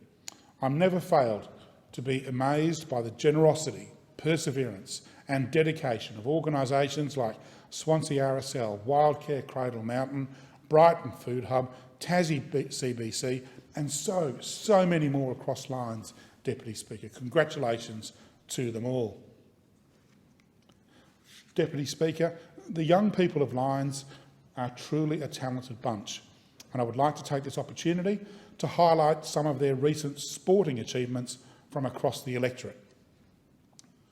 I'm never failed to be amazed by the generosity, perseverance and dedication of organisations like Swansea RSL, Wildcare Cradle Mountain, Brighton Food Hub, Tassie CBC and so many more across Lyons, Deputy Speaker. Congratulations to them all. Deputy Speaker, the young people of Lyons are truly a talented bunch, and I would like to take this opportunity to highlight some of their recent sporting achievements from across the electorate.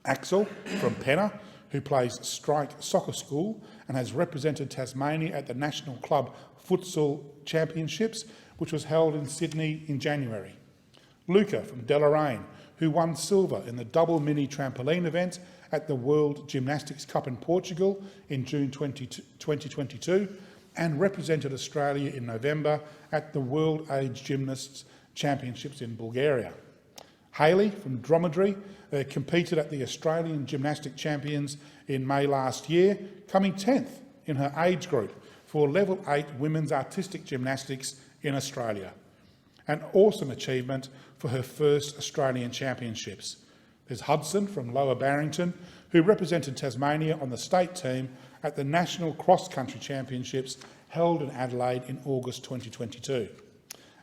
Axel from Penna, who plays Strike Soccer School and has represented Tasmania at the National Club Futsal Championships, which was held in Sydney in January. Luca from Deloraine, who won silver in the double mini trampoline event at the World Gymnastics Cup in Portugal in June 2022, and represented Australia in November at the World Age Gymnasts Championships in Bulgaria. Hayley from Dromedary competed at the Australian Gymnastic Champions in May last year, coming 10th in her age group for Level 8 Women's Artistic Gymnastics in Australia. An awesome achievement for her first Australian Championships. There's Hudson from Lower Barrington, who represented Tasmania on the state team at the National Cross Country Championships held in Adelaide in August 2022.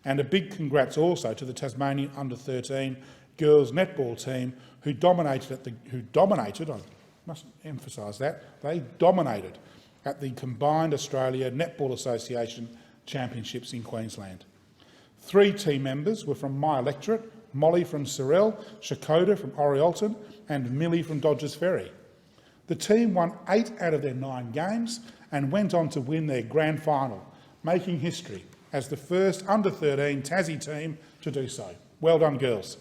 And a big congrats also to the Tasmanian Under-13 girls netball team who dominated, I must emphasise that, they dominated at the Combined Australia Netball Association Championships in Queensland. 3 team members were from my electorate: Molly from Sorell, Shakota from Oriolton and Millie from Dodgers Ferry. The team won 8 out of their 9 games and went on to win their grand final, making history as the first under-13 Tassie team to do so. Well done, girls.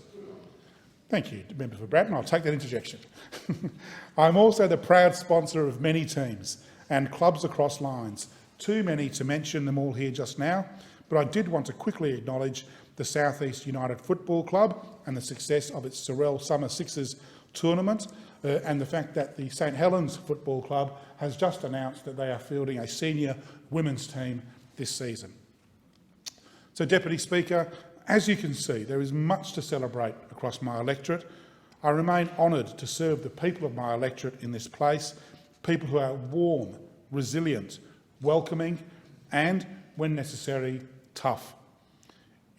Thank you, Member for Bratton. I'll take that interjection. I'm also the proud sponsor of many teams and clubs across lines. Too many to mention them all here just now, but I did want to quickly acknowledge the South East United Football Club and the success of its Sorell Summer Sixers tournament, and the fact that the St Helens Football Club has just announced that they are fielding a senior women's team this season. So, Deputy Speaker, as you can see, there is much to celebrate across my electorate. I remain honoured to serve the people of my electorate in this place, people who are warm, resilient, welcoming and, when necessary, tough.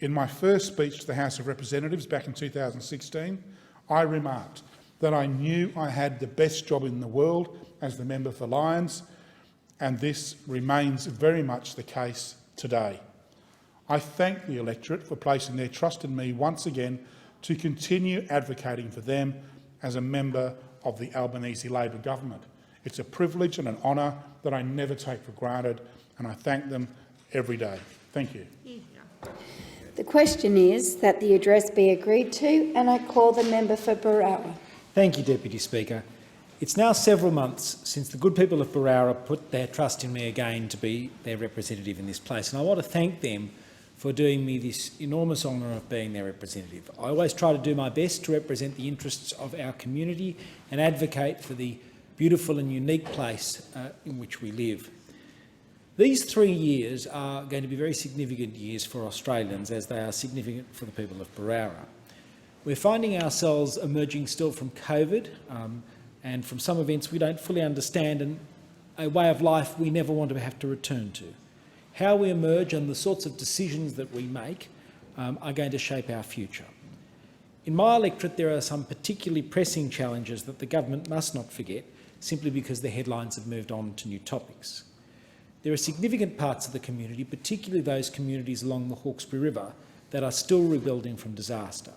In my first speech to the House of Representatives back in 2016, I remarked that I knew I had the best job in the world as the member for Lyons, and this remains very much the case today. I thank the electorate for placing their trust in me once again to continue advocating for them as a member of the Albanese Labor government. It's a privilege and an honour that I never take for granted, and I thank them every day. Thank you. The question is that the address be agreed to, and I call the member for Berowra. Thank you, Deputy Speaker. It's now several months since the good people of Berowra put their trust in me again to be their representative in this place, and I want to thank them for doing me this enormous honour of being their representative. I always try to do my best to represent the interests of our community and advocate for the beautiful and unique place in which we live. These 3 years are going to be very significant years for Australians, as they are significant for the people of Berowra. We're finding ourselves emerging still from COVID and from some events we don't fully understand, and a way of life we never want to have to return to. How we emerge and the sorts of decisions that we make are going to shape our future. In my electorate, there are some particularly pressing challenges that the government must not forget, simply because the headlines have moved on to new topics. There are significant parts of the community, particularly those communities along the Hawkesbury River, that are still rebuilding from disaster.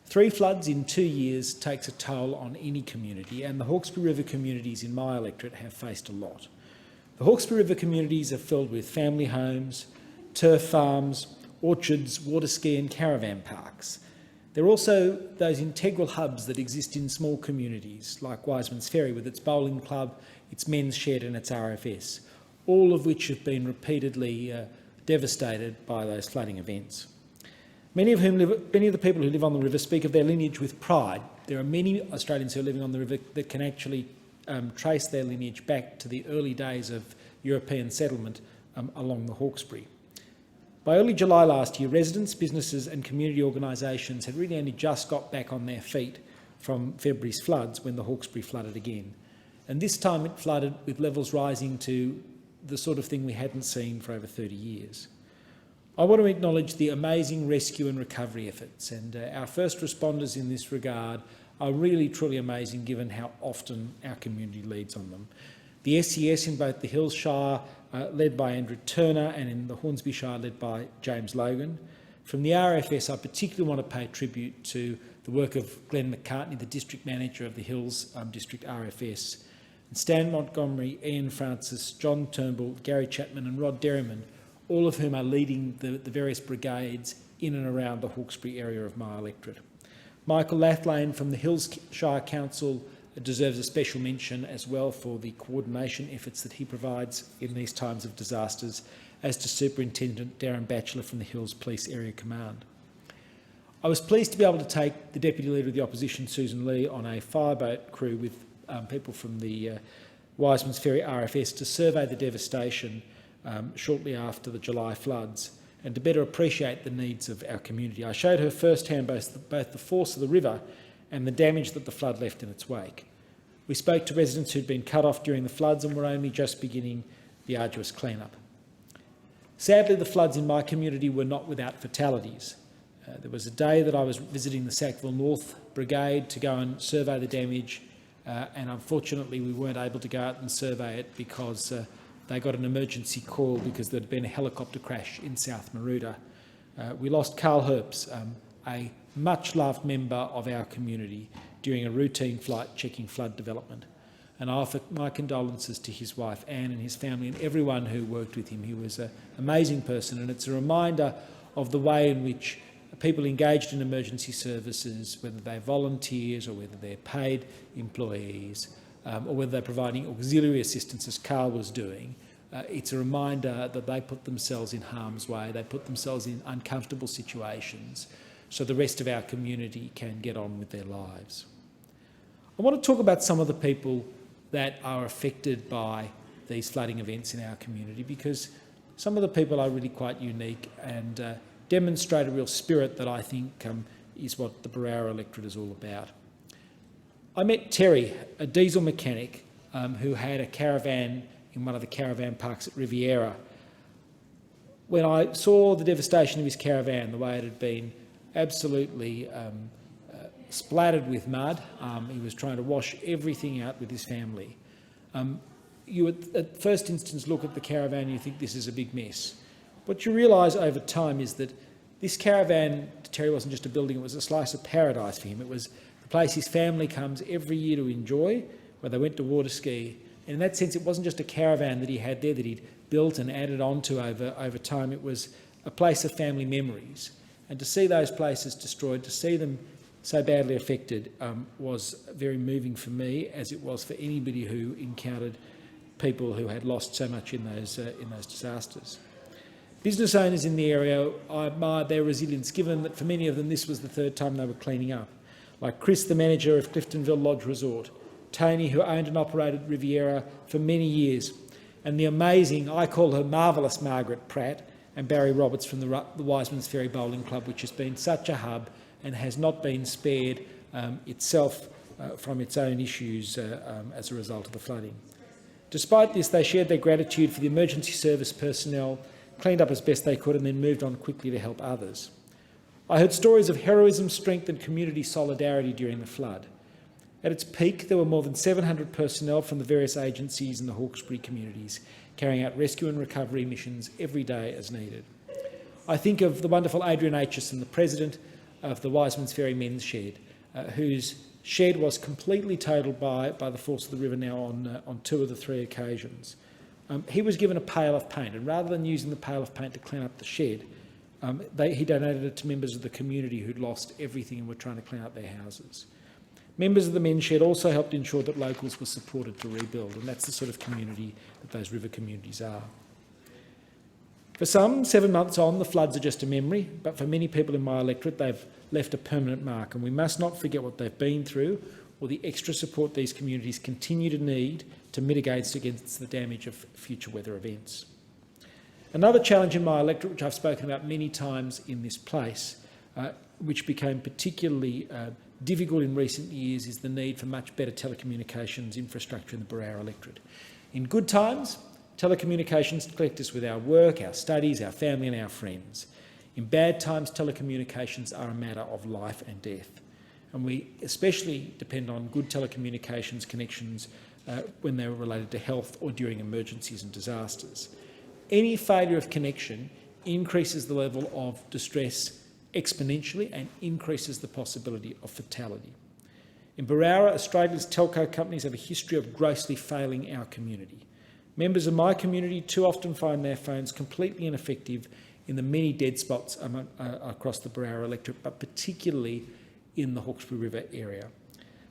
3 floods in 2 years takes a toll on any community, and the Hawkesbury River communities in my electorate have faced a lot. The Hawkesbury River communities are filled with family homes, turf farms, orchards, water ski and caravan parks. There are also those integral hubs that exist in small communities, like Wiseman's Ferry with its bowling club, its men's shed and its RFS, all of which have been repeatedly devastated by those flooding events. Many of the people who live on the river speak of their lineage with pride. There are many Australians who are living on the river that can actually trace their lineage back to the early days of European settlement along the Hawkesbury. By early July last year, residents, businesses and community organisations had really only just got back on their feet from February's floods when the Hawkesbury flooded again. And this time it flooded with levels rising to the sort of thing we hadn't seen for over 30 years. I want to acknowledge the amazing rescue and recovery efforts, and our first responders in this regard are really truly amazing given how often our community leads on them. The SES in both the Hills Shire, led by Andrew Turner, and in the Hornsby Shire, led by James Logan. From the RFS, I particularly want to pay tribute to the work of Glenn McCartney, the District Manager of the Hills District RFS, and Stan Montgomery, Ian Francis, John Turnbull, Gary Chapman and Rod Derriman, all of whom are leading the various brigades in and around the Hawkesbury area of my electorate. Michael Lathlane from the Hills Shire Council deserves a special mention as well for the coordination efforts that he provides in these times of disasters, as to Superintendent Darren Batchelor from the Hills Police Area Command. I was pleased to be able to take the Deputy Leader of the Opposition, Susan Lee, on a fireboat crew with people from the Wiseman's Ferry RFS to survey the devastation shortly after the July floods and to better appreciate the needs of our community. I showed her firsthand both the force of the river and the damage that the flood left in its wake. We spoke to residents who'd been cut off during the floods and were only just beginning the arduous clean-up. Sadly, the floods in my community were not without fatalities. There was a day that I was visiting the Sackville North Brigade to go and survey the damage, and unfortunately we weren't able to go out and survey it because they got an emergency call because there had been a helicopter crash in South Maroota. We lost Carl Herbst, a much-loved member of our community, during a routine flight checking flood development. And I offer my condolences to his wife, Anne, and his family and everyone who worked with him. He was an amazing person, and it's a reminder of the way in which people engaged in emergency services, whether they're volunteers or whether they're paid employees, or whether they're providing auxiliary assistance, as Carl was doing, it's a reminder that they put themselves in harm's way, they put themselves in uncomfortable situations, so the rest of our community can get on with their lives. I want to talk about some of the people that are affected by these flooding events in our community, because some of the people are really quite unique and demonstrate a real spirit that I think is what the Berowra electorate is all about. I met Terry, a diesel mechanic who had a caravan in one of the caravan parks at Riviera. When I saw the devastation of his caravan, the way it had been absolutely splattered with mud, he was trying to wash everything out with his family. You at first instance look at the caravan and you think this is a big mess. What you realise over time is that this caravan to Terry wasn't just a building, it was a slice of paradise for him. It was the place his family comes every year to enjoy, where they went to water ski. And in that sense, it wasn't just a caravan that he had there that he'd built and added on to over time. It was a place of family memories. And to see those places destroyed, to see them so badly affected, was very moving for me, as it was for anybody who encountered people who had lost so much in those disasters. Business owners in the area, I admire their resilience, given that for many of them this was the third time they were cleaning up. Like Chris, the manager of Cliftonville Lodge Resort, Tony, who owned and operated Riviera for many years, and the amazing, I call her marvellous Margaret Pratt, and Barry Roberts from the Wiseman's Ferry Bowling Club, which has been such a hub and has not been spared itself from its own issues as a result of the flooding. Despite this, they shared their gratitude for the emergency service personnel, cleaned up as best they could, and then moved on quickly to help others. I heard stories of heroism, strength and community solidarity during the flood. At its peak, there were more than 700 personnel from the various agencies in the Hawkesbury communities carrying out rescue and recovery missions every day as needed. I think of the wonderful Adrian Aitchison, the president of the Wiseman's Ferry Men's Shed, whose shed was completely totaled by the force of the river now on 2 of the 3 occasions. He was given a pail of paint, and rather than using the pail of paint to clean up the shed, he donated it to members of the community who'd lost everything and were trying to clean up their houses. Members of the men's shed also helped ensure that locals were supported to rebuild, and that's the sort of community that those river communities are. For some, 7 months on, the floods are just a memory, but for many people in my electorate, they've left a permanent mark, and we must not forget what they've been through or the extra support these communities continue to need to mitigate against the damage of future weather events. Another challenge in my electorate, which I've spoken about many times in this place, which became particularly difficult in recent years, is the need for much better telecommunications infrastructure in the Berowra electorate. In good times, telecommunications connect us with our work, our studies, our family and our friends. In bad times, telecommunications are a matter of life and death. And we especially depend on good telecommunications connections when they're related to health or during emergencies and disasters. Any failure of connection increases the level of distress exponentially and increases the possibility of fatality. In Berowra, Australia's telco companies have a history of grossly failing our community. Members of my community too often find their phones completely ineffective in the many dead spots across the Berowra electorate, but particularly in the Hawkesbury River area.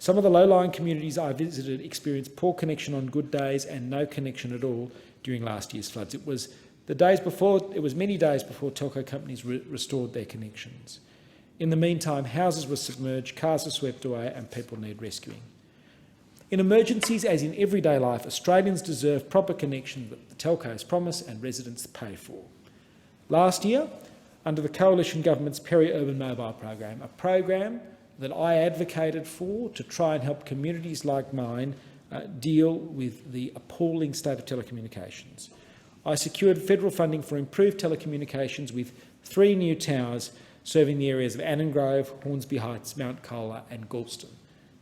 Some of the low-lying communities I visited experienced poor connection on good days and no connection at all during last year's floods. It was many days before telco companies restored their connections. In the meantime, houses were submerged, cars were swept away and people need rescuing. In emergencies, as in everyday life, Australians deserve proper connection that the telcos promise and residents pay for. Last year, under the Coalition Government's Peri-Urban Mobile Program, a program that I advocated for to try and help communities like mine deal with the appalling state of telecommunications. I secured federal funding for improved telecommunications with 3 new towers serving the areas of Annangrove, Hornsby Heights, Mount Colah and Galston.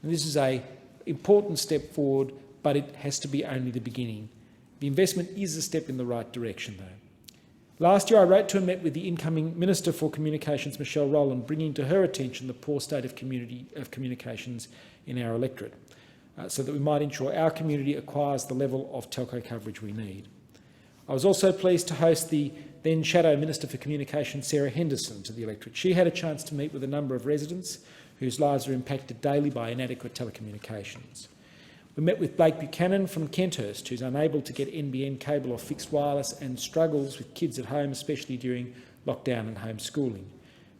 And this is an important step forward, but it has to be only the beginning. The investment is a step in the right direction, though. Last year I wrote to and met with the incoming Minister for Communications, Michelle Rowland, bringing to her attention the poor state of communications in our electorate, so that we might ensure our community acquires the level of telco coverage we need. I was also pleased to host the then Shadow Minister for Communications, Sarah Henderson, to the electorate. She had a chance to meet with a number of residents whose lives are impacted daily by inadequate telecommunications. We met with Blake Buchanan from Kenthurst, who's unable to get NBN cable or fixed wireless and struggles with kids at home, especially during lockdown and homeschooling.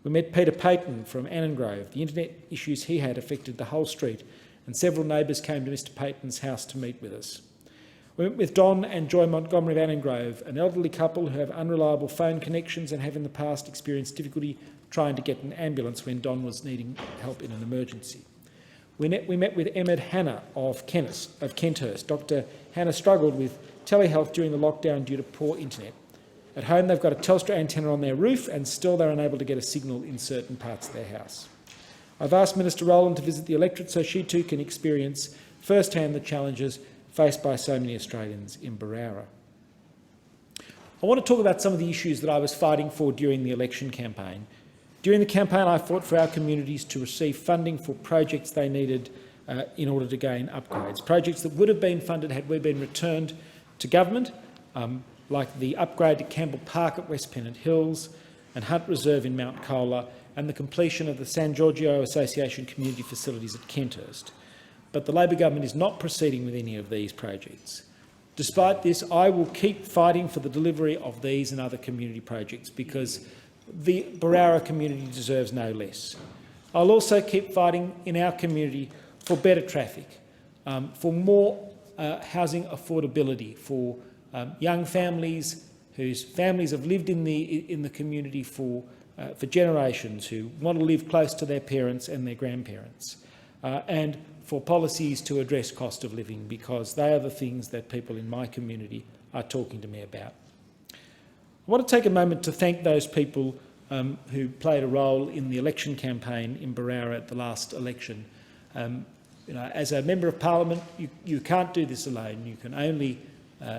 We met Peter Payton from Annangrove. The internet issues he had affected the whole street, and several neighbours came to Mr Payton's house to meet with us. We met with Don and Joy Montgomery of Annangrove, an elderly couple who have unreliable phone connections and have in the past experienced difficulty trying to get an ambulance when Don was needing help in an emergency. We met with Emmett Hanna of Kenthurst. Dr Hanna struggled with telehealth during the lockdown due to poor internet. At home they've got a Telstra antenna on their roof and still they're unable to get a signal in certain parts of their house. I've asked Minister Rowland to visit the electorate so she too can experience firsthand the challenges faced by so many Australians in Berowra. I want to talk about some of the issues that I was fighting for during the election campaign. During the campaign, I fought for our communities to receive funding for projects they needed in order to gain upgrades, projects that would have been funded had we been returned to government, like the upgrade to Campbell Park at West Pennant Hills and Hunt Reserve in Mount Colah, and the completion of the San Giorgio Association community facilities at Kenthurst. But the Labor government is not proceeding with any of these projects. Despite this, I will keep fighting for the delivery of these and other community projects because the Berowra community deserves no less. I'll also keep fighting in our community for better traffic, for more housing affordability, for young families whose families have lived in the community for generations, who want to live close to their parents and their grandparents, and for policies to address cost of living, because they are the things that people in my community are talking to me about. I want to take a moment to thank those people who played a role in the election campaign in Berowra at the last election. As a Member of Parliament, you can't do this alone.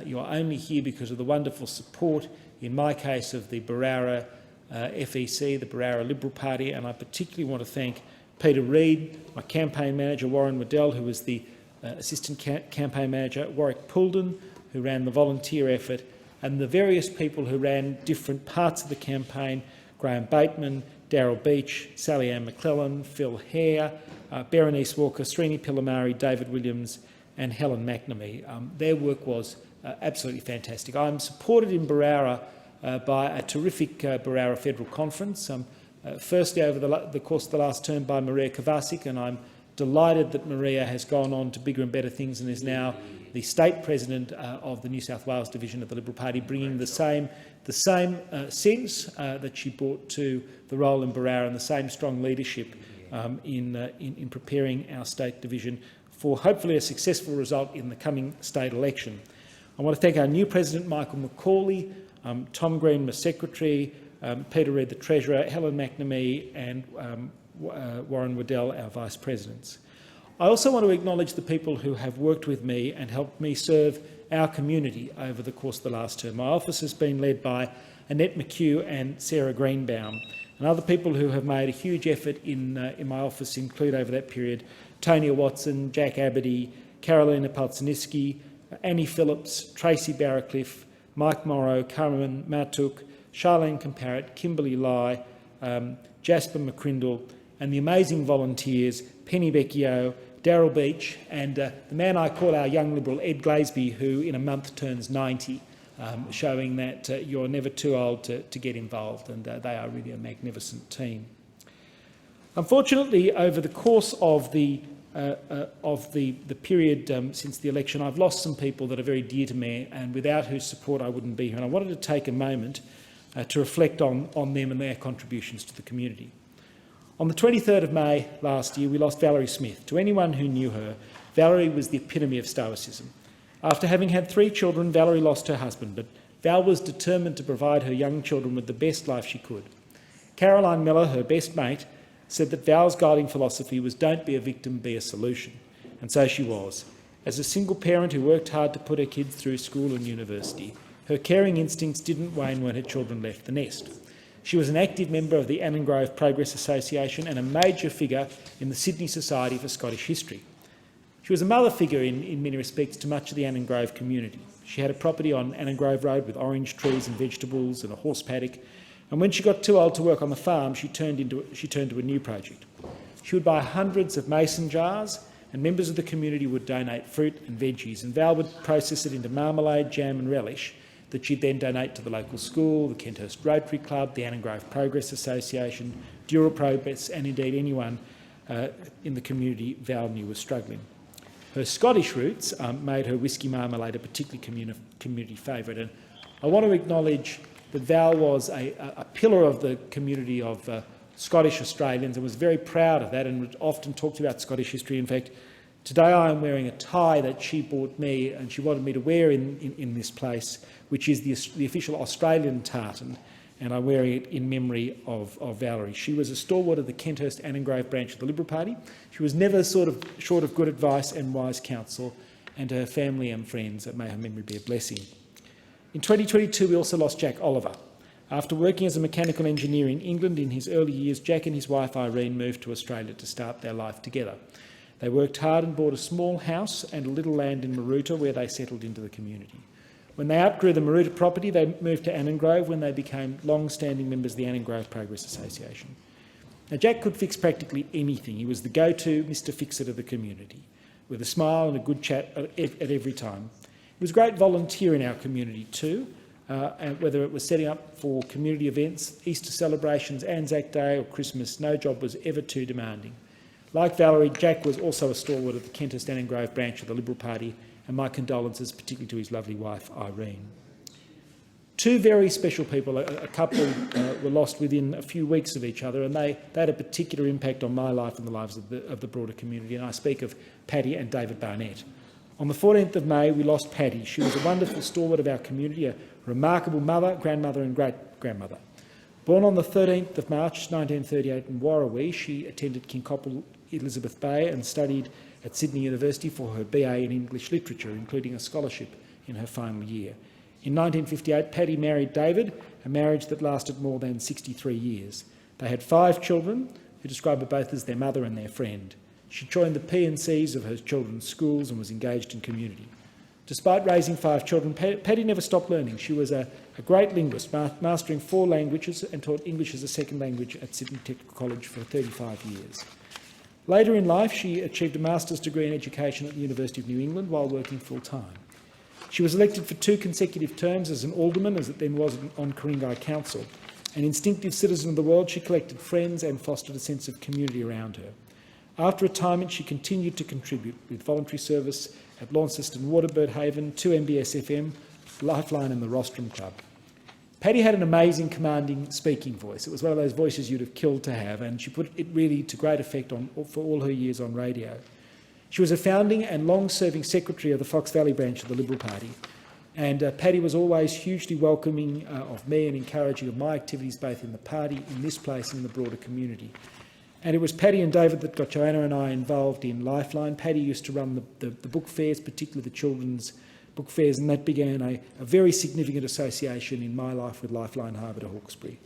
You are only here because of the wonderful support, in my case, of the Berowra FEC, the Berowra Liberal Party, and I particularly want to thank Peter Reid, my campaign manager, Warren Waddell, who was the assistant campaign manager, Warwick Poulden, who ran the volunteer effort, and the various people who ran different parts of the campaign: Graham Bateman, Daryl Beach, Sally Ann McClellan, Phil Hare, Berenice Walker, Srini Pillamari, David Williams and Helen McNamee. Their work was absolutely fantastic. I'm supported in Berowra by a terrific Berowra Federal Conference, firstly over the course of the last term by Maria Kovacic, and I'm delighted that Maria has gone on to bigger and better things and is now the State President of the New South Wales Division of the Liberal Party, bringing the same sense that she brought to the role in Berowra and the same strong leadership in preparing our state division for hopefully a successful result in the coming state election. I want to thank our new President, Michael McCauley, Tom Green, my Secretary, Peter Reid, the Treasurer, Helen McNamee and Warren Waddell, our Vice Presidents. I also want to acknowledge the people who have worked with me and helped me serve our community over the course of the last term. My office has been led by Annette McHugh and Sarah Greenbaum, and other people who have made a huge effort in my office include over that period Tonia Watson, Jack Aberdee, Carolina Palczynski, Annie Phillips, Tracy Barracliff, Mike Morrow, Carmen Matuk, Charlene Comparat, Kimberly Lai, Jasper McCrindle, and the amazing volunteers Penny Becchio, Daryl Beach, and the man I call our young Liberal, Ed Glasby, who in a month turns 90, showing that you're never too old to get involved, and they are really a magnificent team. Unfortunately, over the course of the period since the election, I've lost some people that are very dear to me and without whose support I wouldn't be here. And I wanted to take a moment to reflect on them and their contributions to the community. On the 23rd of May last year, we lost Valerie Smith. To anyone who knew her, Valerie was the epitome of stoicism. After having had 3 children, Valerie lost her husband, but Val was determined to provide her young children with the best life she could. Caroline Miller, her best mate, said that Val's guiding philosophy was don't be a victim, be a solution. And so she was. As a single parent who worked hard to put her kids through school and university, her caring instincts didn't wane when her children left the nest. She was an active member of the Annan Grove Progress Association and a major figure in the Sydney Society for Scottish History. She was a mother figure in many respects to much of the Annan Grove community. She had a property on Annan Grove Road with orange trees and vegetables and a horse paddock, and when she got too old to work on the farm, she turned to a new project. She would buy hundreds of mason jars, and members of the community would donate fruit and veggies, and Val would process it into marmalade, jam and relish that she'd then donate to the local school, the Kenthurst Rotary Club, the Annan Grove Progress Association, Dural Progress, and indeed anyone in the community Val knew was struggling. Her Scottish roots made her whisky marmalade a particularly community favourite, and I want to acknowledge that Val was a pillar of the community of Scottish Australians and was very proud of that and often talked about Scottish history. In fact, today I am wearing a tie that she bought me and she wanted me to wear in this place, which is the official Australian tartan, and I'm wearing it in memory of Valerie. She was a stalwart of the Kenthurst Annan Grove branch of the Liberal Party. She was never short of good advice and wise counsel, and to her family and friends, may her memory be a blessing. In 2022, we also lost Jack Oliver. After working as a mechanical engineer in England in his early years, Jack and his wife Irene moved to Australia to start their life together. They worked hard and bought a small house and a little land in Maroota where they settled into the community. When they outgrew the Maroota property, they moved to Annan Grove when they became long-standing members of the Annan Grove Progress Association. Now, Jack could fix practically anything. He was the go-to Mr. Fix-It of the community, with a smile and a good chat at every time. He was a great volunteer in our community too, and whether it was setting up for community events, Easter celebrations, Anzac Day or Christmas, no job was ever too demanding. Like Valerie, Jack was also a stalwart of the Kenthurst Annan Grove branch of the Liberal Party, and my condolences particularly to his lovely wife Irene. 2 very special people, a couple, were lost within a few weeks of each other, and they had a particular impact on my life and the lives of the broader community, and I speak of Paddy and David Barnett. On the 14th of May, we lost Paddy. She was a wonderful stalwart of our community, a remarkable mother, grandmother and great-grandmother. Born on the 13th of March 1938 in Warrawee, she attended Kincoppal Elizabeth Bay and studied at Sydney University for her BA in English Literature, including a scholarship in her final year. In 1958, Paddy married David, a marriage that lasted more than 63 years. They had 5 children, who describe her both as their mother and their friend. She joined the P&Cs of her children's schools and was engaged in community. Despite raising 5 children, Paddy never stopped learning. She was a great linguist, mastering 4 languages and taught English as a second language at Sydney Technical College for 35 years. Later in life, she achieved a master's degree in education at the University of New England while working full-time. She was elected for 2 consecutive terms as an alderman, as it then was on Ku-ring-gai Council. An instinctive citizen of the world, she collected friends and fostered a sense of community around her. After retirement, she continued to contribute with voluntary service at Launceston Waterbird Haven, 2MBS FM, Lifeline and the Rostrum Club. Paddy had an amazing, commanding speaking voice. It was one of those voices you'd have killed to have, and she put it really to great effect for all her years on radio. She was a founding and long-serving secretary of the Fox Valley branch of the Liberal Party, and Paddy was always hugely welcoming of me and encouraging of my activities both in the party, in this place and in the broader community. And it was Paddy and David that got Joanna and I involved in Lifeline. Paddy used to run the book fairs, particularly the children's book fairs, and that began a very significant association in my life with Lifeline Harbour to Hawkesbury.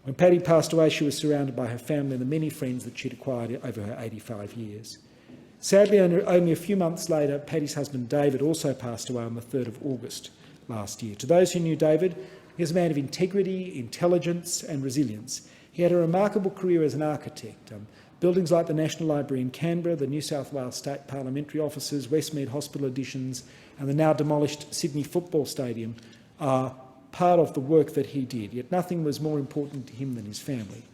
When Paddy passed away, she was surrounded by her family and the many friends that she'd acquired over her 85 years. Sadly, only a few months later, Paddy's husband David also passed away on the 3rd of August last year. To those who knew David, he was a man of integrity, intelligence and resilience. He had a remarkable career as an architect, Buildings like the National Library in Canberra, the New South Wales State Parliamentary Offices, Westmead Hospital additions and the now demolished Sydney Football Stadium are part of the work that he did, yet nothing was more important to him than his family.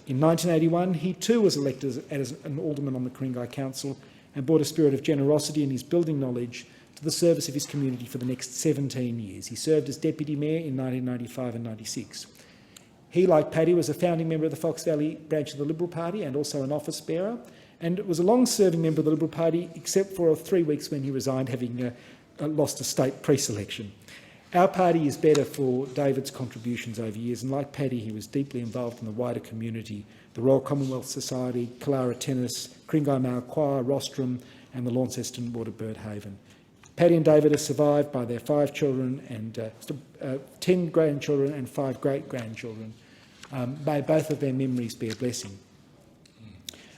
In 1981, he too was elected as an alderman on the Ku-ring-gai Council and brought a spirit of generosity and his building knowledge to the service of his community for the next 17 years. He served as Deputy Mayor in 1995 and 96. He, like Paddy, was a founding member of the Fox Valley branch of the Liberal Party and also an office bearer, and was a long-serving member of the Liberal Party except for 3 weeks when he resigned, having lost a state pre-selection. Our party is better for David's contributions over years, and like Paddy, he was deeply involved in the wider community, the Royal Commonwealth Society, Kalara Tennis, Ku-ring-gai Male Choir, Rostrum and the Launceston Water Bird Haven. Paddy and David are survived by their 5 children and 10 grandchildren and 5 great-grandchildren. May both of their memories be a blessing.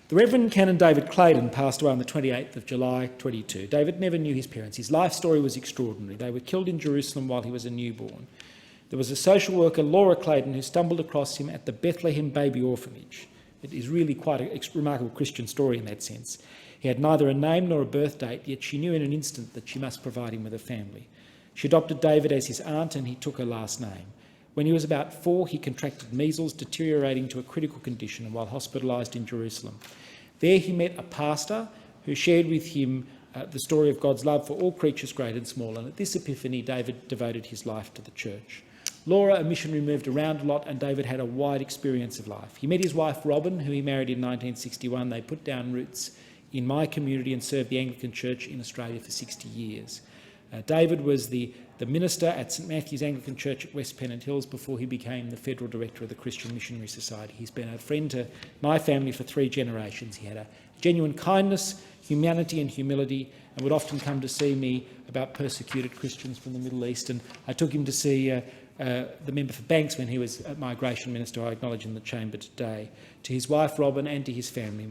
The Reverend Canon David Claydon passed away on the 28th of July 22. David never knew his parents. His life story was extraordinary. They were killed in Jerusalem while he was a newborn. There was a social worker, Laura Claydon, who stumbled across him at the Bethlehem Baby Orphanage. It is really quite a remarkable Christian story in that sense. He had neither a name nor a birth date, yet she knew in an instant that she must provide him with a family. She adopted David as his aunt and he took her last name. When he was about 4, he contracted measles, deteriorating to a critical condition while hospitalised in Jerusalem. There he met a pastor who shared with him the story of God's love for all creatures great and small, and at this epiphany David devoted his life to the church. Laura, a missionary, moved around a lot and David had a wide experience of life. He met his wife Robin, who he married in 1961. They put down roots in my community and served the Anglican Church in Australia for 60 years. David was the minister at St Matthew's Anglican Church at West Pennant Hills before he became the Federal Director of the Christian Missionary Society. He's been a friend to my family for 3 generations. He had a genuine kindness, humanity and humility, and would often come to see me about persecuted Christians from the Middle East. And I took him to see the member for Banks when he was Migration Minister, I acknowledge in the chamber today. To his wife Robin and to his family,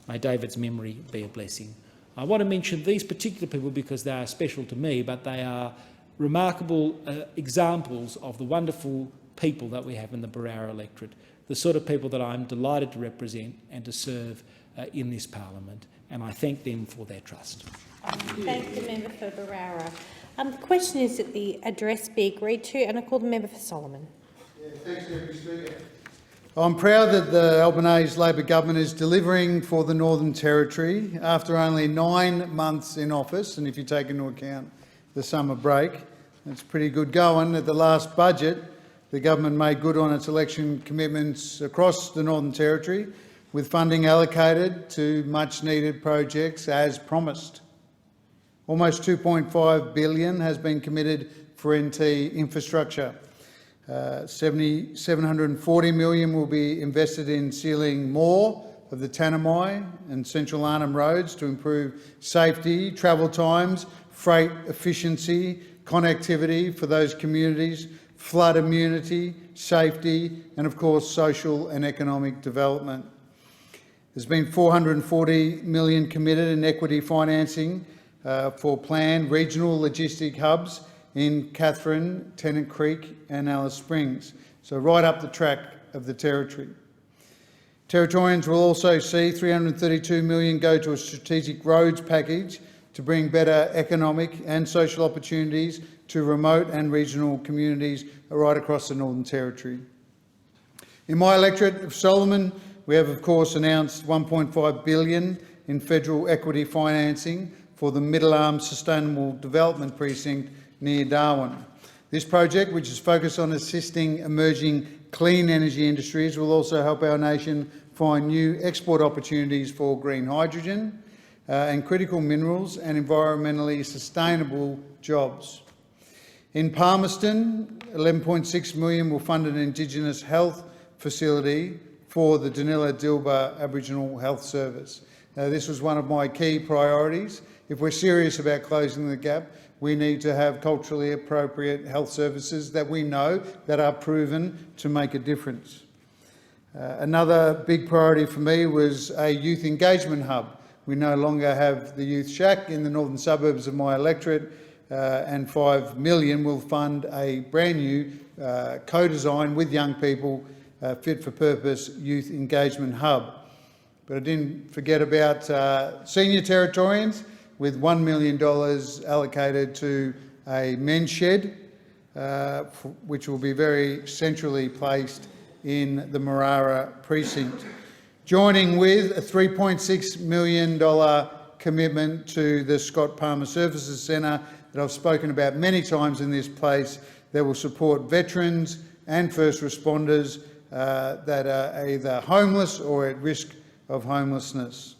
may David's memory be a blessing. I want to mention these particular people because they are special to me, but they are remarkable examples of the wonderful people that we have in the Barara electorate, the sort of people that I'm delighted to represent and to serve in this parliament, and I thank them for their trust. Thank the member for Barara. The question is that the address be agreed to, and I call the member for Solomon. Thanks, Deputy Speaker. I'm proud that the Albanese Labor government is delivering for the Northern Territory after only 9 months in office, and if you take into account the summer break, it's pretty good going. At the last budget, the government made good on its election commitments across the Northern Territory, with funding allocated to much-needed projects as promised. Almost $2.5 billion has been committed for NT infrastructure. $740 million will be invested in sealing more of the Tanami and Central Arnhem roads to improve safety, travel times, freight efficiency, connectivity for those communities, flood immunity, safety and, of course, social and economic development. There's been $440 million committed in equity financing for planned regional logistic hubs in Katherine, Tennant Creek and Alice Springs, so right up the track of the Territory. Territorians will also see $332 million go to a strategic roads package to bring better economic and social opportunities to remote and regional communities right across the Northern Territory. In my electorate of Solomon, we have of course announced $1.5 billion in federal equity financing for the Middle Arm Sustainable Development Precinct near Darwin. This project, which is focused on assisting emerging clean energy industries, will also help our nation find new export opportunities for green hydrogen and critical minerals and environmentally sustainable jobs. In Palmerston, $11.6 million will fund an Indigenous health facility for the Danila Dilba Aboriginal Health Service. Now, this was one of my key priorities. If we're serious about closing the gap, we need to have culturally appropriate health services that we know that are proven to make a difference. Another big priority for me was a youth engagement hub. We no longer have the Youth Shack in the northern suburbs of my electorate, and $5 million will fund a brand new co-design with young people fit-for-purpose youth engagement hub. But I didn't forget about senior Territorians, with $1 million allocated to a men's shed, which will be very centrally placed in the Marara precinct. Joining with a $3.6 million commitment to the Scott Palmer Services Centre that I've spoken about many times in this place, that will support veterans and first responders that are either homeless or at risk of homelessness.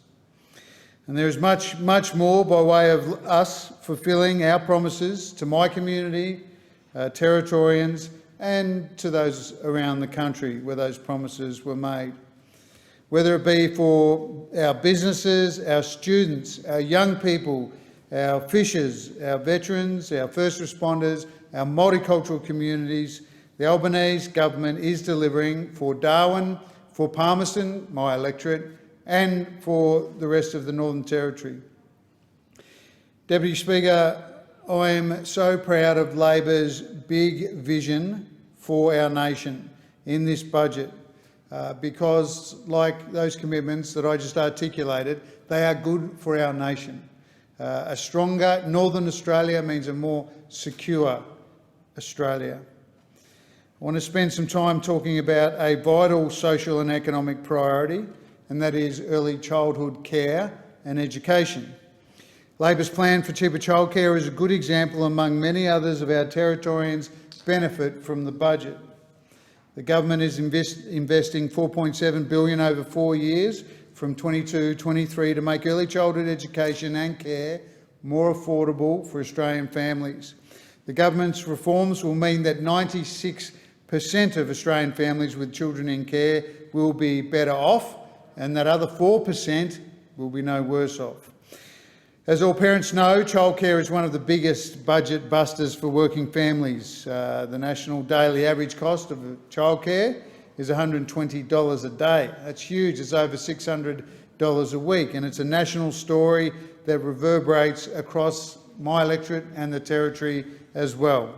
And there is much, much more by way of us fulfilling our promises to my community, Territorians, and to those around the country where those promises were made. Whether it be for our businesses, our students, our young people, our fishers, our veterans, our first responders, our multicultural communities, the Albanese government is delivering for Darwin, for Palmerston, my electorate, and for the rest of the Northern Territory. Deputy Speaker, I am so proud of Labor's big vision for our nation in this budget because, like those commitments that I just articulated, they are good for our nation. A stronger Northern Australia means a more secure Australia. I want to spend some time talking about a vital social and economic priority, and that is early childhood care and education. Labor's plan for cheaper childcare is a good example among many others of our Territorians benefit from the budget. The government is investing $4.7 billion over 4 years from 22-23 to make early childhood education and care more affordable for Australian families. The government's reforms will mean that 96% of Australian families with children in care will be better off, and that other 4% will be no worse off. As all parents know, childcare is one of the biggest budget busters for working families. The national daily average cost of childcare is $120 a day. That's huge. It's over $600 a week, and it's a national story that reverberates across my electorate and the Territory as well.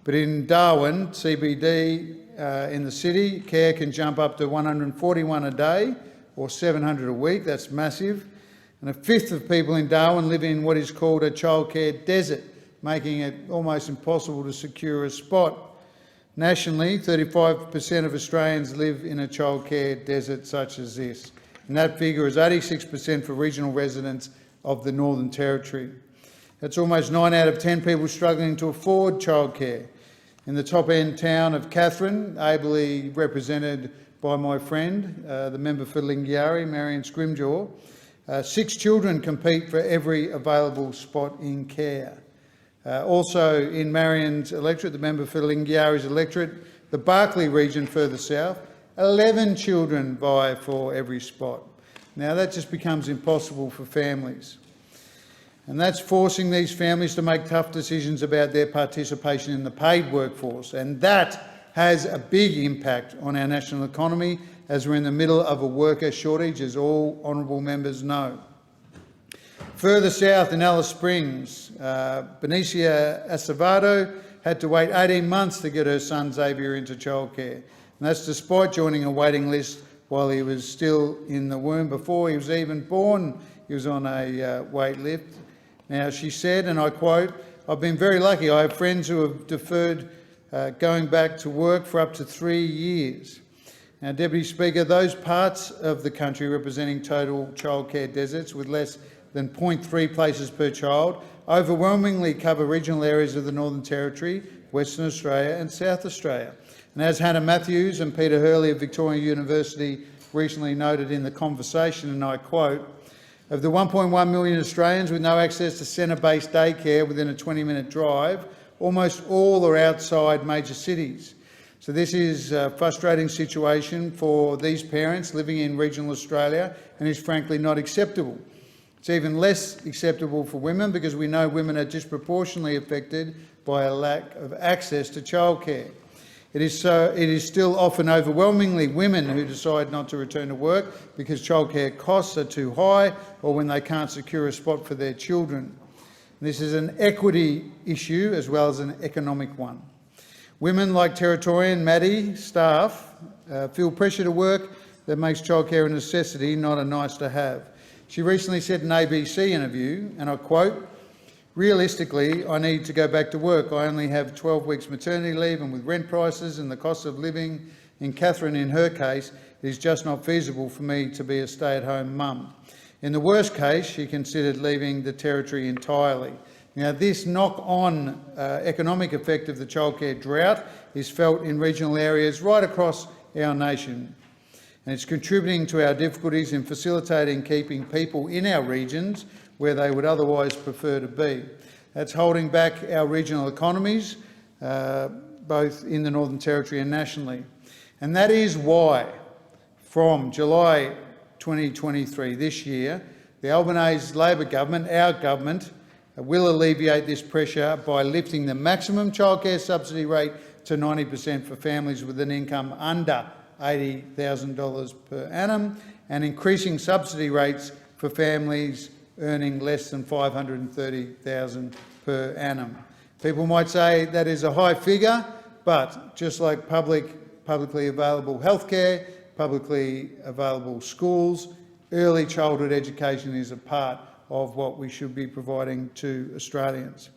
But in Darwin, CBD, in the city, care can jump up to $141 a day or $700 a week. That's massive. And a fifth of people in Darwin live in what is called a childcare desert, making it almost impossible to secure a spot. Nationally, 35% of Australians live in a childcare desert such as this, and that figure is 86% for regional residents of the Northern Territory. That's almost 9 out of 10 people struggling to afford childcare. In the top-end town of Katherine, ably represented by my friend, the member for Lingiari, Marion Scrimgeour, 6 children compete for every available spot in care. Also in Marion's electorate, the member for Lingiari's electorate, the Barkly region further south, 11 children vie for every spot. Now that just becomes impossible for families. And that's forcing these families to make tough decisions about their participation in the paid workforce. And that has a big impact on our national economy as we're in the middle of a worker shortage, as all honourable members know. Further south in Alice Springs, Benicia Acevedo had to wait 18 months to get her son Xavier into childcare. And that's despite joining a waiting list while he was still in the womb. Before he was even born, he was on a wait list. Now, she said, and I quote, "I've been very lucky. I have friends who have deferred going back to work for up to 3 years." Now, Deputy Speaker, those parts of the country representing total childcare deserts with less than 0.3 places per child overwhelmingly cover regional areas of the Northern Territory, Western Australia and South Australia. And as Hannah Matthews and Peter Hurley of Victoria University recently noted in the conversation, and I quote, "Of the 1.1 million Australians with no access to centre-based daycare within a 20-minute drive, almost all are outside major cities." So this is a frustrating situation for these parents living in regional Australia and is frankly not acceptable. It's even less acceptable for women because we know women are disproportionately affected by a lack of access to childcare. It is still often overwhelmingly women who decide not to return to work because childcare costs are too high or when they can't secure a spot for their children. This is an equity issue as well as an economic one. Women like Territorian Maddie staff feel pressure to work that makes childcare a necessity, not a nice to have. She recently said in an ABC interview, and I quote, "Realistically, I need to go back to work. I only have 12 weeks maternity leave, and with rent prices and the cost of living in Catherine, in her case, it is just not feasible for me to be a stay-at-home mum." In the worst case, she considered leaving the Territory entirely. Now, this knock-on economic effect of the childcare drought is felt in regional areas right across our nation, and it's contributing to our difficulties in facilitating keeping people in our regions where they would otherwise prefer to be. That's holding back our regional economies, both in the Northern Territory and nationally. And that is why, from July 2023 this year, the Albanese Labor government, our government, will alleviate this pressure by lifting the maximum childcare subsidy rate to 90% for families with an income under $80,000 per annum, and increasing subsidy rates for families earning less than $530,000 per annum. People might say that is a high figure, but just like publicly available healthcare, publicly available schools, early childhood education is a part of what we should be providing to Australians.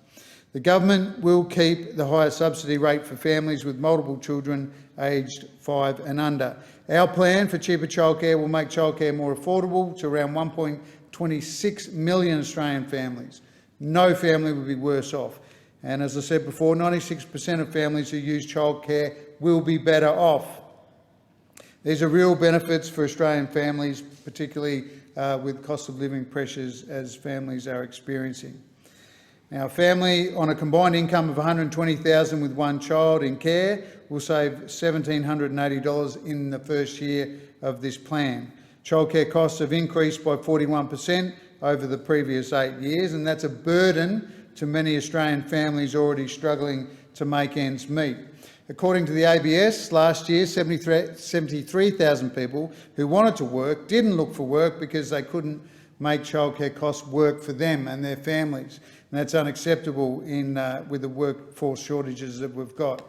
The government will keep the higher subsidy rate for families with multiple children aged 5 and under. Our plan for cheaper childcare will make childcare more affordable to around 1.26 million Australian families. No family will be worse off. And as I said before, 96% of families who use childcare will be better off. These are real benefits for Australian families, particularly with cost of living pressures as families are experiencing. Now, a family on a combined income of $120,000 with one child in care will save $1,780 in the first year of this plan. Childcare costs have increased by 41% over the previous 8 years, and that's a burden to many Australian families already struggling to make ends meet. According to the ABS, last year 73,000 people who wanted to work didn't look for work because they couldn't make childcare costs work for them and their families. And that's unacceptable with the workforce shortages that we've got.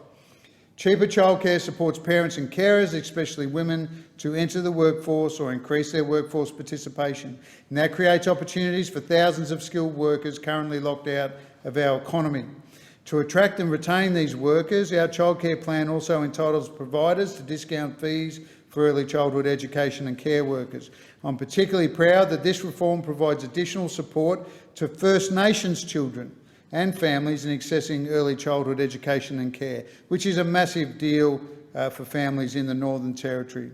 Cheaper childcare supports parents and carers, especially women, to enter the workforce or increase their workforce participation. And that creates opportunities for thousands of skilled workers currently locked out of our economy. To attract and retain these workers, our childcare plan also entitles providers to discount fees for early childhood education and care workers. I'm particularly proud that this reform provides additional support to First Nations children and families in accessing early childhood education and care, which is a massive deal for families in the Northern Territory.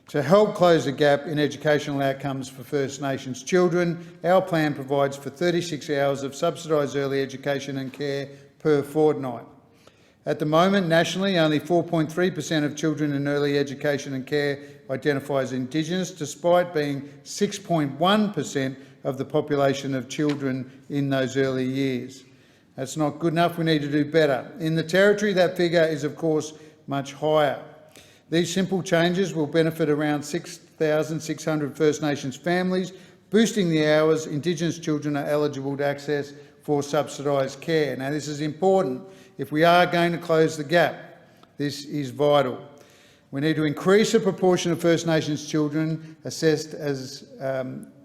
To help close the gap in educational outcomes for First Nations children, our plan provides for 36 hours of subsidised early education and care per fortnight. At the moment, nationally, only 4.3% of children in early education and care identify as Indigenous, despite being 6.1% of the population of children in those early years. That's not good enough. We need to do better. In the Territory, that figure is, of course, much higher. These simple changes will benefit around 6,600 First Nations families, boosting the hours Indigenous children are eligible to access for subsidised care. Now, this is important. If we are going to close the gap, this is vital. We need to increase the proportion of First Nations children assessed as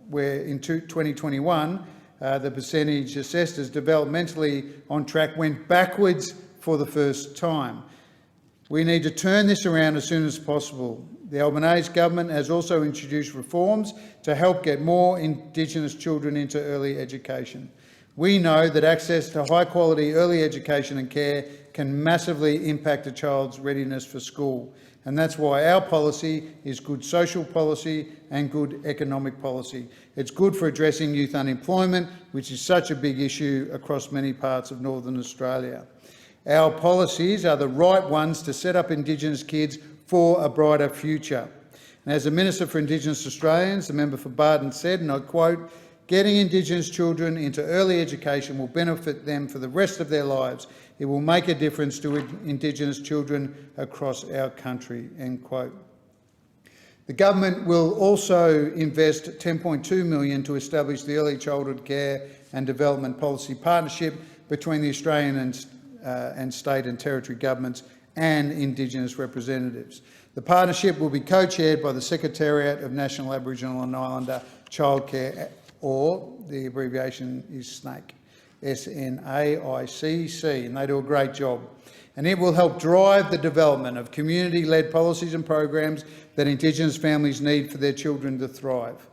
where in 2021 the percentage assessed as developmentally on track went backwards for the first time. We need to turn this around as soon as possible. The Albanese government has also introduced reforms to help get more Indigenous children into early education. We know that access to high-quality early education and care can massively impact a child's readiness for school, and that's why our policy is good social policy and good economic policy. It's good for addressing youth unemployment, which is such a big issue across many parts of Northern Australia. Our policies are the right ones to set up Indigenous kids for a brighter future. And as the Minister for Indigenous Australians, the member for Barton, said, and I quote, "Getting Indigenous children into early education will benefit them for the rest of their lives. It will make a difference to Indigenous children across our country," end quote. The government will also invest $10.2 million to establish the Early Childhood Care and Development Policy Partnership between the Australian and state and territory governments and Indigenous representatives. The partnership will be co-chaired by the Secretariat of National Aboriginal and Islander Childcare, or the abbreviation is SNAICC, SNAICC, and they do a great job. And it will help drive the development of community-led policies and programs that Indigenous families need for their children to thrive.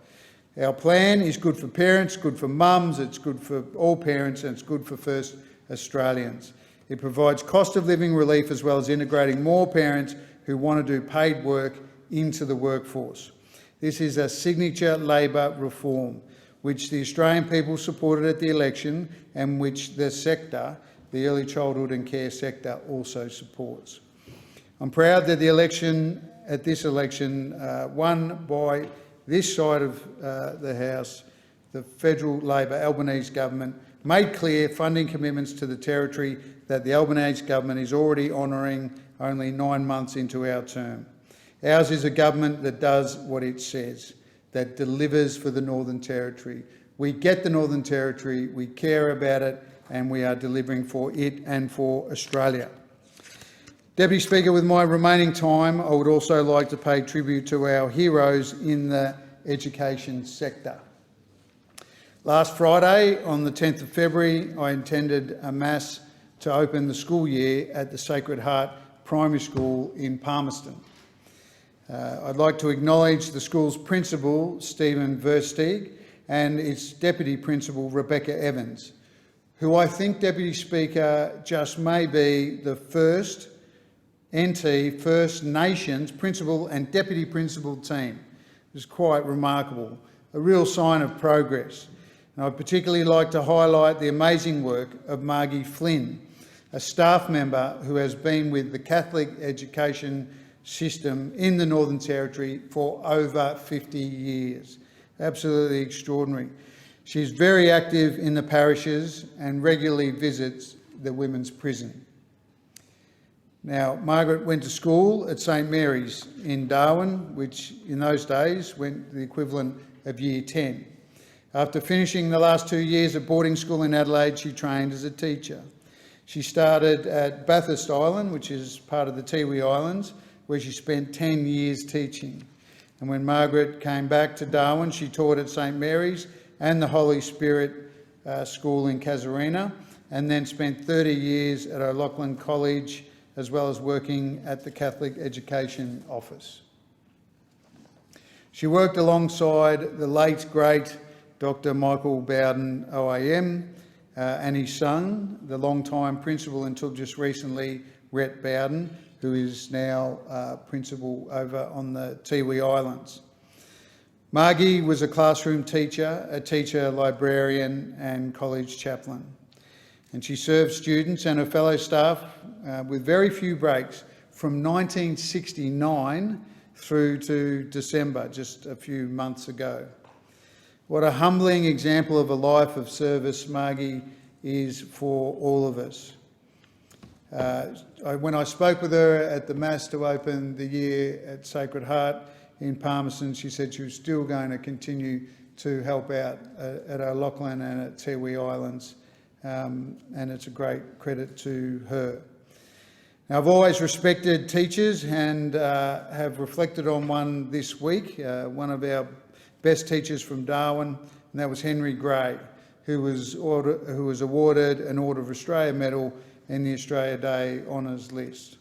Our plan is good for parents, good for mums, it's good for all parents, and it's good for First Australians. It provides cost of living relief as well as integrating more parents who want to do paid work into the workforce. This is a signature Labor reform, which the Australian people supported at the election and which the sector, the early childhood and care sector, also supports. I'm proud that this election won by this side of the House. The federal Labor Albanese government made clear funding commitments to the Territory that the Albanese government is already honouring only 9 months into our term. Ours is a government that does what it says, that delivers for the Northern Territory. We get the Northern Territory, we care about it, and we are delivering for it and for Australia. Deputy Speaker, with my remaining time, I would also like to pay tribute to our heroes in the education sector. Last Friday, on the 10th of February, I attended a Mass to open the school year at the Sacred Heart Primary School in Palmerston. I'd like to acknowledge the school's principal, Stephen Versteeg, and its deputy principal, Rebecca Evans, who I think, Deputy Speaker, just may be the first NT First Nations principal and deputy principal team. It's quite remarkable, a real sign of progress. And I'd particularly like to highlight the amazing work of Margie Flynn, a staff member who has been with the Catholic education system in the Northern Territory for over 50 years. Absolutely extraordinary. She's very active in the parishes and regularly visits the women's prison. Now, Margaret went to school at St Mary's in Darwin, which in those days went the equivalent of Year 10. After finishing the last 2 years at boarding school in Adelaide, she trained as a teacher. She started at Bathurst Island, which is part of the Tiwi Islands, where she spent 10 years teaching. And when Margaret came back to Darwin, she taught at St Mary's and the Holy Spirit School in Casuarina, and then spent 30 years at O'Loughlin College, as well as working at the Catholic Education Office. She worked alongside the late, great Dr Michael Bowden OAM and his son, the long-time principal until just recently, Rhett Bowden, who is now principal over on the Tiwi Islands. Margie was a classroom teacher, a teacher, librarian and college chaplain. And she served students and her fellow staff with very few breaks from 1969 through to December, just a few months ago. What a humbling example of a life of service Margie is for all of us. When I spoke with her at the Mass to open the year at Sacred Heart in Palmerston, she said she was still going to continue to help out at O'Loughlin and at Tiwi Islands, and it's a great credit to her. Now, I've always respected teachers and have reflected on one this week, one of our best teachers from Darwin, and that was Henry Gray, who was awarded an Order of Australia Medal in the Australia Day Honours list.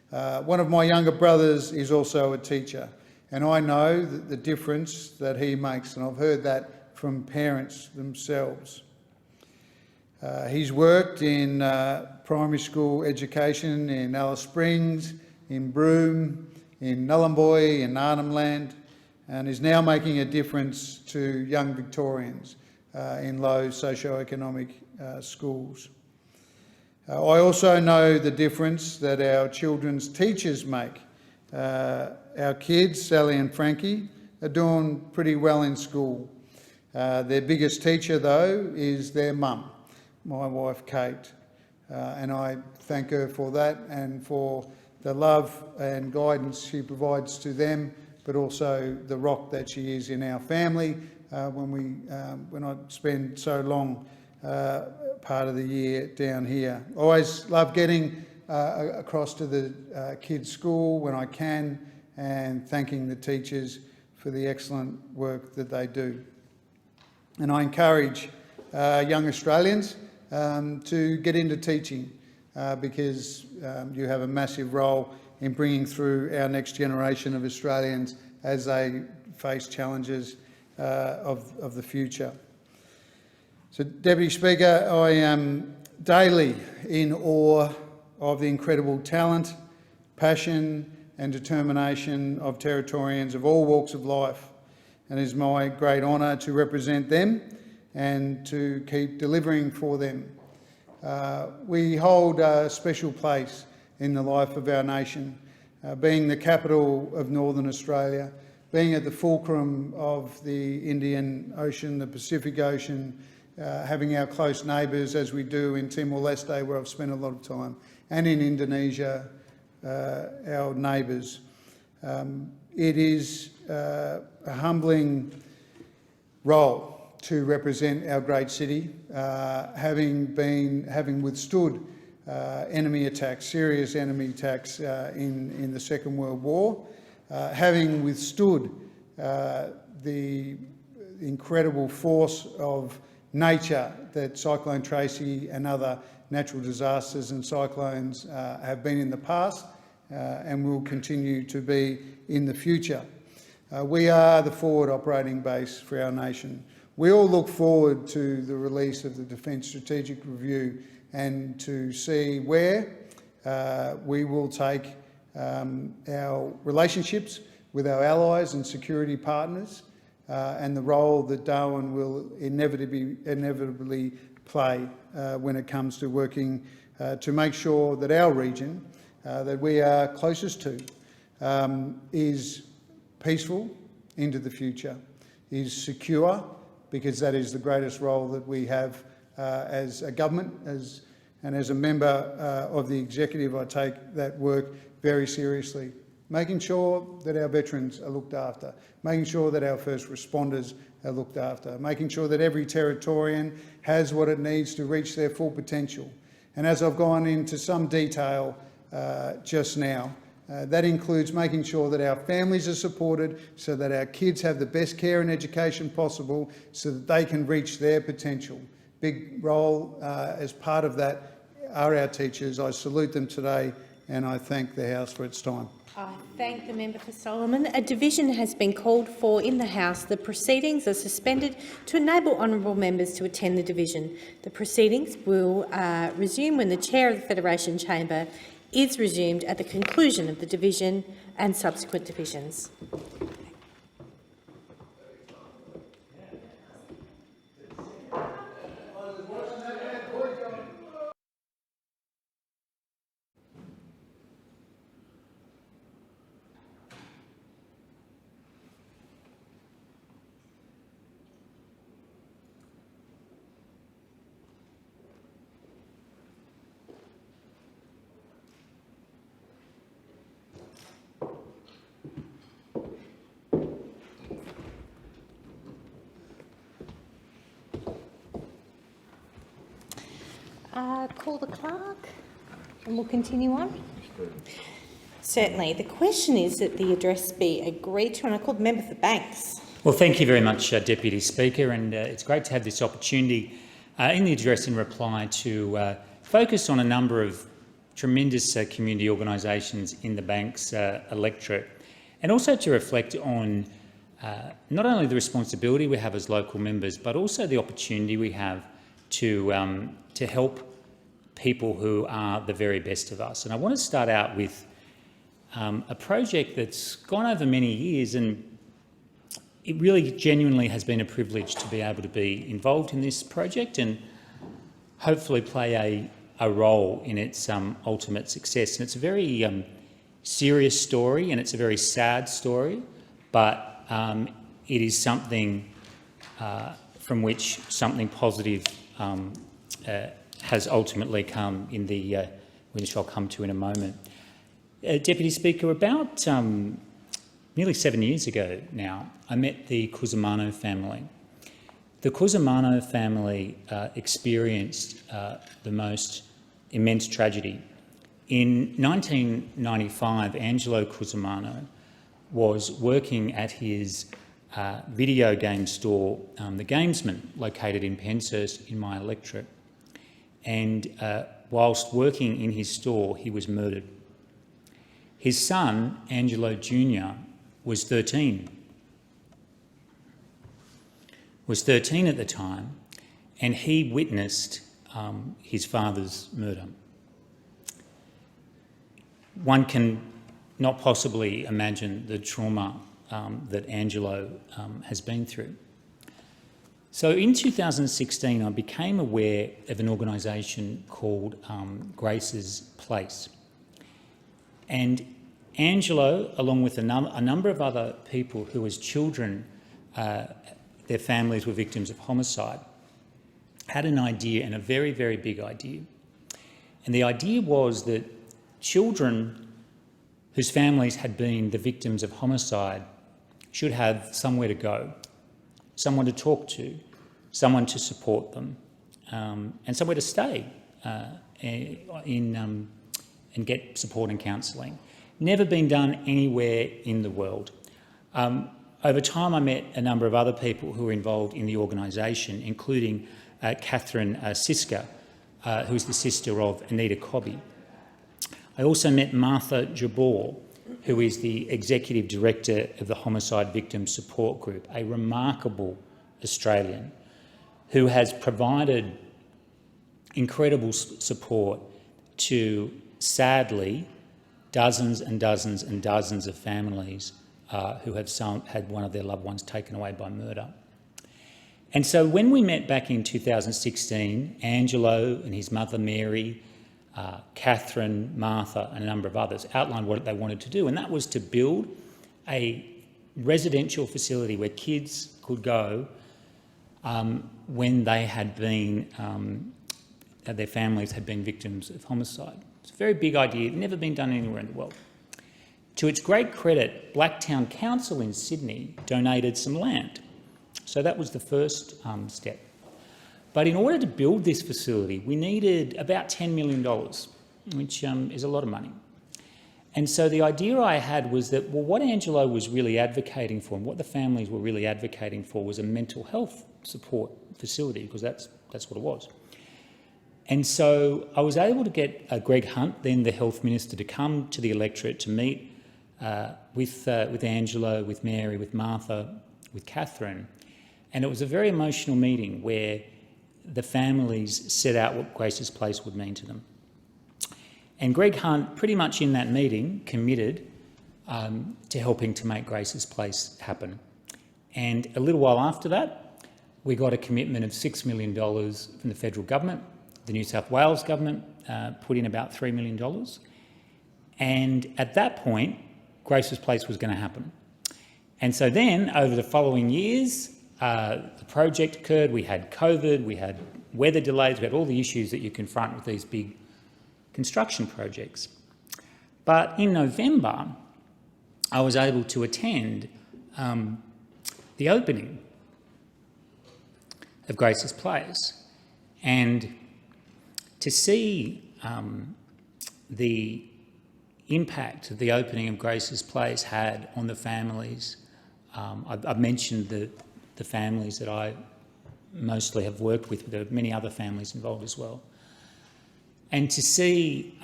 One of my younger brothers is also a teacher, and I know that the difference that he makes, and I've heard that from parents themselves. He's worked in primary school education in Alice Springs, in Broome, in Nhulunbuy, in Arnhem Land, and is now making a difference to young Victorians in low socioeconomic schools. I also know the difference that our children's teachers make. Our kids, Sally and Frankie, are doing pretty well in school. Their biggest teacher, though, is their mum, my wife Kate, and I thank her for that and for the love and guidance she provides to them, but also the rock that she is in our family when I spend so long part of the year down here. I always love getting across to the kids' school when I can, and thanking the teachers for the excellent work that they do. And I encourage young Australians to get into teaching because you have a massive role in bringing through our next generation of Australians as they face challenges of the future. So, Deputy Speaker, I am daily in awe of the incredible talent, passion and determination of Territorians of all walks of life, and it is my great honour to represent them and to keep delivering for them. We hold a special place in the life of our nation, being the capital of Northern Australia, being at the fulcrum of the Indian Ocean, the Pacific Ocean, having our close neighbours as we do in Timor-Leste, where I've spent a lot of time, and in Indonesia, our neighbours. It is a humbling role to represent our great city, having withstood enemy attacks, serious enemy attacks in the Second World War, having withstood the incredible force of nature that Cyclone Tracy and other natural disasters and cyclones have been in the past and will continue to be in the future. We are the forward operating base for our nation. We all look forward to the release of the Defence Strategic Review and to see where we will take our relationships with our allies and security partners and the role that Darwin will inevitably play when it comes to working to make sure that our region that we are closest to is peaceful into the future, is secure, because that is the greatest role that we have as a government, and as a member of the executive. I take that work very seriously, making sure that our veterans are looked after, making sure that our first responders are looked after, making sure that every Territorian has what it needs to reach their full potential. And as I've gone into some detail just now, that includes making sure that our families are supported so that our kids have the best care and education possible so that they can reach their potential. Big role as part of that are our teachers. I salute them today and I thank the House for its time. I thank the member for Solomon. A division has been called for in the House. The proceedings are suspended to enable honourable members to attend the division. The proceedings will resume when the Chair of the Federation Chamber is resumed at the conclusion of the division and subsequent divisions. Call the clerk and we'll continue on. Certainly. The question is that the address be agreed to, and I call the member for Banks. Well, thank you very much, Deputy Speaker, and it's great to have this opportunity in the address in reply to focus on a number of tremendous community organisations in the Banks electorate, and also to reflect on not only the responsibility we have as local members, but also the opportunity we have to help people who are the very best of us. And I want to start out with a project that's gone over many years, and it really genuinely has been a privilege to be able to be involved in this project and hopefully play a role in its ultimate success. And it's a very serious story and it's a very sad story, but it is something from which something positive has ultimately come in the, which I'll come to in a moment. Deputy Speaker, about nearly 7 years ago now, I met the Cusimano family. The Cusimano family experienced the most immense tragedy In 1995, Angelo Cusimano was working at his video game store, The Gamesman, located in Penshurst in my electorate. And whilst working in his store, he was murdered. His son, Angelo Jr., was 13. Was 13 at the time, and he witnessed his father's murder. One can not possibly imagine the trauma that Angelo has been through. So in 2016, I became aware of an organisation called Grace's Place. And Angelo, along with a number of other people who as children, their families were victims of homicide, had an idea, and a very, very big idea. And the idea was that children whose families had been the victims of homicide should have somewhere to go, someone to talk to, someone to support them, and somewhere to stay and get support and counselling. Never been done anywhere in the world. Over time, I met a number of other people who were involved in the organisation, including Catherine Siska, who is the sister of Anita Cobby. I also met Martha Jabor, who is the Executive Director of the Homicide Victim Support Group, a remarkable Australian who has provided incredible support to, sadly, dozens and dozens and dozens of families who have had one of their loved ones taken away by murder. And so when we met back in 2016, Angelo and his mother Mary, Catherine, Martha and a number of others outlined what they wanted to do, and that was to build a residential facility where kids could go when they had been, their families had been victims of homicide. It's a very big idea, never been done anywhere in the world. To its great credit, Blacktown Council in Sydney donated some land. So that was the first step. But in order to build this facility, we needed about $10 million, which is a lot of money. And so the idea I had was that, well, what Angelo was really advocating for and what the families were really advocating for was a mental health support facility, because that's what it was. And so I was able to get Greg Hunt, then the Health Minister, to come to the electorate to meet with Angelo, with Mary, with Martha, with Catherine. And it was a very emotional meeting where the families set out what Grace's Place would mean to them. And Greg Hunt, pretty much in that meeting, committed to helping to make Grace's Place happen. And a little while after that, we got a commitment of $6 million from the federal government. The New South Wales government put in about $3 million. And at that point, Grace's Place was going to happen. And so then, over the following years, the project occurred. We had COVID, we had weather delays, we had all the issues that you confront with these big construction projects. But in November, I was able to attend the opening of Grace's Place, and to see the impact that the opening of Grace's Place had on the families. I've mentioned the families that I mostly have worked with, but there are many other families involved as well. And to see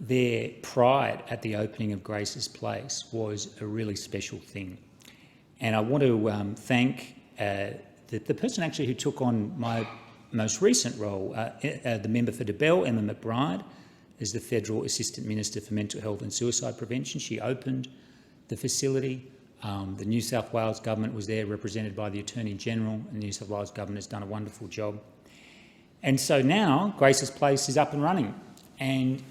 their pride at the opening of Grace's Place was a really special thing. And I want to thank the person actually who took on my most recent role, the member for DeBell, Emma McBride, as the Federal Assistant Minister for Mental Health and Suicide Prevention. She opened the facility. The New South Wales government was there, represented by the Attorney General, and the New South Wales government has done a wonderful job. And so now Grace's Place is up and running, and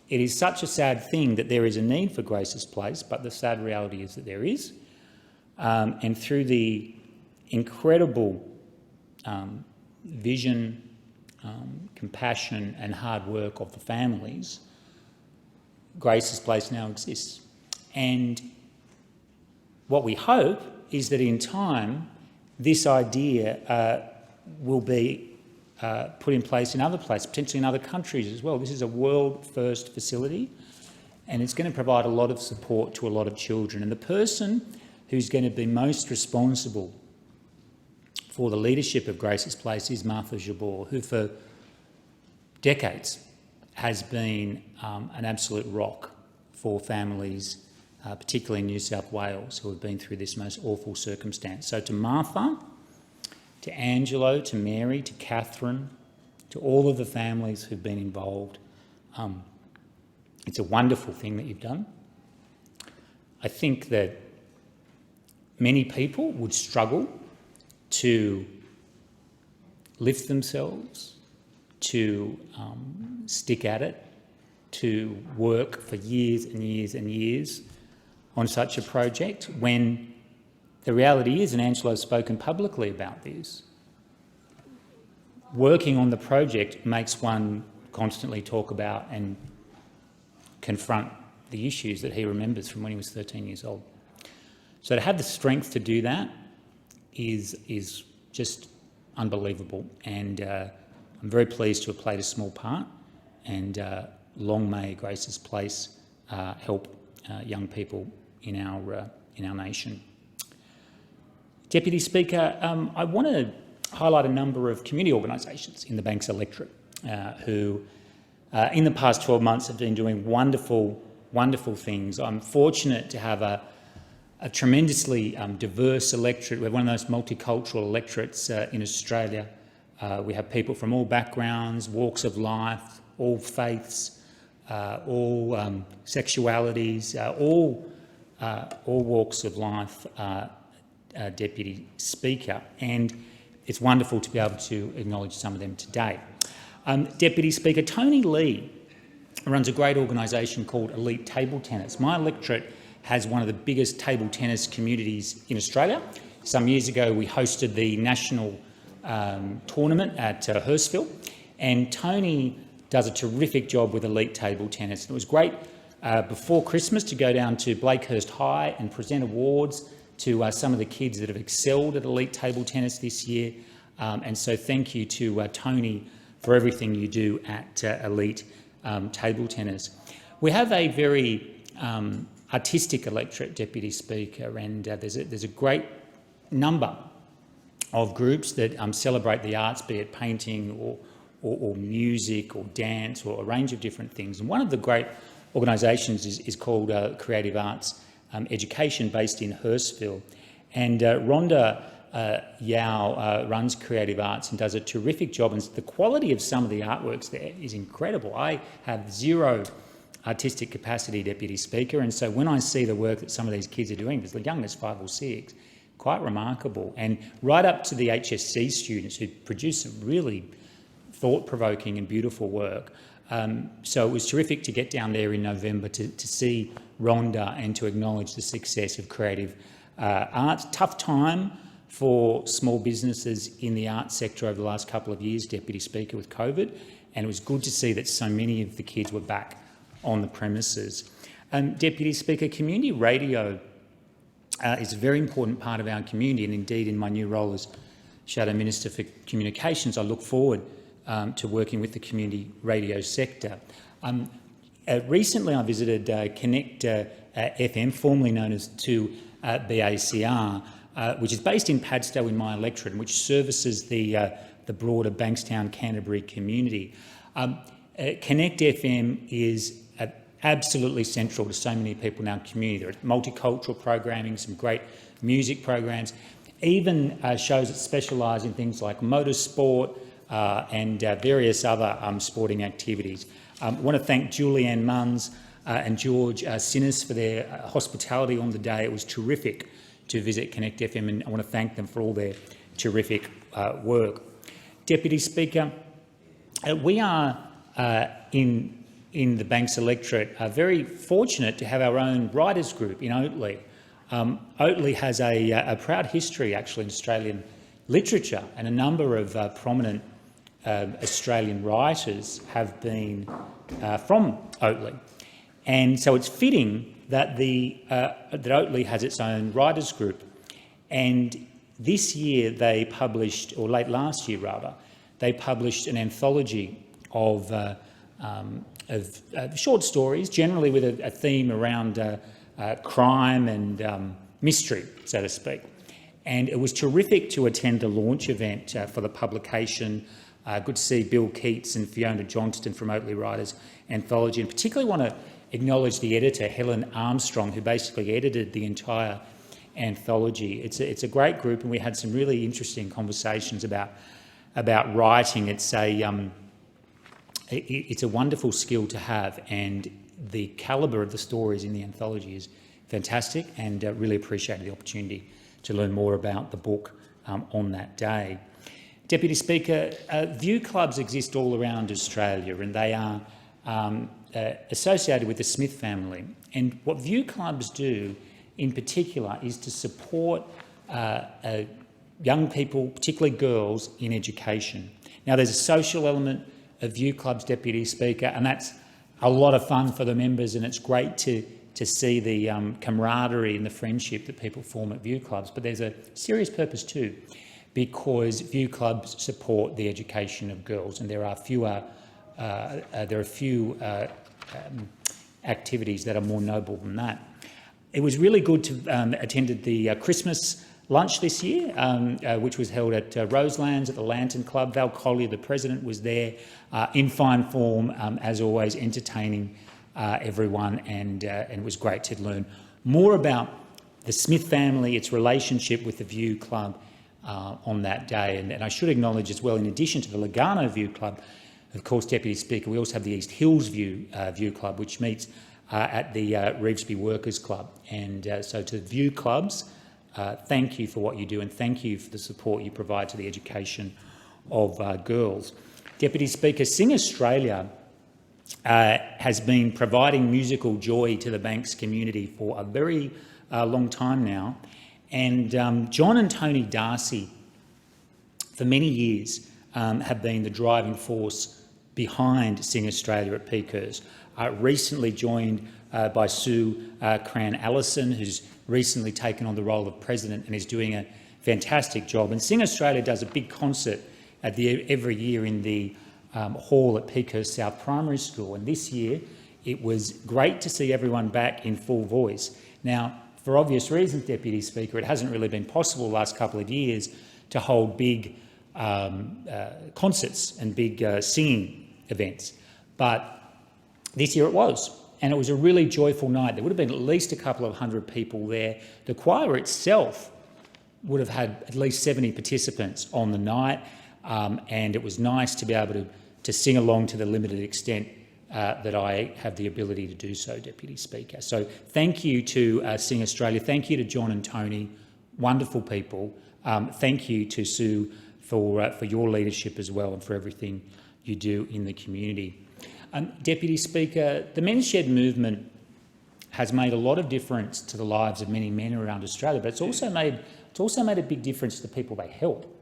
it is such a sad thing that there is a need for Grace's Place, but the sad reality is that there is. And through the incredible vision, compassion and hard work of the families, Grace's Place now exists. And what we hope is that in time, this idea will be put in place in other places, potentially in other countries as well. This is a world-first facility, and it's going to provide a lot of support to a lot of children. And the person who's going to be most responsible for the leadership of Grace's Place is Martha Jabor, who for decades has been an absolute rock for families, particularly in New South Wales, who have been through this most awful circumstance. So to Martha, to Angelo, to Mary, to Catherine, to all of the families who've been involved, it's a wonderful thing that you've done. I think that many people would struggle to lift themselves, to stick at it, to work for years and years and years on such a project, when the reality is, and Angelo's spoken publicly about this, working on the project makes one constantly talk about and confront the issues that he remembers from when he was 13 years old. So to have the strength to do that is just unbelievable, and I'm very pleased to have played a small part, and long may Grace's Place help young people in our nation. Deputy Speaker, I want to highlight a number of community organisations in the Banks electorate who in the past 12 months have been doing wonderful, wonderful things. I'm fortunate to have a tremendously diverse electorate. We're one of the most multicultural electorates in Australia. We have people from all backgrounds, walks of life, all faiths, all sexualities, all walks of life, Deputy Speaker, and it's wonderful to be able to acknowledge some of them today. Deputy Speaker, Tony Lee runs a great organisation called Elite Table Tennis. My electorate has one of the biggest table tennis communities in Australia. Some years ago we hosted the national tournament at Hurstville, and Tony does a terrific job with Elite Table Tennis. And it was great before Christmas to go down to Blakehurst High and present awards to some of the kids that have excelled at Elite Table Tennis this year. And so thank you to Tony for everything you do at Elite Table Tennis. We have a very artistic electorate, Deputy Speaker, and there's a great number of groups that celebrate the arts, be it painting or music or dance or a range of different things. And one of the great organisations is called Creative Arts Education, based in Hurstville. And Rhonda Yao runs Creative Arts and does a terrific job, and the quality of some of the artworks there is incredible. I have zero artistic capacity, Deputy Speaker, and so when I see the work that some of these kids are doing, as young as 5 or 6, quite remarkable, and right up to the HSC students who produce some really thought-provoking and beautiful work. So it was terrific to get down there in November to see Rhonda and to acknowledge the success of Creative Arts. Tough time for small businesses in the arts sector over the last couple of years, Deputy Speaker, with COVID, and it was good to see that so many of the kids were back on the premises. Deputy Speaker, community radio is a very important part of our community, and indeed in my new role as Shadow Minister for Communications, I look forward to working with the community radio sector. Recently I visited Connect FM, formerly known as 2BACR, which is based in Padstow in my electorate, and which services the broader Bankstown Canterbury community. Connect FM is absolutely central to so many people in our community. There are multicultural programming, some great music programs, even shows that specialise in things like motorsport and various other sporting activities. I want to thank Julianne Munns and George Sinners for their hospitality on the day. It was terrific to visit Connect FM, and I want to thank them for all their terrific work. Deputy Speaker, we are in the Banks electorate very fortunate to have our own writers group in Oatley. Oatley has a proud history actually in Australian literature, and a number of prominent Australian writers have been from Oatley. And so it's fitting that that Oatley has its own writers group. And this year they published, or late last year rather, they published an anthology of short stories, generally with a theme around crime and mystery, so to speak. And it was terrific to attend the launch event for the publication. Good to see Bill Keats and Fiona Johnston from Oatley Writers Anthology, and particularly want to acknowledge the editor, Helen Armstrong, who basically edited the entire anthology. It's a great group, and we had some really interesting conversations about writing. It's a wonderful skill to have, and the calibre of the stories in the anthology is fantastic, and really appreciated the opportunity to learn more about the book on that day. Deputy Speaker, view clubs exist all around Australia, and they are associated with the Smith family. And what view clubs do in particular is to support young people, particularly girls, in education. Now, there's a social element of view clubs, Deputy Speaker, and that's a lot of fun for the members, and it's great to see the camaraderie and the friendship that people form at view clubs. But there's a serious purpose too, because view clubs support the education of girls, and there are few activities that are more noble than that. It was really good to attend the Christmas lunch this year, which was held at Roselands at the Lantern Club. Val Collier, the president, was there in fine form, as always, entertaining everyone, and it was great to learn more about the Smith family, its relationship with the View Club on that day. And I should acknowledge as well, in addition to the Lugano View Club, of course, Deputy Speaker, we also have the East Hills View Club, which meets at the Revesby Workers Club. And so to the View Clubs, thank you for what you do, and thank you for the support you provide to the education of girls. Deputy Speaker, Sing Australia has been providing musical joy to the Banks community for a very long time now. And John and Tony Darcy, for many years, have been the driving force behind Sing Australia at Peakhurst. Recently joined by Sue Cran-Allison, who's recently taken on the role of president and is doing a fantastic job. And Sing Australia does a big concert every year in the hall at Peakhurst South Primary School. And this year it was great to see everyone back in full voice. Now, for obvious reasons, Deputy Speaker, it hasn't really been possible the last couple of years to hold big concerts and big singing events. But this year it was, and it was a really joyful night. There would have been at least a couple of hundred people there. The choir itself would have had at least 70 participants on the night, and it was nice to be able to sing along to the limited extent that I have the ability to do so, Deputy Speaker. So thank you to Sing Australia. Thank you to John and Tony, wonderful people. Thank you to Sue for your leadership as well, and for everything you do in the community. Deputy Speaker, the Men's Shed movement has made a lot of difference to the lives of many men around Australia, but it's also made a big difference to the people they help.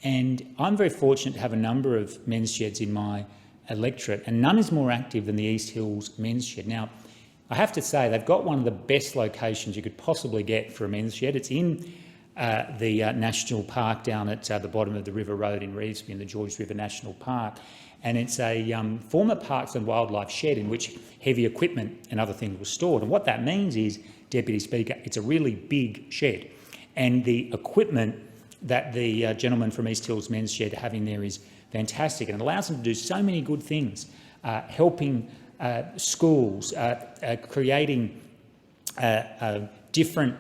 And I'm very fortunate to have a number of men's sheds in my electorate, and none is more active than the East Hills Men's Shed. Now, I have to say they've got one of the best locations you could possibly get for a men's shed. It's in the National Park down at the bottom of the River Road in Revesby, in the Georges River National Park. And it's a former Parks and Wildlife shed in which heavy equipment and other things were stored. And what that means is, Deputy Speaker, it's a really big shed. And the equipment that the gentlemen from East Hills Men's Shed have in there is fantastic, and it allows them to do so many good things, helping schools, creating different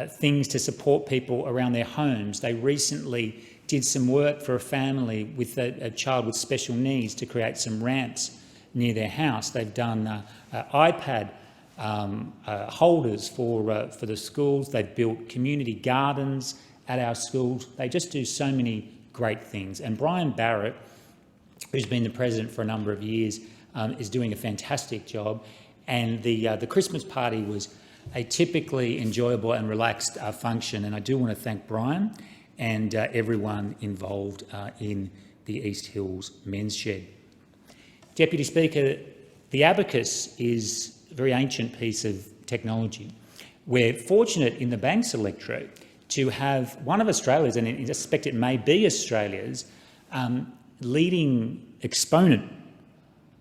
things to support people around their homes. They recently did some work for a family with a child with special needs to create some ramps near their house. They've done iPad holders for the schools. They've built community gardens at our schools. They just do so many great things. And Brian Barrett, who's been the president for a number of years, is doing a fantastic job. And the Christmas party was a typically enjoyable and relaxed function. And I do want to thank Brian and everyone involved in the East Hills Men's Shed. Deputy Speaker, the abacus is a very ancient piece of technology. We're fortunate in the Banks electorate to have one of Australia's, and I suspect it may be Australia's, leading exponent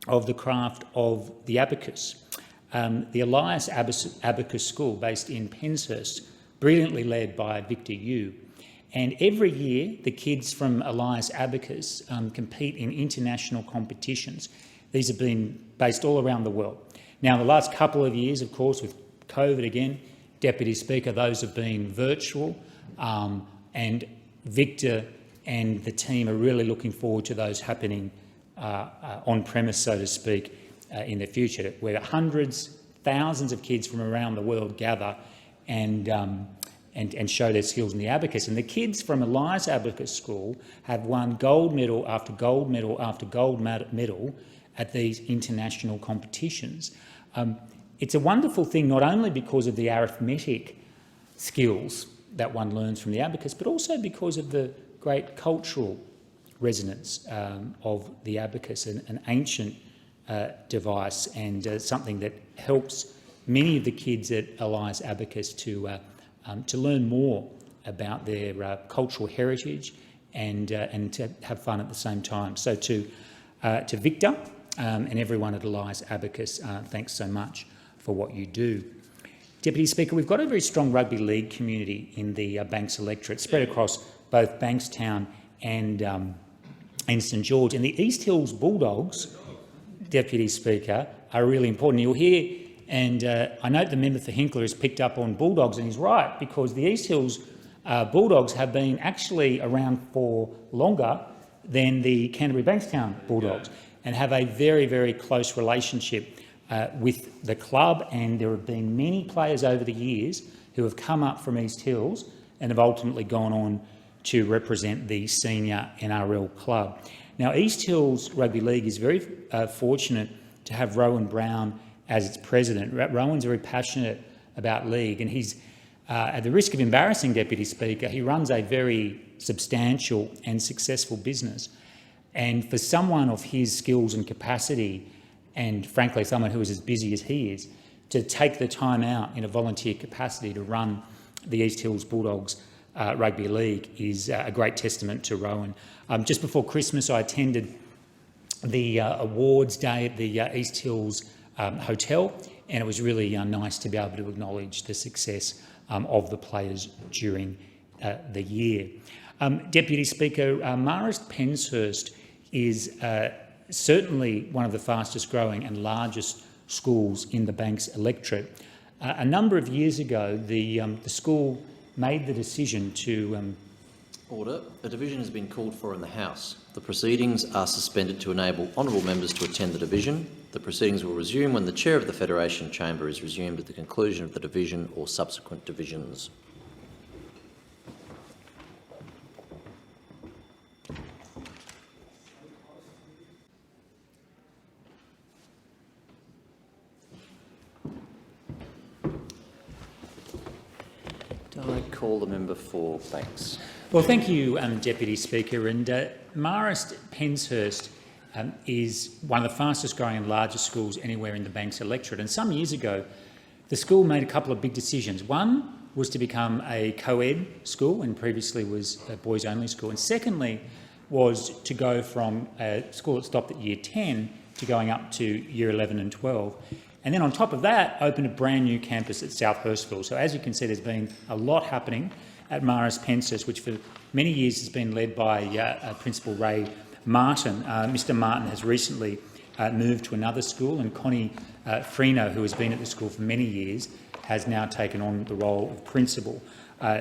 of the craft of the abacus. The Elias Abacus School, based in Penshurst, brilliantly led by Victor Yu. And every year, the kids from Elias Abacus compete in international competitions. These have been based all around the world. Now, the last couple of years, of course, with COVID again, Deputy Speaker, those have been virtual, and Victor and the team are really looking forward to those happening on-premise, so to speak, in the future, where hundreds, thousands of kids from around the world gather and show their skills in the abacus. And the kids from Elias Abacus School have won gold medal after gold medal after gold medal at these international competitions. It's a wonderful thing, not only because of the arithmetic skills that one learns from the abacus, but also because of the great cultural resonance of the abacus, an ancient device and something that helps many of the kids at Elias Abacus to learn more about their cultural heritage and to have fun at the same time. So to Victor and everyone at Elias Abacus, thanks so much for what you do. Deputy Speaker, we've got a very strong rugby league community in the Banks electorate, spread across both Bankstown and St George. And the East Hills Bulldogs, Deputy Speaker, are really important. You'll hear, and I note the member for Hinkler has picked up on Bulldogs, and he's right, because the East Hills Bulldogs have been actually around for longer than the Canterbury Bankstown Bulldogs and have a very, very close relationship with the club, and there have been many players over the years who have come up from East Hills and have ultimately gone on to represent the senior NRL club. Now, East Hills Rugby League is very fortunate to have Rowan Brown as its president. Rowan's very passionate about league, and he's, at the risk of embarrassing Deputy Speaker, he runs a very substantial and successful business. And for someone of his skills and capacity, and frankly someone who is as busy as he is, to take the time out in a volunteer capacity to run the East Hills Bulldogs Rugby League is a great testament to Rowan. Just before Christmas, I attended the awards day at the East Hills Hotel, and it was really nice to be able to acknowledge the success of the players during the year. Deputy Speaker, Marist Penshurst is certainly one of the fastest growing and largest schools in the Banks electorate. A number of years ago, the school made the decision to... Order. A division has been called for in the House. The proceedings are suspended to enable honourable members to attend the division. The proceedings will resume when the Chair of the Federation Chamber is resumed at the conclusion of the division or subsequent divisions. I call the member for Banks. Well, thank you, Deputy Speaker. And Marist Penshurst is one of the fastest growing and largest schools anywhere in the Banks electorate. And some years ago, the school made a couple of big decisions. One was to become a co-ed school, and previously was a boys-only school. And secondly was to go from a school that stopped at year 10 to going up to year 11 and 12. And then on top of that, opened a brand new campus at South Hurstville. So as you can see, there's been a lot happening at Marist Penshurst, which for many years has been led by Principal Ray Martin. Mr Martin has recently moved to another school, and Connie Freno, who has been at the school for many years, has now taken on the role of principal.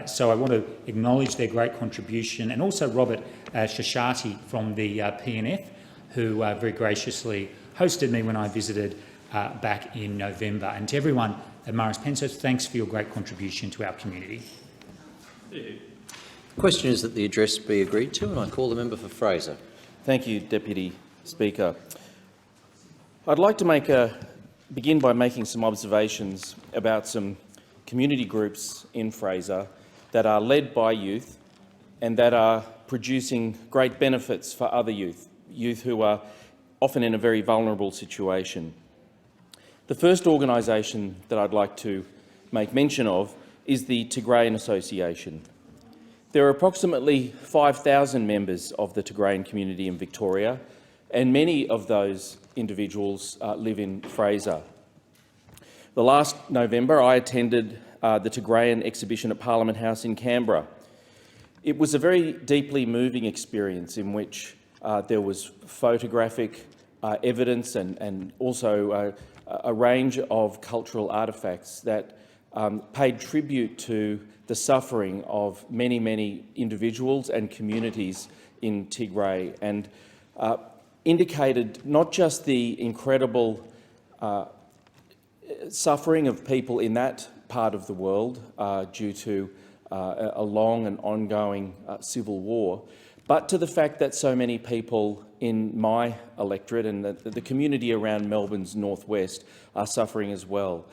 So I want to acknowledge their great contribution, and also Robert Shashati from the PNF, who very graciously hosted me when I visited back in November. And to everyone at Marist Penshurst, thanks for your great contribution to our community. The question is that the address be agreed to, and I call the member for Fraser. Thank you, Deputy Speaker. I'd like to begin by making some observations about some community groups in Fraser that are led by youth and that are producing great benefits for other youth who are often in a very vulnerable situation. The first organisation that I'd like to make mention of is the Tigrayan Association. There are approximately 5,000 members of the Tigrayan community in Victoria, and many of those individuals live in Fraser. The last November, I attended the Tigrayan exhibition at Parliament House in Canberra. It was a very deeply moving experience in which there was photographic evidence and also a range of cultural artefacts that paid tribute to the suffering of many, many individuals and communities in Tigray, and indicated not just the incredible suffering of people in that part of the world due to a long and ongoing civil war, but to the fact that so many people in my electorate and the community around Melbourne's northwest are suffering as well,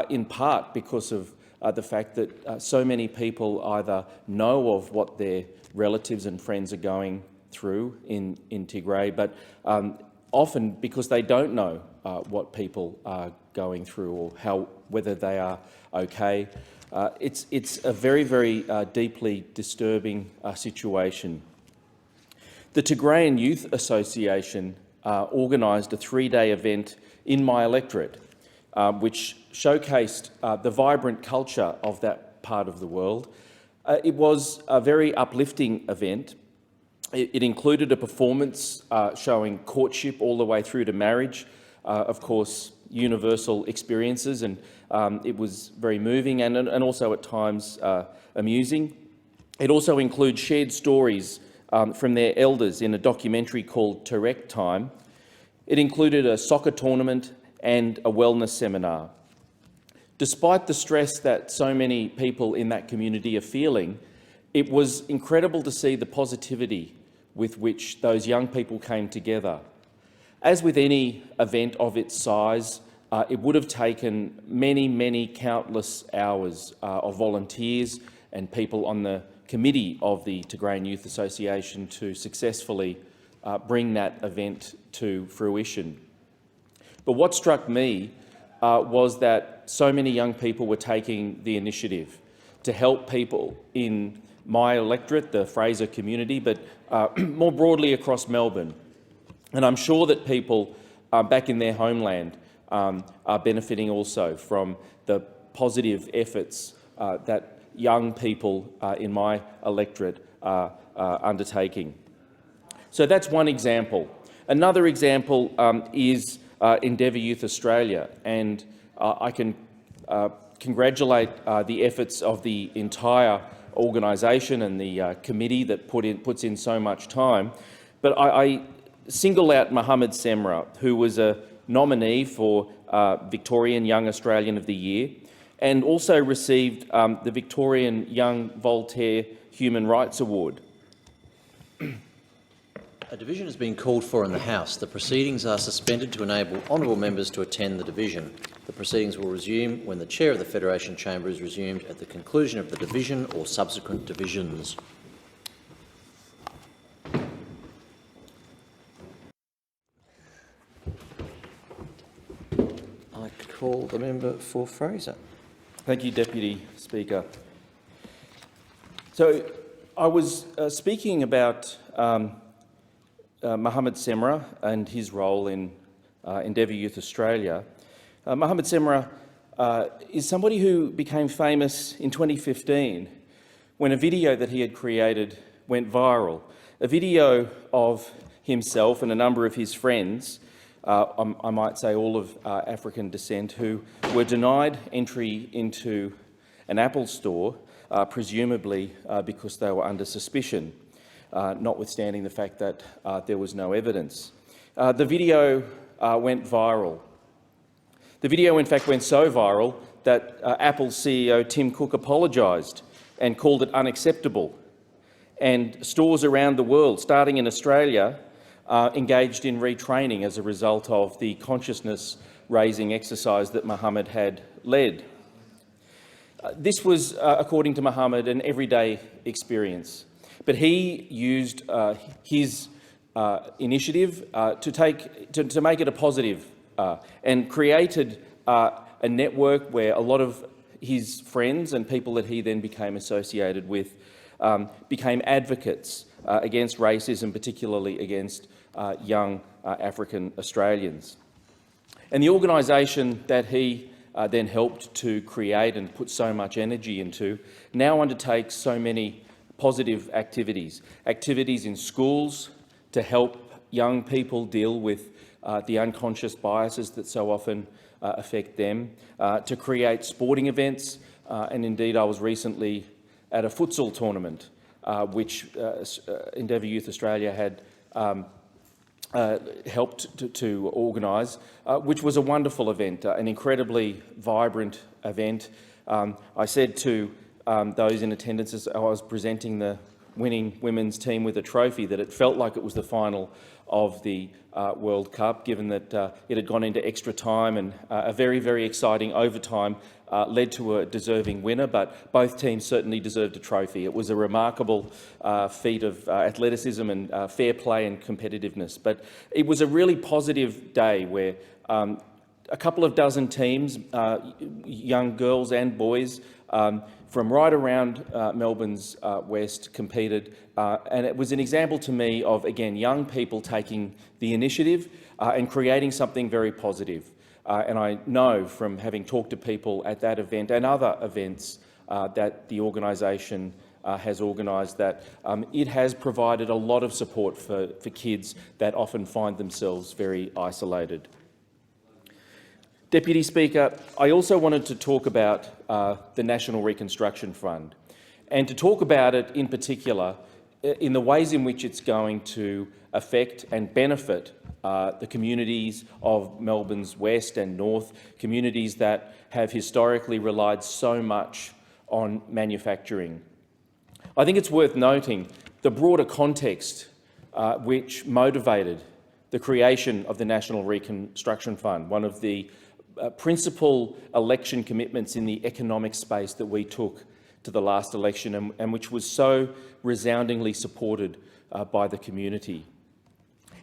in part because of the fact that so many people either know of what their relatives and friends are going through in Tigray, but often because they don't know what people are going through or whether they are okay. It's a very, very deeply disturbing situation. The Tigrayan Youth Association organised a 3-day event in my electorate, which showcased the vibrant culture of that part of the world. It was a very uplifting event. It included a performance showing courtship all the way through to marriage, of course, universal experiences, and it was very moving and also at times amusing. It also includes shared stories from their elders in a documentary called Terek Time. It included a soccer tournament and a wellness seminar. Despite the stress that so many people in that community are feeling, it was incredible to see the positivity with which those young people came together. As with any event of its size, it would have taken many, many countless hours of volunteers and people on the committee of the Tigrayan Youth Association to successfully bring that event to fruition. But what struck me was that so many young people were taking the initiative to help people in my electorate, the Fraser community, but more broadly across Melbourne. And I'm sure that people back in their homeland are benefiting also from the positive efforts that young people in my electorate are undertaking. So that's one example. Another example is Endeavour Youth Australia, and I can congratulate the efforts of the entire organisation and the committee that puts in so much time. But I single out Mohammed Semra, who was a nominee for Victorian Young Australian of the Year and also received the Victorian Young Voltaire Human Rights Award. A division has been called for in the House. The proceedings are suspended to enable honourable members to attend the division. The proceedings will resume when the Chair of the Federation Chamber is resumed at the conclusion of the division or subsequent divisions. I call the member for Fraser. Thank you, Deputy Speaker. So I was speaking about Mohammed Semra and his role in Endeavour Youth Australia. Mohammed Semra is somebody who became famous in 2015 when a video that he had created went viral. A video of himself and a number of his friends, I might say all of African descent, who were denied entry into an Apple store, presumably because they were under suspicion, notwithstanding the fact that there was no evidence. The video went viral. The video, in fact, went so viral that Apple's CEO Tim Cook apologised and called it unacceptable. And stores around the world, starting in Australia, engaged in retraining as a result of the consciousness-raising exercise that Mohammed had led. This was, according to Mohammed, an everyday experience. But he used his initiative to make it a positive and created a network where a lot of his friends and people that he then became associated with became advocates against racism, particularly against young African Australians. And the organisation that he then helped to create and put so much energy into now undertakes so many positive activities. Activities in schools to help young people deal with the unconscious biases that so often affect them, to create sporting events, and indeed I was recently at a futsal tournament which Endeavour Youth Australia had helped to organise, which was a wonderful event, an incredibly vibrant event. I said to those in attendance as I was presenting the winning women's team with a trophy that it felt like it was the final of the World Cup, given that it had gone into extra time and a very, very exciting overtime led to a deserving winner, but both teams certainly deserved a trophy. It was a remarkable feat of athleticism and fair play and competitiveness. But it was a really positive day where a couple of dozen teams, young girls and boys, from right around Melbourne's west competed, and it was an example to me of, again, young people taking the initiative and creating something very positive. And I know from having talked to people at that event and other events that the organisation has organised that it has provided a lot of support for kids that often find themselves very isolated. Deputy Speaker, I also wanted to talk about the National Reconstruction Fund, and to talk about it in particular in the ways in which it's going to affect and benefit the communities of Melbourne's west and north, communities that have historically relied so much on manufacturing. I think it's worth noting the broader context which motivated the creation of the National Reconstruction Fund, one of the principal election commitments in the economic space that we took to the last election and which was so resoundingly supported by the community.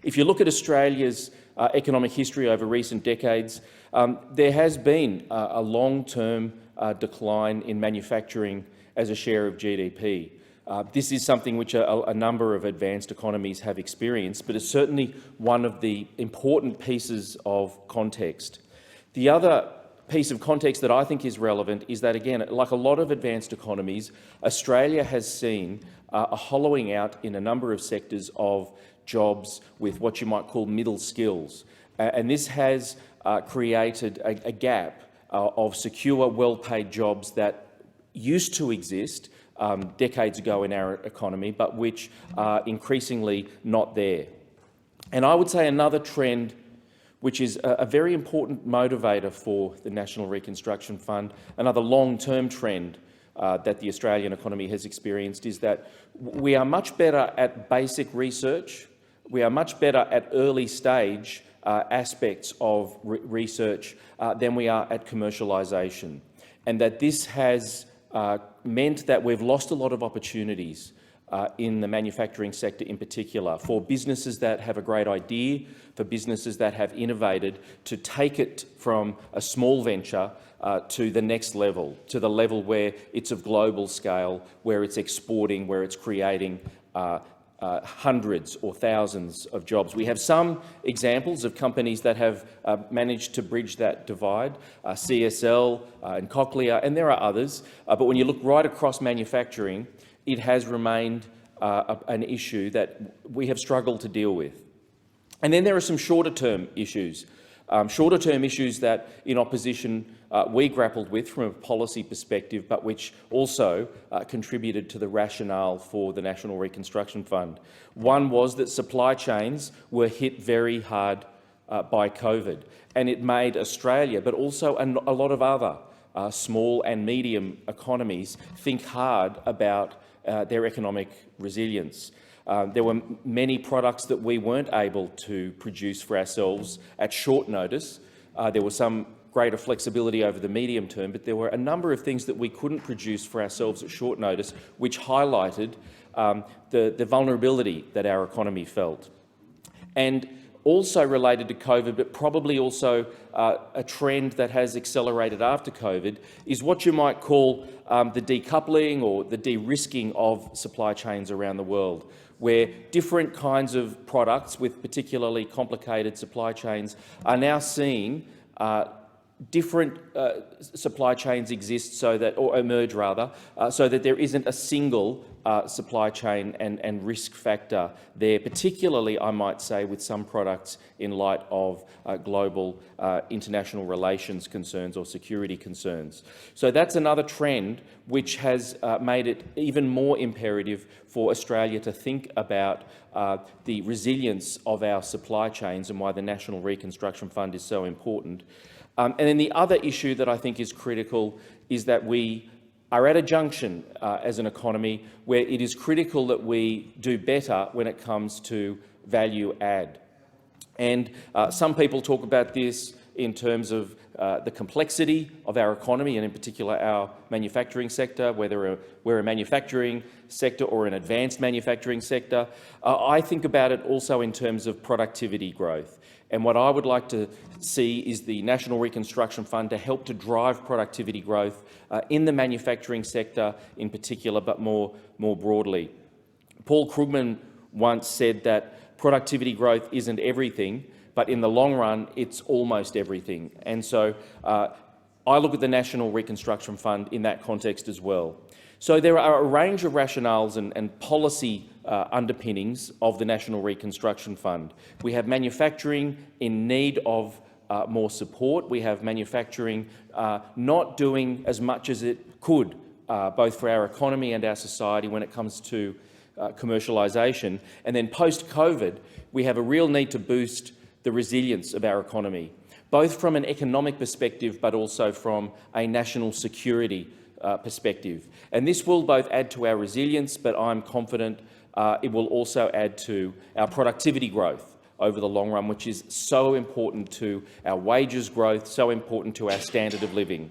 If you look at Australia's economic history over recent decades, there has been a long-term decline in manufacturing as a share of GDP. This is something which a number of advanced economies have experienced, but it's certainly one of the important pieces of context. The other piece of context that I think is relevant is that, again, like a lot of advanced economies, Australia has seen a hollowing out in a number of sectors of jobs with what you might call middle skills. And this has created a gap of secure, well-paid jobs that used to exist decades ago in our economy, but which are increasingly not there. And I would say another trend which is a very important motivator for the National Reconstruction Fund, another long-term trend that the Australian economy has experienced, is that we are much better at basic research, we are much better at early stage aspects of research than we are at commercialisation, and that this has meant that we've lost a lot of opportunities in the manufacturing sector in particular, for businesses that have a great idea, for businesses that have innovated, to take it from a small venture to the next level, to the level where it's of global scale, where it's exporting, where it's creating hundreds or thousands of jobs. We have some examples of companies that have managed to bridge that divide, CSL and Cochlear, and there are others. But when you look right across manufacturing, it has remained an issue that we have struggled to deal with. And then there are some shorter-term issues. Shorter-term issues that, in opposition, we grappled with from a policy perspective, but which also contributed to the rationale for the National Reconstruction Fund. One was that supply chains were hit very hard by COVID, and it made Australia, but also a lot of other small and medium economies, think hard about their economic resilience. There were many products that we weren't able to produce for ourselves at short notice. There was some greater flexibility over the medium term, but there were a number of things that we couldn't produce for ourselves at short notice, which highlighted the vulnerability that our economy felt. And also related to COVID, but probably also a trend that has accelerated after COVID, is what you might call the decoupling or the de-risking of supply chains around the world, where different kinds of products with particularly complicated supply chains are now seeing different supply chains exist so that, or emerge rather, so that there isn't a single supply chain and risk factor there, particularly, I might say, with some products in light of global international relations concerns or security concerns. So that's another trend which has made it even more imperative for Australia to think about the resilience of our supply chains and why the National Reconstruction Fund is so important. And then the other issue that I think is critical is that we are at a junction as an economy where it is critical that we do better when it comes to value add. And some people talk about this in terms of the complexity of our economy and in particular our manufacturing sector, whether we're a manufacturing sector or an advanced manufacturing sector. I think about it also in terms of productivity growth. And what I would like to see is the National Reconstruction Fund to help to drive productivity growth in the manufacturing sector in particular, but more broadly. Paul Krugman once said that productivity growth isn't everything, but in the long run, it's almost everything. And so I look at the National Reconstruction Fund in that context as well. So there are a range of rationales and policy underpinnings of the National Reconstruction Fund. We have manufacturing in need of more support. We have manufacturing not doing as much as it could, both for our economy and our society when it comes to commercialisation. And then post-COVID, we have a real need to boost the resilience of our economy, both from an economic perspective but also from a national security perspective. And this will both add to our resilience, but I'm confident it will also add to our productivity growth over the long run, which is so important to our wages growth, so important to our standard of living.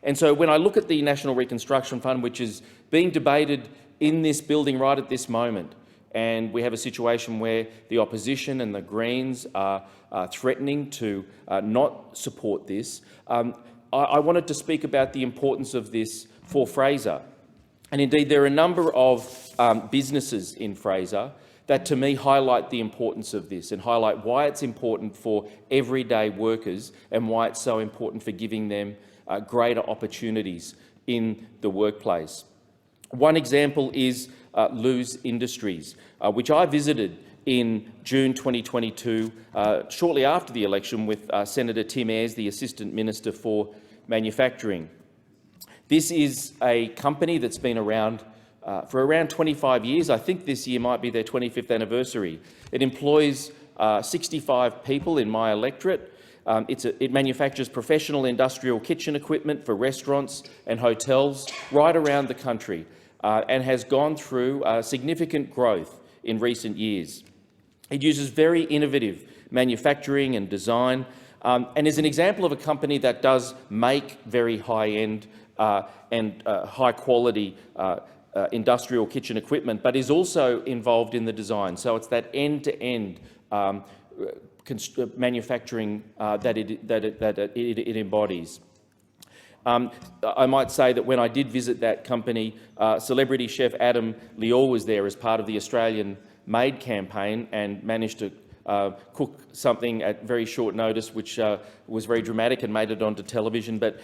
And so when I look at the National Reconstruction Fund, which is being debated in this building right at this moment, and we have a situation where the opposition and the Greens are threatening to not support this, I wanted to speak about the importance of this for Fraser. And indeed, there are a number of businesses in Fraser that to me highlight the importance of this and highlight why it's important for everyday workers and why it's so important for giving them greater opportunities in the workplace. One example is Luz Industries, which I visited in June 2022, shortly after the election, with Senator Tim Ayres, the Assistant Minister for Manufacturing. This is a company that's been around for around 25 years. I think this year might be their 25th anniversary. It employs 65 people in my electorate. It manufactures professional industrial kitchen equipment for restaurants and hotels right around the country and has gone through significant growth in recent years. It uses very innovative manufacturing and design and is an example of a company that does make very high-end and high-quality industrial kitchen equipment, but is also involved in the design. So it's that end-to-end manufacturing that it embodies. I might say that when I did visit that company, celebrity chef Adam Lior was there as part of the Australian Made campaign and managed to cook something at very short notice, which was very dramatic and made it onto television. But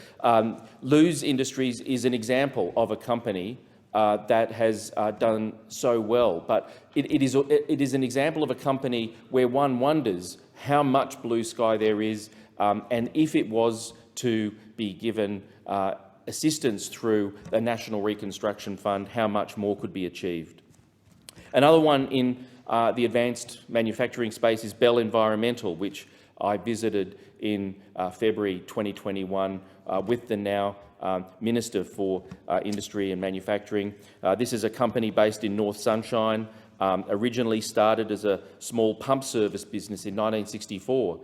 Luz Industries is an example of a company that has done so well. But it is an example of a company where one wonders how much blue sky there is, and if it was to be given assistance through the National Reconstruction Fund, how much more could be achieved. Another one in the advanced manufacturing space is Bell Environmental, which I visited in February 2021 with the now Minister for Industry and Manufacturing. This is a company based in North Sunshine, originally started as a small pump service business in 1964.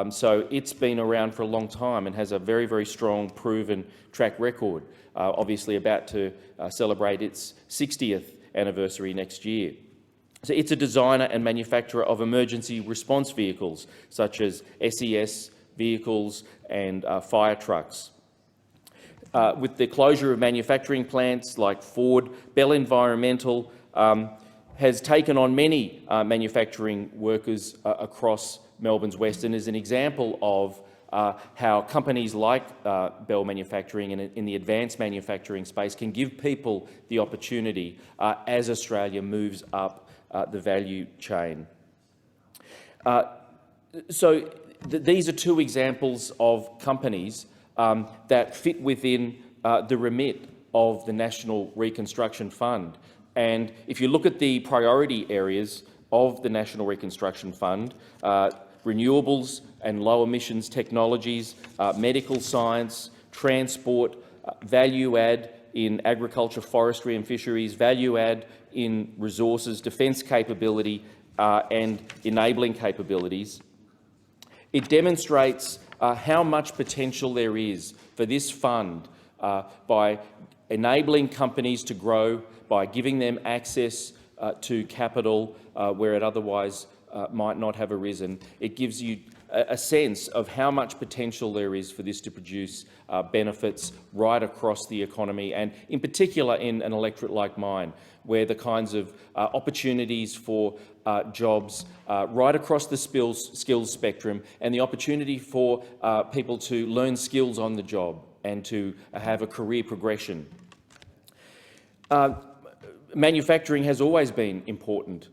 So it's been around for a long time and has a very, very strong, proven track record, obviously about to celebrate its 60th anniversary next year. So it's a designer and manufacturer of emergency response vehicles, such as SES vehicles and fire trucks. With the closure of manufacturing plants like Ford, Bell Environmental has taken on many manufacturing workers across Melbourne's West, and is an example of how companies like Bell Manufacturing and in the advanced manufacturing space can give people the opportunity as Australia moves up the value chain. These are two examples of companies that fit within the remit of the National Reconstruction Fund. And if you look at the priority areas of the National Reconstruction Fund, renewables and low emissions technologies, medical science, transport, value add in agriculture, forestry and fisheries, value add in resources, defence capability and enabling capabilities. It demonstrates how much potential there is for this fund by enabling companies to grow, by giving them access to capital where it otherwise might not have arisen. It gives you a sense of how much potential there is for this to produce benefits right across the economy, and in particular in an electorate like mine, where the kinds of opportunities for jobs right across the skills spectrum, and the opportunity for people to learn skills on the job and to have a career progression. Manufacturing has always been important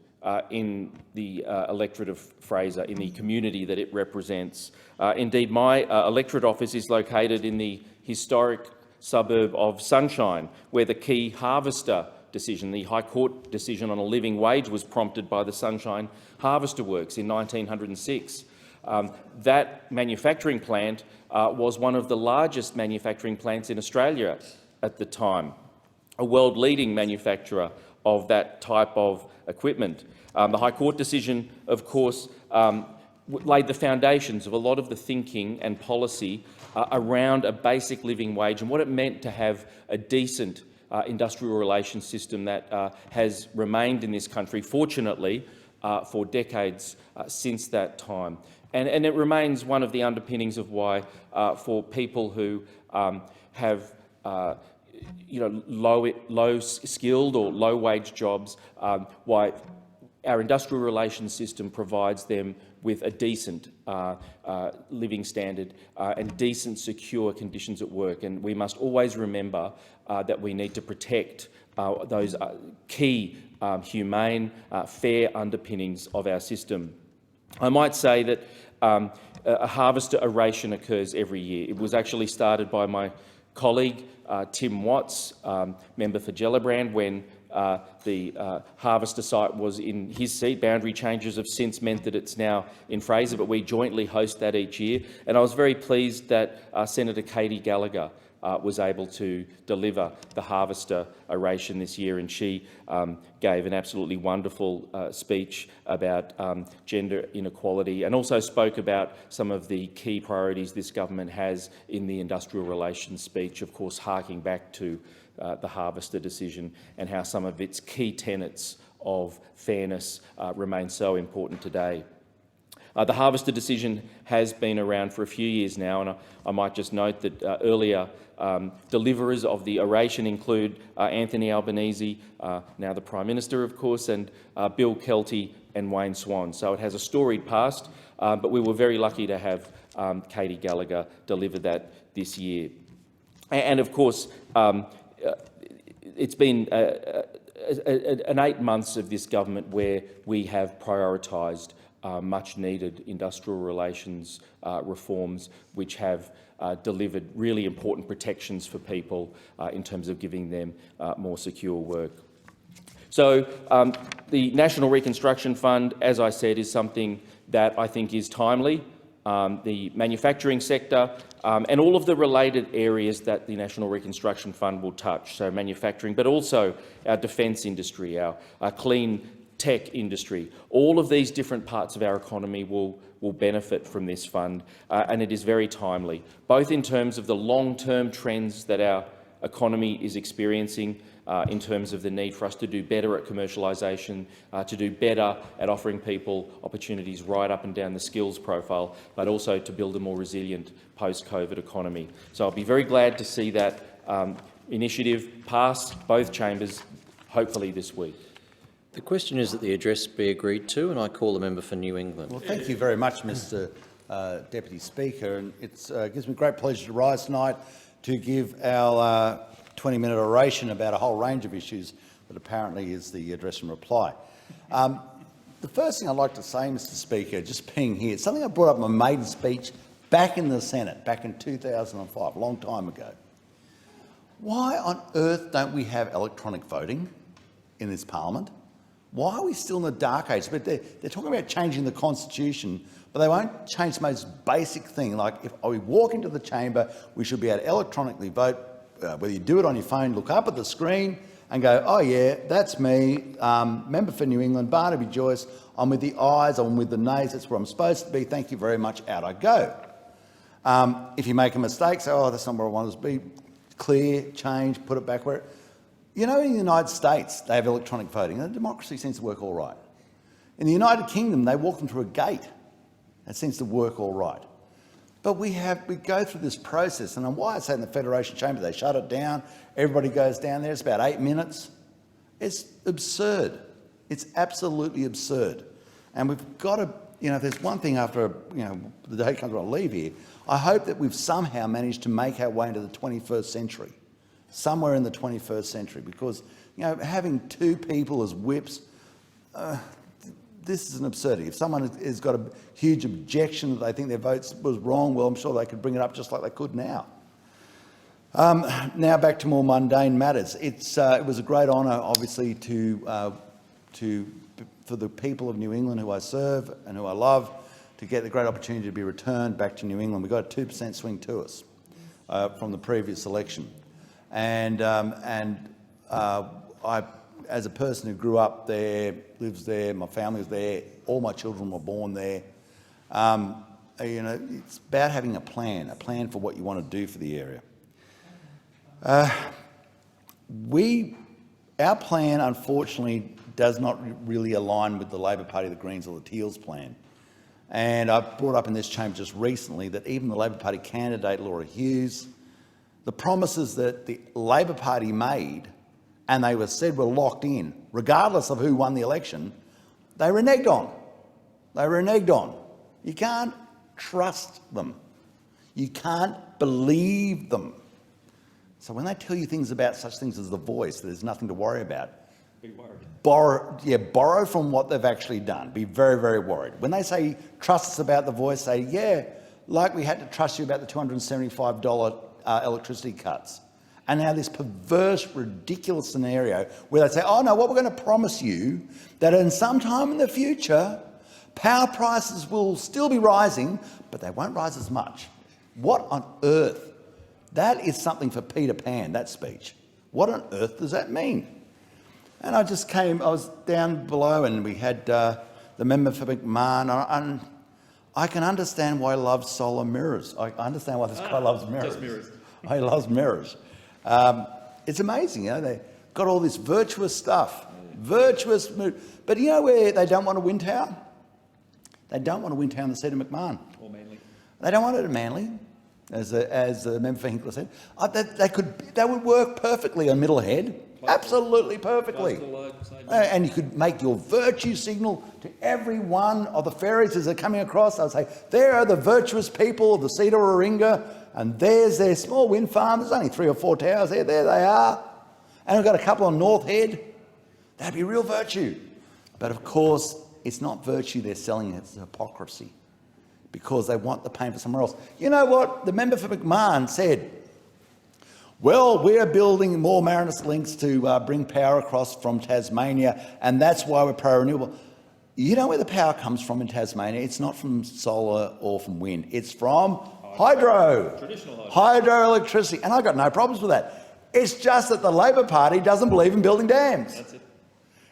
in the electorate of Fraser, in the community that it represents. Indeed, my electorate office is located in the historic suburb of Sunshine, where the key Harvester decision, the High Court decision on a living wage, was prompted by the Sunshine Harvester Works in 1906. That manufacturing plant was one of the largest manufacturing plants in Australia at the time, a world-leading manufacturer of that type of equipment. The High Court decision, of course, laid the foundations of a lot of the thinking and policy around a basic living wage and what it meant to have a decent industrial relations system that has remained in this country, fortunately, for decades since that time. And it remains one of the underpinnings of why, for people who have low-skilled or low-wage jobs, why our industrial relations system provides them with a decent living standard and decent, secure conditions at work. And we must always remember that we need to protect those key, humane, fair underpinnings of our system. I might say that a harvester oration occurs every year. It was actually started by my colleague, Tim Watts, member for Gellibrand, when the harvester site was in his seat. Boundary changes have since meant that it's now in Fraser, but we jointly host that each year. And I was very pleased that Senator Katie Gallagher was able to deliver the harvester oration this year, and she gave an absolutely wonderful speech about gender inequality, and also spoke about some of the key priorities this government has in the industrial relations speech, of course harking back to the harvester decision and how some of its key tenets of fairness remain so important today. The harvester decision has been around for a few years now, and I might just note that earlier deliverers of the oration include Anthony Albanese, now the Prime Minister, of course, and Bill Kelty and Wayne Swan. So it has a storied past, but we were very lucky to have Katie Gallagher deliver that this year. And of course, it's been an 8 months of this government where we have prioritised much-needed industrial relations reforms, which have delivered really important protections for people in terms of giving them more secure work. So the National Reconstruction Fund, as I said, is something that I think is timely. The manufacturing sector and all of the related areas that the National Reconstruction Fund will touch, so manufacturing, but also our defence industry, our clean tech industry. All of these different parts of our economy will benefit from this fund, and it is very timely, both in terms of the long-term trends that our economy is experiencing, in terms of the need for us to do better at commercialisation, to do better at offering people opportunities right up and down the skills profile, but also to build a more resilient post-COVID economy. So I'll be very glad to see that initiative pass both chambers, hopefully this week. The question is that the address be agreed to, and I call the member for New England. Well, thank you very much, Mr Deputy Speaker. And it gives me great pleasure to rise tonight to give our 20-minute oration about a whole range of issues that apparently is the address and reply. The first thing I'd like to say, Mr Speaker, just being here, something I brought up in my maiden speech back in the Senate, back in 2005, a long time ago. Why on earth don't we have electronic voting in this parliament? Why are we still in the dark age? But they're talking about changing the constitution, but they won't change the most basic thing. Like if we walk into the chamber, we should be able to electronically vote, whether you do it on your phone, look up at the screen and go, oh yeah, that's me, member for New England, Barnaby Joyce, I'm with the ayes, I'm with the nays, that's where I'm supposed to be, thank you very much, out I go. If you make a mistake, say, oh, that's not where I wanted to be, clear, change, put it back where... You know, in the United States, they have electronic voting, and democracy seems to work all right. In the United Kingdom, they walk them through a gate. That seems to work all right. But we go through this process, and why I say in the Federation Chamber, they shut it down, everybody goes down there, it's about 8 minutes. It's absurd. It's absolutely absurd. And we've got to, if there's one thing after, the day comes when I leave here, I hope that we've somehow managed to make our way into the 21st century. Somewhere in the 21st century, because having two people as whips, this is an absurdity. If someone has got a huge objection that they think their vote was wrong, well, I'm sure they could bring it up just like they could now. Now back to more mundane matters. It was a great honour, obviously, for the people of New England who I serve and who I love, to get the great opportunity to be returned back to New England. We got a 2% swing to us from the previous election. And I, as a person who grew up there, lives there, my family was there, all my children were born there, it's about having a plan for what you want to do for the area. Our plan, unfortunately, does not really align with the Labor Party, the Greens or the Teals plan. And I brought up in this chamber just recently that even the Labor Party candidate, Laura Hughes, the promises that the Labor Party made, and they were said were locked in, regardless of who won the election, they reneged on. They reneged on. You can't trust them. You can't believe them. So when they tell you things about such things as The Voice, there's nothing to worry about. Be worried. Borrow from what they've actually done. Be very, very worried. When they say trust us about The Voice, say, yeah, like we had to trust you about the $275 electricity cuts. And now this perverse, ridiculous scenario where they say, oh no, what we're going to promise you that in some time in the future, power prices will still be rising, but they won't rise as much. What on earth? That is something for Peter Pan, that speech. What on earth does that mean? And I was down below and we had the member for McMahon, and I can understand why he loves solar mirrors. I understand why this guy loves mirrors. He loves mirrors. It's amazing, they've got all this virtuous stuff. But you know where they don't want a wind tower? They don't want a wind tower in the seat of McMahon. Or Manly. They don't want it at Manly, as the member for Hinkler said. That would work perfectly on Middlehead. Absolutely perfectly. And you could make your virtue signal to every one of the ferries as they're coming across. I'd say, there are the virtuous people of the Cedar Warringah, and there's their small wind farm. There's only 3 or 4 towers there. There they are. And we've got a couple on North Head. That'd be real virtue. But of course, it's not virtue they're selling, it's hypocrisy, because they want the pain for somewhere else. You know what? The member for McMahon said, well, we're building more Marinus links to bring power across from Tasmania, and that's why we're pro-renewable. You know where the power comes from in Tasmania? It's not from solar or from wind. It's from hydro. Traditional hydroelectricity. And I've got no problems with that. It's just that the Labor Party doesn't believe in building dams. That's it.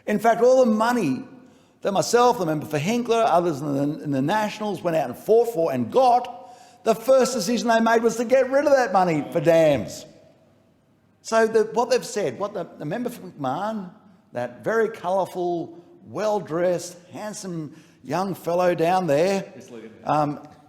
In fact, all the money that myself, the member for Hinkler, others in the Nationals went out and fought for and got, the first decision they made was to get rid of that money for dams. So what they've said, what the member for McMahon, that very colourful, well-dressed, handsome young fellow down there,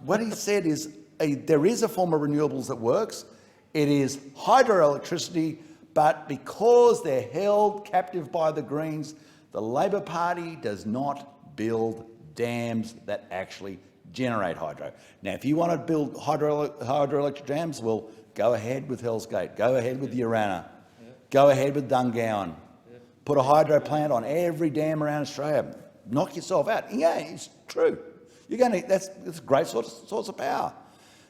what he said is there is a form of renewables that works. It is hydroelectricity, but because they're held captive by the Greens, the Labor Party does not build dams that actually generate hydro. Now, if you want to build hydroelectric dams, well, go ahead with Hell's Gate, go ahead with Urana, go ahead with Dungowan. Put a hydro plant on every dam around Australia. Knock yourself out. Yeah, it's true. That's a great source of power.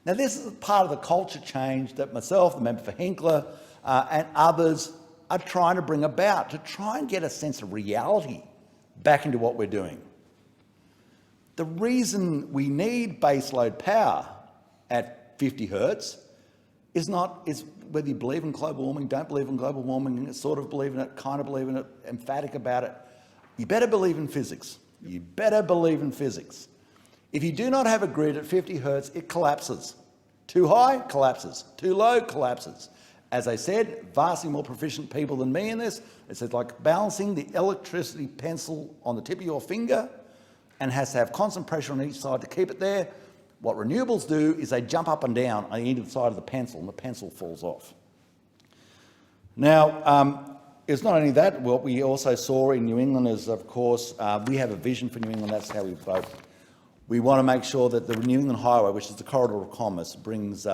Now, this is part of the culture change that myself, the member for Hinkler, and others are trying to bring about, to try and get a sense of reality back into what we're doing. The reason we need baseload power at 50 hertz is whether you believe in global warming, don't believe in global warming, sort of believe in it, kind of believe in it, emphatic about it. You better believe in physics. You better believe in physics. If you do not have a grid at 50 hertz, it collapses. Too high, collapses. Too low, collapses. As I said, vastly more proficient people than me in this. It's like balancing the electricity pencil on the tip of your finger and has to have constant pressure on each side to keep it there. What renewables do is they jump up and down on either side of the pencil and the pencil falls off. Now, it's not only that, what we also saw in New England is, of course, we have a vision for New England, that's how we vote. We want to make sure that the New England Highway, which is the corridor of commerce, brings,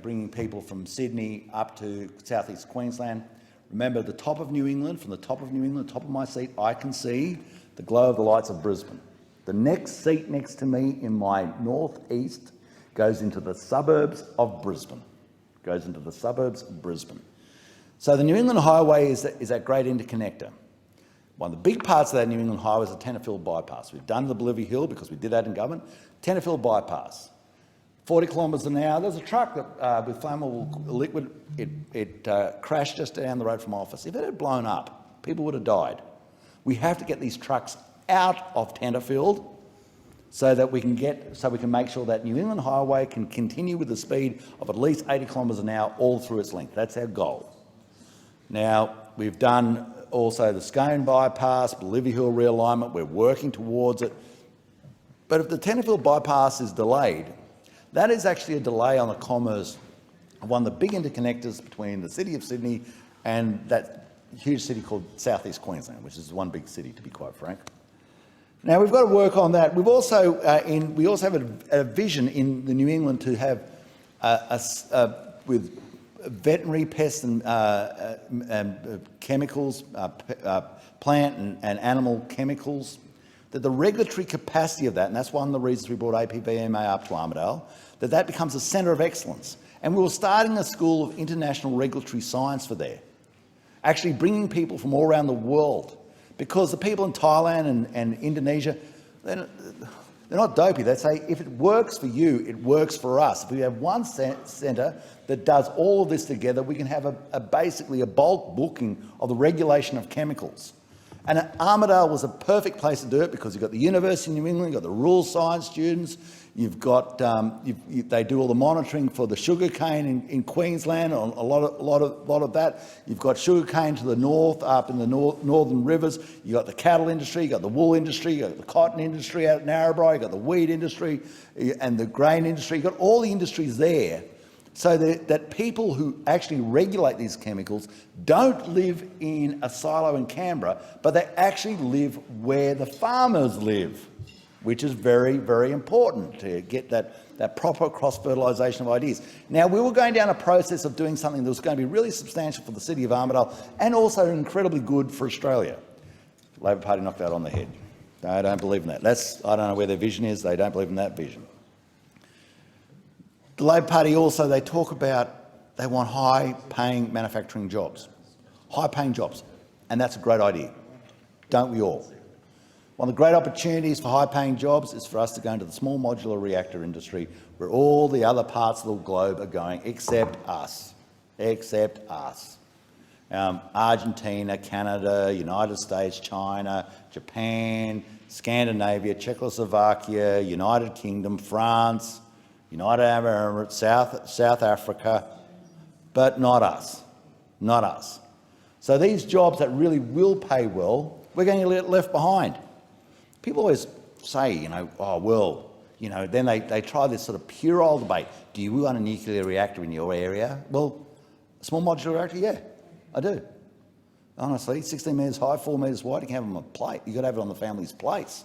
bringing people from Sydney up to southeast Queensland. Remember, the top of New England, from the top of New England, top of my seat, I can see the glow of the lights of Brisbane. The next seat next to me in my northeast goes into the suburbs of Brisbane. So the New England Highway is that great interconnector. One of the big parts of that New England Highway is the Tenterfield bypass. We've done the Bolivia Hill because we did that in government. Tenterfield bypass, 40 kilometres an hour. There's a truck that, with flammable liquid, it crashed just down the road from my office. If it had blown up, people would have died. We have to get these trucks out of Tenterfield so that we can make sure that New England Highway can continue with the speed of at least 80 kilometres an hour all through its length. That's our goal. Now, we've done also the Scone bypass, Bolivia Hill realignment. We're working towards it. But if the Tenterfield bypass is delayed, that is actually a delay on the commerce of one of the big interconnectors between the city of Sydney and that huge city called southeast Queensland, which is one big city, to be quite frank. Now, we've got to work on that. We've also, we also have a vision in the New England to have, with veterinary pests and chemicals, plant and animal chemicals, that the regulatory capacity of that, and that's one of the reasons we brought APVMA up to Armidale, that becomes a centre of excellence. And we were starting a school of international regulatory science for there, actually bringing people from all around the world, because the people in Thailand and Indonesia, they're not dopey. They say, if it works for you, it works for us. If we have one centre that does all of this together, we can have basically a bulk booking of the regulation of chemicals. And Armidale was a perfect place to do it because you've got the University of New England, you've got the rural science students, you've got, they do all the monitoring for the sugarcane in Queensland, a lot of that. You've got sugarcane to the north, up in the northern rivers. You've got the cattle industry, you've got the wool industry, you've got the cotton industry out at Narrabri, you've got the wheat industry and the grain industry. You've got all the industries there, so that people who actually regulate these chemicals don't live in a silo in Canberra, but they actually live where the farmers live, which is very, very important to get that proper cross-fertilisation of ideas. Now, we were going down a process of doing something that was going to be really substantial for the city of Armidale and also incredibly good for Australia. The Labor Party knocked that on the head. I don't believe in that. I don't know where their vision is. They don't believe in that vision. The Labor Party also, they talk about they want high-paying manufacturing jobs. High-paying jobs. And that's a great idea. Don't we all? One of the great opportunities for high-paying jobs is for us to go into the small modular reactor industry where all the other parts of the globe are going, except us. Except us. Argentina, Canada, United States, China, Japan, Scandinavia, Czechoslovakia, United Kingdom, France, United Arab Emirates, South Africa, but not us. not us. So these jobs that really will pay well, we're going to get left behind. People always say, you know, oh, well, you know, then they try this sort of puerile debate. Do you want a nuclear reactor in your area? Well, a small modular reactor, yeah, I do. Honestly, 16 metres high, 4 metres wide, you can have them on a plate. You've got to have it on the family's plates.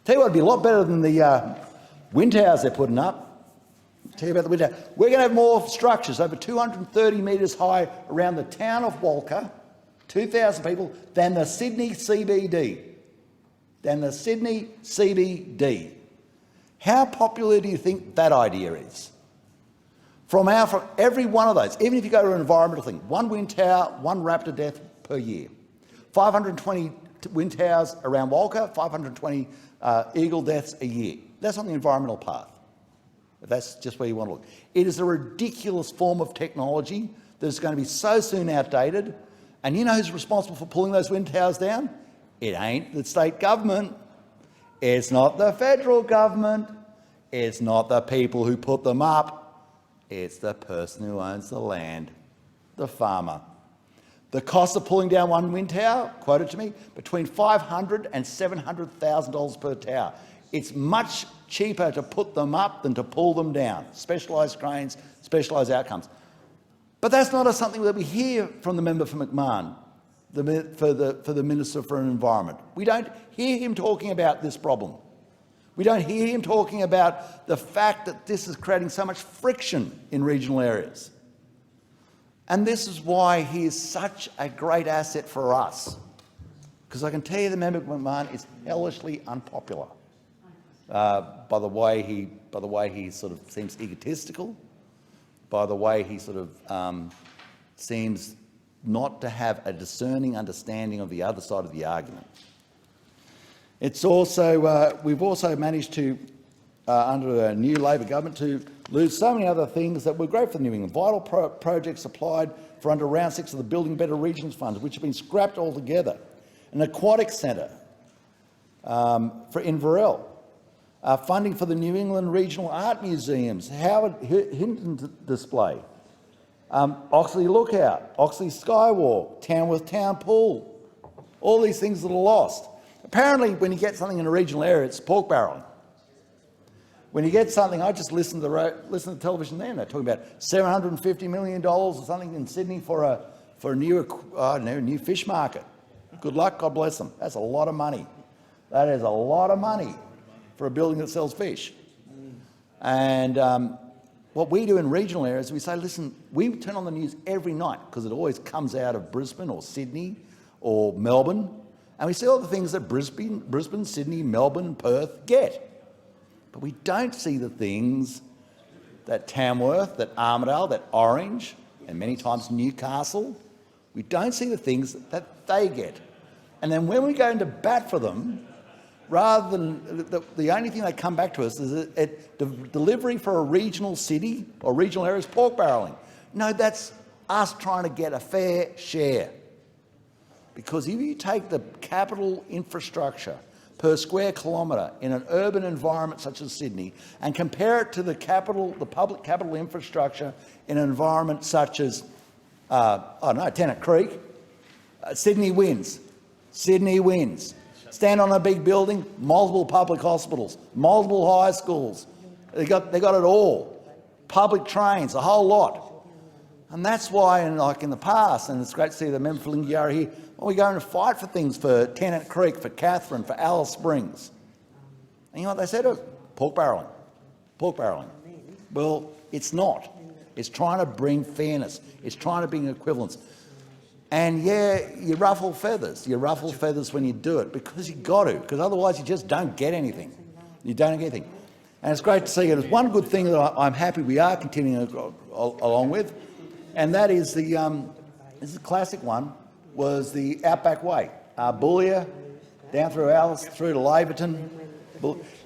Tell you what, it'd be a lot better than the wind towers they're putting up. Tell you about the wind tower. We're going to have more structures, over 230 metres high around the town of Walker, 2,000 people, than the Sydney CBD. How popular do you think that idea is? From every one of those, even if you go to an environmental thing, one wind tower, one raptor death per year. 520 wind towers around Walker, 520 eagle deaths a year. That's on the environmental path. If that's just where you want to look. It is a ridiculous form of technology that is going to be so soon outdated. And you know who's responsible for pulling those wind towers down? It ain't the state government. It's not the federal government. It's not the people who put them up. It's the person who owns the land, the farmer. The cost of pulling down one wind tower, quoted to me, between $500,000 and $700,000 per tower. It's much cheaper to put them up than to pull them down. Specialised cranes, specialised outcomes. But that's not something that we hear from the member for McMahon, for the Minister for Environment. We don't hear him talking about this problem. We don't hear him talking about the fact that this is creating so much friction in regional areas. And this is why he is such a great asset for us. Because I can tell you the member for McMahon is hellishly unpopular by the way he sort of seems egotistical, by the way he sort of seems not to have a discerning understanding of the other side of the argument. It's also, we've also managed to, under a new Labor government, to lose so many other things that were great for New England. Vital projects applied for under round 6 of the Building Better Regions Fund, which have been scrapped altogether. An aquatic centre for Inverell. Funding for the New England Regional Art Museums, Howard Hinton display. Oxley Lookout, Oxley Skywalk, Tamworth Town Pool. All these things that are lost. Apparently, when you get something in a regional area, it's pork barreling. When you get something, I just listened to television then. They're talking about $750 million or something in Sydney for a new fish market. Good luck, God bless them. That's a lot of money. That is a lot of money for a building that sells fish. And what we do in regional areas, we say, listen, we turn on the news every night because it always comes out of Brisbane or Sydney or Melbourne. And we see all the things that Brisbane, Sydney, Melbourne, Perth get. But we don't see the things that Tamworth, that Armidale, that Orange, and many times Newcastle, we don't see the things that they get. And then when we go into bat for them, rather than the only thing they come back to us is the delivery for a regional city or regional area is pork barreling. No, that's us trying to get a fair share. Because if you take the capital infrastructure per square kilometre in an urban environment such as Sydney and compare it to the public capital infrastructure in an environment such as, Tennant Creek, Sydney wins. Sydney wins. Stand on a big building, multiple public hospitals, multiple high schools. They got it all. Public trains, a whole lot. And that's why, like in the past, and it's great to see the member for Lingiara here, we go and fight for things for Tennant Creek, for Katherine, for Alice Springs. And you know what they said? Pork barreling. Pork barreling. Well, it's not. It's trying to bring fairness. It's trying to bring equivalence. And yeah, you ruffle feathers. You ruffle feathers when you do it because you got to, because otherwise you just don't get anything. You don't get anything. And it's great to see it. There's one good thing that I'm happy we are continuing along with, and that is this is a classic one, was the Outback Way. Boulia, down through Alice, through to Laverton.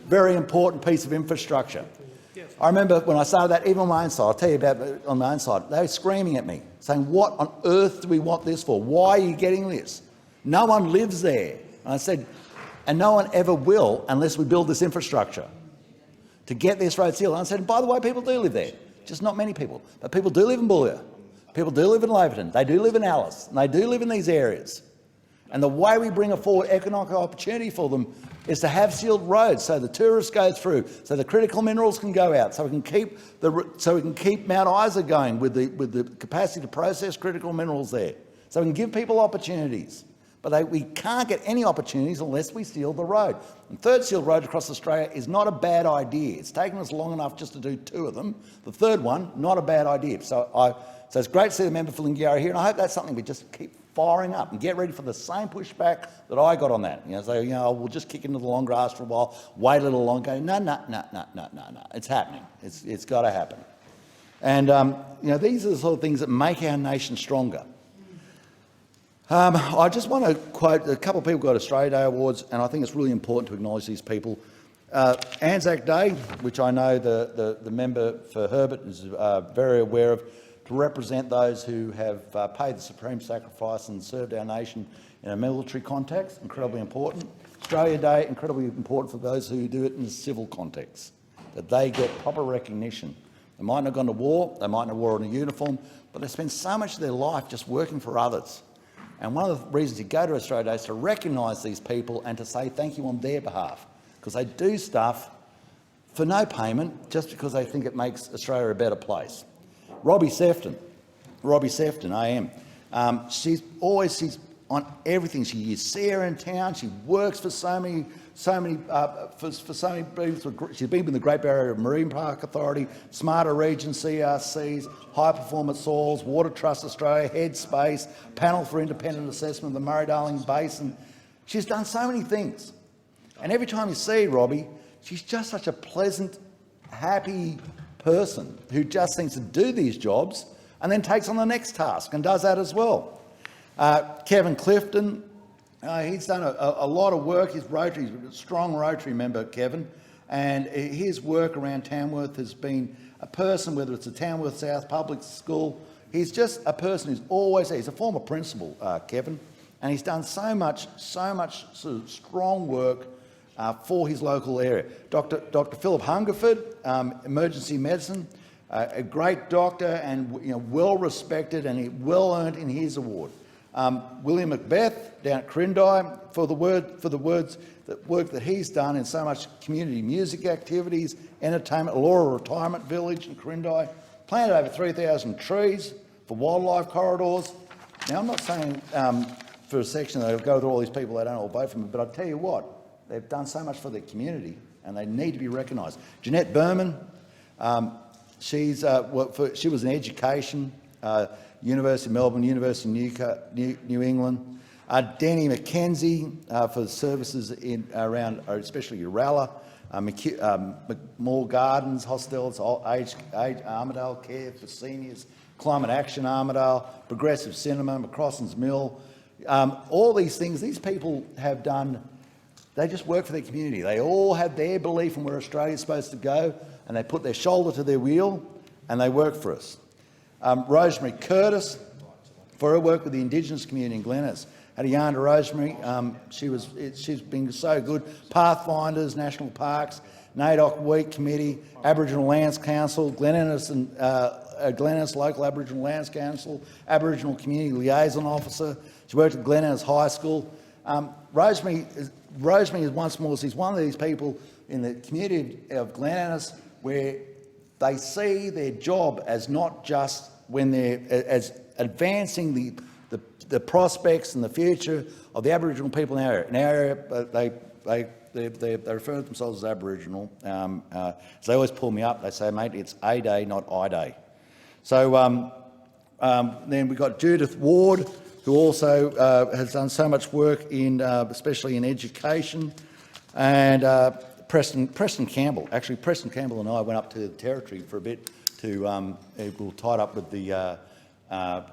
Very important piece of infrastructure. I remember when I started that, even on my own side, I'll tell you about it on my own side, they were screaming at me, saying, what on earth do we want this for? Why are you getting this? No one lives there. And I said, and no one ever will unless we build this infrastructure to get this road sealed. And I said, by the way, people do live there, just not many people. But people do live in Boulia. People do live in Laverton, they do live in Alice, and they do live in these areas. And the way we bring forward economic opportunity for them is to have sealed roads so the tourists go through, so the critical minerals can go out, so we can keep Mount Isa going with the capacity to process critical minerals there, so we can give people opportunities. But we can't get any opportunities unless we seal the road. And third sealed road across Australia is not a bad idea. It's taken us long enough just to do 2 of them. The third one, not a bad idea. So it's great to see the member for Lingiari here, and I hope that's something we just keep firing up and get ready for the same pushback that I got on that. We'll just kick into the long grass for a while, wait a little longer. No. It's happening. It's got to happen. And these are the sort of things that make our nation stronger. I just want to quote, a couple of people got Australia Day awards, and I think it's really important to acknowledge these people. Anzac Day, which I know the member for Herbert is very aware of, to represent those who have paid the supreme sacrifice and served our nation in a military context, incredibly important. Australia Day, incredibly important for those who do it in a civil context, that they get proper recognition. They might not have gone to war, they might not have worn a uniform, but they spend so much of their life just working for others. And one of the reasons you go to Australia Day is to recognise these people and to say thank you on their behalf, because they do stuff for no payment just because they think it makes Australia a better place. Robbie Sefton, AM. She's on everything. You see her in town. She works for so many people. She's been with the Great Barrier Marine Park Authority, Smarter Region, CRCs, High Performance Soils, Water Trust Australia, Headspace, Panel for Independent Assessment of the Murray-Darling Basin. She's done so many things. And every time you see Robbie, she's just such a pleasant, happy person who just seems to do these jobs and then takes on the next task and does that as well. Kevin Clifton, he's done a lot of work. He's a strong Rotary member, Kevin, and his work around Tamworth has been a person, whether it's a Tamworth South Public School, he's just a person who's always there. He's a former principal, Kevin, and he's done so much sort of strong work for his local area. Dr. Philip Hungerford, emergency medicine, a great doctor and well respected and well earned in his award. William Macbeth down at Crindai for the work that he's done in so much community music activities, entertainment. Laura Retirement Village in Crindai, planted over 3,000 trees for wildlife corridors. Now I'm not saying for a section they'll go through all these people, they don't all vote for me, but I'll tell you what, they've done so much for their community and they need to be recognised. Jeanette Berman, she was in education, University of Melbourne, University of New England. Danny McKenzie for services around, especially Uralla, Moore Gardens, hostels, Age Armidale Care for seniors, Climate Action Armidale, Progressive Cinema, McCrosson's Mill. All these things, these people have done. They just work for their community. They all have their belief in where Australia's supposed to go, and they put their shoulder to their wheel, and they work for us. Rosemary Curtis, for her work with the Indigenous community in Glennis. Had a yarn to Rosemary. She's been so good. Pathfinders, National Parks, NAIDOC Week Committee, Aboriginal Lands Council, Glen Innes Local Aboriginal Lands Council, Aboriginal Community Liaison Officer. She worked at Glen Innes High School. Rosemary is once more, she's one of these people in the community of Glen Innes where they see their job as not just when they're as advancing the prospects and the future of the Aboriginal people in our area. In our area, they refer to themselves as Aboriginal. So they always pull me up. They say, mate, it's A Day, not I Day. So then we've got Judith Ward, who also has done so much work in, especially in education, and Preston Campbell. Actually, Preston Campbell and I went up to the Territory for a bit to, we were tied up with the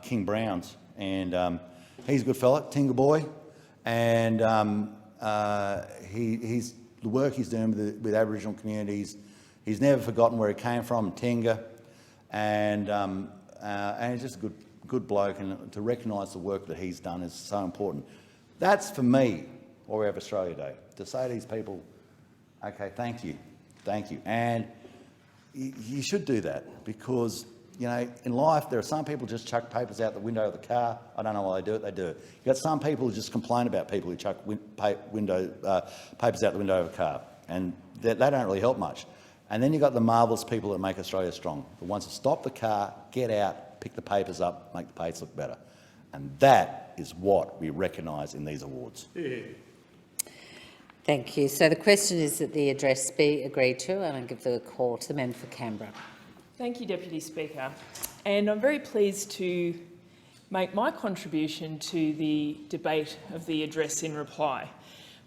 King Browns, and he's a good fella, Tinga boy, and he's the work he's doing with Aboriginal communities. He's never forgotten where he came from, Tinga, and he's just a good bloke, and to recognise the work that he's done is so important. That's, for me, why we have Australia Day, to say to these people, okay, thank you, and you should do that, because You know, in life, there are some people who just chuck papers out the window of the car. I don't know why they do it, they do it. You've got some people who just complain about people who chuck papers out the window of a car, and they don't really help much. And then you've got the marvellous people that make Australia strong, the ones that stop the car, get out, pick the papers up, make the place look better. And that is what we recognise in these awards. Yeah. Thank you. So the question is that the address be agreed to, and I give the call to the member for Canberra. Thank you, Deputy Speaker. And I'm very pleased to make my contribution to the debate of the address in reply,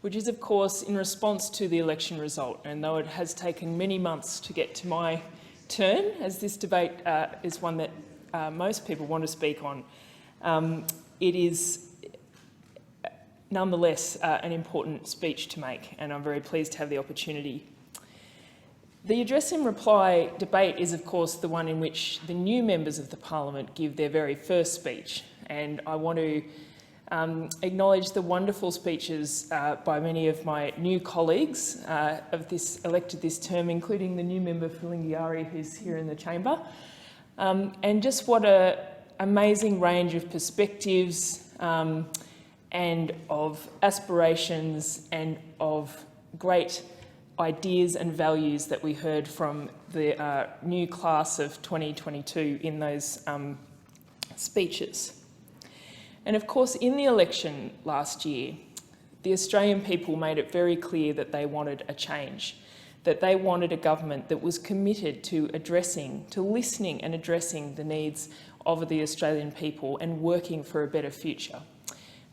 which is, of course, in response to the election result. And though it has taken many months to get to my turn, as this debate is one that most people want to speak on, it is nonetheless an important speech to make, and I'm very pleased to have the opportunity. The address in reply debate is, of course, the one in which the new members of the Parliament give their very first speech, and I want to acknowledge the wonderful speeches by many of my new colleagues elected this term, including the new member for Lingiari, who's here in the chamber, and just what an amazing range of perspectives and of aspirations and of great ideas and values that we heard from the new class of 2022 in those speeches. And of course, in the election last year, the Australian people made it very clear that they wanted a change, that they wanted a government that was committed to listening and addressing the needs of the Australian people and working for a better future.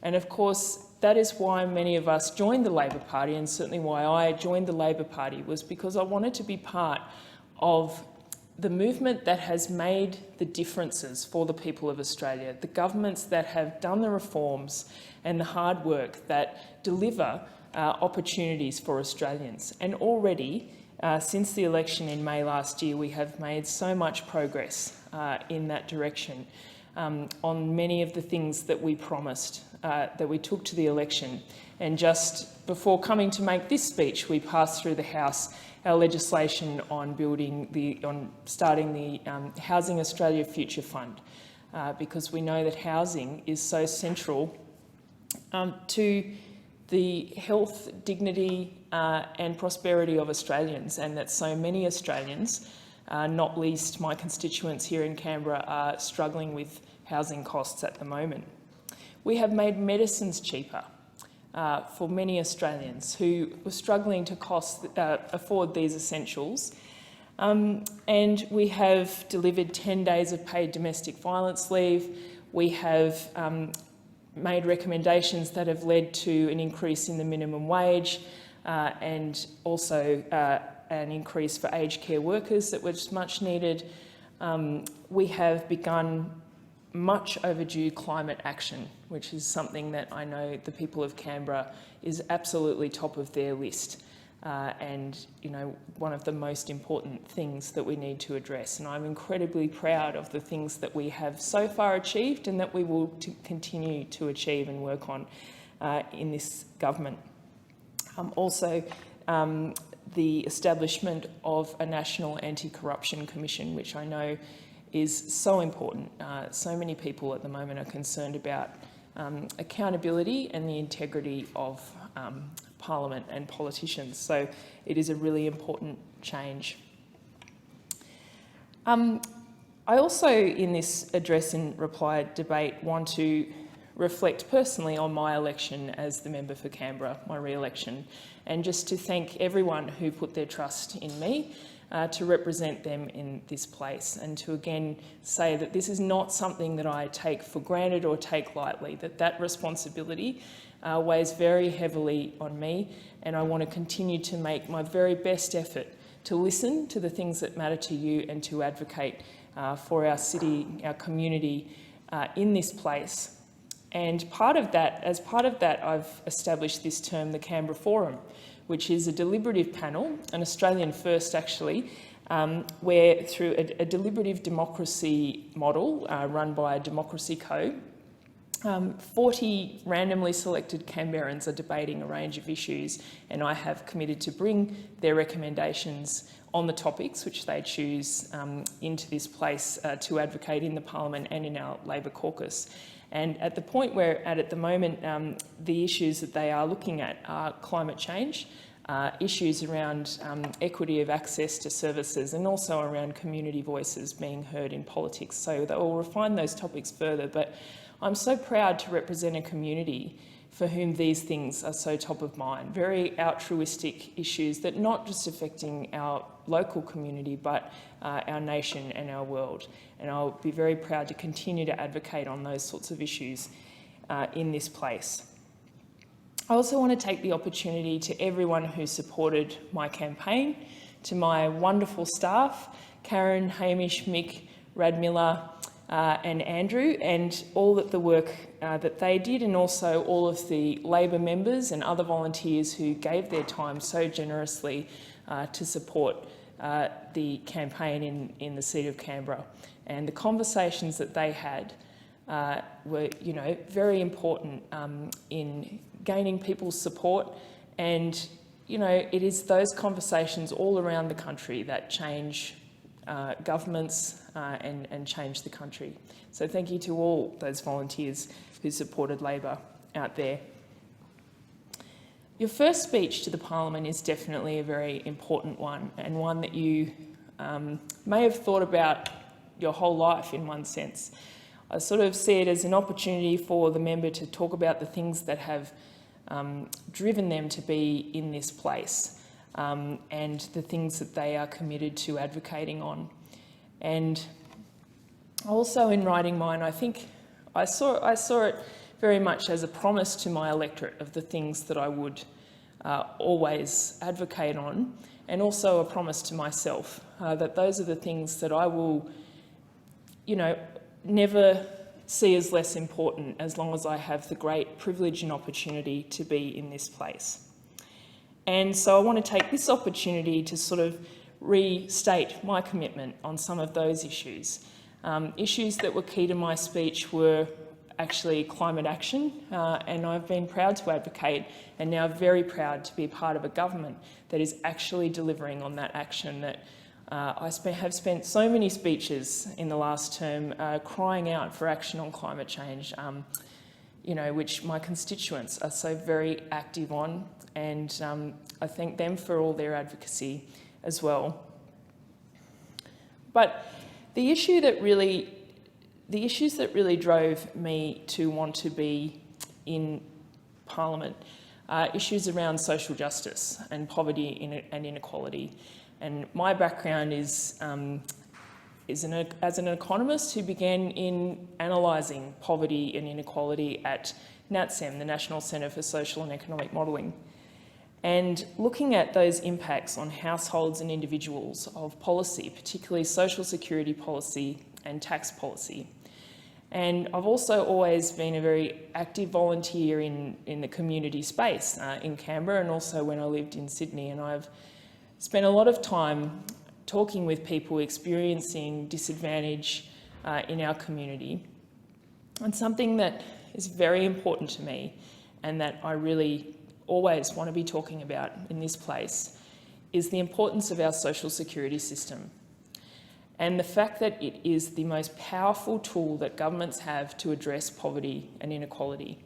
And of course, that is why many of us joined the Labor Party, and certainly why I joined the Labor Party, was because I wanted to be part of the movement that has made the differences for the people of Australia, the governments that have done the reforms and the hard work that deliver opportunities for Australians. And already, since the election in May last year, we have made so much progress in that direction on many of the things that we promised, that we took to the election. And just before coming to make this speech, we passed through the House our legislation on starting the Housing Australia Future Fund, because we know that housing is so central to the health, dignity and prosperity of Australians, and that so many Australians, not least my constituents here in Canberra, are struggling with housing costs at the moment. We have made medicines cheaper for many Australians who were struggling to afford these essentials. And we have delivered 10 days of paid domestic violence leave. We have made recommendations that have led to an increase in the minimum wage and also an increase for aged care workers that was much needed. We have begun much overdue climate action, which is something that I know the people of Canberra is absolutely top of their list, and one of the most important things that we need to address. And I'm incredibly proud of the things that we have so far achieved and that we will continue to achieve and work on in this government. Also, the establishment of a National Anti-Corruption Commission, which I know is so important. So many people at the moment are concerned about accountability and the integrity of Parliament and politicians. So it is a really important change. I also, in this address in reply debate, want to reflect personally on my election as the member for Canberra, my re-election, and just to thank everyone who put their trust in me to represent them in this place, and to again say that this is not something that I take for granted or take lightly, that responsibility weighs very heavily on me, and I want to continue to make my very best effort to listen to the things that matter to you and to advocate for our city, our community in this place. And as part of that, I've established this term, the Canberra Forum, which is a deliberative panel, an Australian first actually, where through a deliberative democracy model run by a Democracy Co, 40 randomly selected Canberrans are debating a range of issues, and I have committed to bring their recommendations on the topics which they choose into this place to advocate in the Parliament and in our Labor caucus. And at the point we're at the moment, the issues that they are looking at are climate change, issues around equity of access to services, and also around community voices being heard in politics. So they will refine those topics further, but I'm so proud to represent a community for whom these things are so top of mind, very altruistic issues that not just affecting our local community, but our nation and our world. And I'll be very proud to continue to advocate on those sorts of issues in this place. I also want to take the opportunity to everyone who supported my campaign, to my wonderful staff, Karen, Hamish, Mick, Radmilla, and Andrew, and all the work that they did, and also all of the Labor members and other volunteers who gave their time so generously to support the campaign in the seat of Canberra. And the conversations that they had were, very important in gaining people's support. And, it is those conversations all around the country that change governments and change the country. So thank you to all those volunteers who supported Labor out there. Your first speech to the Parliament is definitely a very important one, and one that you may have thought about your whole life in one sense. I sort of see it as an opportunity for the member to talk about the things that have driven them to be in this place, and the things that they are committed to advocating on. And also in writing mine, I think I saw it very much as a promise to my electorate of the things that I would always advocate on, and also a promise to myself that those are the things that I will, never see as less important as long as I have the great privilege and opportunity to be in this place. And so I want to take this opportunity to sort of restate my commitment on some of those issues. Issues that were key to my speech were actually climate action, and I've been proud to advocate, and now very proud to be a part of a government that is actually delivering on that action. That I have spent so many speeches in the last term crying out for action on climate change, which my constituents are so very active on, and I thank them for all their advocacy as well. But the issues that really drove me to want to be in Parliament are issues around social justice and poverty and inequality. And my background is as an economist who began in analysing poverty and inequality at NATSEM, the National Centre for Social and Economic Modelling, and looking at those impacts on households and individuals of policy, particularly social security policy and tax policy. And I've also always been a very active volunteer in the community space in Canberra, and also when I lived in Sydney, and I've spent a lot of time talking with people experiencing disadvantage in our community. And something that is very important to me, and that I really always want to be talking about in this place, is the importance of our social security system, and the fact that it is the most powerful tool that governments have to address poverty and inequality.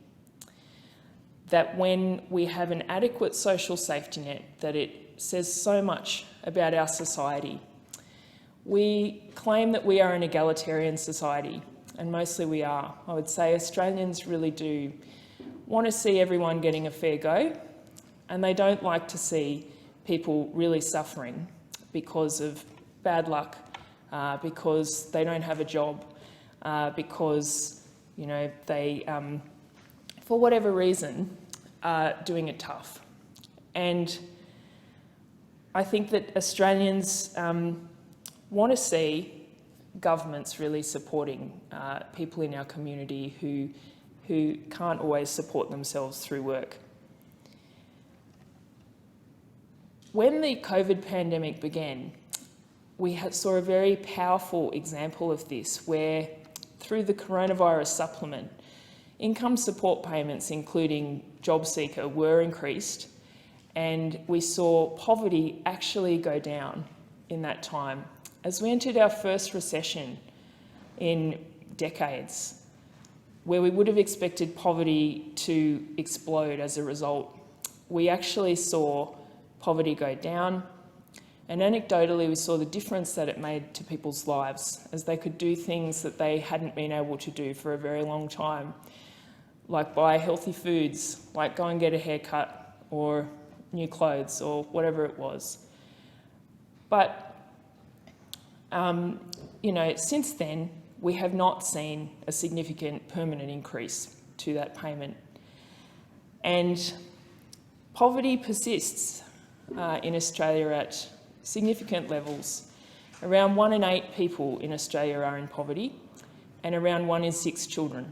That when we have an adequate social safety net, that it says so much about our society. We claim that we are an egalitarian society, and mostly we are. I would say Australians really do want to see everyone getting a fair go, and they don't like to see people really suffering because of bad luck, because they don't have a job, because they, for whatever reason, are doing it tough. And I think that Australians want to see governments really supporting people in our community who can't always support themselves through work. When the COVID pandemic began, we saw a very powerful example of this, where through the coronavirus supplement, income support payments, including JobSeeker, were increased, and we saw poverty actually go down in that time. As we entered our first recession in decades, where we would have expected poverty to explode as a result, we actually saw poverty go down. And anecdotally, we saw the difference that it made to people's lives as they could do things that they hadn't been able to do for a very long time, like buy healthy foods, like go and get a haircut or new clothes or whatever it was. But, you know, since then, we have not seen a significant permanent increase to that payment. And poverty persists in Australia at significant levels. Around 1 in 8 people in Australia are in poverty, and around 1 in 6 children.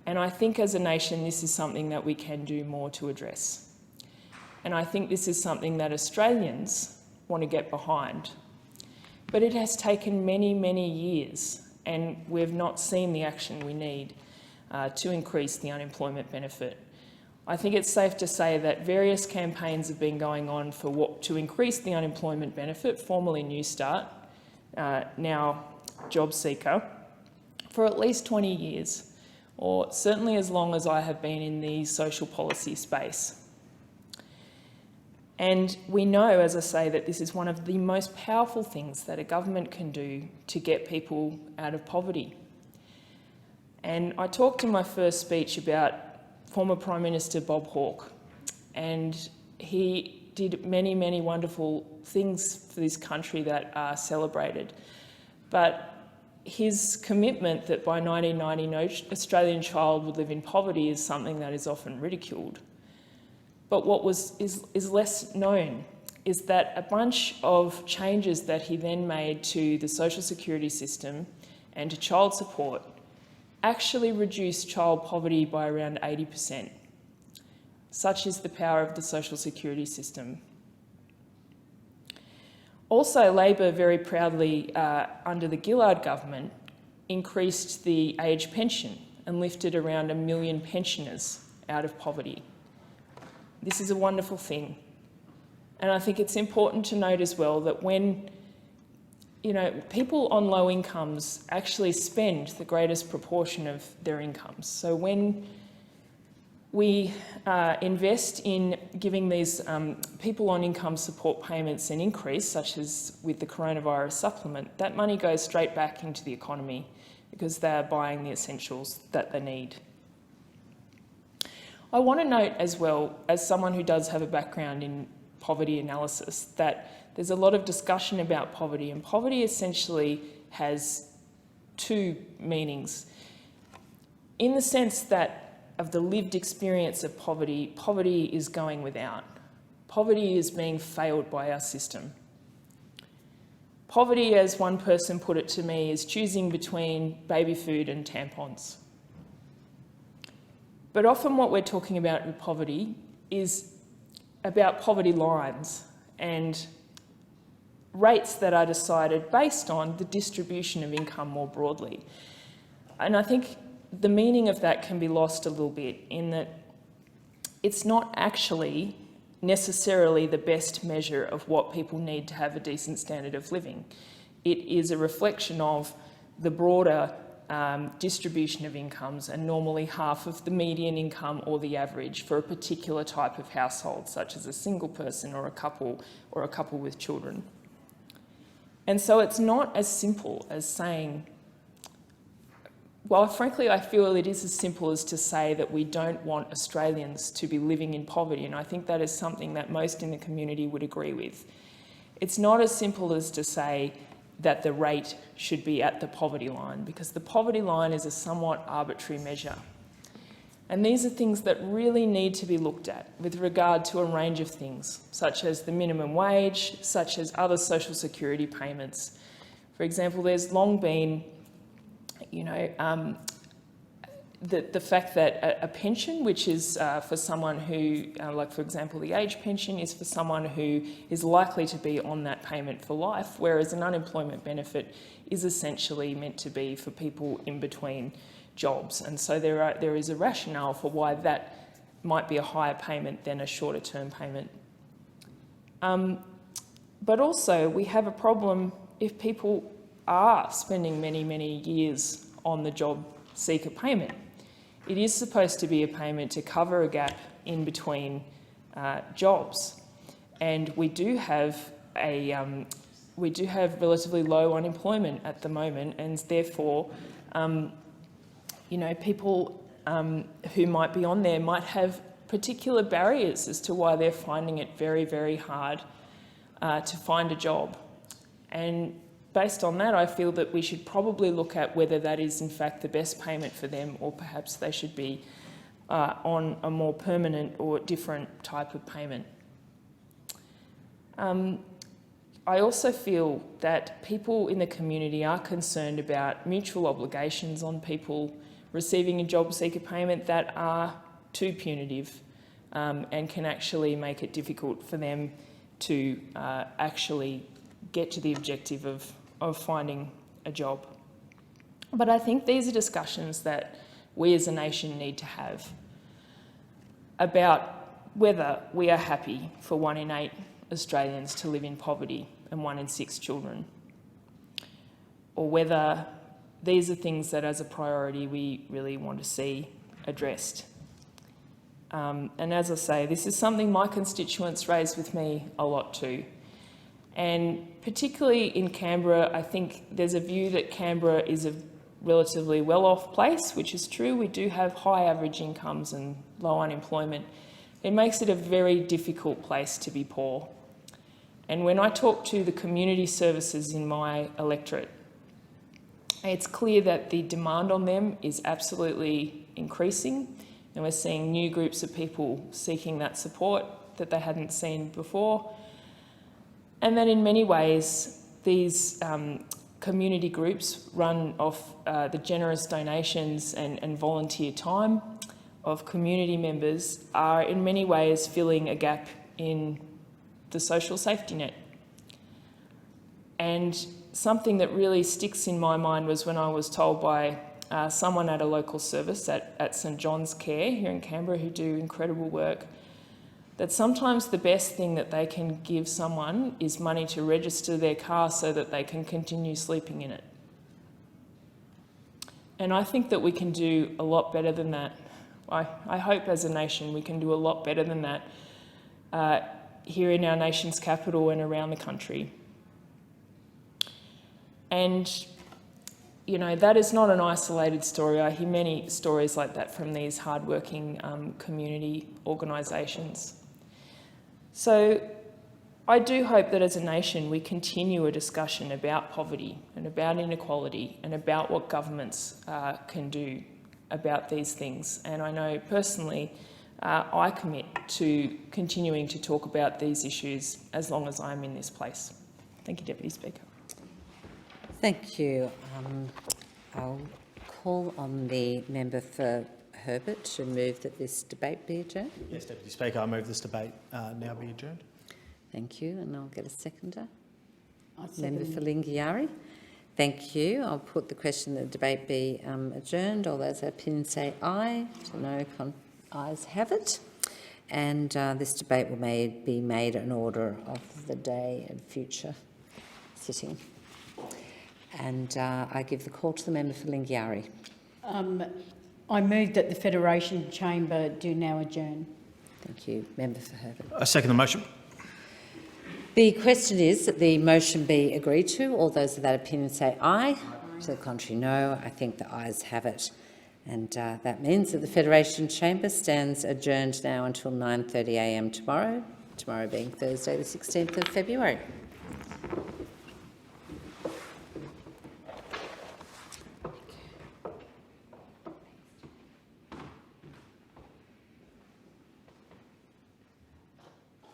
And I think as a nation, this is something that we can do more to address. And I think this is something that Australians want to get behind. But it has taken many, many years, and we've not seen the action we need to increase the unemployment benefit. I think it's safe to say that various campaigns have been going on to increase the unemployment benefit, formerly Newstart, now JobSeeker, for at least 20 years, or certainly as long as I have been in the social policy space. And we know, as I say, that this is one of the most powerful things that a government can do to get people out of poverty. And I talked in my first speech about former Prime Minister Bob Hawke, and he did many, many wonderful things for this country that are celebrated. But his commitment that by 1990 no Australian child would live in poverty is something that is often ridiculed. But what is less known is that a bunch of changes that he then made to the social security system and to child support actually reduced child poverty by around 80%. Such is the power of the social security system. Also, Labor very proudly, under the Gillard government, increased the age pension and lifted around 1 million pensioners out of poverty. This is a wonderful thing. And I think it's important to note as well that when, you know, people on low incomes actually spend the greatest proportion of their incomes. So when we invest in giving these people on income support payments an increase, such as with the coronavirus supplement, that money goes straight back into the economy because they are buying the essentials that they need. I want to note as well, as someone who does have a background in poverty analysis, that there's a lot of discussion about poverty, and poverty essentially has 2 meanings. In the sense that of the lived experience of poverty, poverty is going without. Poverty is being failed by our system. Poverty, as one person put it to me, is choosing between baby food and tampons. But often what we're talking about with poverty is about poverty lines and rates that are decided based on the distribution of income more broadly. And I think the meaning of that can be lost a little bit in that it's not actually necessarily the best measure of what people need to have a decent standard of living. It is a reflection of the broader distribution of incomes, and normally half of the median income or the average for a particular type of household, such as a single person or a couple with children. And so it's not as simple as saying, well, frankly, I feel it is as simple as to say that we don't want Australians to be living in poverty, and I think that is something that most in the community would agree with. It's not as simple as to say that the rate should be at the poverty line, because the poverty line is a somewhat arbitrary measure. And these are things that really need to be looked at with regard to a range of things, such as the minimum wage, such as other social security payments. For example, there's long been, you know, the fact that a pension, which is for someone who, like for example, the age pension is for someone who is likely to be on that payment for life, whereas an unemployment benefit is essentially meant to be for people in between jobs. And so there is a rationale for why that might be a higher payment than a shorter term payment. But also we have a problem if people are spending many, many years on the job seeker payment. It is supposed to be a payment to cover a gap in between jobs, and we do have relatively low unemployment at the moment, and therefore, people who might be on there might have particular barriers as to why they're finding it very, very hard to find a job. And based on that, I feel that we should probably look at whether that is in fact the best payment for them, or perhaps they should be on a more permanent or different type of payment. I also feel that people in the community are concerned about mutual obligations on people receiving a job seeker payment that are too punitive and can actually make it difficult for them to actually get to the objective of finding a job. But I think these are discussions that we as a nation need to have about whether we are happy for 1 in 8 Australians to live in poverty and 1 in 6 children, or whether these are things that as a priority we really want to see addressed. And as I say, this is something my constituents raise with me a lot too. And particularly in Canberra, I think there's a view that Canberra is a relatively well-off place, which is true. We do have high average incomes and low unemployment. It makes it a very difficult place to be poor. And when I talk to the community services in my electorate, it's clear that the demand on them is absolutely increasing, and we're seeing new groups of people seeking that support that they hadn't seen before. And that in many ways, these community groups run off the generous donations and volunteer time of community members are in many ways filling a gap in the social safety net. And something that really sticks in my mind was when I was told by someone at a local service at St John's Care here in Canberra, who do incredible work, that sometimes the best thing that they can give someone is money to register their car so that they can continue sleeping in it. And I think that we can do a lot better than that. I hope as a nation we can do a lot better than that here in our nation's capital and around the country. And, you know, that is not an isolated story. I hear many stories like that from these hardworking community organisations. So I do hope that as a nation we continue a discussion about poverty and about inequality and about what governments can do about these things. And I know personally I commit to continuing to talk about these issues as long as I'm in this place. Thank you, Deputy Speaker. Thank you. I'll call on the member for Herbert to move that this debate be adjourned. Yes, Deputy Speaker, I move this debate now be adjourned. Thank you, and I'll get a seconder. Member for Lingiari. Thank you. I'll put the question that the debate be adjourned. All those opinions say aye. No ayes have it. And this debate will be made an order of the day and future sitting. And I give the call to the member for Lingiari. I move that the Federation Chamber do now adjourn. Thank you. Member for Herbert. I second the motion. The question is that the motion be agreed to. All those of that opinion say aye. To the contrary, no. I think the ayes have it. And that means that the Federation Chamber stands adjourned now until 9:30 a.m. tomorrow being Thursday the 16th of February.